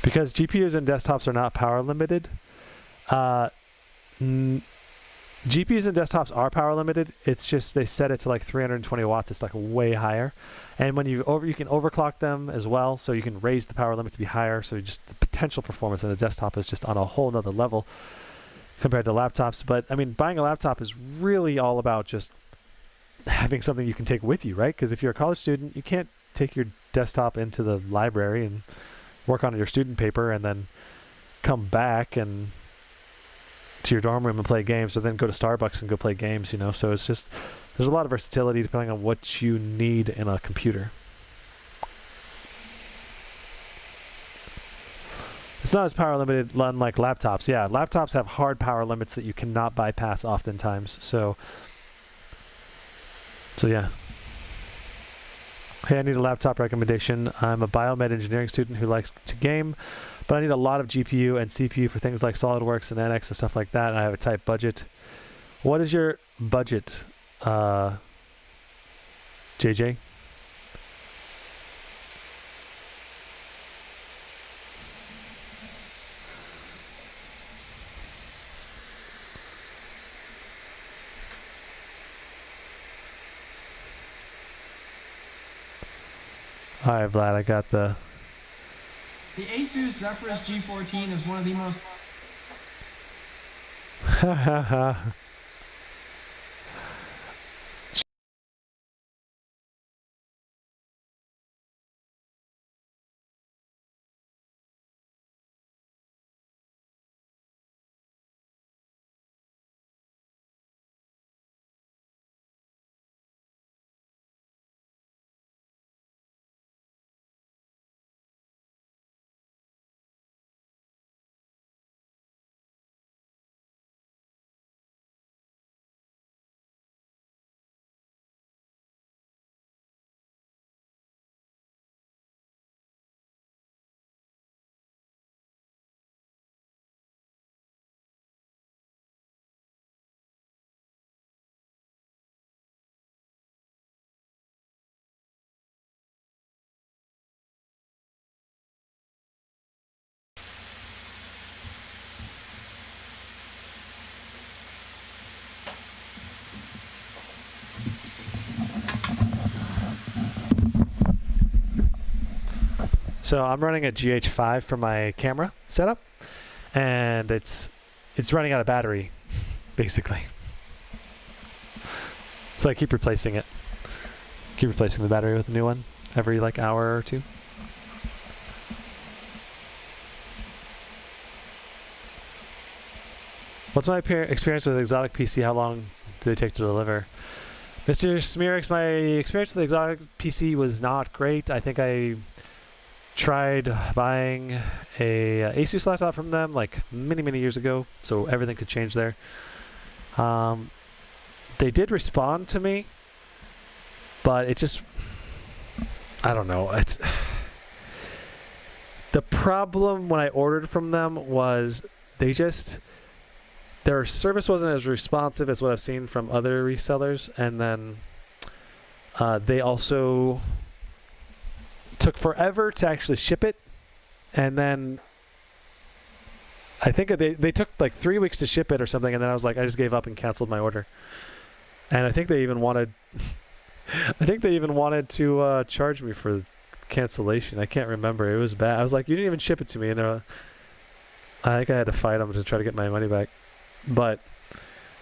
A: Because GPUs and desktops are not power limited, GPUs and desktops are power limited. It's just they set it to like 320 watts. It's like way higher. And when you can overclock them as well, so you can raise the power limit to be higher. So just the potential performance in a desktop is just on a whole nother level compared to laptops. But I mean, buying a laptop is really all about just having something you can take with you, right? Because if you're a college student, you can't take your desktop into the library and work on your student paper and then come back and to your dorm room and play games, or then go to Starbucks and go play games, so it's just, there's a lot of versatility depending on what you need in a computer. It's not as power limited unlike laptops. Yeah, laptops have hard power limits that you cannot bypass oftentimes, so yeah. Hey, I need a laptop recommendation. I'm a biomed engineering student who likes to game, but I need a lot of GPU and CPU for things like SolidWorks and NX and stuff like that. And I have a tight budget. What is your budget, JJ? All right, Vlad, I got the
E: Asus Zephyrus G14 is one of the most...
A: So I'm running a GH5 for my camera setup, and it's running out of battery, basically. So I keep replacing it. Keep replacing the battery with a new one every like hour or two. What's my experience with exotic PC? How long do they take to deliver? Mr. Smearix, my experience with exotic PC was not great. I think I tried buying a Asus laptop from them like many years ago, so everything could change there. They did respond to me, but it just, I don't know. It's the problem when I ordered from them was their service wasn't as responsive as what I've seen from other resellers, and then they also took forever to actually ship it, and then I think they took like 3 weeks to ship it or something, and then I was like, I just gave up and canceled my order. And I think they even wanted to charge me for cancellation. I can't remember. It was bad. I was like, you didn't even ship it to me, and I think I had to fight them to try to get my money back. But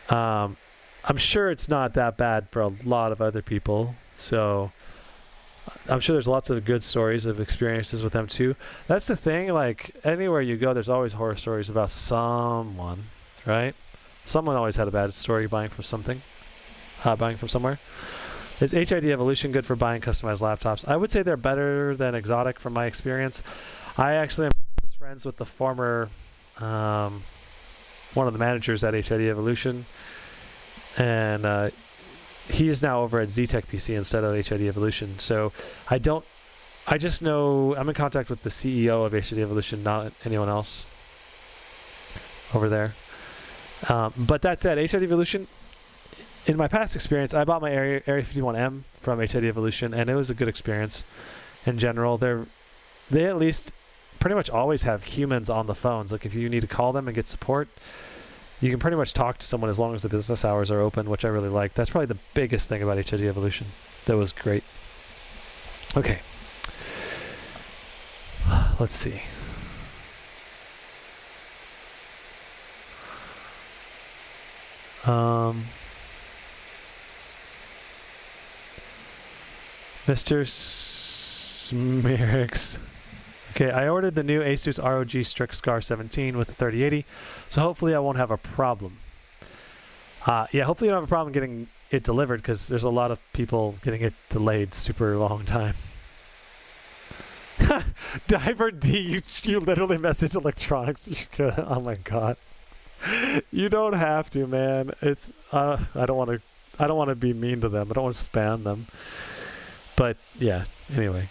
A: I'm sure it's not that bad for a lot of other people. So I'm sure there's lots of good stories of experiences with them too. That's the thing, like anywhere you go, there's always horror stories about someone, right? Someone always had a bad story buying from something, buying from somewhere. Is HID Evolution good for buying customized laptops? I would say they're better than Exotic from my experience. I actually am friends with the former, one of the managers at HID Evolution, and he is now over at ZTech PC instead of HID Evolution. So I just know I'm in contact with the CEO of HID Evolution, not anyone else over there. But that said, HID Evolution, in my past experience, I bought my Area 51M from HID Evolution, and it was a good experience in general. They at least pretty much always have humans on the phones. Like if you need to call them and get support, you can pretty much talk to someone as long as the business hours are open, which I really like. That's probably the biggest thing about HID Evolution. That was great. Okay. Let's see. Mr. Smearix. Okay, I ordered the new Asus ROG Strix G17 with the 3080, so hopefully I won't have a problem. Yeah, hopefully you don't have a problem getting it delivered, because there's a lot of people getting it delayed super long time. Diver D, you literally message electronics. Oh my god. You don't have to, man. It's I don't want to be mean to them. I don't want to spam them. But yeah, anyway.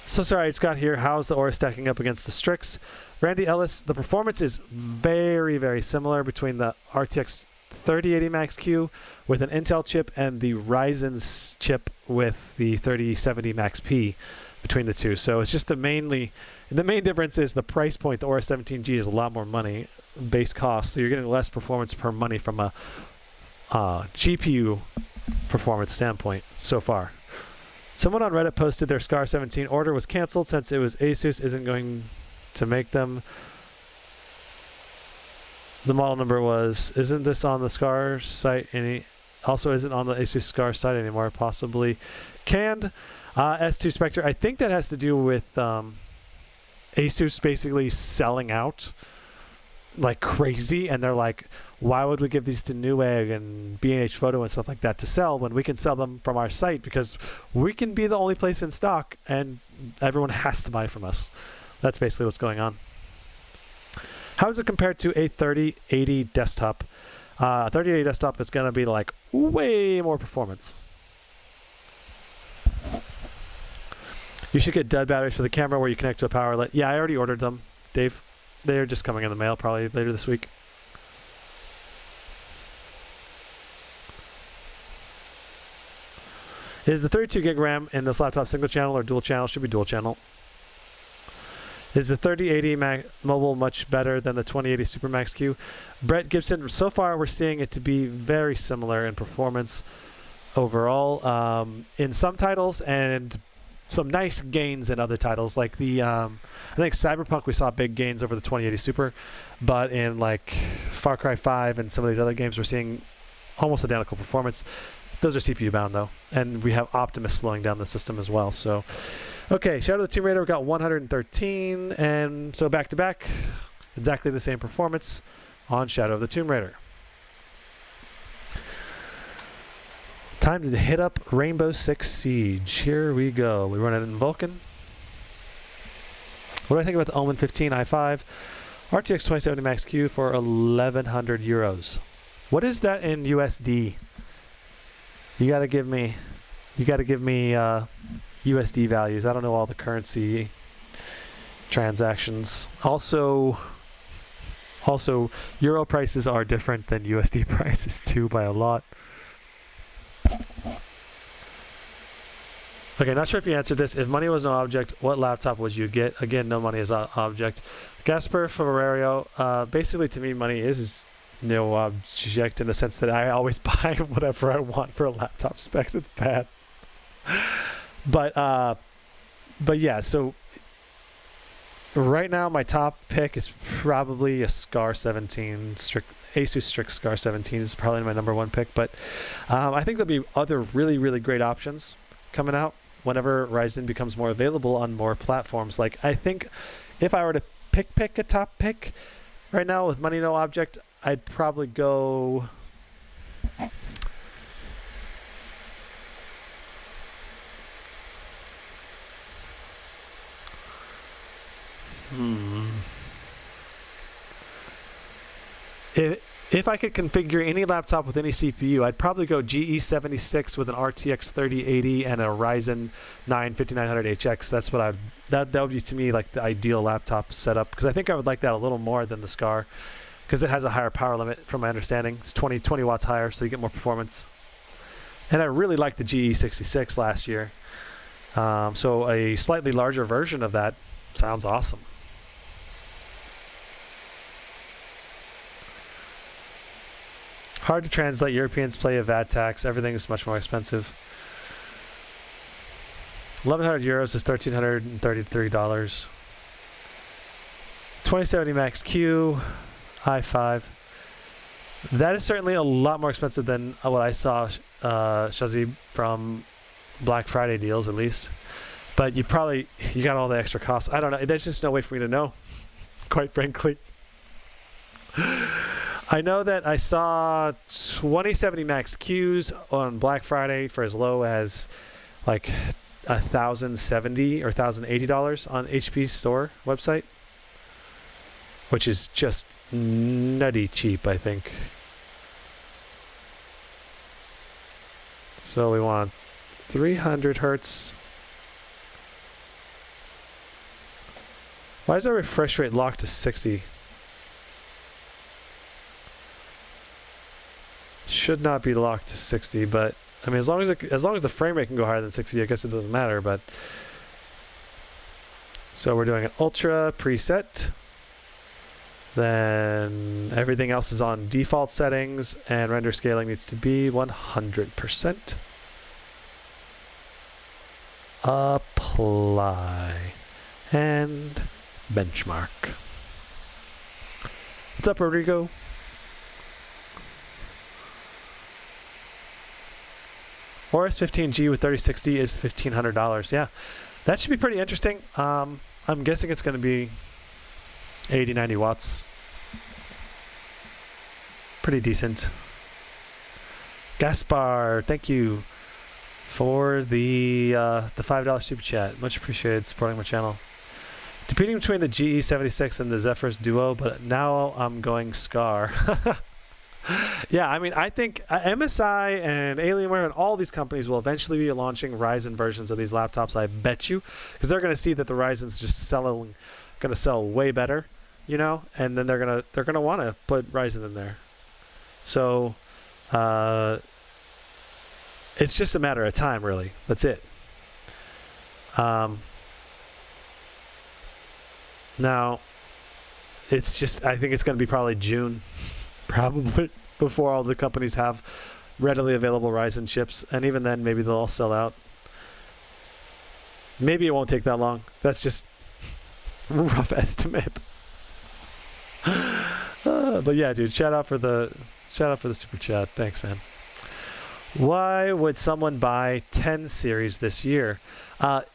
A: So sorry, it's got here. How's the Aorus stacking up against the Strix? Randy Ellis, the performance is very similar between the RTX 3080 Max-Q with an Intel chip and the Ryzen's chip with the 3070 Max-P between the two. So it's just the main difference is the price point. The Aorus 17G is a lot more money base cost, so you're getting less performance per money from a GPU performance standpoint so far. Someone on Reddit posted their SCAR 17 order was canceled since it was Asus isn't going to make them. The model number was, isn't this on the SCAR site also isn't on the Asus SCAR site anymore, possibly canned. S2 Spectre, I think that has to do with Asus basically selling out like crazy, and they're like, why would we give these to Newegg and B&H Photo and stuff like that to sell when we can sell them from our site, because we can be the only place in stock and everyone has to buy from us. That's basically what's going on. How is it compared to a 3080 desktop? 3080 desktop is going to be like way more performance. You should get dud batteries for the camera where you connect to a power outlet. Yeah, I already ordered them, Dave. They're just coming in the mail probably later this week. Is the 32 gig RAM in this laptop single channel or dual channel? Should be dual channel. Is the 3080 mobile much better than the 2080 Super Max Q? Brett Gibson, so far we're seeing it to be very similar in performance overall in some titles, and some nice gains in other titles. Like the I think Cyberpunk, we saw big gains over the 2080 Super, but in like Far Cry 5 and some of these other games, we're seeing almost identical performance. Those are CPU bound though, and we have Optimus slowing down the system as well. So, okay, Shadow of the Tomb Raider, we got 113, and so back to back, exactly the same performance on Shadow of the Tomb Raider. Time to hit up Rainbow Six Siege. Here we go. We run it in Vulkan. What do I think about the Omen 15 i5 RTX 2070 Max Q for 1,100 euros? What is that in USD? You gotta give me USD values. I don't know all the currency transactions. Also, Euro prices are different than USD prices too by a lot. Okay, not sure if you answered this. If money was no object, what laptop would you get? Again, no money is an object. Gasper Ferrario, basically to me, money is no object in the sense that I always buy whatever I want for a laptop specs. It's bad. But yeah, so right now my top pick is probably a Scar 17. Asus Strix Scar 17 is probably my #1 pick. But I think there'll be other really, really great options coming out whenever Ryzen becomes more available on more platforms. Like, I think if I were to pick a top pick right now with money no object, I'd probably go If I could configure any laptop with any CPU, I'd probably go GE76 with an RTX 3080 and a Ryzen 9 5900HX. That's what that would be to me like the ideal laptop setup, because I think I would like that a little more than the Scar, because it has a higher power limit from my understanding. It's 20 watts higher, so you get more performance. And I really liked the GE66 last year. So a slightly larger version of that sounds awesome. Hard to translate. Europeans play a VAT tax. Everything is much more expensive. 1,100 euros is $1,333. 2070 Max Q, i5. That is certainly a lot more expensive than what I saw Shazib from Black Friday deals, at least. But you got all the extra costs. I don't know. There's just no way for me to know, quite frankly. I know that I saw 2070 Max Qs on Black Friday for as low as like $1,070 or $1,080 on HP's store website, which is just nutty cheap, I think. So we want 300 hertz. Why is our refresh rate locked to 60? Should not be locked to 60, but I mean, as long as the frame rate can go higher than 60, I guess it doesn't matter. But so we're doing an ultra preset. Then everything else is on default settings, and render scaling needs to be 100%. Apply and benchmark. What's up, Rodrigo? Aorus 17G with 3060 is $1,500. Yeah, that should be pretty interesting. I'm guessing it's going to be 80-90 watts. Pretty decent. Gaspar, thank you for the $5 super chat. Much appreciated supporting my channel. Competing between the GE76 and the Zephyrus Duo, but now I'm going Scar. Yeah, I mean, I think MSI and Alienware and all these companies will eventually be launching Ryzen versions of these laptops, I bet you, because they're going to see that the Ryzen's just going to sell way better, you know, and then they're going to want to put Ryzen in there. So it's just a matter of time, really. That's it. Now, it's just, I think it's going to be probably June. Probably before all the companies have readily available Ryzen chips, and even then maybe they'll all sell out. Maybe it won't take that long. That's just a rough estimate. But yeah, dude, shout out for the Shout out for the super chat. Thanks, man. Why would someone buy 10 series this year?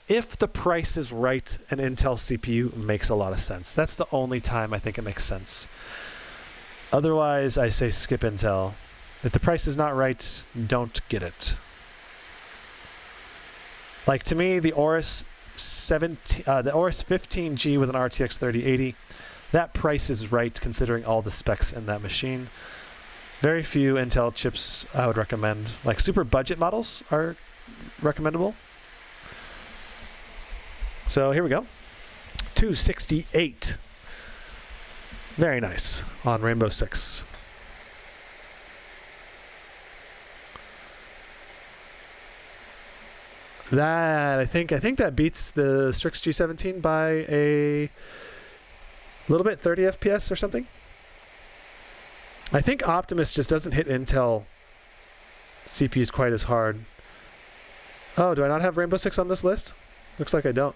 A: If the price is right, an Intel CPU makes a lot of sense. That's the only time I think it makes sense. Otherwise, I say skip Intel. If the price is not right, don't get it. Like, to me, the Aorus 15G with an RTX 3080, that price is right considering all the specs in that machine. Very few Intel chips I would recommend. Like, super budget models are recommendable. So here we go. 268. Very nice on Rainbow Six. That I think that beats the Strix G17 by a little bit, 30 FPS or something. I think Optimus just doesn't hit Intel CPUs quite as hard. Oh, do I not have Rainbow Six on this list? Looks like I don't.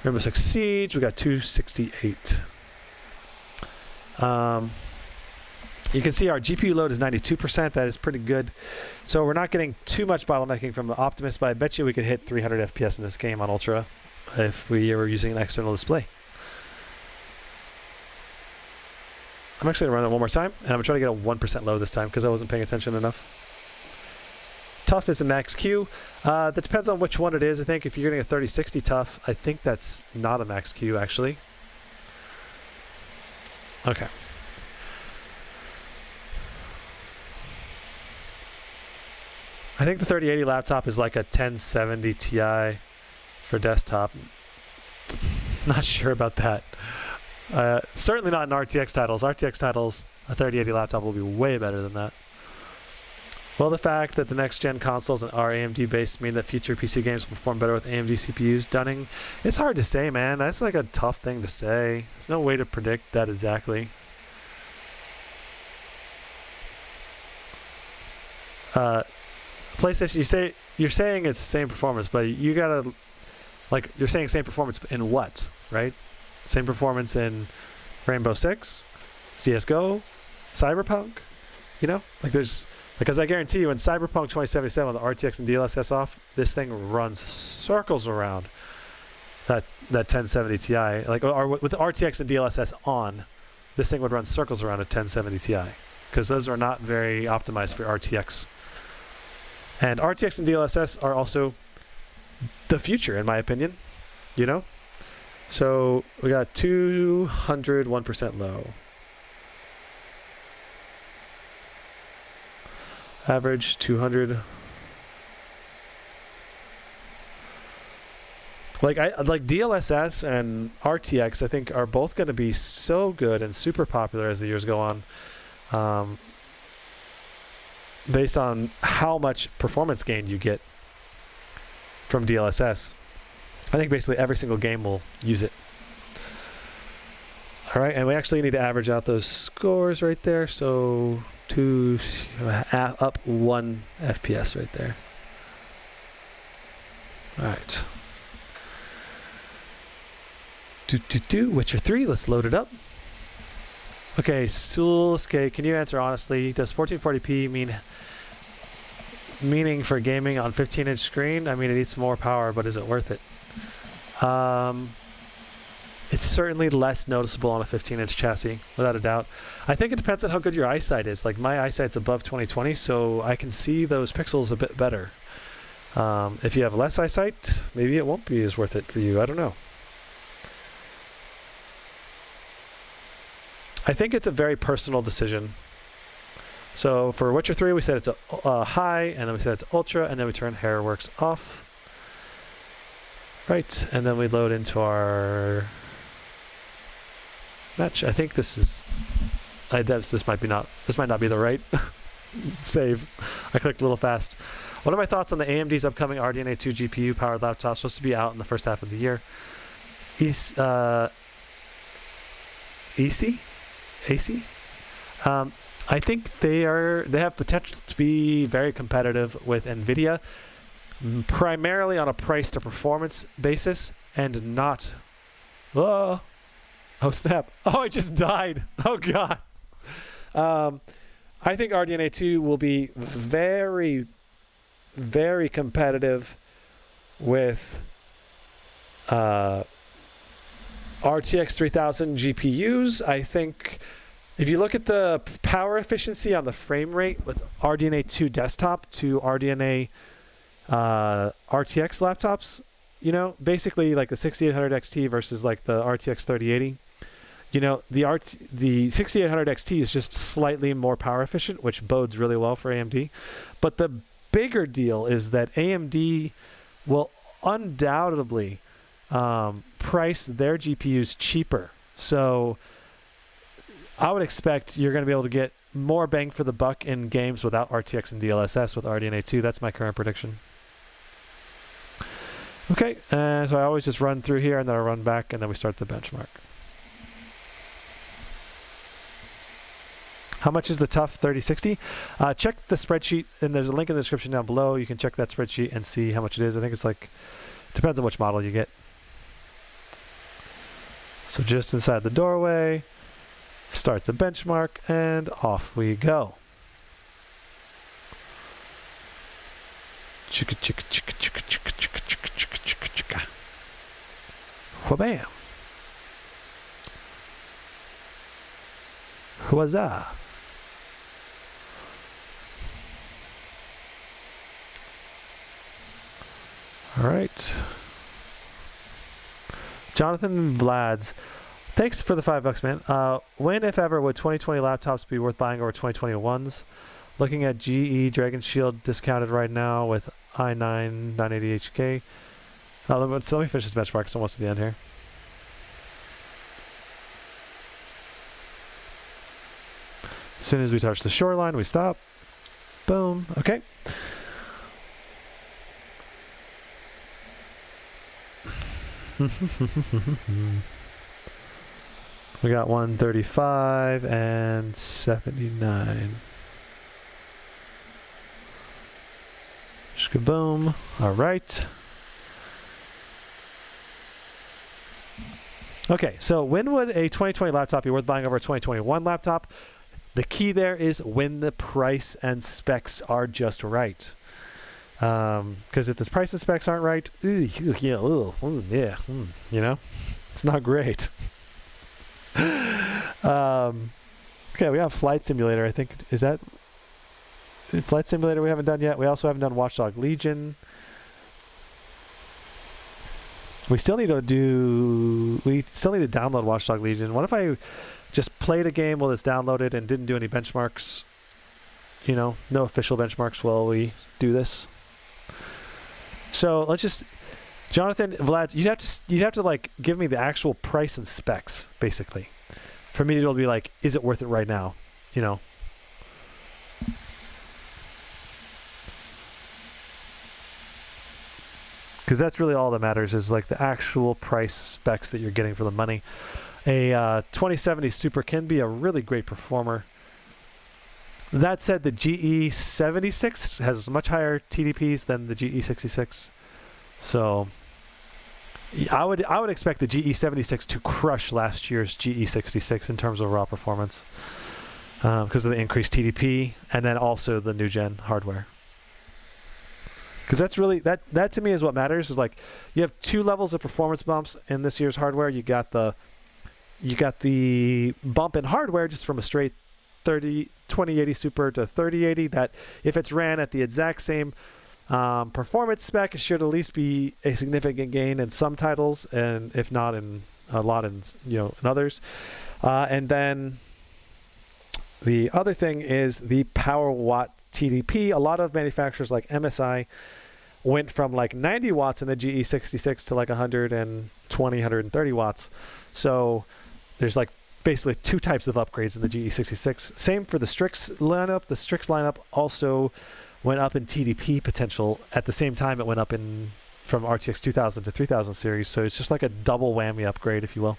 A: Rainbow Six Siege, we got 268. You can see our GPU load is 92%. That is pretty good. So we're not getting too much bottlenecking from the Optimus, but I bet you we could hit 300 FPS in this game on Ultra if we were using an external display. I'm actually going to run it one more time, and I'm going to try to get a 1% low this time because I wasn't paying attention enough. Tough is a max Q. That depends on which one it is. I think if you're getting a 3060 tough, I think that's not a max Q actually. Okay. I think the 3080 laptop is like a 1070 Ti for desktop. Not sure about that. Certainly not in RTX titles. RTX titles, a 3080 laptop will be way better than that. Well, the fact that the next-gen consoles are AMD-based mean that future PC games will perform better with AMD CPUs, Dunning. It's hard to say, man. That's like a tough thing to say. There's no way to predict that exactly. PlayStation, you're saying it's same performance, but you gotta, like, you're saying same performance in what, right? Same performance in Rainbow Six, CS:GO, Cyberpunk, you know? Like there's, because I guarantee you in Cyberpunk 2077 with the RTX and DLSS off, this thing runs circles around that 1070 Ti. Like, or with the RTX and DLSS on, this thing would run circles around a 1070 Ti because those are not very optimized for RTX. And RTX and DLSS are also the future, in my opinion, you know? So we got 201% low. Average 200. Like DLSS and RTX, I think, are both going to be so good and super popular as the years go on. Based on how much performance gain you get from DLSS. I think basically every single game will use it. All right, and we actually need to average out those scores right there. So up 1 FPS right there. All right. Witcher 3, let's load it up. Okay, Sulske, can you answer honestly? Does 1440p meaning for gaming on 15-inch screen? I mean, it eats more power, but is it worth it? It's certainly less noticeable on a 15-inch chassis, without a doubt. I think it depends on how good your eyesight is. Like, my eyesight's above 20/20, so I can see those pixels a bit better. If you have less eyesight, maybe it won't be as worth it for you. I don't know. I think it's a very personal decision. So for Witcher 3, we set it to high, and then we set it to ultra, and then we turn Hairworks off. Right, and then we load into our match. I think this is, this might not be the right save. I clicked a little fast. What are my thoughts on the AMD's upcoming RDNA 2 GPU powered laptop supposed to be out in the first half of the year? AC? I think they have potential to be very competitive with NVIDIA. primarily on a price to performance basis and not. Oh snap! Oh, I just died. Oh god. I think RDNA 2 will be very, very competitive with RTX 3000 GPUs. I think if you look at the power efficiency on the frame rate with RDNA 2 desktop to RDNA RTX laptops, you know, basically like the 6800 XT versus like the RTX 3080. You know, the 6800 XT is just slightly more power efficient, which bodes really well for AMD. But the bigger deal is that AMD will undoubtedly price their GPUs cheaper. So I would expect you're going to be able to get more bang for the buck in games without RTX and DLSS with RDNA 2. That's my current prediction. Okay, so I always just run through here and then I run back and then we start the benchmark. How much is the TUF 3060? Check the spreadsheet, and there's a link in the description down below. You can check that spreadsheet and see how much it is. I think it's like, depends on which model you get. So just inside the doorway, start the benchmark, and off we go. Chicka chicka chicka chicka chicka chicka chicka chicka chicka chicka. Wha-bam. Huzzah. All right. Jonathan Vlads, thanks for the $5, man. When, if ever, would 2020 laptops be worth buying over 2021s? Looking at GE Dragon Shield discounted right now with i7-10870H. Let me finish this benchmark. It's almost at the end here. As soon as we touch the shoreline, we stop. Boom. Okay. We got 135 and 79. Shkaboom. All right. Okay, so when would a 2020 laptop be worth buying over a 2021 laptop? The key there is when the price and specs are just right. Because if the price and specs aren't right, you know, it's not great. Okay, we have Flight Simulator. I think, is that Flight Simulator we haven't done yet? We also haven't done Watchdog Legion. We still need to download Watchdog Legion. What if I just played a game while it's downloaded and didn't do any benchmarks? You know, no official benchmarks while we do this. So let's just, Jonathan Vlad, you'd have to like give me the actual price and specs basically, for me to be able to be like, is it worth it right now? You know. Because that's really all that matters, is like the actual price specs that you're getting for the money. A 2070 Super can be a really great performer. That said, the GE76 has much higher TDPs than the GE66. So I would expect the GE76 to crush last year's GE66 in terms of raw performance, because of the increased TDP and then also the new gen hardware. Because that's really, that to me is what matters, is like you have two levels of performance bumps in this year's hardware. You got the bump in hardware just from a straight 2080 Super to 3080, that if it's ran at the exact same performance spec, it should at least be a significant gain in some titles, and if not in a lot in in others. And then the other thing is the power watt TDP. A lot of manufacturers like MSI went from like 90 watts in the GE66 to like 120, 130 watts. So there's like basically two types of upgrades in the GE66. Same for the Strix lineup. The Strix lineup also went up in TDP potential at the same time it went up in from RTX 2000 to 3000 series. So it's just like a double whammy upgrade, if you will.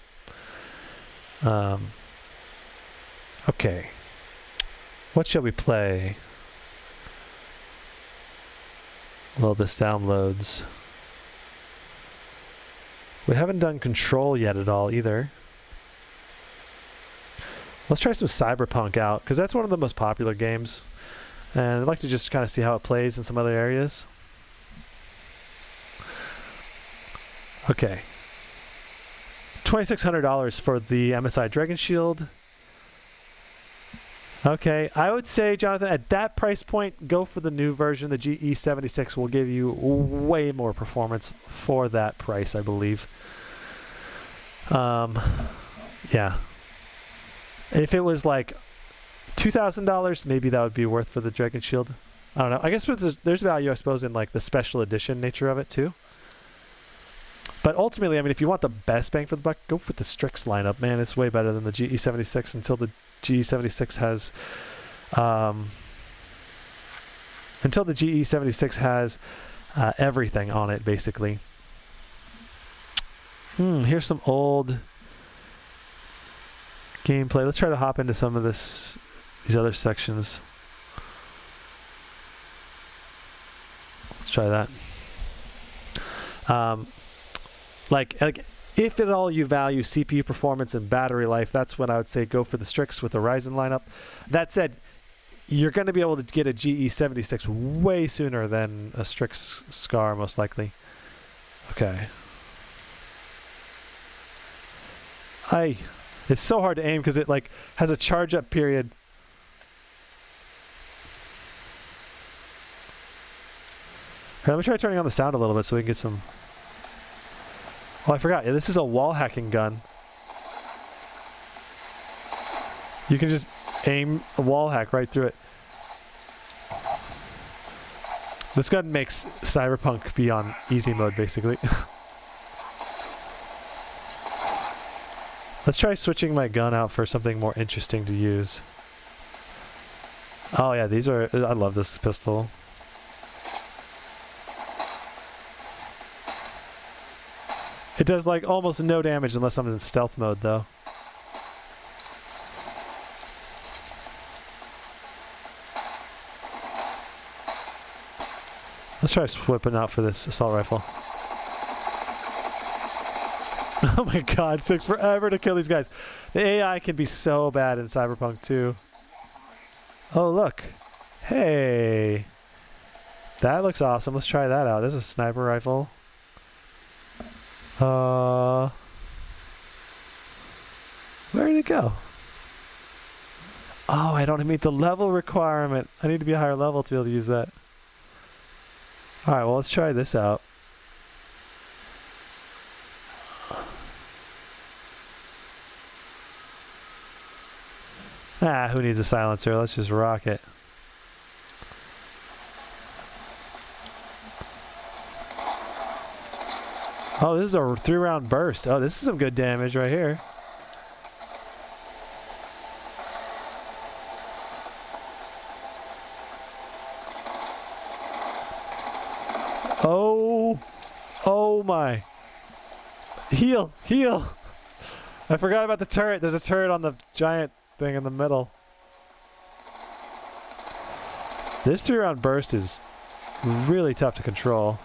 A: Okay. What shall we play? While this downloads. We haven't done Control yet at all either. Let's try some Cyberpunk out, because that's one of the most popular games. And I'd like to just kind of see how it plays in some other areas. Okay. $2,600 for the MSI Dragon Shield. Okay, I would say, Jonathan, at that price point, go for the new version. The GE76 will give you way more performance for that price, I believe. Yeah. If it was like $2,000, maybe that would be worth for the Dragon Shield. I don't know. I guess there's value, I suppose, in like the special edition nature of it too. But ultimately, I mean, if you want the best bang for the buck, go for the Strix lineup. Man, it's way better than the GE76 until the GE76 has everything on it, basically. Here's some old gameplay. Let's try to hop into some of these other sections. Let's try that. Like if at all you value CPU performance and battery life, that's when I would say go for the Strix with the Ryzen lineup. That said, you're going to be able to get a GE76 way sooner than a Strix Scar, most likely. Okay. It's so hard to aim because it like has a charge up period. Okay, let me try turning on the sound a little bit so we can get some. Oh, I forgot. Yeah, this is a wall hacking gun. You can just aim a wall hack right through it. This gun makes Cyberpunk be on easy mode, basically. Let's try switching my gun out for something more interesting to use. Oh yeah, I love this pistol. It does like almost no damage unless I'm in stealth mode though. Let's try whipping out for this assault rifle. Oh my god, it takes forever to kill these guys. The AI can be so bad in Cyberpunk 2. Oh look. Hey. That looks awesome. Let's try that out. This is a sniper rifle. Where did it go? Oh, I don't meet the level requirement. I need to be a higher level to be able to use that. Alright, well let's try this out. Who needs a silencer? Let's just rock it. Oh, this is a 3-round burst. Oh, this is some good damage right here. Oh my. Heal, heal. I forgot about the turret. There's a turret on the giant thing in the middle. This 3-round burst is really tough to control.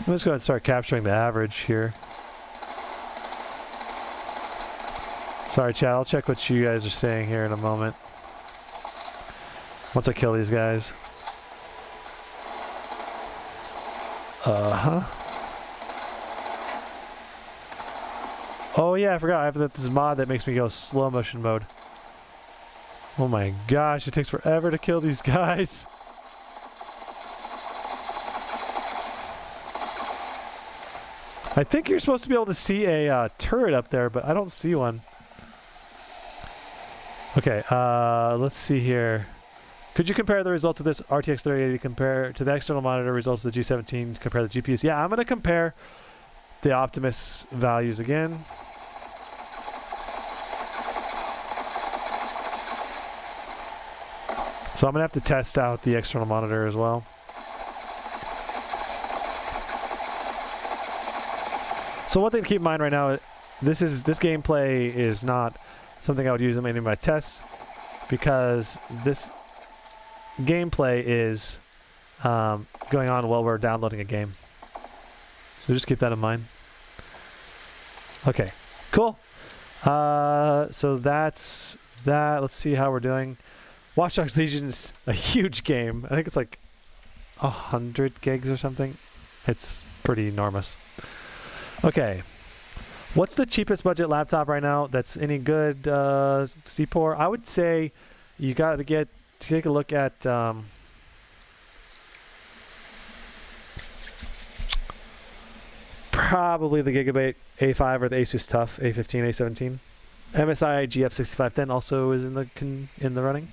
A: I'm just going to start capturing the average here. Sorry, chat. I'll check what you guys are saying here in a moment. Once I kill these guys. Oh yeah, I forgot. I have this mod that makes me go slow motion mode. Oh my gosh, it takes forever to kill these guys. I think you're supposed to be able to see a turret up there, but I don't see one. Okay, let's see here. Could you compare the results of this RTX 3080 compare to the external monitor results of the G17, compare the GPUs? Yeah, I'm going to compare the Optimus values again. So I'm going to have to test out the external monitor as well. So one thing to keep in mind right now, this gameplay is not something I would use in any of my tests, because this gameplay is going on while we're downloading a game. So just keep that in mind. Okay, cool. So that's that. Let's see how we're doing. Watch Dogs Legion is a huge game. I think it's like 100 gigs or something. It's pretty enormous. Okay. What's the cheapest budget laptop right now that's any good, CPOR? I would say you got to take a look at probably the Gigabyte A5 or the Asus TUF A15, A17. MSI GF6510 also is in the running.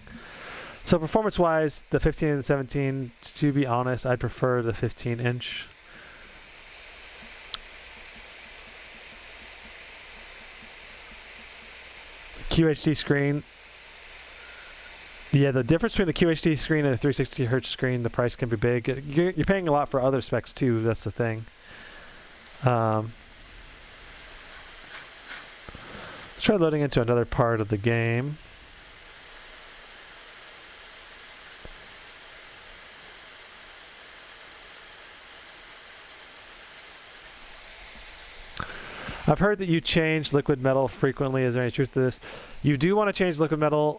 A: So performance-wise, the 15 and the 17, to be honest, I'd prefer the 15-inch. QHD screen. Yeah, the difference between the QHD screen and the 360 Hz screen, the price can be big. You're paying a lot for other specs too, that's the thing. Let's try loading into another part of the game. I've heard that you change liquid metal frequently. Is there any truth to this? You do want to change liquid metal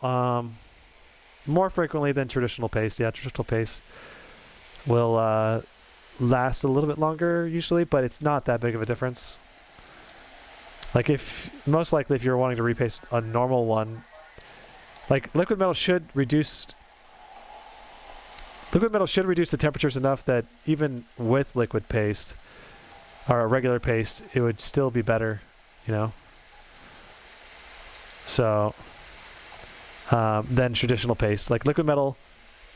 A: more frequently than traditional paste. Yeah, traditional paste will last a little bit longer usually, but it's not that big of a difference. Like most likely if you're wanting to repaste a normal one, like liquid metal should reduce the temperatures enough that even with liquid paste or a regular paste, it would still be better, you know. So than traditional paste. Like liquid metal,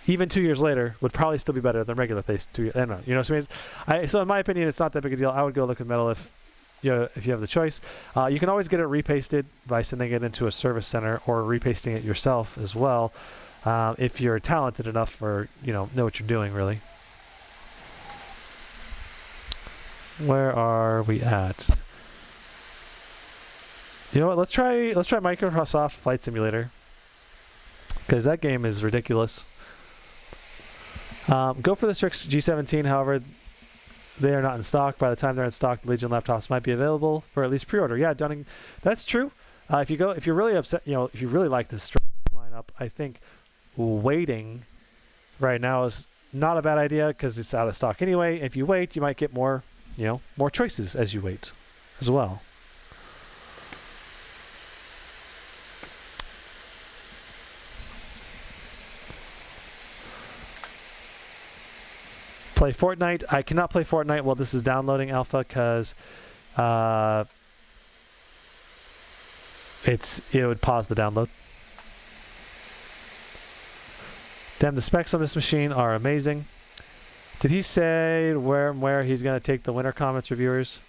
A: even 2 years later, would probably still be better than regular paste. You know what I mean? So in my opinion, it's not that big a deal. I would go liquid metal if you have the choice. You can always get it repasted by sending it into a service center or repasting it yourself as well, if you're talented enough or know what you're doing really. Where are we at? You know what? Let's try Microsoft Flight Simulator, because that game is ridiculous. Go for the Strix G17. However, they are not in stock. By the time they're in stock, the Legion laptops might be available for at least pre-order. Yeah, Dunning, that's true. If you're really upset, if you really like this Strix lineup, I think waiting right now is not a bad idea because it's out of stock anyway. If you wait, you might get more choices as you wait as well. Play Fortnite. I cannot play Fortnite while this is downloading alpha because it would pause the download. Damn, the specs on this machine are amazing. Did he say where he's going to take the winter comments reviewers?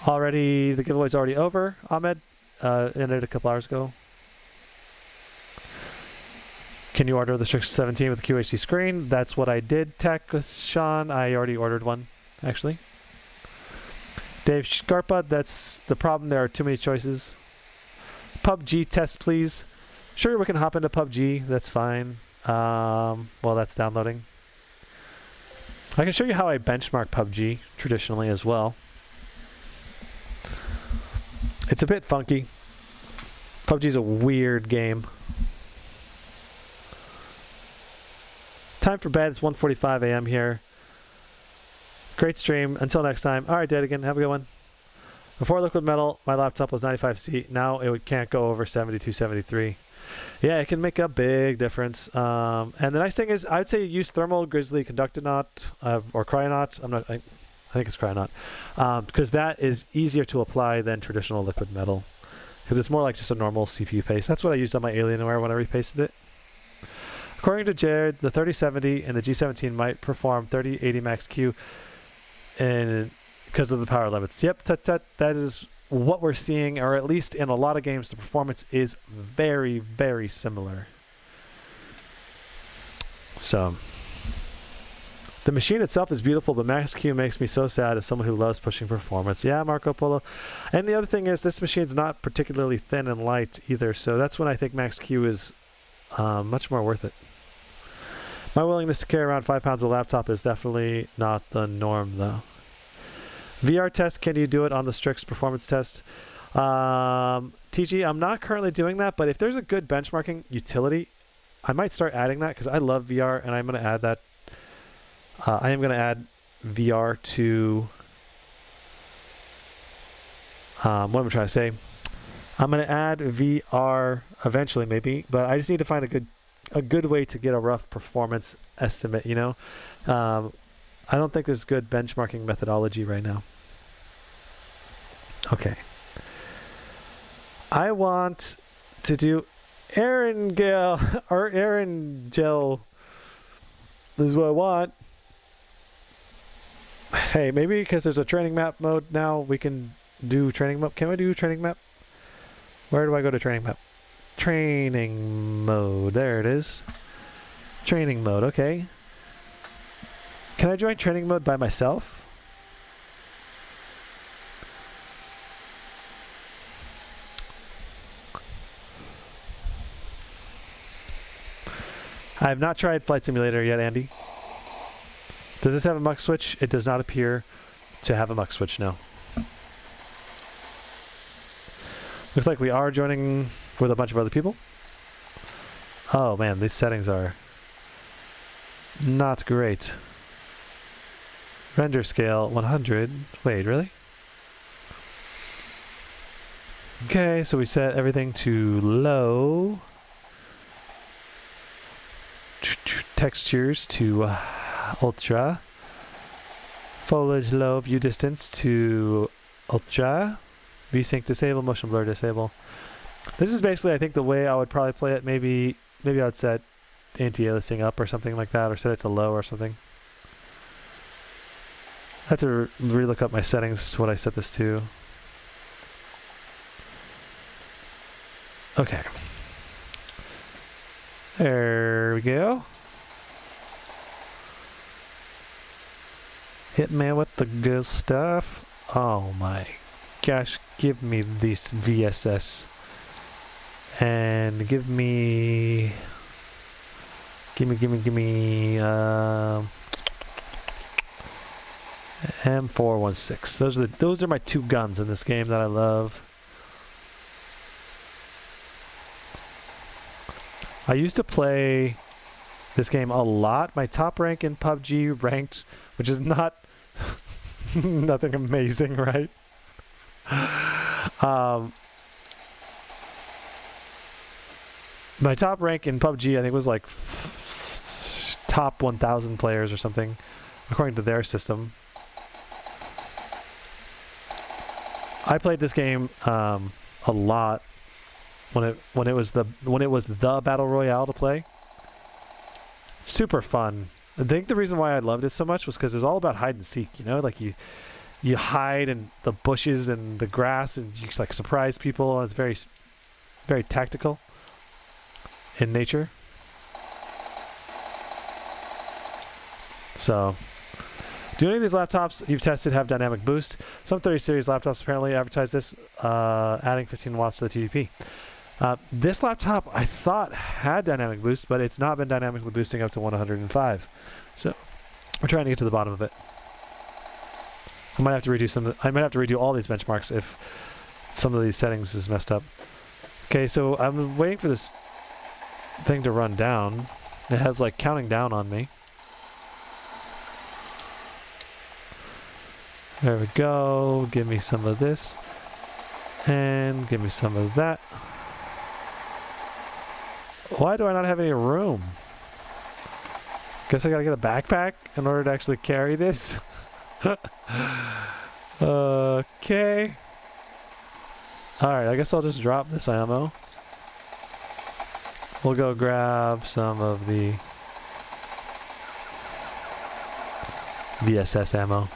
A: Already, the giveaway's already over, Ahmed. Ended a couple hours ago. Can you order the Strix 17 with the QHD screen? That's what I did, Tech with Sean. I already ordered one, actually. Dave Scarpa, that's the problem. There are too many choices. PUBG test, please. Sure, we can hop into PUBG. That's fine. Well, that's downloading. I can show you how I benchmark PUBG traditionally as well. It's a bit funky. PUBG's a weird game. Time for bed. It's 1:45 a.m. here. Great stream. Until next time. All right, Dedigan, have a good one. Before Liquid Metal, my laptop was 95C. Now it can't go over 72, 73. Yeah, it can make a big difference. And the nice thing is, I'd say use thermal grizzly conductonaut or cryonaut. I think it's cryonaut, because that is easier to apply than traditional liquid metal, because it's more like just a normal CPU paste. That's what I used on my Alienware when I repasted it. According to Jared, the 3070 and the G17 might perform 3080 Max Q because of the power limits. Yep, that is what we're seeing, or at least in a lot of games, the performance is very, very similar. So, the machine itself is beautiful, but Max Q makes me so sad as someone who loves pushing performance. Yeah, Marco Polo. And the other thing is, this machine's not particularly thin and light either, so that's when I think Max Q is much more worth it. My willingness to carry around 5 pounds of laptop is definitely not the norm, though. VR test, can you do it on the Strix performance test? TG, I'm not currently doing that, but if there's a good benchmarking utility, I might start adding that because I love VR, and I'm going to add that. I am going to add VR to... what am I trying to say? I'm going to add VR eventually, maybe, but I just need to find a good way to get a rough performance estimate, you know? I don't think there's good benchmarking methodology right now. Okay. I want to do Aaron Gale or Aaron Gel. This is what I want. Hey, maybe because there's a training map mode now, we can do training map. Can we do training map? Where do I go to training map? Training mode. There it is. Training mode. Okay. Can I join training mode by myself? I have not tried Flight Simulator yet, Andy. Does this have a mux switch? It does not appear to have a mux switch, no. Looks like we are joining with a bunch of other people. Oh man, these settings are not great. Render scale 100. Wait, really? Okay, so we set everything to low. Textures to ultra. Foliage low, view distance to ultra. VSync disable, motion blur disable. This is basically, I think, the way I would probably play it. Maybe I would set anti-aliasing up or something like that, or set it to low or something. I have to re-look up my settings, what I set this to. Okay. There we go. Hit me with the good stuff. Oh my gosh, give me this VSS. And give me M416. Those are my two guns in this game that I love. I used to play this game a lot. My top rank in PUBG ranked, which is not nothing amazing, right? My top rank in PUBG, I think, was like top 1,000 players or something, according to their system. I played this game a lot when it was the battle royale to play. Super fun. I think the reason why I loved it so much was because it was all about hide and seek. You know, like you hide in the bushes and the grass, and you like surprise people. And it's very, very tactical in nature. So, do any of these laptops you've tested have dynamic boost? Some 30 series laptops apparently advertise this, adding 15 watts to the TDP. This laptop I thought had dynamic boost, but it's not been dynamically boosting up to 105. So we're trying to get to the bottom of it. I might have to redo all these benchmarks if some of these settings is messed up. Okay, so I'm waiting for this thing to run down. It has like counting down on me. There we go. Give me some of this. And give me some of that. Why do I not have any room? Guess I gotta get a backpack in order to actually carry this. Okay. Alright, I guess I'll just drop this ammo. We'll go grab some of the VSS ammo.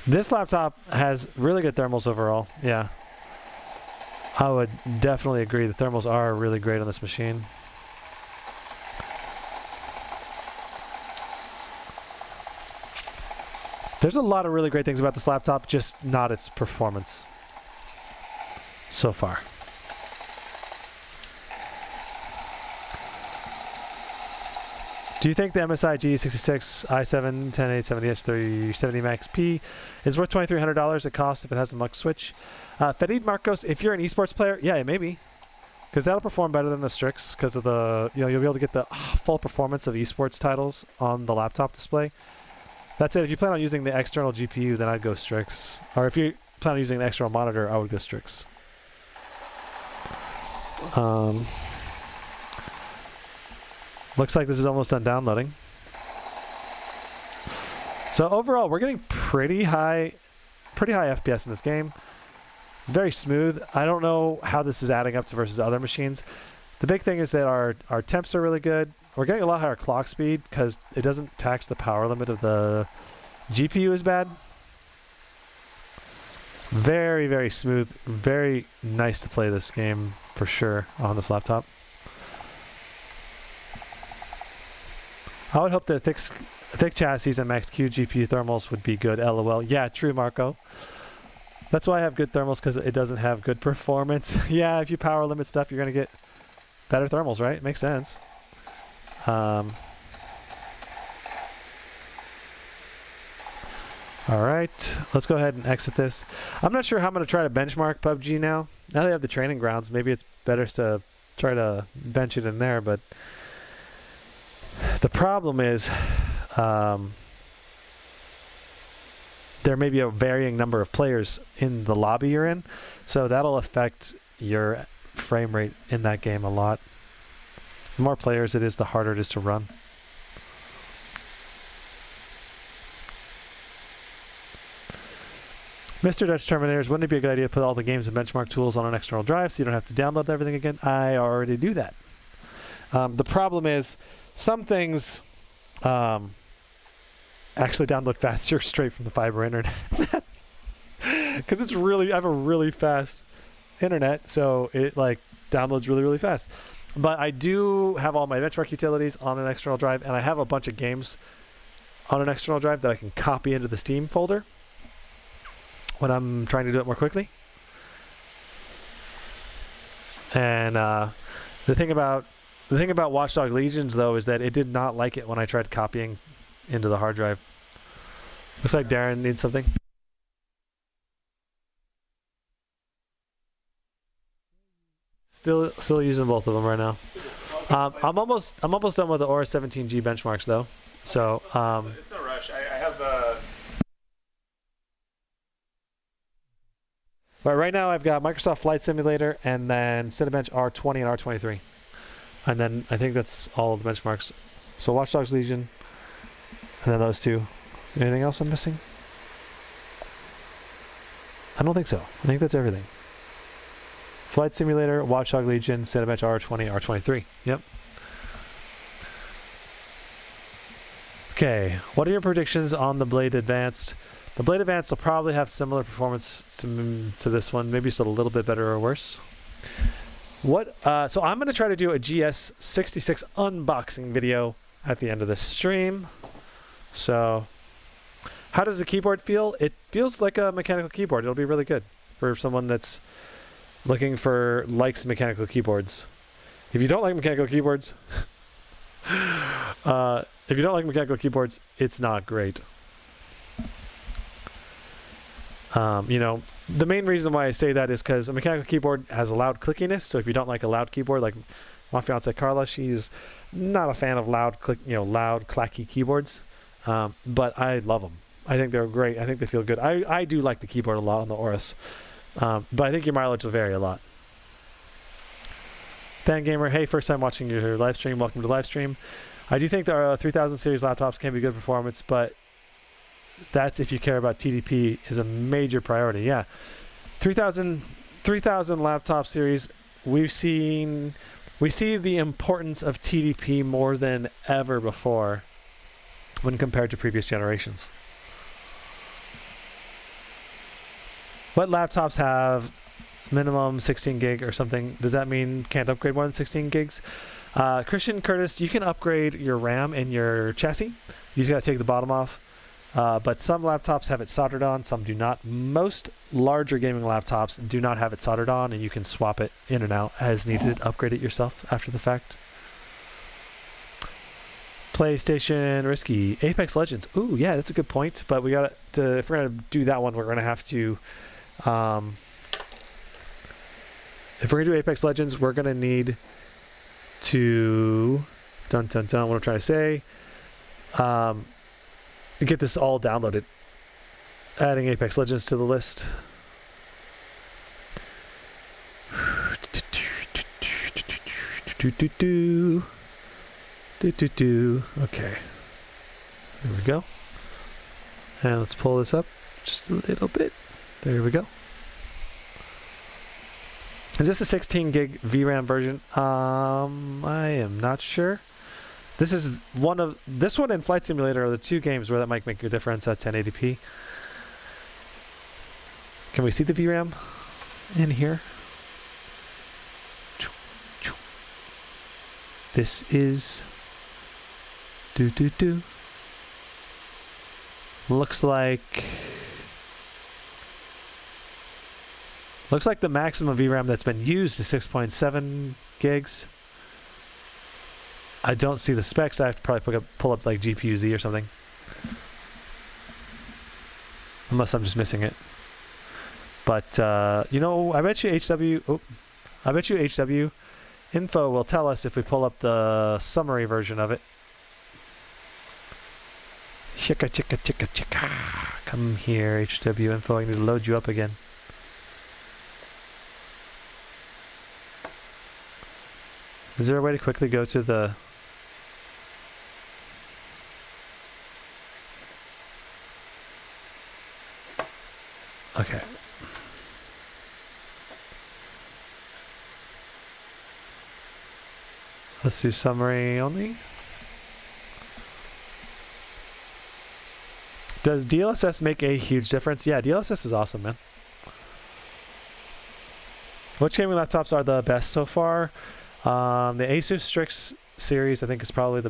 A: This laptop has really good thermals overall. Yeah. I would definitely agree. The thermals are really great on this machine. There's a lot of really great things about this laptop, just not its performance. so far. Do you think the MSI G66 i7-10870H 370 Max P is worth $2,300 it costs if it has a mux switch? Fedid Marcos, if you're an esports player, yeah, maybe. Because that'll perform better than the Strix because of the, you'll be able to get the full performance of esports titles on the laptop display. That's it. If you plan on using the external GPU, then I'd go Strix. Or if you plan on using an external monitor, I would go Strix. Looks like this is almost done downloading. So overall, we're getting pretty high FPS in this game. Very smooth. I don't know how this is adding up to versus other machines. The big thing is that our temps are really good. We're getting a lot higher clock speed because it doesn't tax the power limit of the GPU as bad. Very, very smooth. Very nice to play this game for sure on this laptop. I would hope that thick chassis and max Q GPU thermals would be good. LOL. Yeah, true, Marco. That's why I have good thermals, because it doesn't have good performance. Yeah, if you power limit stuff, you're going to get better thermals, right? Makes sense. All right, let's go ahead and exit this. I'm not sure how I'm going to try to benchmark PUBG now. Now they have the training grounds, maybe it's better to try to bench it in there, but the problem is there may be a varying number of players in the lobby you're in, so that'll affect your frame rate in that game a lot. The more players it is, the harder it is to run. Mr. Dutch Terminators, wouldn't it be a good idea to put all the games and benchmark tools on an external drive so you don't have to download everything again? I already do that. The problem is some things actually download faster straight from the fiber internet. Because it's really, I have a really fast internet, so it like downloads really, really fast. But I do have all my benchmark utilities on an external drive, and I have a bunch of games on an external drive that I can copy into the Steam folder when I'm trying to do it more quickly. And the thing about Watch Dogs Legions, though, is that it did not like it when I tried copying into the hard drive. Looks like Darren needs something. Still using both of them right now. I'm almost done with the Aorus 17G benchmarks, though. So
D: it's no rush. I have the.
A: Right now I've got Microsoft Flight Simulator and then Cinebench R20 and R23. And then I think that's all of the benchmarks. So Watch Dogs Legion, and then those two. Anything else I'm missing? I don't think so. I think that's everything. Flight Simulator, Watch Dogs Legion, Cinebench R20, R23. Yep. Okay, what are your predictions on the Blade Advanced? The Blade Advanced will probably have similar performance to this one, maybe just a little bit better or worse. So I'm going to try to do a GS66 unboxing video at the end of this stream. So how does the keyboard feel? It feels like a mechanical keyboard. It'll be really good for someone that's likes mechanical keyboards. If you don't like mechanical keyboards, it's not great. You know, the main reason why I say that is because a mechanical keyboard has a loud clickiness. So if you don't like a loud keyboard, like my fiance Carla, she's not a fan of loud clacky keyboards. But I love them. I think they're great. I think they feel good. I do like the keyboard a lot on the Aorus. But I think your mileage will vary a lot. Dan Gamer, hey, first time watching your live stream. Welcome to live stream. I do think the 3000 series laptops can be good performance, but that's if you care about TDP is a major priority. Yeah, 3000 laptop series. We see the importance of TDP more than ever before when compared to previous generations. What laptops have minimum 16 gig or something? Does that mean can't upgrade more than 16 gigs? Christian Curtis, you can upgrade your RAM and your chassis. You just got to take the bottom off. but some laptops have it soldered on, some do not. Most larger gaming laptops do not have it soldered on, and you can swap it in and out as needed, upgrade it yourself after the fact. PlayStation risky. Apex Legends. Ooh, yeah, that's a good point. But we got to, if we're gonna do that one, we're gonna have to. If we're gonna do Apex Legends, we're gonna need to. Dun dun dun. What I'm trying to say. Get this all downloaded. Adding Apex Legends to the list. Okay. There we go. And let's pull this up just a little bit. There we go. Is this a 16 gig VRAM version? I am not sure. This is this one and Flight Simulator are the two games where that might make a difference at 1080p. Can we see the VRAM in here? This is looks like the maximum VRAM that's been used is 6.7 gigs. I don't see the specs. I have to probably pull up like GPU-Z or something. Unless I'm just missing it. But you know, I bet you HW Info will tell us if we pull up the summary version of it. Chicka chicka chicka chicka. Come here, HW Info. I need to load you up again. Is there a way to quickly go to the... Okay. Let's do summary only. Does DLSS make a huge difference? Yeah, DLSS is awesome, man. Which gaming laptops are the best so far? The Asus Strix series, I think, is probably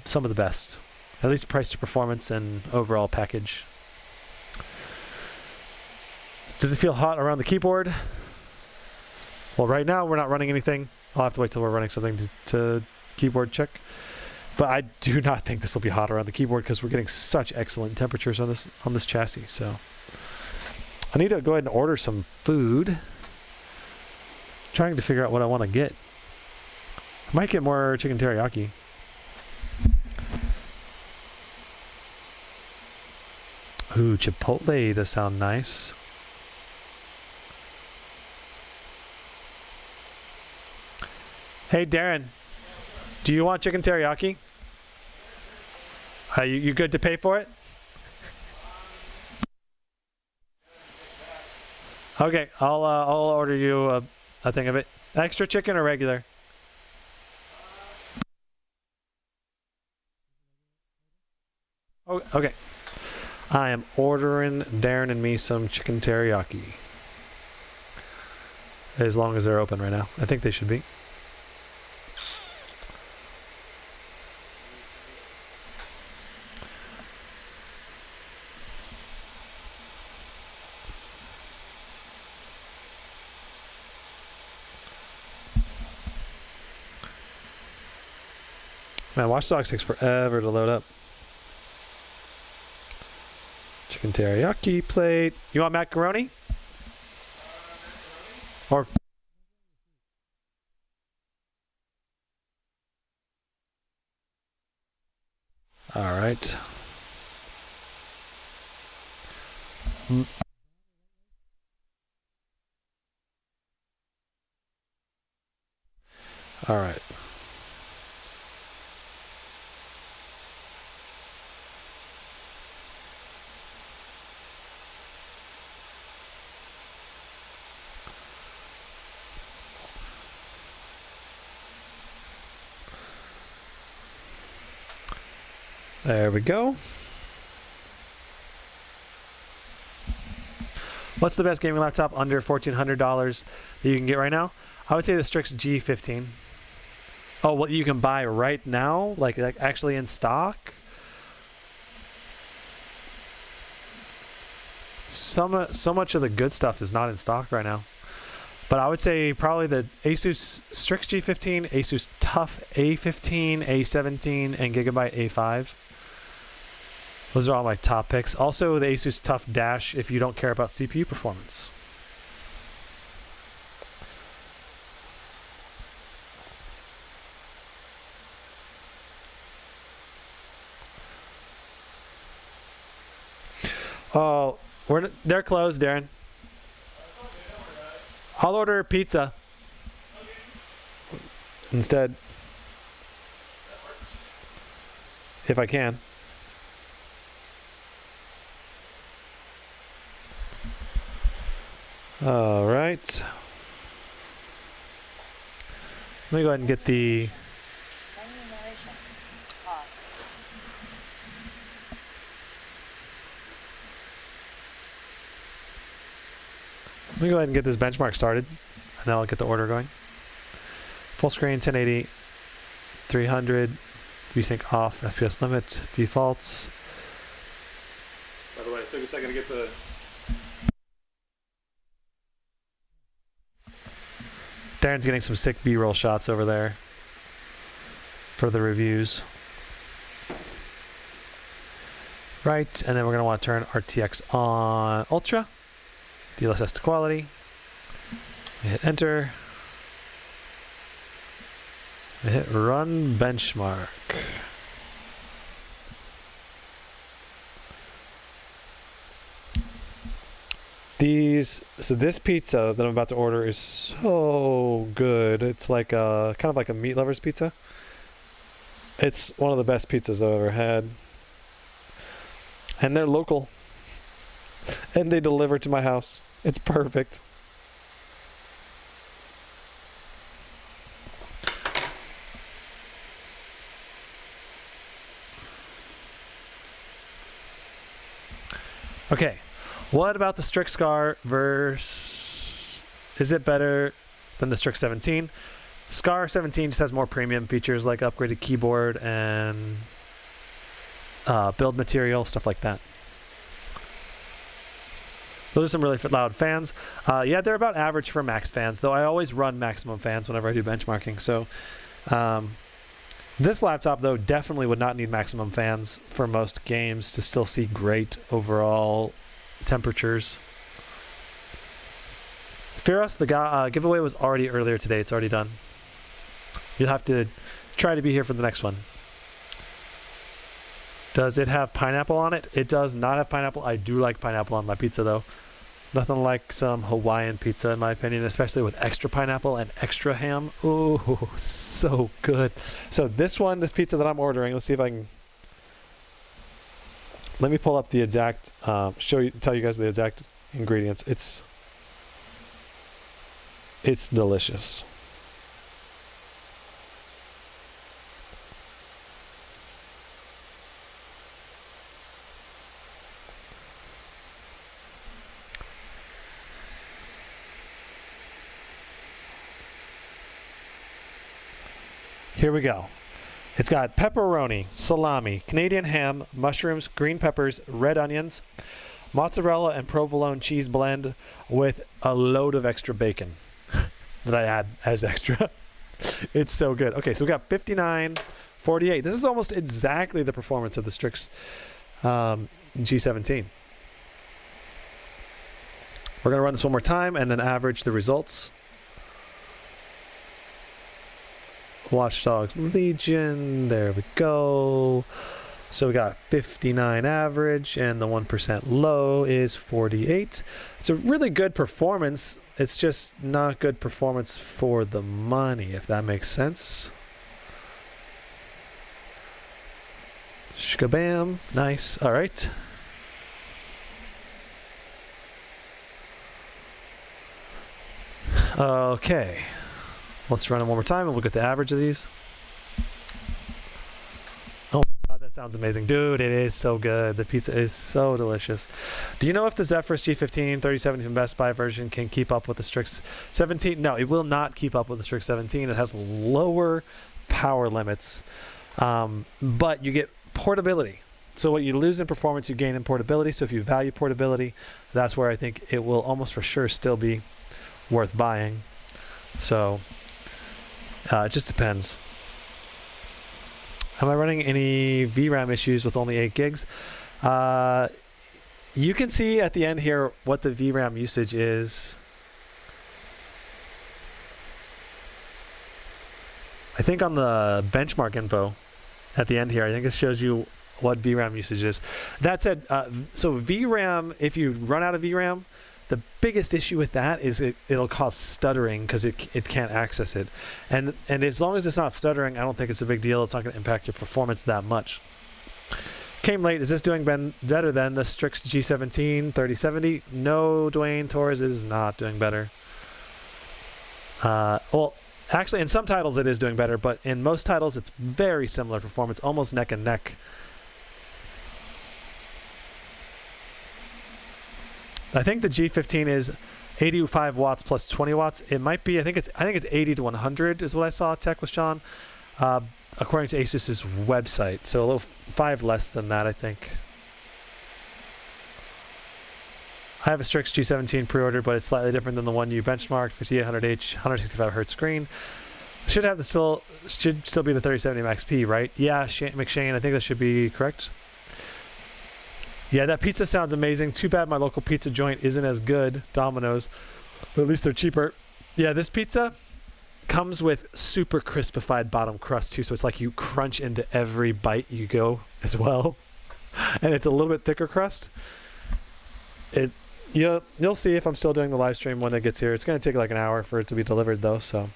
A: some of the best. At least price to performance and overall package. Does it feel hot around the keyboard? Well, right now we're not running anything. I'll have to wait till we're running something to keyboard check. But I do not think this will be hot around the keyboard because we're getting such excellent temperatures on this chassis. So I need to go ahead and order some food. Trying to figure out what I want to get. I might get more chicken teriyaki. Ooh, Chipotle does sound nice. Hey Darren, do you want chicken teriyaki? You good to pay for it? Okay, I'll order you a thing of it. Extra chicken or regular? Oh, okay. I am ordering Darren and me some chicken teriyaki. As long as they're open right now. I think they should be. Man, Watch Dogs takes forever to load up. Chicken teriyaki plate. You want macaroni? Or... All right. All right. There we go. What's the best gaming laptop under $1,400 that you can get right now? I would say the Strix G17. Oh, what you can buy right now? Like actually in stock? So much of the good stuff is not in stock right now. But I would say probably the Asus Strix G17, Asus Tough A15, A17, and Gigabyte A5. Those are all my top picks. Also the Asus Tough Dash if you don't care about CPU performance. Oh, they're closed, Darren. I'll order pizza instead, if I can. All right. Let me go ahead and get the Let me go ahead and get this benchmark started, and then I'll get the order going. Full screen, 1080, 300, VSync off, FPS limit, defaults.
D: By the way, it took a second to get the...
A: Darren's getting some sick B-roll shots over there for the reviews. Right, and then we're going to want to turn RTX on Ultra. DLSS to quality. Hit enter. Hit run benchmark. So this pizza that I'm about to order is so good. It's like kind of like a meat lover's pizza. It's one of the best pizzas I've ever had. And they're local. And they deliver to my house. It's perfect. Okay, what about the Strix Scar versus... Is it better than the Strix 17? Scar 17 just has more premium features like upgraded keyboard and build material, stuff like that. Those are some really loud fans. Yeah, they're about average for max fans, though I always run maximum fans whenever I do benchmarking. So this laptop, though, definitely would not need maximum fans for most games to still see great overall temperatures. Firas, the giveaway was already earlier today. It's already done. You'll have to try to be here for the next one. Does it have pineapple on it? It does not have pineapple. I do like pineapple on my pizza, though. Nothing like some Hawaiian pizza, in my opinion, especially with extra pineapple and extra ham. Ooh, so good. So this pizza that I'm ordering, let's see if I can... Let me pull up the exact, tell you guys the exact ingredients. It's delicious. Here we go. It's got pepperoni, salami, Canadian ham, mushrooms, green peppers, red onions, mozzarella and provolone cheese blend with a load of extra bacon that I add as extra. It's so good. Okay, so we got 59.48. This is almost exactly the performance of the Strix G17. We're going to run this one more time and then average the results. Watch Dogs Legion, there we go. So we got 59 average and the 1% low is 48. It's a really good performance. It's just not good performance for the money, if that makes sense. Shkabam, nice, all right. Okay. Let's run it one more time and we'll get the average of these. Oh my God, that sounds amazing. Dude, it is so good. The pizza is so delicious. Do you know if the Zephyrus G15 3070 from Best Buy version can keep up with the Strix 17? No, it will not keep up with the Strix 17. It has lower power limits, but you get portability. So what you lose in performance, you gain in portability. So if you value portability, that's where I think it will almost for sure still be worth buying. So it just depends. Am I running any VRAM issues with only 8 gigs? You can see at the end here what the VRAM usage is. I think on the benchmark info at the end here, I think it shows you what VRAM usage is. That said, so VRAM, if you run out of VRAM, the biggest issue with that is it'll cause stuttering because it can't access it. And as long as it's not stuttering, I don't think it's a big deal. It's not going to impact your performance that much. Came late. Is this doing better than the Strix G17 3070? No, Dwayne, Torres is not doing better. Well, actually, in some titles it is doing better, but in most titles it's very similar performance, almost neck and neck. I think the G15 is 85 watts plus 20 watts. It might be. I think it's 80 to 100 is what I saw. Tech with Sean, according to Asus's website. So a little 5 less than that, I think. I have a Strix G17 pre-ordered, but it's slightly different than the one you benchmarked. 5800H, 165 hertz screen. Should still be the 3070 Max P, right? Yeah, McShane. I think that should be correct. Yeah, that pizza sounds amazing. Too bad my local pizza joint isn't as good, Domino's, but at least they're cheaper. Yeah, this pizza comes with super crispified bottom crust too, so it's like you crunch into every bite you go as well. And it's a little bit thicker crust. You'll see if I'm still doing the live stream when it gets here. It's going to take like an hour for it to be delivered though, so.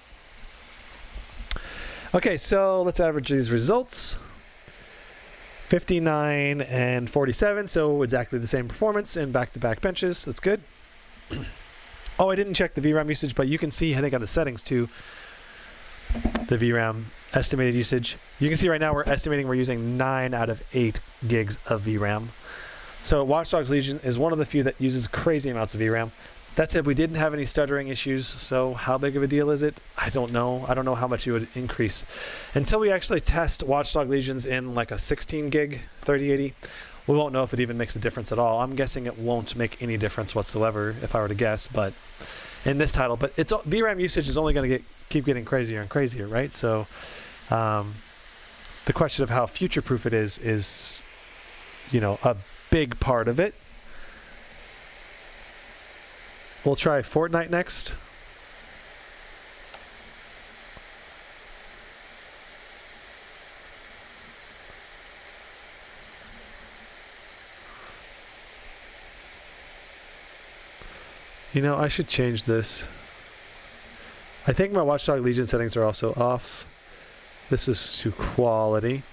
A: Okay, so let's average these results. 59 and 47, so exactly the same performance in back-to-back benches. That's good. Oh, I didn't check the VRAM usage, but you can see, I think on the settings too, the VRAM estimated usage. You can see right now we're estimating we're using 9 out of 8 gigs of VRAM. So Watch Dogs Legion is one of the few that uses crazy amounts of VRAM. That said, we didn't have any stuttering issues, so how big of a deal is it? I don't know. I don't know how much it would increase. Until we actually test Watchdog Legions in like a 16 gig 3080, we won't know if it even makes a difference at all. I'm guessing it won't make any difference whatsoever if I were to guess, but in this title. But VRAM usage is only going to keep getting crazier and crazier, right? So the question of how future-proof it is, you know, a big part of it. We'll try Fortnite next. You know, I should change this. I think my Watchdog Legion settings are also off. This is to quality.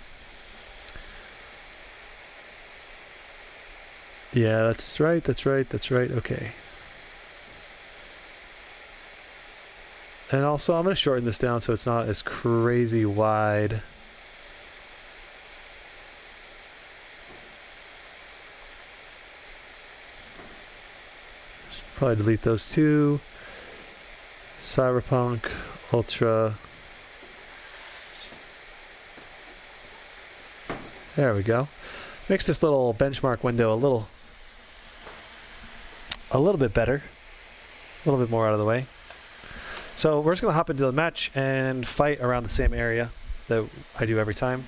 A: Yeah, that's right, that's right, that's right. Okay. And also, I'm going to shorten this down so it's not as crazy wide. Should probably delete those two. Cyberpunk, Ultra. There we go. Makes this little benchmark window a little bit better. A little bit more out of the way. So we're just going to hop into the match and fight around the same area that I do every time.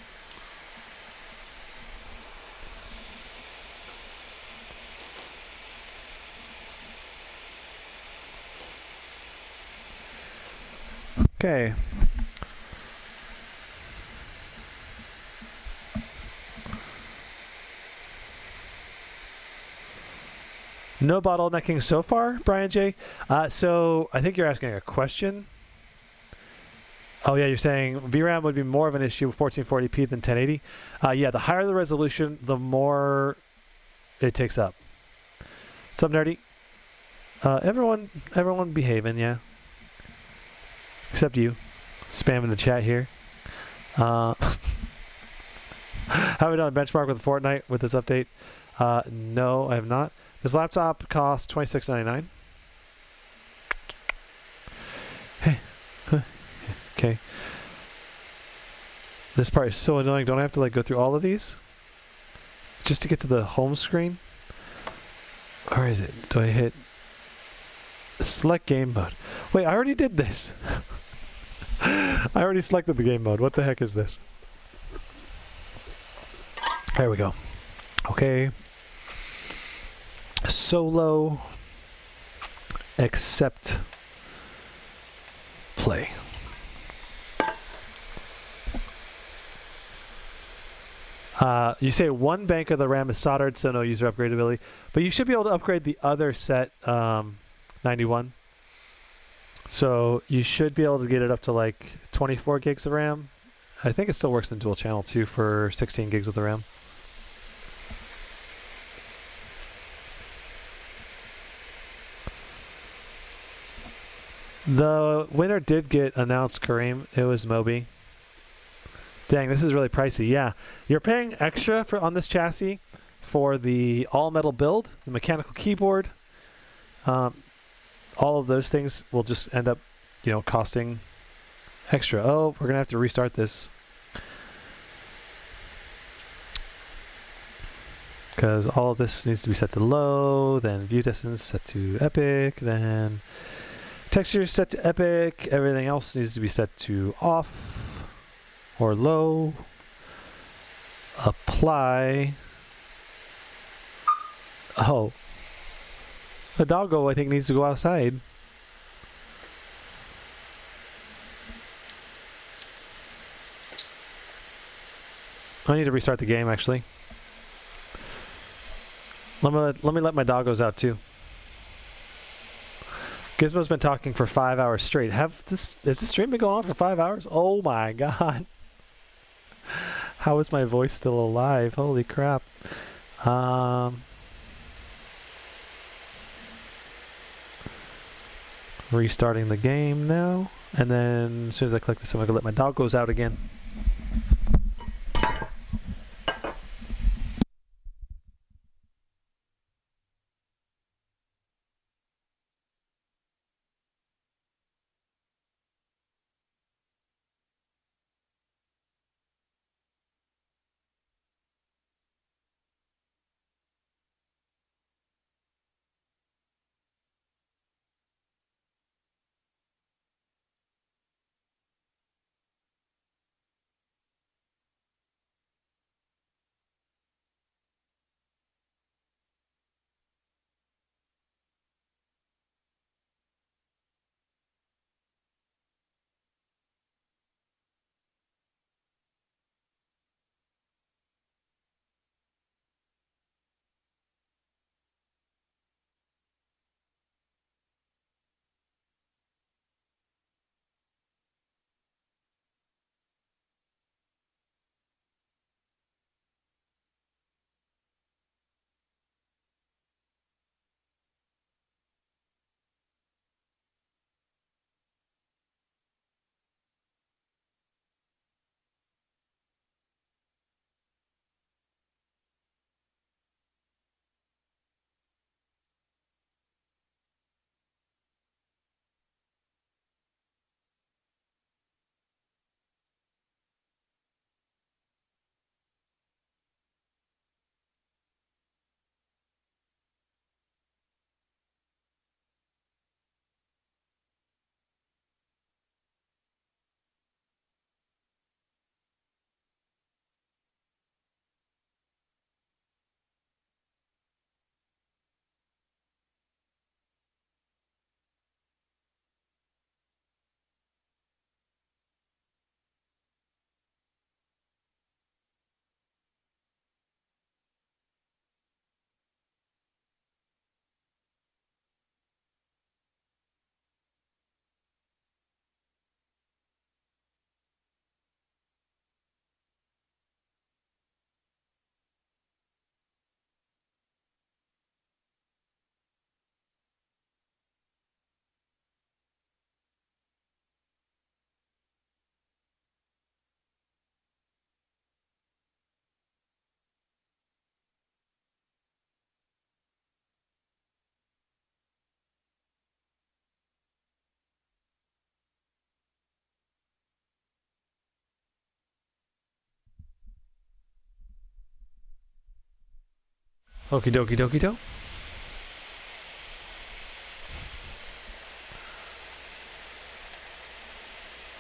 A: Okay. No bottlenecking so far, Brian J. So I think you're asking a question. Oh yeah, you're saying VRAM would be more of an issue with 1440p than 1080. Yeah, the higher the resolution, the more it takes up. What's up, nerdy? Everyone behaving, yeah. Except you, spamming the chat here. Have we done a benchmark with Fortnite with this update? No, I have not. This laptop costs $26.99. Hey. Okay. This part is so annoying. Don't I have to like go through all of these? just to get to the home screen. Or is it? Do I hit select game mode? Wait, I already did this. I already selected the game mode. What the heck is this? There we go. Okay. Solo. Accept. Play. You say one bank of the RAM is soldered, so no user upgradability. But you should be able to upgrade the other set 91. So you should be able to get it up to like 24 gigs of RAM. I think it still works in dual channel too for 16 gigs of the RAM. The winner did get announced, Kareem. It was Moby. Dang, this is really pricey. Yeah, you're paying extra on this chassis for the all-metal build, the mechanical keyboard. All of those things will just end up, costing extra. Oh, we're gonna have to restart this because all of this needs to be set to low. Then view distance set to epic. Then texture set to epic. Everything else needs to be set to off or low. Apply. Oh, the doggo I think needs to go outside. I need to restart the game actually. Let me let my doggos out too. Gizmo's been talking for 5 hours straight. Has this stream been going on for 5 hours? Oh my god. How is my voice still alive? Holy crap. Restarting the game now. And then as soon as I click this, I'm going to let my doggos out again. Okie dokie dokie do.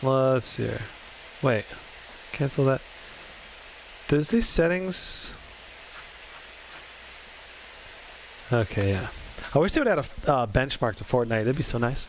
A: Let's see here. Wait. Cancel that. Does these settings... Okay, yeah. I wish they would add a benchmark to Fortnite. That'd be so nice.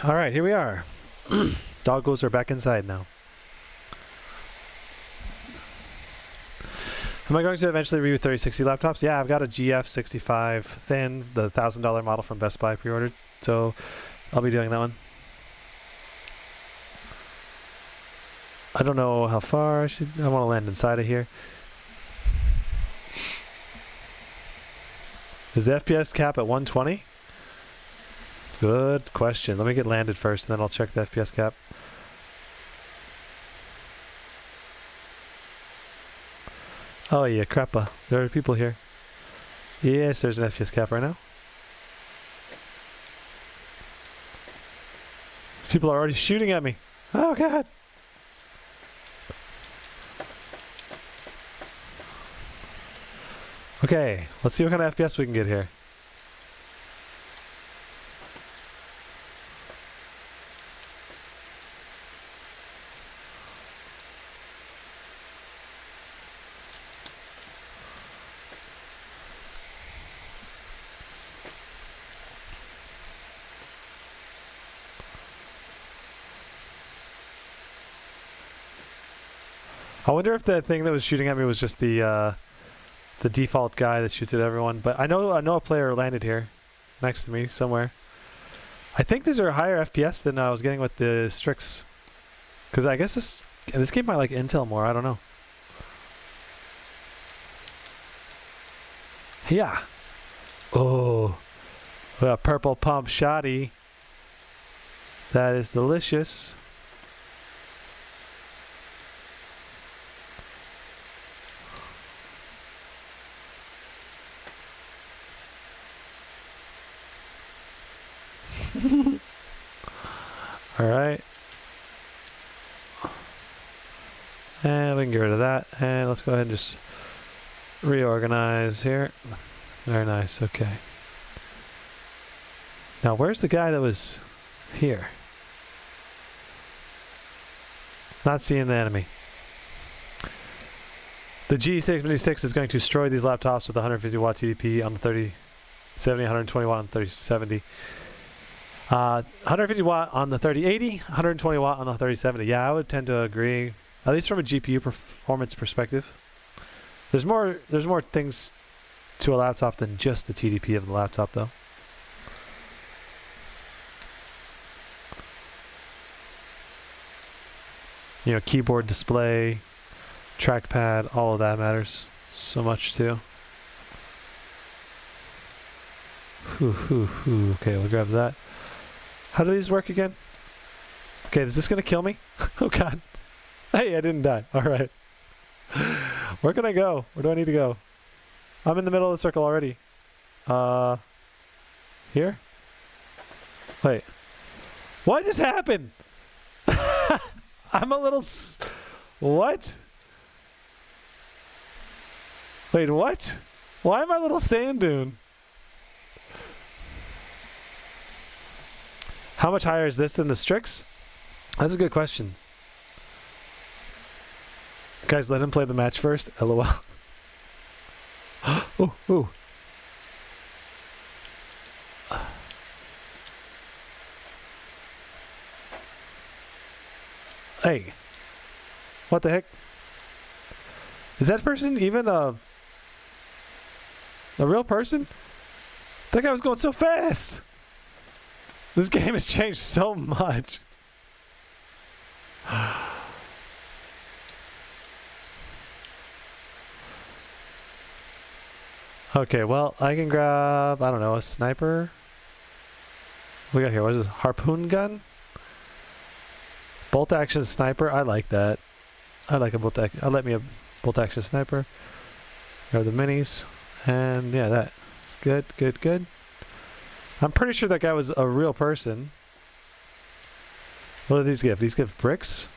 A: All right, here we are. Doggos are back inside now. Am I going to eventually review 3060 laptops? Yeah, I've got a GF65 thin, the $1,000 model from Best Buy pre-ordered, so I'll be doing that one. I don't know how far I want to land inside of here. Is the FPS cap at 120? Good question. Let me get landed first, and then I'll check the FPS cap. Oh yeah, crappa. There are people here. Yes, there's an FPS cap right now. People are already shooting at me. Oh god. Okay, let's see what kind of FPS we can get here. I wonder if the thing that was shooting at me was just the default guy that shoots at everyone. But I know a player landed here, next to me somewhere. I think these are higher FPS than I was getting with the Strix, because I guess this game might like Intel more. I don't know. Yeah. Oh, a purple pump shotty. That is delicious. Alright. And we can get rid of that. And let's go ahead and just reorganize here. Very nice. Okay. Now, where's the guy that was here? Not seeing the enemy. The G76 is going to destroy these laptops with 150 watt TDP on the 3070, 120 watt on the 3070. 150 watt on the 3080, 120 watt on the 3070. Yeah, I would tend to agree, at least from a GPU performance perspective. There's more things to a laptop than just the TDP of the laptop, though. You know, keyboard, display, trackpad, all of that matters so much too. Okay, we'll grab that. How do these work again? Okay, is this gonna kill me? Oh god. Hey, I didn't die. Alright. Where can I go? Where do I need to go? I'm in the middle of the circle already. Here? Wait. What just happened? I'm a little... What? Wait, what? Why am I a little sand dune? How much higher is this than the Strix? That's a good question. Guys, let him play the match first. LOL. Ooh, ooh. Hey. What the heck? Is that person even a real person? That guy was going so fast. This game has changed so much. Okay, well, I can grab, I don't know, a sniper. What we got here? What is this? Harpoon gun? Bolt action sniper. I like that. I like a bolt action. Let me a bolt action sniper. Grab the minis. And yeah, that's good, good, good. I'm pretty sure that guy was a real person. What do these give? These give bricks?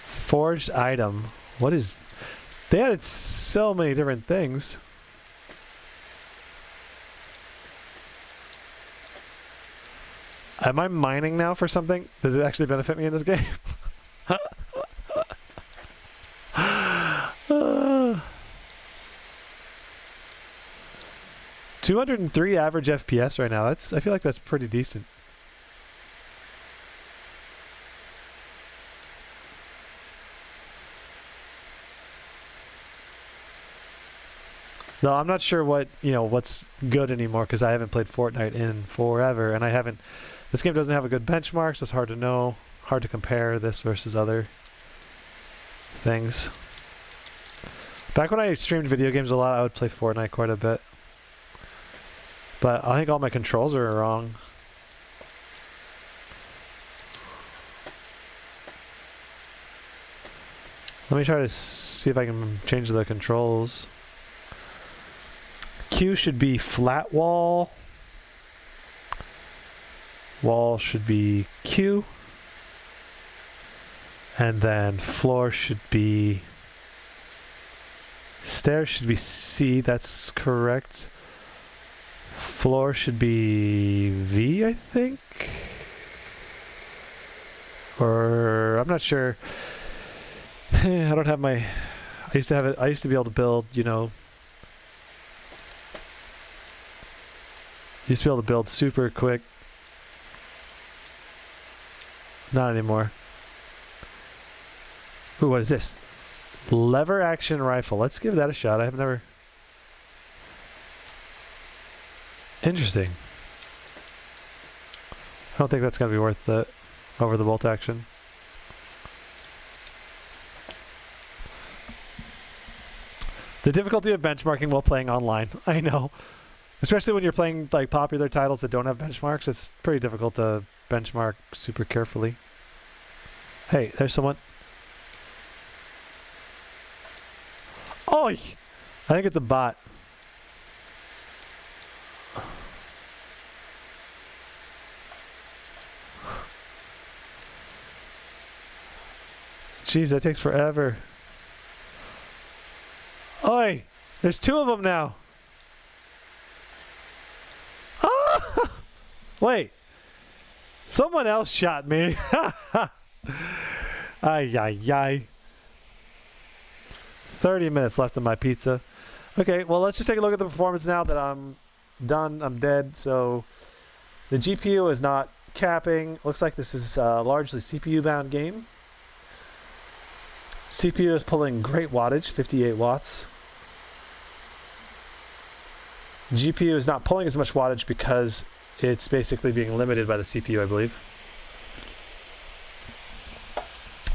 A: Forged item. What is... They added so many different things. Am I mining now for something? Does it actually benefit me in this game? 203 average FPS right now. I feel like that's pretty decent. No, I'm not sure what's good anymore because I haven't played Fortnite in forever, and I haven't. This game doesn't have a good benchmark, so it's hard to know, hard to compare this versus other things. Back when I streamed video games a lot, I would play Fortnite quite a bit. But I think all my controls are wrong. Let me try to see if I can change the controls. Q should be flat wall. Wall should be Q. And then floor should be... Stairs should be C, that's correct. Floor should be V, I think? Or... I'm not sure. I don't have my... I used to have it... I used to be able to build, you know... Used to be able to build super quick. Not anymore. Ooh, what is this? Lever action rifle. Let's give that a shot. I have never... Interesting. I don't think that's going to be worth it over the bolt action. The difficulty of benchmarking while playing online. I know. Especially when you're playing like popular titles that don't have benchmarks, it's pretty difficult to benchmark super carefully. Hey, there's someone. Oh, I think it's a bot. Jeez, that takes forever. Oi! There's two of them now. Ah! Wait. Someone else shot me. Ay, ay, ay. 30 minutes left on my pizza. Okay, well, let's just take a look at the performance now that I'm done. I'm dead. So the GPU is not capping. Looks like this is largely CPU-bound game. CPU is pulling great wattage, 58 watts. GPU is not pulling as much wattage because it's basically being limited by the CPU, I believe.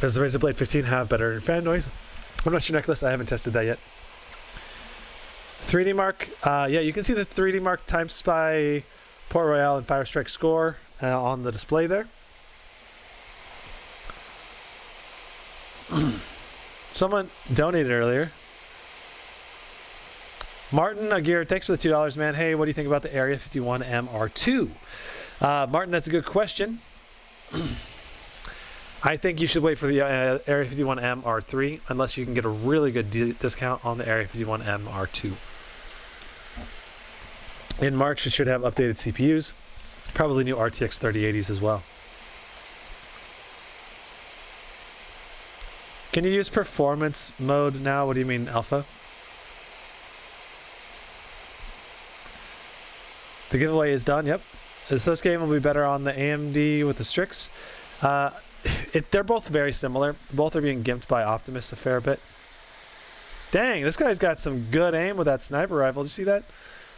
A: Does the Razer Blade 15 have better fan noise? I'm not sure, Nicholas. I haven't tested that yet. 3D Mark. Yeah, you can see the 3D Mark Time Spy, Port Royale, and Fire Strike score on the display there. Someone donated earlier. Martin Aguirre, thanks for the $2, man. Hey, what do you think about the Area 51M R2? Martin, that's a good question. I think you should wait for the Area 51M R3 unless you can get a really good discount on the Area 51M R2. In March, it should have updated CPUs, probably new RTX 3080s as well. Can you use performance mode now? What do you mean, Alpha? The giveaway is done, yep. This game will be better on the AMD with the Strix. They're both very similar. Both are being gimped by Optimus a fair bit. Dang, this guy's got some good aim with that sniper rifle. Did you see that?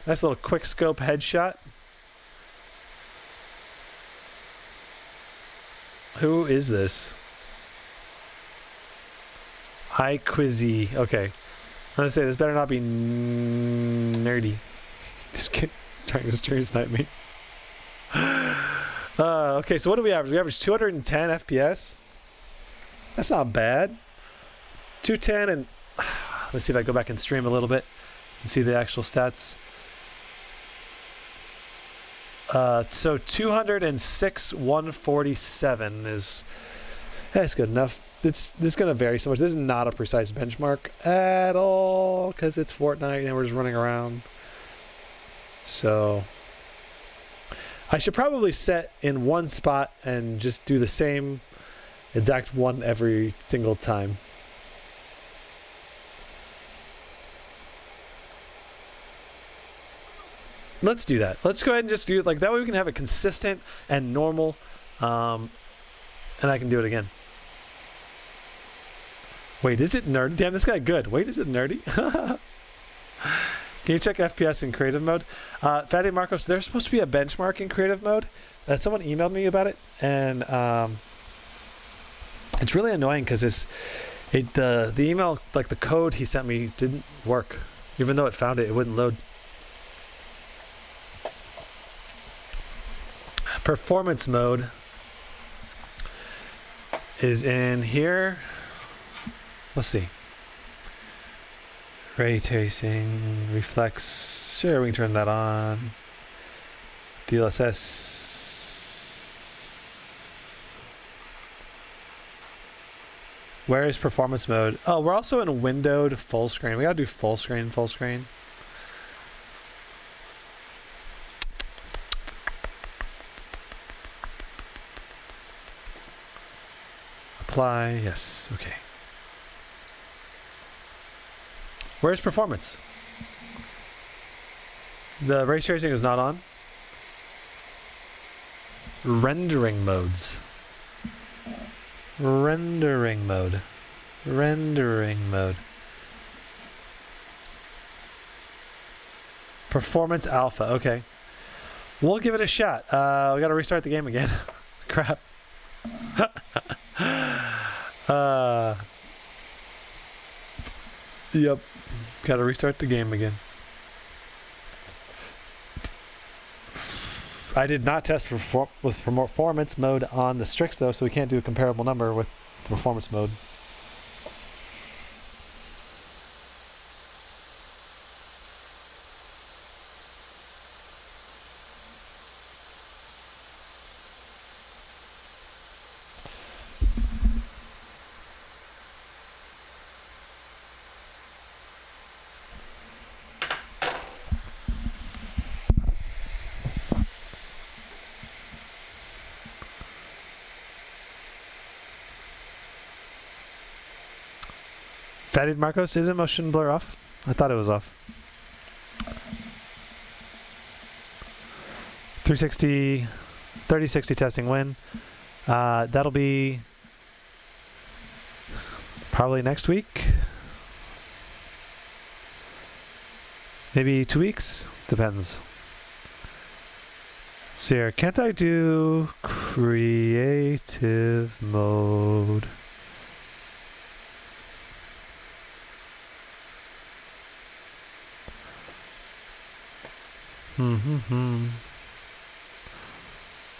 A: Nice little quick scope headshot. Who is this? iQuizzy. Okay. I'm gonna say this better not be nerdy. Just kidding. Trying to stream snipe me. Okay, so what do we average? We average 210 FPS. That's not bad. 210 and let's see if I go back and stream a little bit and see the actual stats. So 206 147 is that's good enough. This is going to vary so much. This is not a precise benchmark at all because it's Fortnite and we're just running around. So I should probably set in one spot and just do the same exact one every single time. Let's do that. Let's go ahead and just do it like that way we can have it consistent and normal, and I can do it again. Wait, is it nerdy? Damn, this guy good. Wait, is it nerdy? Can you check FPS in creative mode? Fatty Marcos, there's supposed to be a benchmark in creative mode. Someone emailed me about it, and it's really annoying because the email, like the code he sent me, didn't work. Even though it found it, it wouldn't load. Performance mode is in here. Let's see. Ray tracing, reflex. Sure, we can turn that on. DLSS. Where is performance mode? Oh, we're also in windowed full screen. We gotta do full screen, full screen. Apply, yes, okay. Where's performance? The ray tracing is not on. Rendering modes. Rendering mode. Rendering mode. Performance alpha, okay. We'll give it a shot. We gotta restart the game again. Crap. Yep. Gotta restart the game again. I did not test with performance mode on the Strix though, so we can't do a comparable number with the performance mode. Fatty Marcos, isn't motion blur off? I thought it was off. 360, 3060 testing win. That'll be probably next week. Maybe 2 weeks? Depends. So here, can't I do creative mode?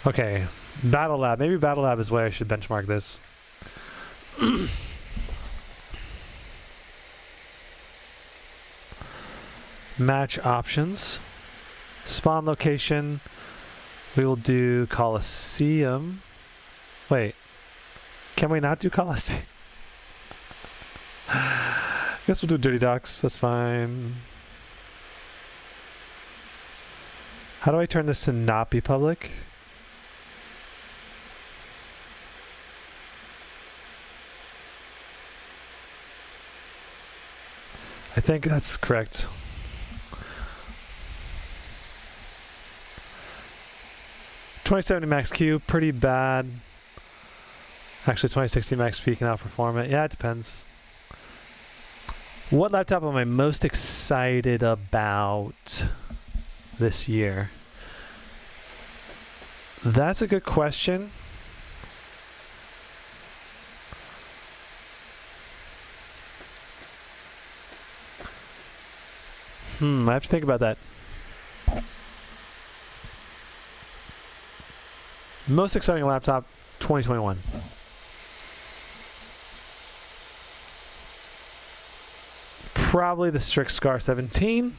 A: Okay, Battle Lab. Maybe Battle Lab is where I should benchmark this. Match options. Spawn location. We will do Coliseum. Wait. Can we not do Coliseum? Guess we'll do Dirty Docks. That's fine. How do I turn this to not be public? I think that's correct. $2070 Max Q, pretty bad. Actually, 2060 Max P can outperform it. Yeah, it depends. What laptop am I most excited about this year? That's a good question. I have to think about that. Most exciting laptop, 2021. Probably the Strix G17.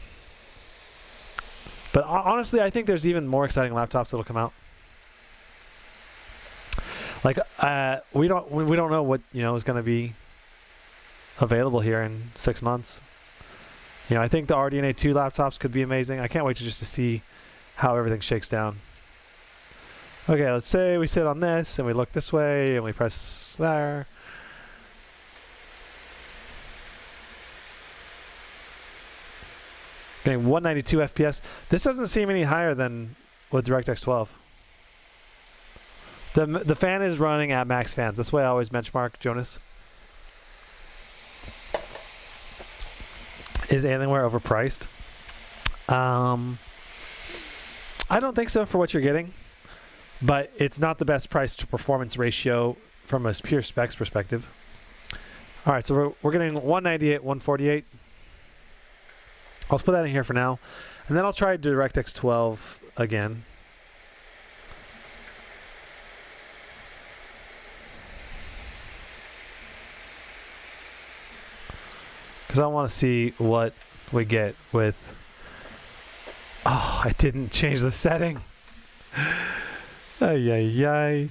A: But honestly, I think there's even more exciting laptops that'll come out. Like we don't know what is going to be available here in 6 months. I think the RDNA 2 laptops could be amazing. I can't wait to see how everything shakes down. Okay, let's say we sit on this and we look this way and we press there. Getting 192 FPS. This doesn't seem any higher than with DirectX 12. The fan is running at max fans. That's why I always benchmark, Jonas. Is Alienware overpriced? I don't think so for what you're getting, but it's not the best price to performance ratio from a pure specs perspective. All right, so we're getting 198, 148. I'll put that in here for now, and then I'll try DirectX 12 again. Because I want to see what we get with... Oh, I didn't change the setting. Ay, ay, ay.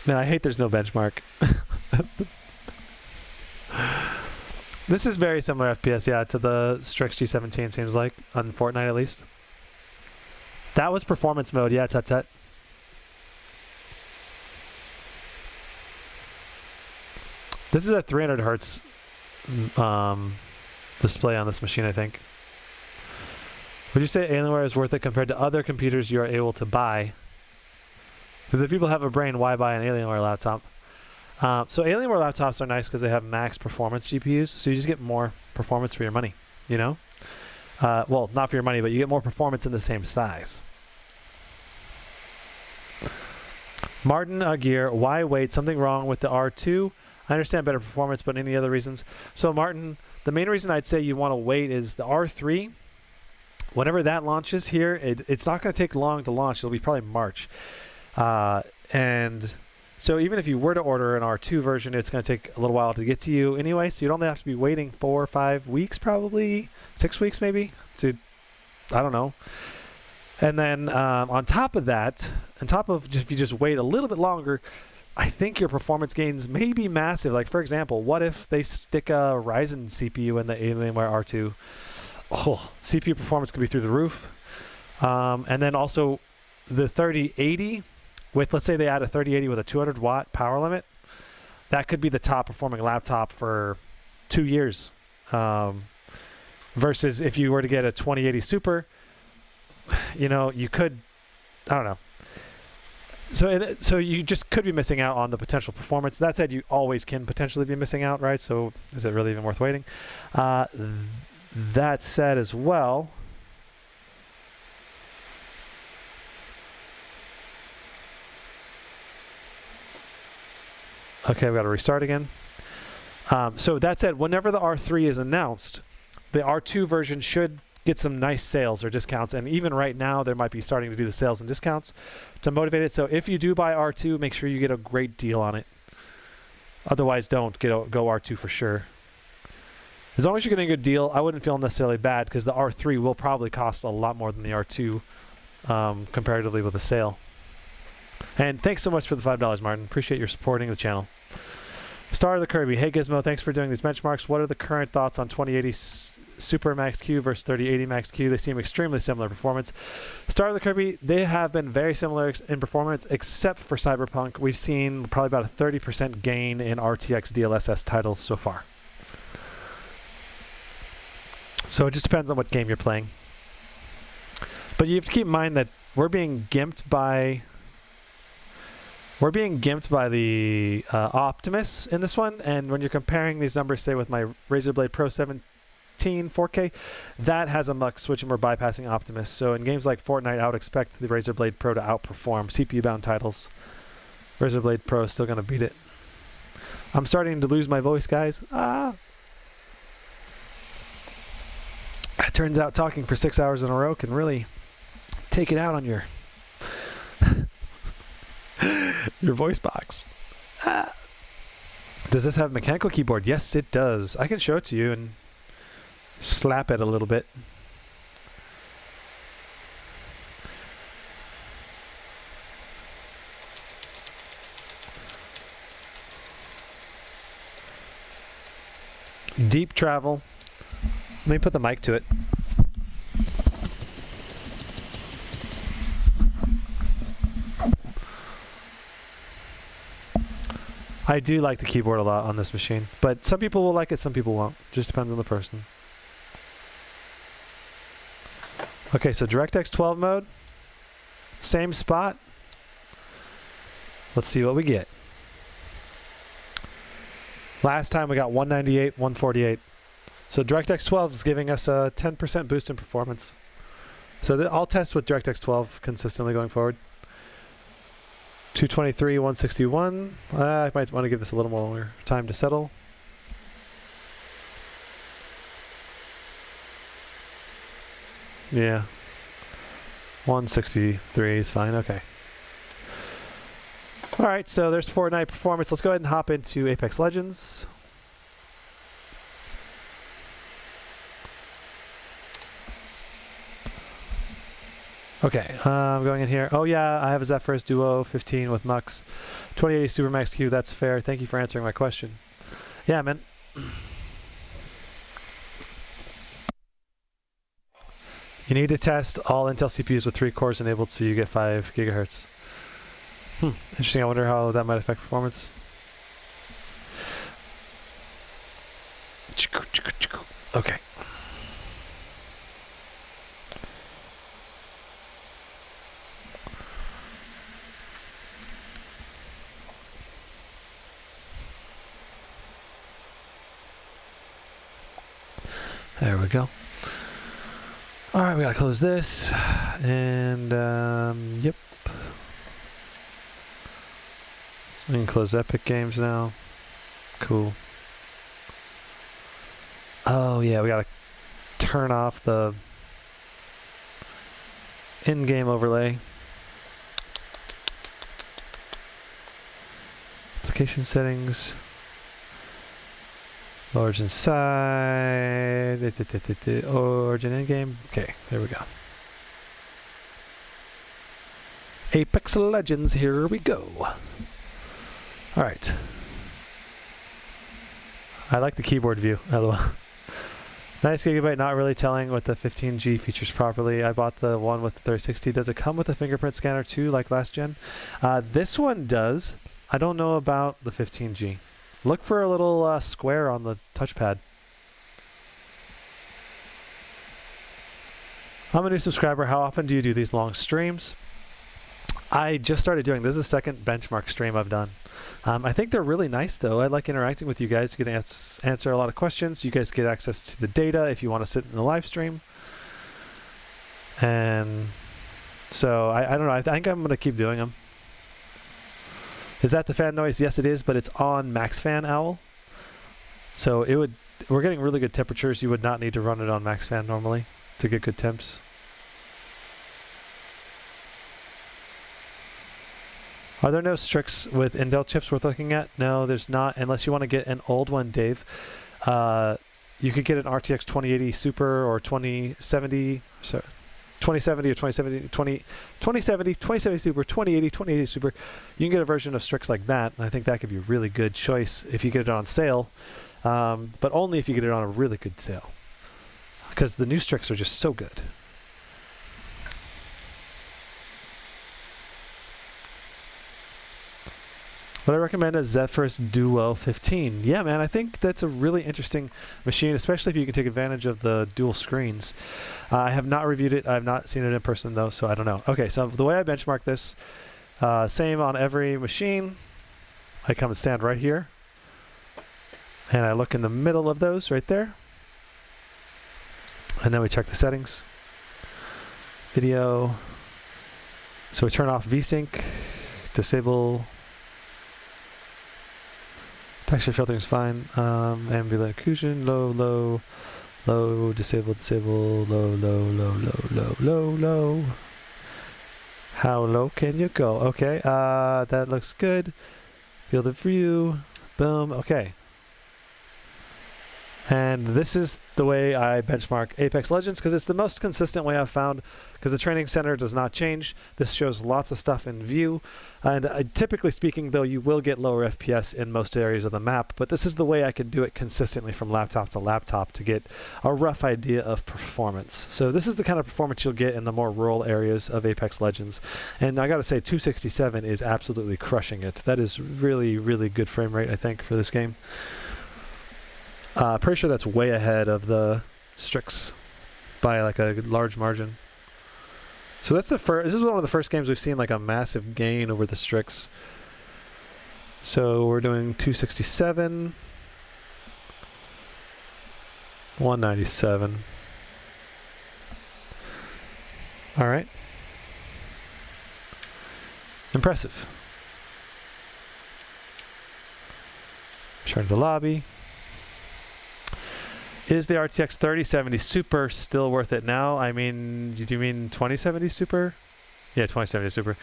A: Man, I hate there's no benchmark. This is very similar FPS, yeah, to the Strix G17, seems like, on Fortnite at least. That was performance mode, yeah, tut-tut. This is a 300 hertz display on this machine, I think. Would you say Alienware is worth it compared to other computers you are able to buy? Because if people have a brain, why buy an Alienware laptop? So Alienware laptops are nice because they have max performance GPUs, so you just get more performance for your money, well, not for your money, but you get more performance in the same size. Martin Aguirre, why wait? Something wrong with the R2? I understand better performance, but any other reasons? So Martin, the main reason I'd say you want to wait is the R3, whenever that launches here, it's not going to take long to launch. It'll be probably March. And so even if you were to order an R2 version, it's going to take a little while to get to you anyway, so you'd only have to be waiting 4 or 5 weeks probably, 6 weeks maybe, I don't know. And then on top of that, if you just wait a little bit longer, I think your performance gains may be massive. Like, for example, what if they stick a Ryzen CPU in the Alienware R2? Oh, CPU performance could be through the roof. And then also the 3080, let's say they add a 3080 with a 200 watt power limit, that could be the top performing laptop for 2 years. Versus if you were to get a 2080 Super, you could, I don't know. So you just could be missing out on the potential performance. That said, you always can potentially be missing out, right? So is it really even worth waiting? That said as well, okay, we've got to restart again. So that said, whenever the R3 is announced, the R2 version should get some nice sales or discounts, and even right now they might be starting to do the sales and discounts to motivate it. So if you do buy R2, make sure you get a great deal on it. Otherwise, don't go R2 for sure. As long as you're getting a good deal, I wouldn't feel necessarily bad because the R3 will probably cost a lot more than the R2 comparatively with a sale. And thanks so much for the $5, Martin. Appreciate your supporting the channel. Star of the Kirby. Hey Gizmo, thanks for doing these benchmarks. What are the current thoughts on 2080 Super Max Q versus 3080 Max Q? They seem extremely similar performance. Star of the Kirby, they have been very similar in performance except for Cyberpunk. We've seen probably about a 30% gain in RTX DLSS titles so far. So it just depends on what game you're playing. But you have to keep in mind that we're being gimped by the Optimus in this one, and when you're comparing these numbers, say with my Razer Blade Pro 17 4K, that has a mux switch and we're bypassing Optimus. So in games like Fortnite, I would expect the Razer Blade Pro to outperform CPU-bound titles. Razer Blade Pro is still going to beat it. I'm starting to lose my voice, guys. It turns out talking for 6 hours in a row can really take it out on your your voice box. Does this have a mechanical keyboard? Yes, it does. I can show it to you and slap it a little bit. Deep travel. Let me put the mic to it. I do like the keyboard a lot on this machine, but some people will like it, some people won't. Just depends on the person. Okay, so DirectX 12 mode. Same spot. Let's see what we get. Last time we got 198, 148. So DirectX 12 is giving us a 10% boost in performance. So I'll test with DirectX 12 consistently going forward. 223, 161. I might want to give this a little more time to settle. Yeah. 163 is fine. Okay. All right, so there's Fortnite performance. Let's go ahead and hop into Apex Legends. Okay, I'm going in here. Oh yeah, I have a Zephyrus Duo 15 with Mux. 2080 Super Max Q, that's fair. Thank you for answering my question. Yeah, man. You need to test all Intel CPUs with 3 cores enabled so you get 5 gigahertz. Interesting, I wonder how that might affect performance. Okay. There we go. All right, we gotta close this, and yep. So we can close Epic Games now. Cool. Oh yeah, we gotta turn off the in-game overlay. Application settings. Origin side, origin in-game. Okay, there we go. Apex Legends, here we go. All right. I like the keyboard view, LOL. Nice gigabyte, not really telling what the 15G features properly. I bought the one with the 3060. Does it come with a fingerprint scanner too, like last gen? This one does. I don't know about the 15G. Look for a little square on the touchpad. I'm a new subscriber. How often do you do these long streams? I just started doing this. Is the second benchmark stream I've done. I think they're really nice though. I like interacting with you guys. You can answer a lot of questions. You guys get access to the data if you want to sit in the live stream. And so I don't know. I think I'm going to keep doing them. Is that the fan noise? Yes, it is, but it's on max fan owl. So it would. We're getting really good temperatures. You would not need to run it on max fan normally to get good temps. Are there no Strix with Intel chips worth looking at? No, there's not, unless you want to get an old one, Dave. you could get an RTX 2080 Super or 2070, so 2070 or 2070 Super, 2080 Super. You can get a version of Strix like that, and I think that could be a really good choice if you get it on sale, but only if you get it on a really good sale, because the new Strix are just so good. What I recommend is Zephyrus Duo 15. Yeah, man, I think that's a really interesting machine, especially if you can take advantage of the dual screens. I have not reviewed it. I have not seen it in person, though, so I don't know. Okay, so the way I benchmark this, same on every machine. I come and stand right here, and I look in the middle of those right there. And then we check the settings. Video. So we turn off VSync, disable. Texture filtering is fine. Ambient occlusion, low, disable, low. How low can you go? Okay, that looks good. Field of view, boom, okay. And this is the way I benchmark Apex Legends, because it's the most consistent way I've found, because the training center does not change. This shows lots of stuff in view. And typically speaking, though, you will get lower FPS in most areas of the map, but this is the way I can do it consistently from laptop to laptop to get a rough idea of performance. So this is the kind of performance you'll get in the more rural areas of Apex Legends. And I gotta say, 267 is absolutely crushing it. That is really, really good frame rate, I think, for this game. Pretty sure that's way ahead of the Strix by like a large margin. So that's the first. This is one of the first games we've seen like a massive gain over the Strix. So we're doing 267, 197. All right. Impressive. Return to lobby. Is the RTX 3070 Super still worth it now? I mean, do you mean 2070 Super? Yeah, 2070 Super.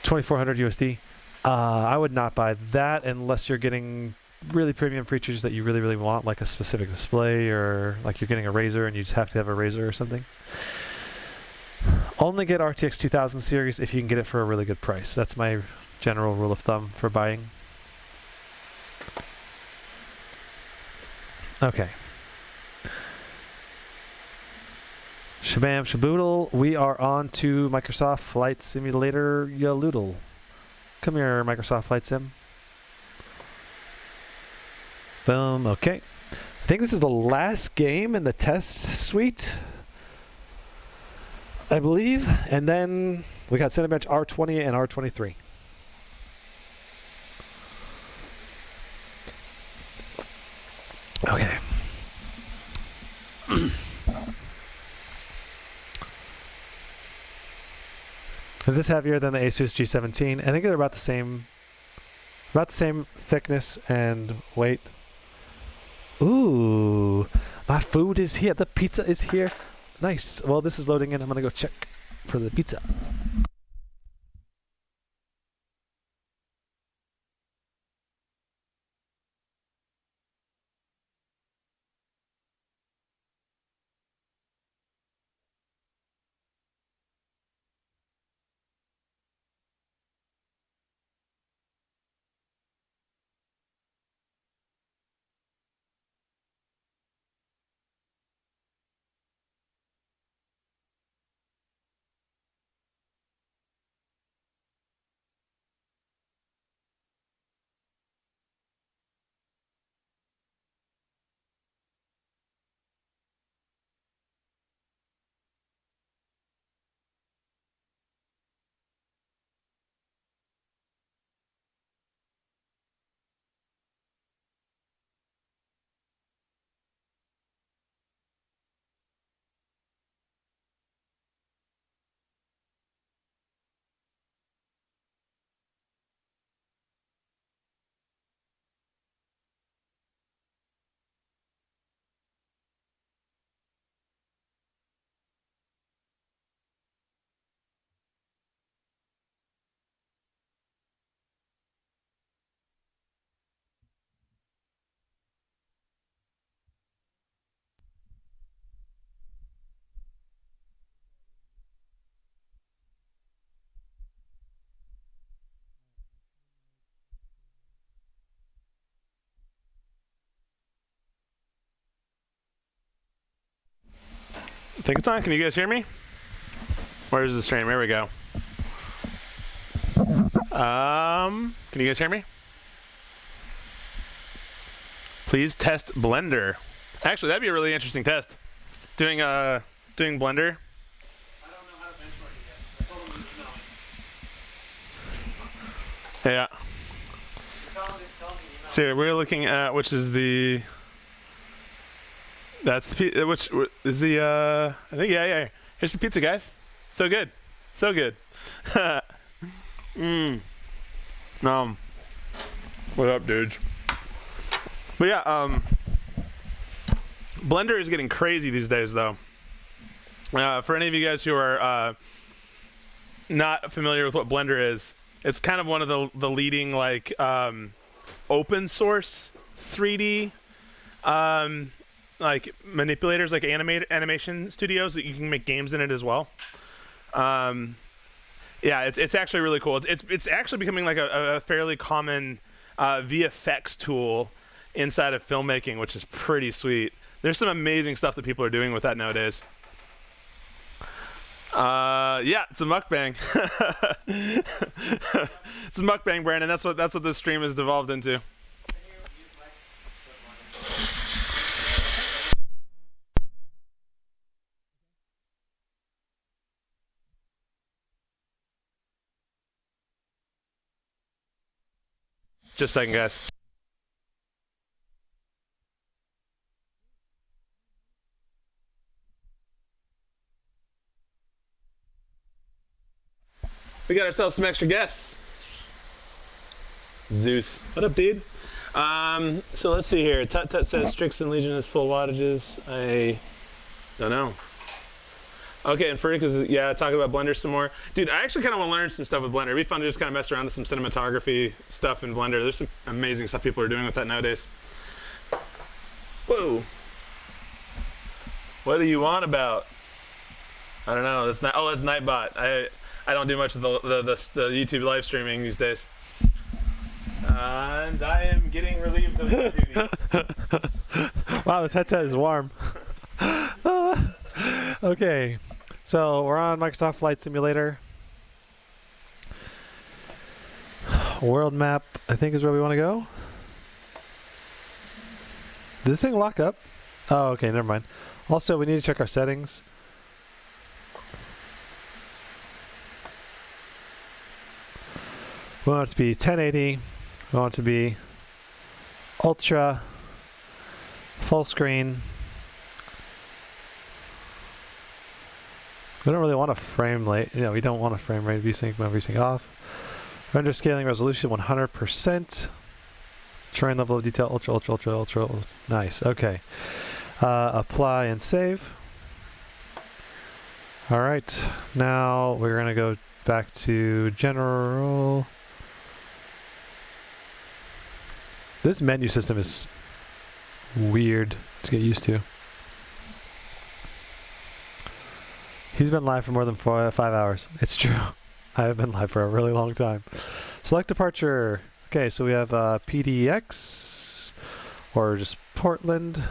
A: 2400 USD. I would not buy that unless you're getting really premium features that you really, really want, like a specific display, or like you're getting a Razer and you just have to have a Razer or something. Only get RTX 2000 series if you can get it for a really good price. That's my general rule of thumb for buying. Okay. Shabam shaboodle, we are on to Microsoft Flight Simulator Yaloodle. Come here, Microsoft Flight Sim. Boom, okay. I think this is the last game in the test suite, I believe. And then we got Cinebench R20 and R23. Okay. Is this heavier than the Asus G17? I think they're about the same thickness and weight. Ooh, my food is here. The pizza is here. Nice. Well, this is loading in. I'm gonna go check for the pizza.
D: I think it's on. Can you guys hear me? Where's the stream? Here we go. Can you guys hear me? Please test Blender. Actually, that'd be a really interesting test. Doing Blender.
B: I don't know how to benchmark it yet. I told him to email me.
D: Yeah.
B: Tell him to email
D: So here we're looking at which is the. That's the which is the I think yeah. Here's the pizza, guys. So good, so good. What up, dudes? But yeah, Blender is getting crazy these days, though. For any of you guys who are not familiar with what Blender is, it's kind of one of the leading like open source 3D like manipulators, like animation studios that you can make games in it as well. Yeah, it's actually really cool. It's actually becoming like a fairly common VFX tool inside of filmmaking, which is pretty sweet. There's some amazing stuff that people are doing with that nowadays. Yeah, it's a mukbang. It's a mukbang, Brandon. That's what this stream has devolved into. Just a second, guys. We got ourselves some extra guests. Zeus. What up, dude? So let's see here. Tut Tut says Strix and Legion is full wattages. I don't know. Okay, and Furtick is, yeah, talking about Blender some more. Dude, I actually kind of want to learn some stuff with Blender. It'd be fun to just kind of mess around with some cinematography stuff in Blender. There's some amazing stuff people are doing with that nowadays. Whoa. What do you want about? I don't know. That's not. Oh, that's Nightbot. I don't do much of the YouTube live streaming these days. And I am getting relieved of my duties.
A: Wow, this headset is warm. Okay, so we're on Microsoft Flight Simulator. World map, I think, is where we want to go. Did this thing lock up? Oh, okay, never mind. Also, we need to check our settings. We want it to be 1080. We want it to be ultra, full screen. We don't really want a frame rate. We don't want a frame rate. VSync off. Render scaling resolution 100%. Terrain level of detail ultra. Nice. Okay. Apply and save. All right. Now we're gonna go back to general. This menu system is weird to get used to. He's been live for more than 5 hours. It's true. I have been live for a really long time. Select departure. Okay, so we have PDX or just Portland.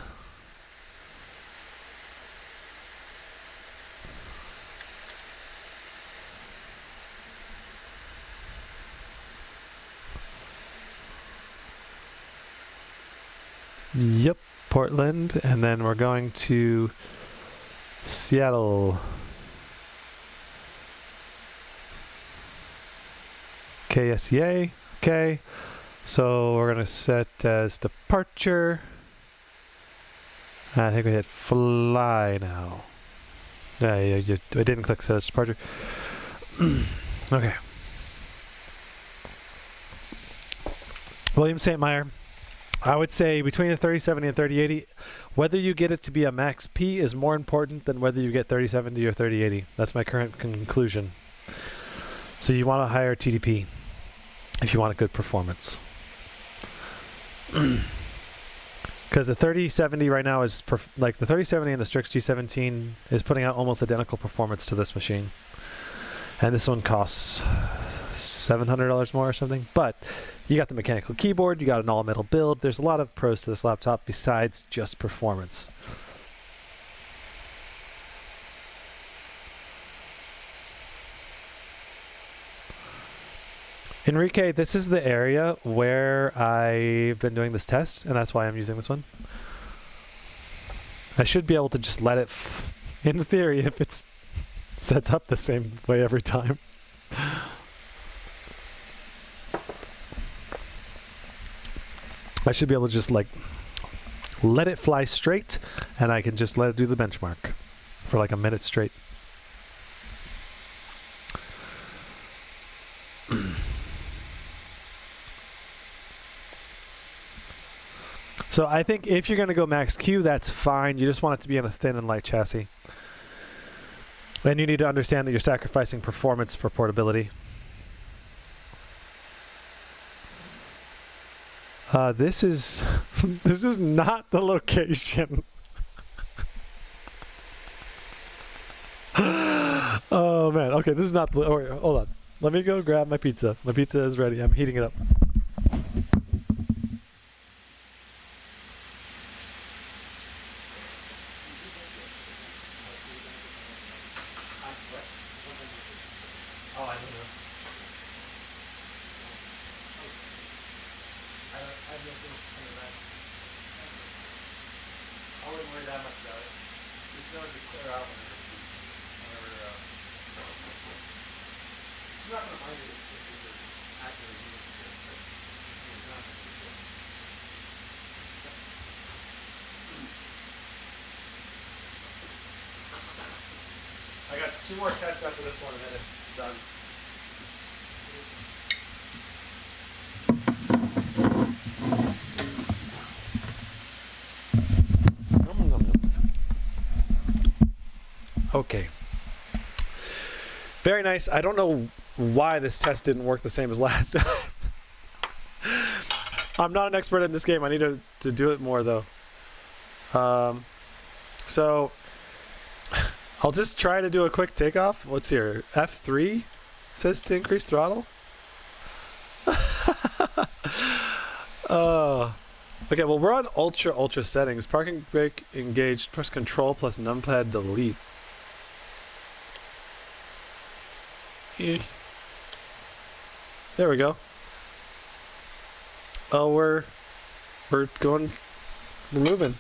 A: Yep, Portland, and then we're going to Seattle. KSEA. Okay, so we're gonna set as departure. I think we hit fly now. Yeah, I didn't click set as departure. Okay. William St. Meyer. I would say between the 3070 and 3080, whether you get it to be a max P is more important than whether you get 3070 or 3080. That's my current conclusion. So you want a higher TDP if you want a good performance. Because the 3070 right now is like the 3070 and the Strix G17 is putting out almost identical performance to this machine. And this one costs $700 more or something. But you got the mechanical keyboard, you got an all-metal build. There's a lot of pros to this laptop besides just performance. Enrique, this is the area where I've been doing this test, and that's why I'm using this one. I should be able to just let it, in theory, if it's sets up the same way every time. I should be able to just like let it fly straight, and I can just let it do the benchmark for like a minute straight. So I think if you're going to go max Q, that's fine. You just want it to be in a thin and light chassis. And you need to understand that you're sacrificing performance for portability. This is this is not the location. Oh man. Okay, this is not the. Oh, wait, hold on. Let me go grab my pizza. My pizza is ready. I'm heating it up. I got 2 more tests after this one, and then it's done. Okay. Very nice. I don't know why this test didn't work the same as last time. I'm not an expert in this game. I need to do it more, though. So I'll just try to do a quick takeoff. What's here? F3 says to increase throttle. Okay, well, we're on ultra settings. Parking brake engaged. Press control plus numpad delete. There we go. Oh, we're moving.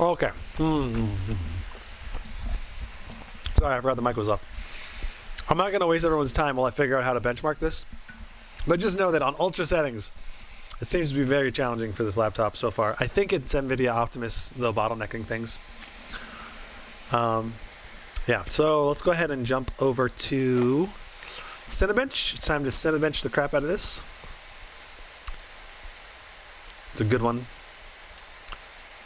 A: Okay. Sorry, I forgot the mic was off. I'm not going to waste everyone's time while I figure out how to benchmark this. But just know that on ultra settings, it seems to be very challenging for this laptop so far. I think it's NVIDIA Optimus, the bottlenecking things. Yeah, so let's go ahead and jump over to Cinebench. It's time to Cinebench the crap out of this. It's a good one,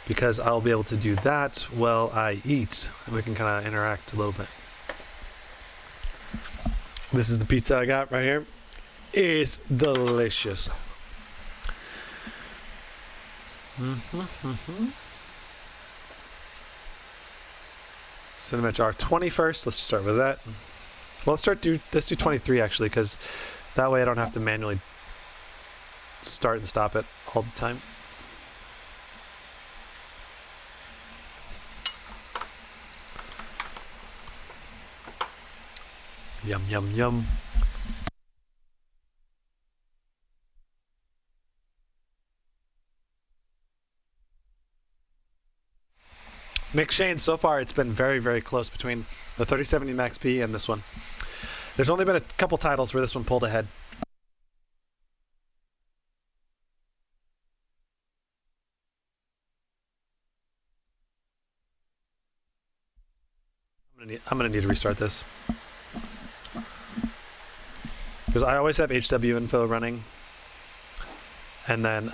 A: because I'll be able to do that while I eat, and we can kind of interact a little bit. This is the pizza I got right here. It's delicious. Cinebench R20 first. Let's start with that. Well, let's do 23 actually, because that way I don't have to manually start and stop it all the time. Yum, yum, yum. McShane, so far it's been very, very close between the 3070 Max P and this one. There's only been a couple titles where this one pulled ahead. I'm gonna need to restart this because I always have HW info running, and then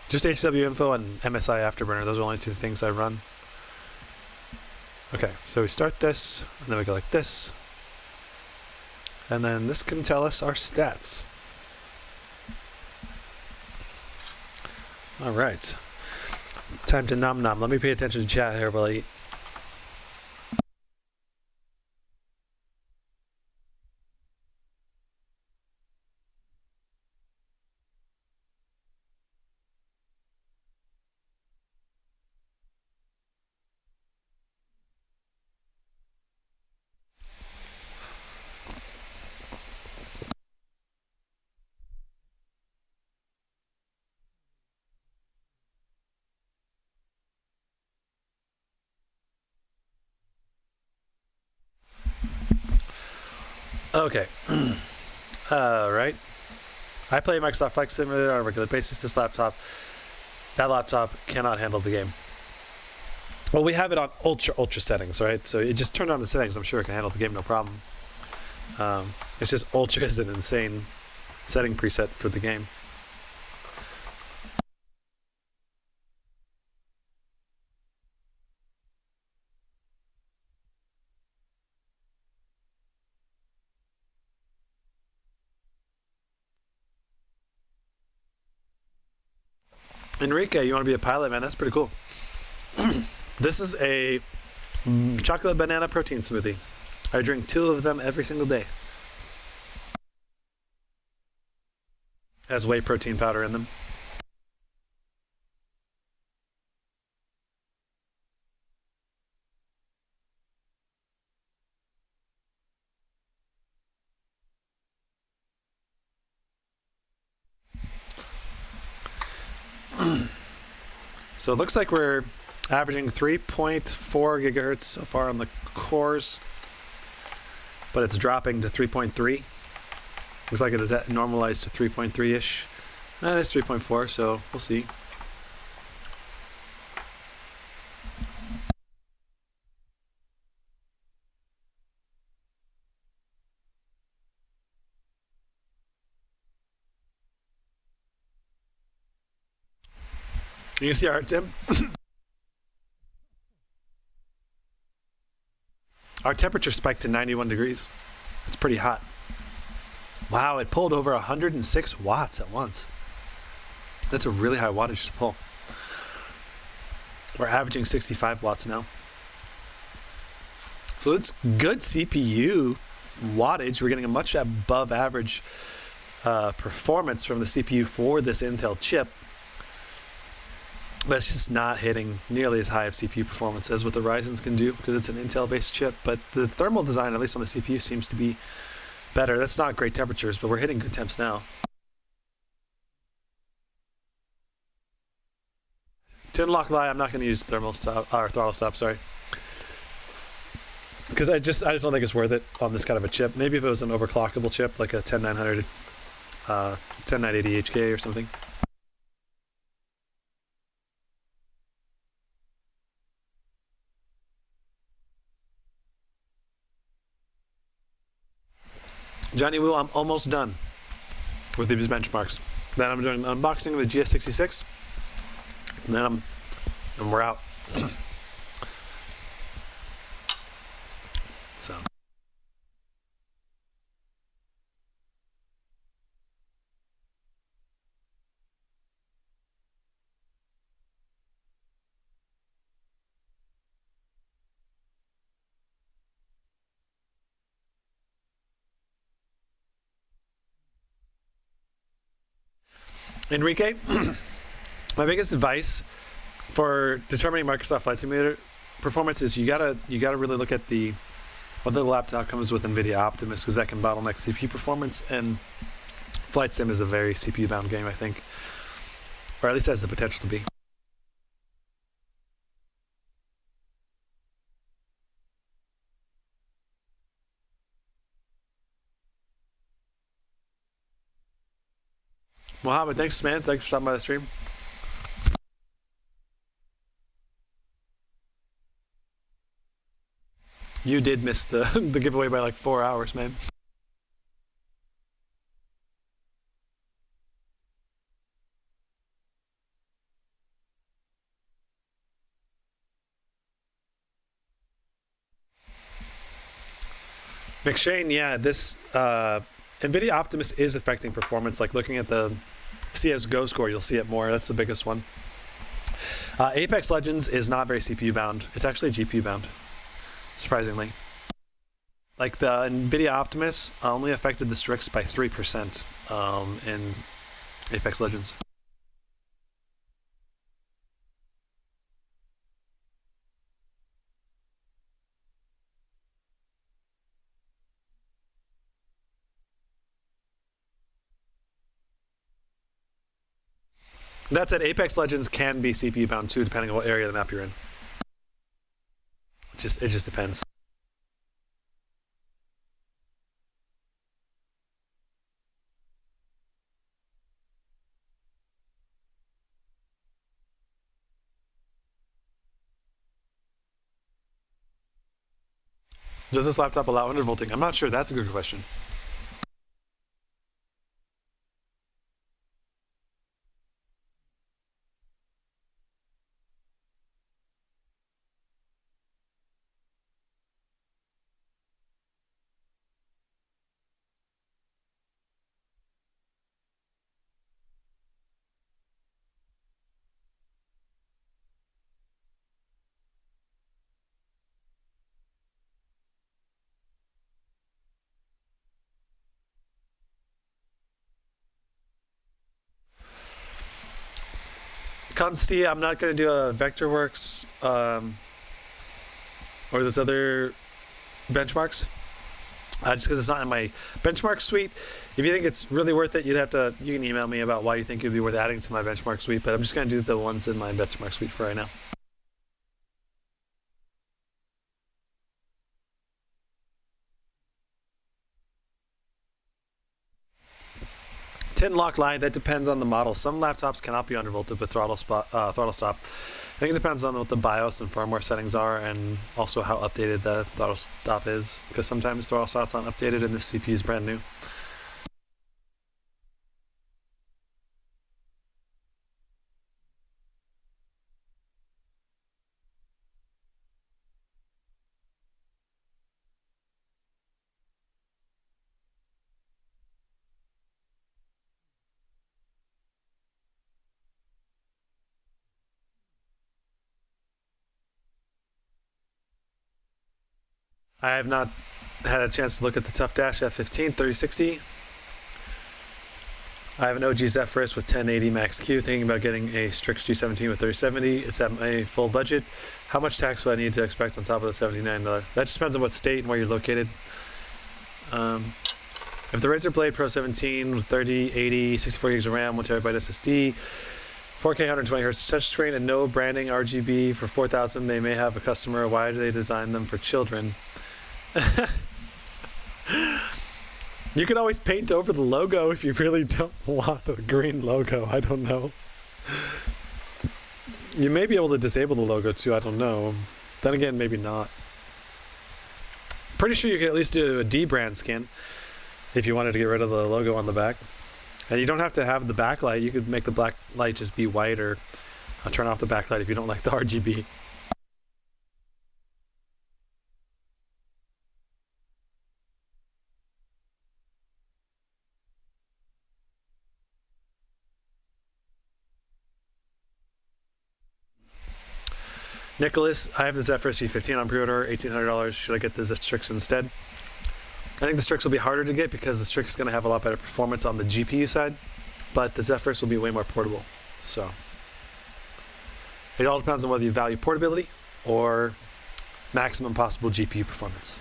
A: just HW info and MSI Afterburner. Those are only two things I run. Okay, so we start this, and then we go like this, and then this can tell us our stats. All right, time to nom nom. Let me pay attention to chat here while I eat. Okay. Right. I play Microsoft Flight Simulator on a regular basis. This laptop, that laptop cannot handle the game. Well, we have it on ultra settings, right? So you just turn on the settings. I'm sure it can handle the game, no problem. It's just ultra is an insane setting preset for the game. Enrique, you want to be a pilot, man? That's pretty cool. This is a chocolate banana protein smoothie. I drink 2 of them every single day. Has whey protein powder in them. So it looks like we're averaging 3.4 gigahertz so far on the cores, but it's dropping to 3.3. Looks like it is normalized to 3.3-ish. There's 3.4, so we'll see. You can see our temp. Our temperature spiked to 91 degrees. It's pretty hot. Wow, it pulled over 106 watts at once. That's a really high wattage to pull. We're averaging 65 watts now. So it's good CPU wattage. We're getting a much above average performance from the CPU for this Intel chip. But it's just not hitting nearly as high of CPU performance as what the Ryzen's can do because it's an Intel-based chip. But the thermal design, at least on the CPU, seems to be better. That's not great temperatures, but we're hitting good temps now. To unlock lie, I'm not going to use thermal stop or throttle stop. Sorry, because I just don't think it's worth it on this kind of a chip. Maybe if it was an overclockable chip like a 10900, 10980HK or something. Johnny Woo, I'm almost done with these benchmarks. Then I'm doing an unboxing of the GS66, and then we're out. So. Enrique, my biggest advice for determining Microsoft Flight Simulator performance is you gotta really look at whether the laptop comes with NVIDIA Optimus, because that can bottleneck CPU performance, and Flight Sim is a very CPU bound game, I think, or at least has the potential to be. Mohammed, thanks, man. Thanks for stopping by the stream. You did miss the the giveaway by like 4 hours, man. McShane, yeah, this NVIDIA Optimus is affecting performance. Like looking at the CSGO score, you'll see it more. That's the biggest one. Apex Legends is not very CPU bound. It's actually GPU bound, surprisingly. Like the NVIDIA Optimus only affected the Strix by 3% in Apex Legends. That said, Apex Legends can be CPU bound too, depending on what area of the map you're in. It just depends. Does this laptop allow undervolting? I'm not sure. That's a good question. Consti, I'm not going to do a Vectorworks or those other benchmarks, just because it's not in my benchmark suite. If you think it's really worth it, you can email me about why you think it would be worth adding to my benchmark suite, but I'm just going to do the ones in my benchmark suite for right now. Tin lock line, that depends on the model. Some laptops cannot be undervolted with throttle stop. I think it depends on what the BIOS and firmware settings are, and also how updated the throttle stop is, because sometimes throttle stop's not updated and this CPU is brand new. I have not had a chance to look at the Tough Dash F15 3060. I have an OG Zephyrus with 1080 Max Q, thinking about getting a Strix G17 with 3070. It's at my full budget. How much tax will I need to expect on top of the $79? That just depends on what state and where you're located. If the Razer Blade Pro 17 with 30, 80, 64 gigs of RAM, 1 terabyte SSD, 4K 120 Hz touchscreen, and no branding RGB for 4,000, they may have a customer. Why do they design them for children? You can always paint over the logo if you really don't want a green logo. I don't know. You may be able to disable the logo too. I don't know. Then again, maybe not. Pretty sure you can at least do a D-brand skin if you wanted to get rid of the logo on the back. And you don't have to have the backlight. You could make the black light just be white, or turn off the backlight if you don't like the RGB. Nicholas, I have the Zephyrus G15 on pre-order, $1,800. Should I get the Strix instead? I think the Strix will be harder to get because the Strix is going to have a lot better performance on the GPU side, but the Zephyrus will be way more portable. So it all depends on whether you value portability or maximum possible GPU performance.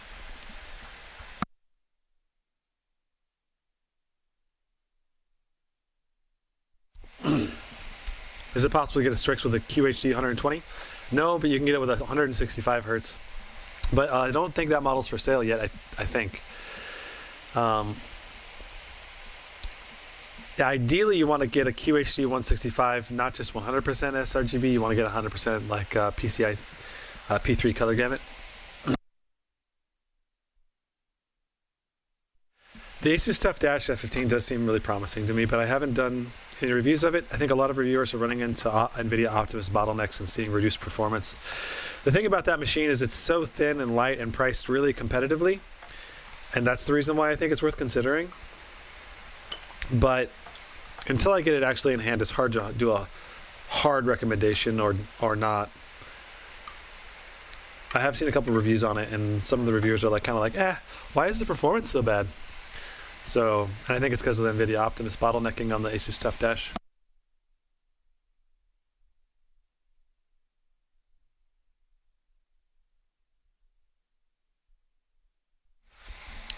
A: Is it possible to get a Strix with a QHD 120? No, but you can get it with 165 hertz. But I don't think that model's for sale yet, I think. Yeah, ideally, you want to get a QHD 165, not just 100% sRGB. You want to get 100% like PCI P3 color gamut. The Asus TUF F15 does seem really promising to me, but I haven't done any reviews of it. I think a lot of reviewers are running into NVIDIA Optimus bottlenecks and seeing reduced performance. The thing about that machine is it's so thin and light and priced really competitively, and that's the reason why I think it's worth considering. But until I get it actually in hand, it's hard to do a hard recommendation or not. I have seen a couple of reviews on it, and some of the reviewers are like kind of like, why is the performance so bad? So, and I think it's because of the NVIDIA Optimus bottlenecking on the Asus TUF.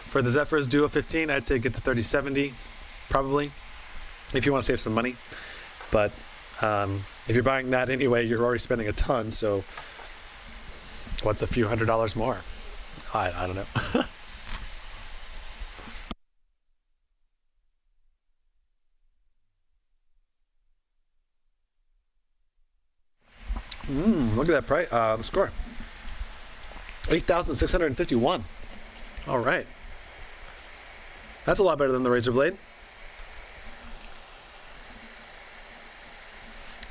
A: For the Zephyrus Duo 15, I'd say get the 3070, probably, if you want to save some money. But if you're buying that anyway, you're already spending a ton, so what's a few $100s more? I don't know. Look at that price score. 8,651. All right. That's a lot better than the Razer Blade.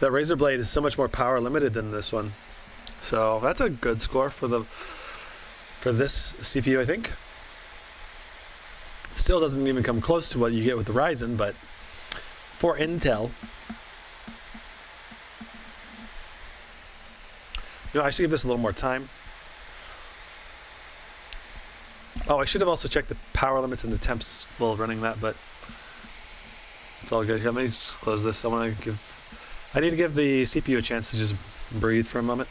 A: That Razer Blade is so much more power limited than this one. So that's a good score for this CPU, I think. Still doesn't even come close to what you get with the Ryzen, but for Intel, I should give this a little more time. Oh, I should have also checked the power limits and the temps while running that, but it's all good. Here, let me just close this. I need to give the CPU a chance to just breathe for a moment.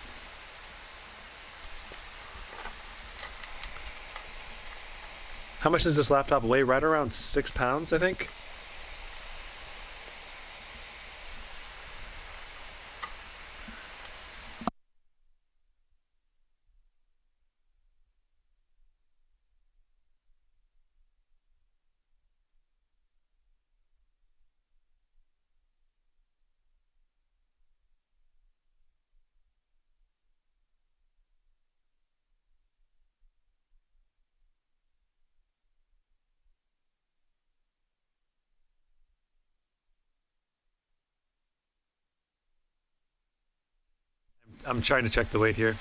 A: How much does this laptop weigh? Right around 6 pounds, I think. I'm trying to check the weight here.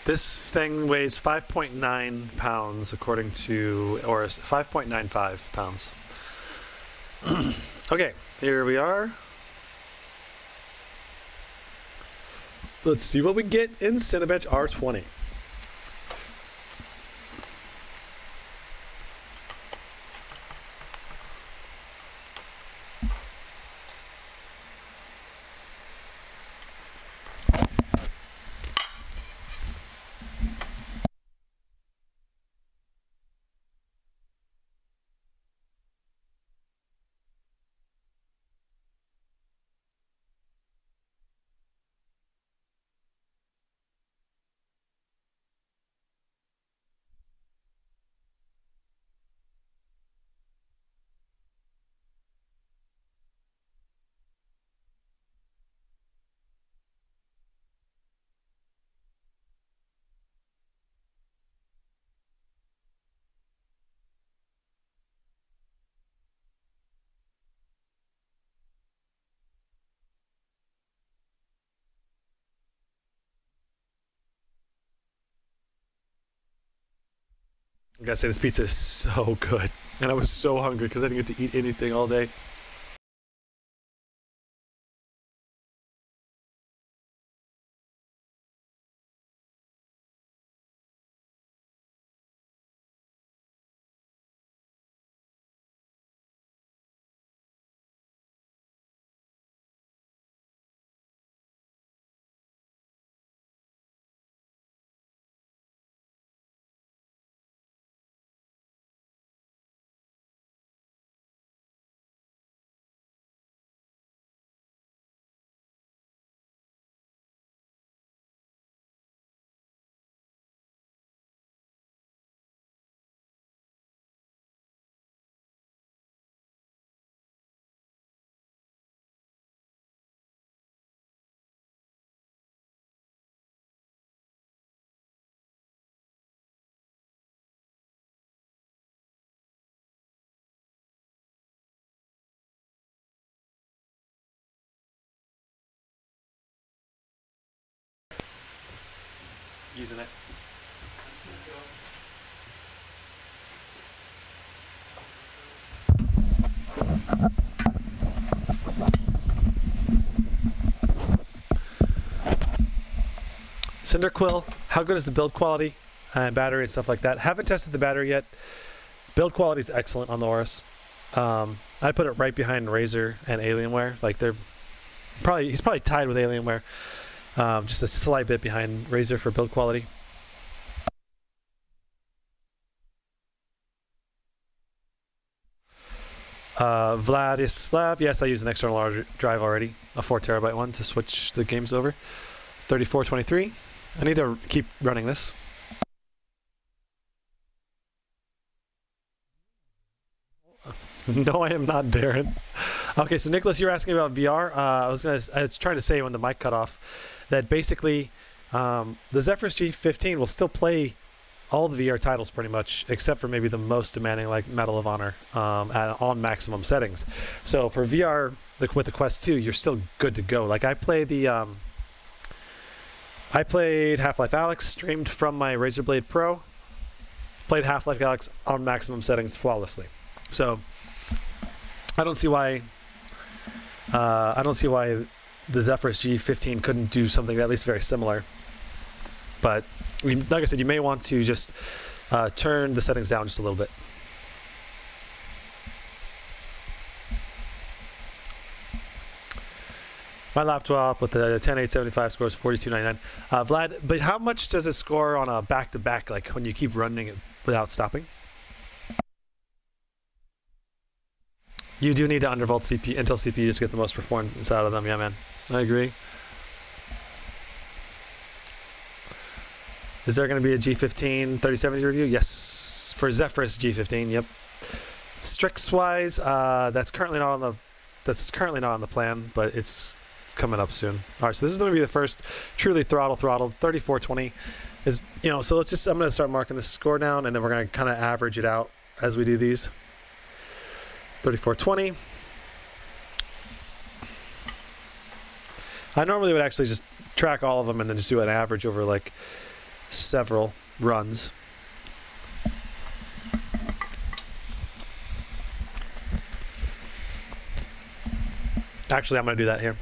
A: This thing weighs 5.9 pounds according to Aorus, 5.95 pounds. Okay, here we are. Let's see what we get in Cinebench R20. I gotta say, this pizza is so good. And I was so hungry because I didn't get to eat anything all day. using it. Cyndaquil, how good is the build quality and battery and stuff like that? Haven't tested the battery yet. Build quality is excellent on the Aorus. I put it right behind Razer and Alienware. Like he's probably tied with Alienware. Just a slight bit behind Razer for build quality. Vladislav, yes, I use an external hard drive already, a 4 terabyte one to switch the games over. 3423. I need to keep running this. No, I am not Darren. Okay, so Nicholas, you're asking about VR. I was trying to say when the mic cut off that basically the Zephyrus G17 will still play all the VR titles pretty much, except for maybe the most demanding, like Medal of Honor, on maximum settings. So for VR, with the Quest 2, you're still good to go. Like I played Half-Life Alyx, streamed from my Razer Blade Pro, played Half-Life Alyx on maximum settings flawlessly. So I don't see why the Zephyrus G15 couldn't do something at least very similar. But like I said, you may want to just turn the settings down just a little bit. My laptop with the 10875 scores 4299. Vlad, but how much does it score on a back-to-back, like when you keep running it without stopping? You do need to undervolt Intel CPUs to get the most performance out of them. Yeah, man. I agree. Is there going to be a G15 3070 review? Yes, for Zephyrus G15. Yep. Strix-wise, that's currently not on the plan, but it's coming up soon. All right, so this is going to be the first truly throttled 3420. Is so let's just I'm going to start marking the score down, and then we're going to kind of average it out as we do these. 3420. I normally would actually just track all of them and then just do an average over like several runs. Actually, I'm going to do that here.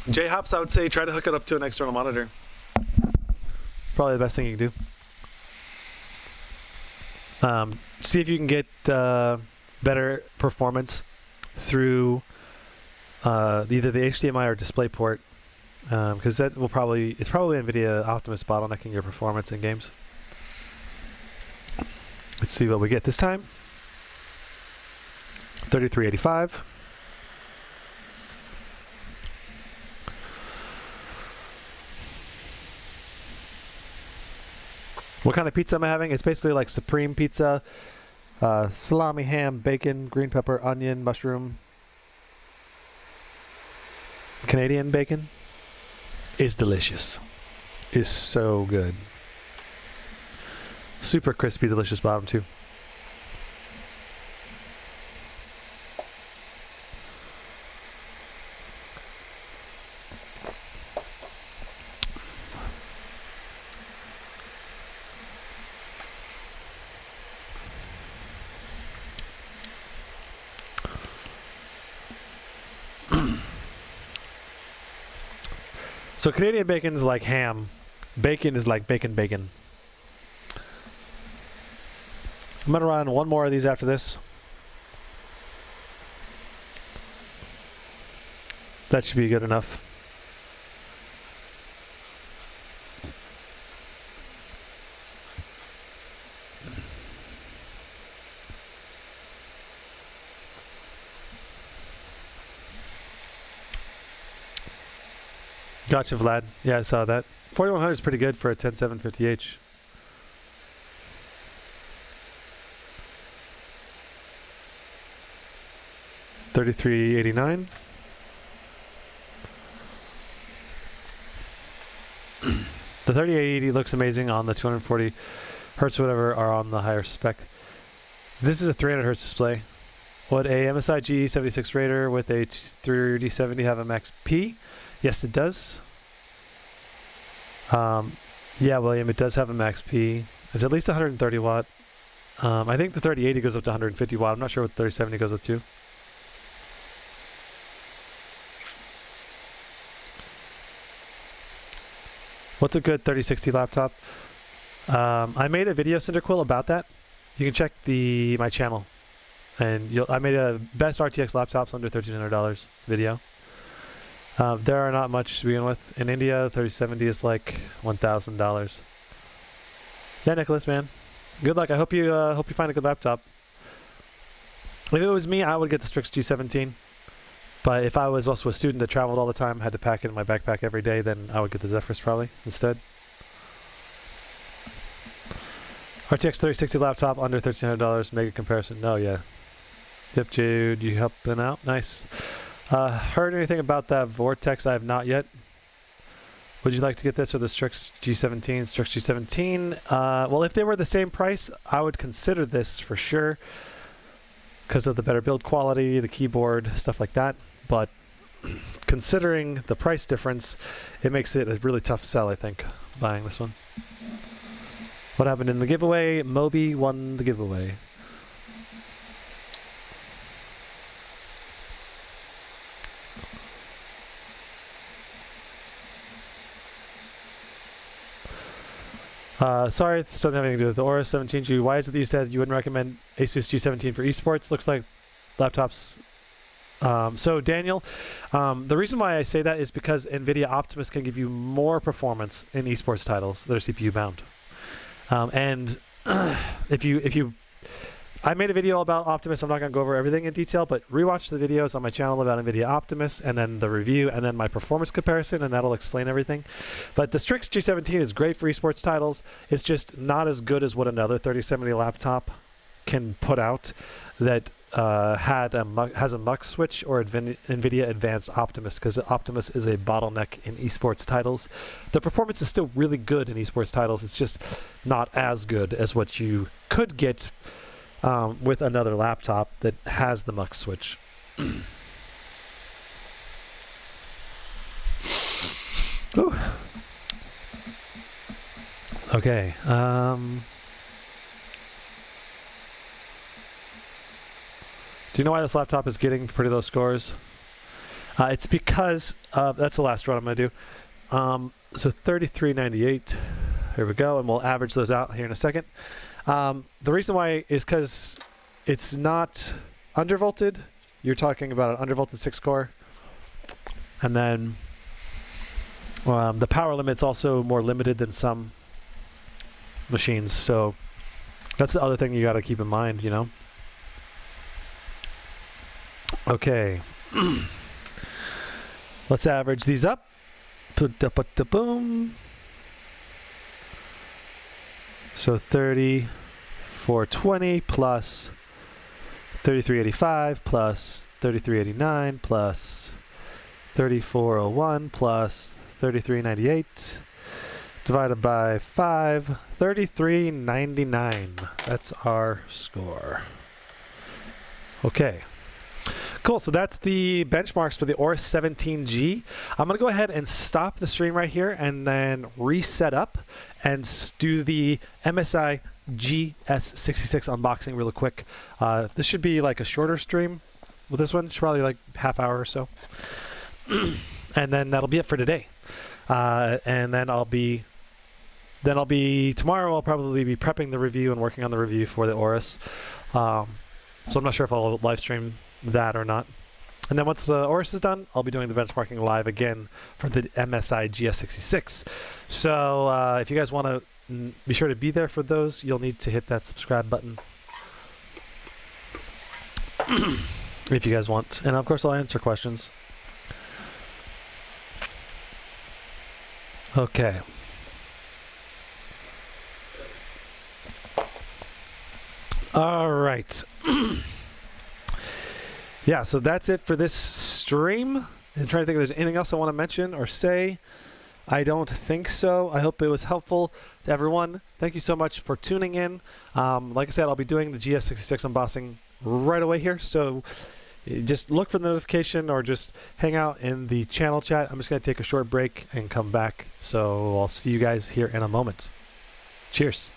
A: J-Hops, I would say try to hook it up to an external monitor. Probably the best thing you can do. See if you can get better performance through either the HDMI or DisplayPort, because it's probably NVIDIA Optimus bottlenecking your performance in games. Let's see what we get this time. 3385. What kind of pizza am I having? It's basically like supreme pizza, salami, ham, bacon, green pepper, onion, mushroom. Canadian bacon is delicious. Is so good. Super crispy, delicious bottom too. So Canadian bacon is like ham. Bacon is like bacon. I'm going to run one more of these after this. That should be good enough. Gotcha, Vlad. Yeah, I saw that. 4100 is pretty good for a 10750H. $3389. The 3880 looks amazing on the 240 hertz, whatever, are on the higher spec. This is a 300 hertz display. Would a MSI G76 Raider with a 3070 have a max P? Yes, it does. Yeah, William, it does have a max P. It's at least 130 watt. I think the 3080 goes up to 150 watt. I'm not sure what the 3070 goes up to. What's a good 3060 laptop? I made a video, Cinderquill, about that. You can check my channel. And I made a best RTX laptops under $1,300 video. There are not much to begin with. In India, 3070 is like $1,000. Yeah, Nicholas, man. Good luck. I hope you find a good laptop. If it was me, I would get the Strix G17. But if I was also a student that traveled all the time, had to pack it in my backpack every day, then I would get the Zephyrus probably instead. RTX 3060 laptop under $1,300. Mega comparison. No, yeah. Yep, Jude, you helping out? Nice. Heard anything about that Vortex? I have not yet. Would you like to get this or the Strix G17? Strix G17. Well, if they were the same price, I would consider this for sure because of the better build quality, the keyboard, stuff like that. But considering the price difference, it makes it a really tough sell, I think, buying this one. What happened in the giveaway? Moby won the giveaway. Sorry, this doesn't have anything to do with the Aorus 17G. Why is it that you said you wouldn't recommend Asus G17 for esports? Looks like laptops. So Daniel, the reason why I say that is because NVIDIA Optimus can give you more performance in esports titles that are CPU bound. And I made a video about Optimus. I'm not going to go over everything in detail, but rewatch the videos on my channel about NVIDIA Optimus, and then the review, and then my performance comparison, and that'll explain everything. But the Strix G17 is great for esports titles. It's just not as good as what another 3070 laptop can put out that has a mux switch or NVIDIA Advanced Optimus, because Optimus is a bottleneck in esports titles. The performance is still really good in esports titles. It's just not as good as what you could get with another laptop that has the mux switch. Ooh. Okay. Do you know why this laptop is getting pretty low scores? It's because that's the last run I'm going to do. So 3398. Here we go, and we'll average those out here in a second. The reason why is because it's not undervolted. You're talking about an undervolted 6-core. And then the power limit's also more limited than some machines. So that's the other thing you got to keep in mind, you know. Okay. Let's average these up. Boom. So 3420 plus 3385 plus 3389 plus 3401 plus 3398 divided by 5, 3399. That's our score. Okay. Cool, so that's the benchmarks for the Aorus 17G. I'm going to go ahead and stop the stream right here and then reset up and do the MSI GS66 unboxing real quick. This should be like a shorter stream with this one. It's probably like half hour or so. And then that'll be it for today. And then tomorrow I'll probably be prepping the review and working on the review for the Aorus. So I'm not sure if I'll live stream that or not. And then once the Aorus is done, I'll be doing the benchmarking live again for the MSI GS66. So if you guys want to be sure to be there for those, you'll need to hit that subscribe button if you guys want. And of course I'll answer questions. Okay. All right. Yeah, so that's it for this stream. I'm trying to think if there's anything else I want to mention or say. I don't think so. I hope it was helpful to everyone. Thank you so much for tuning in. Like I said, I'll be doing the GS66 unboxing right away here. So just look for the notification or just hang out in the channel chat. I'm just going to take a short break and come back. So I'll see you guys here in a moment. Cheers.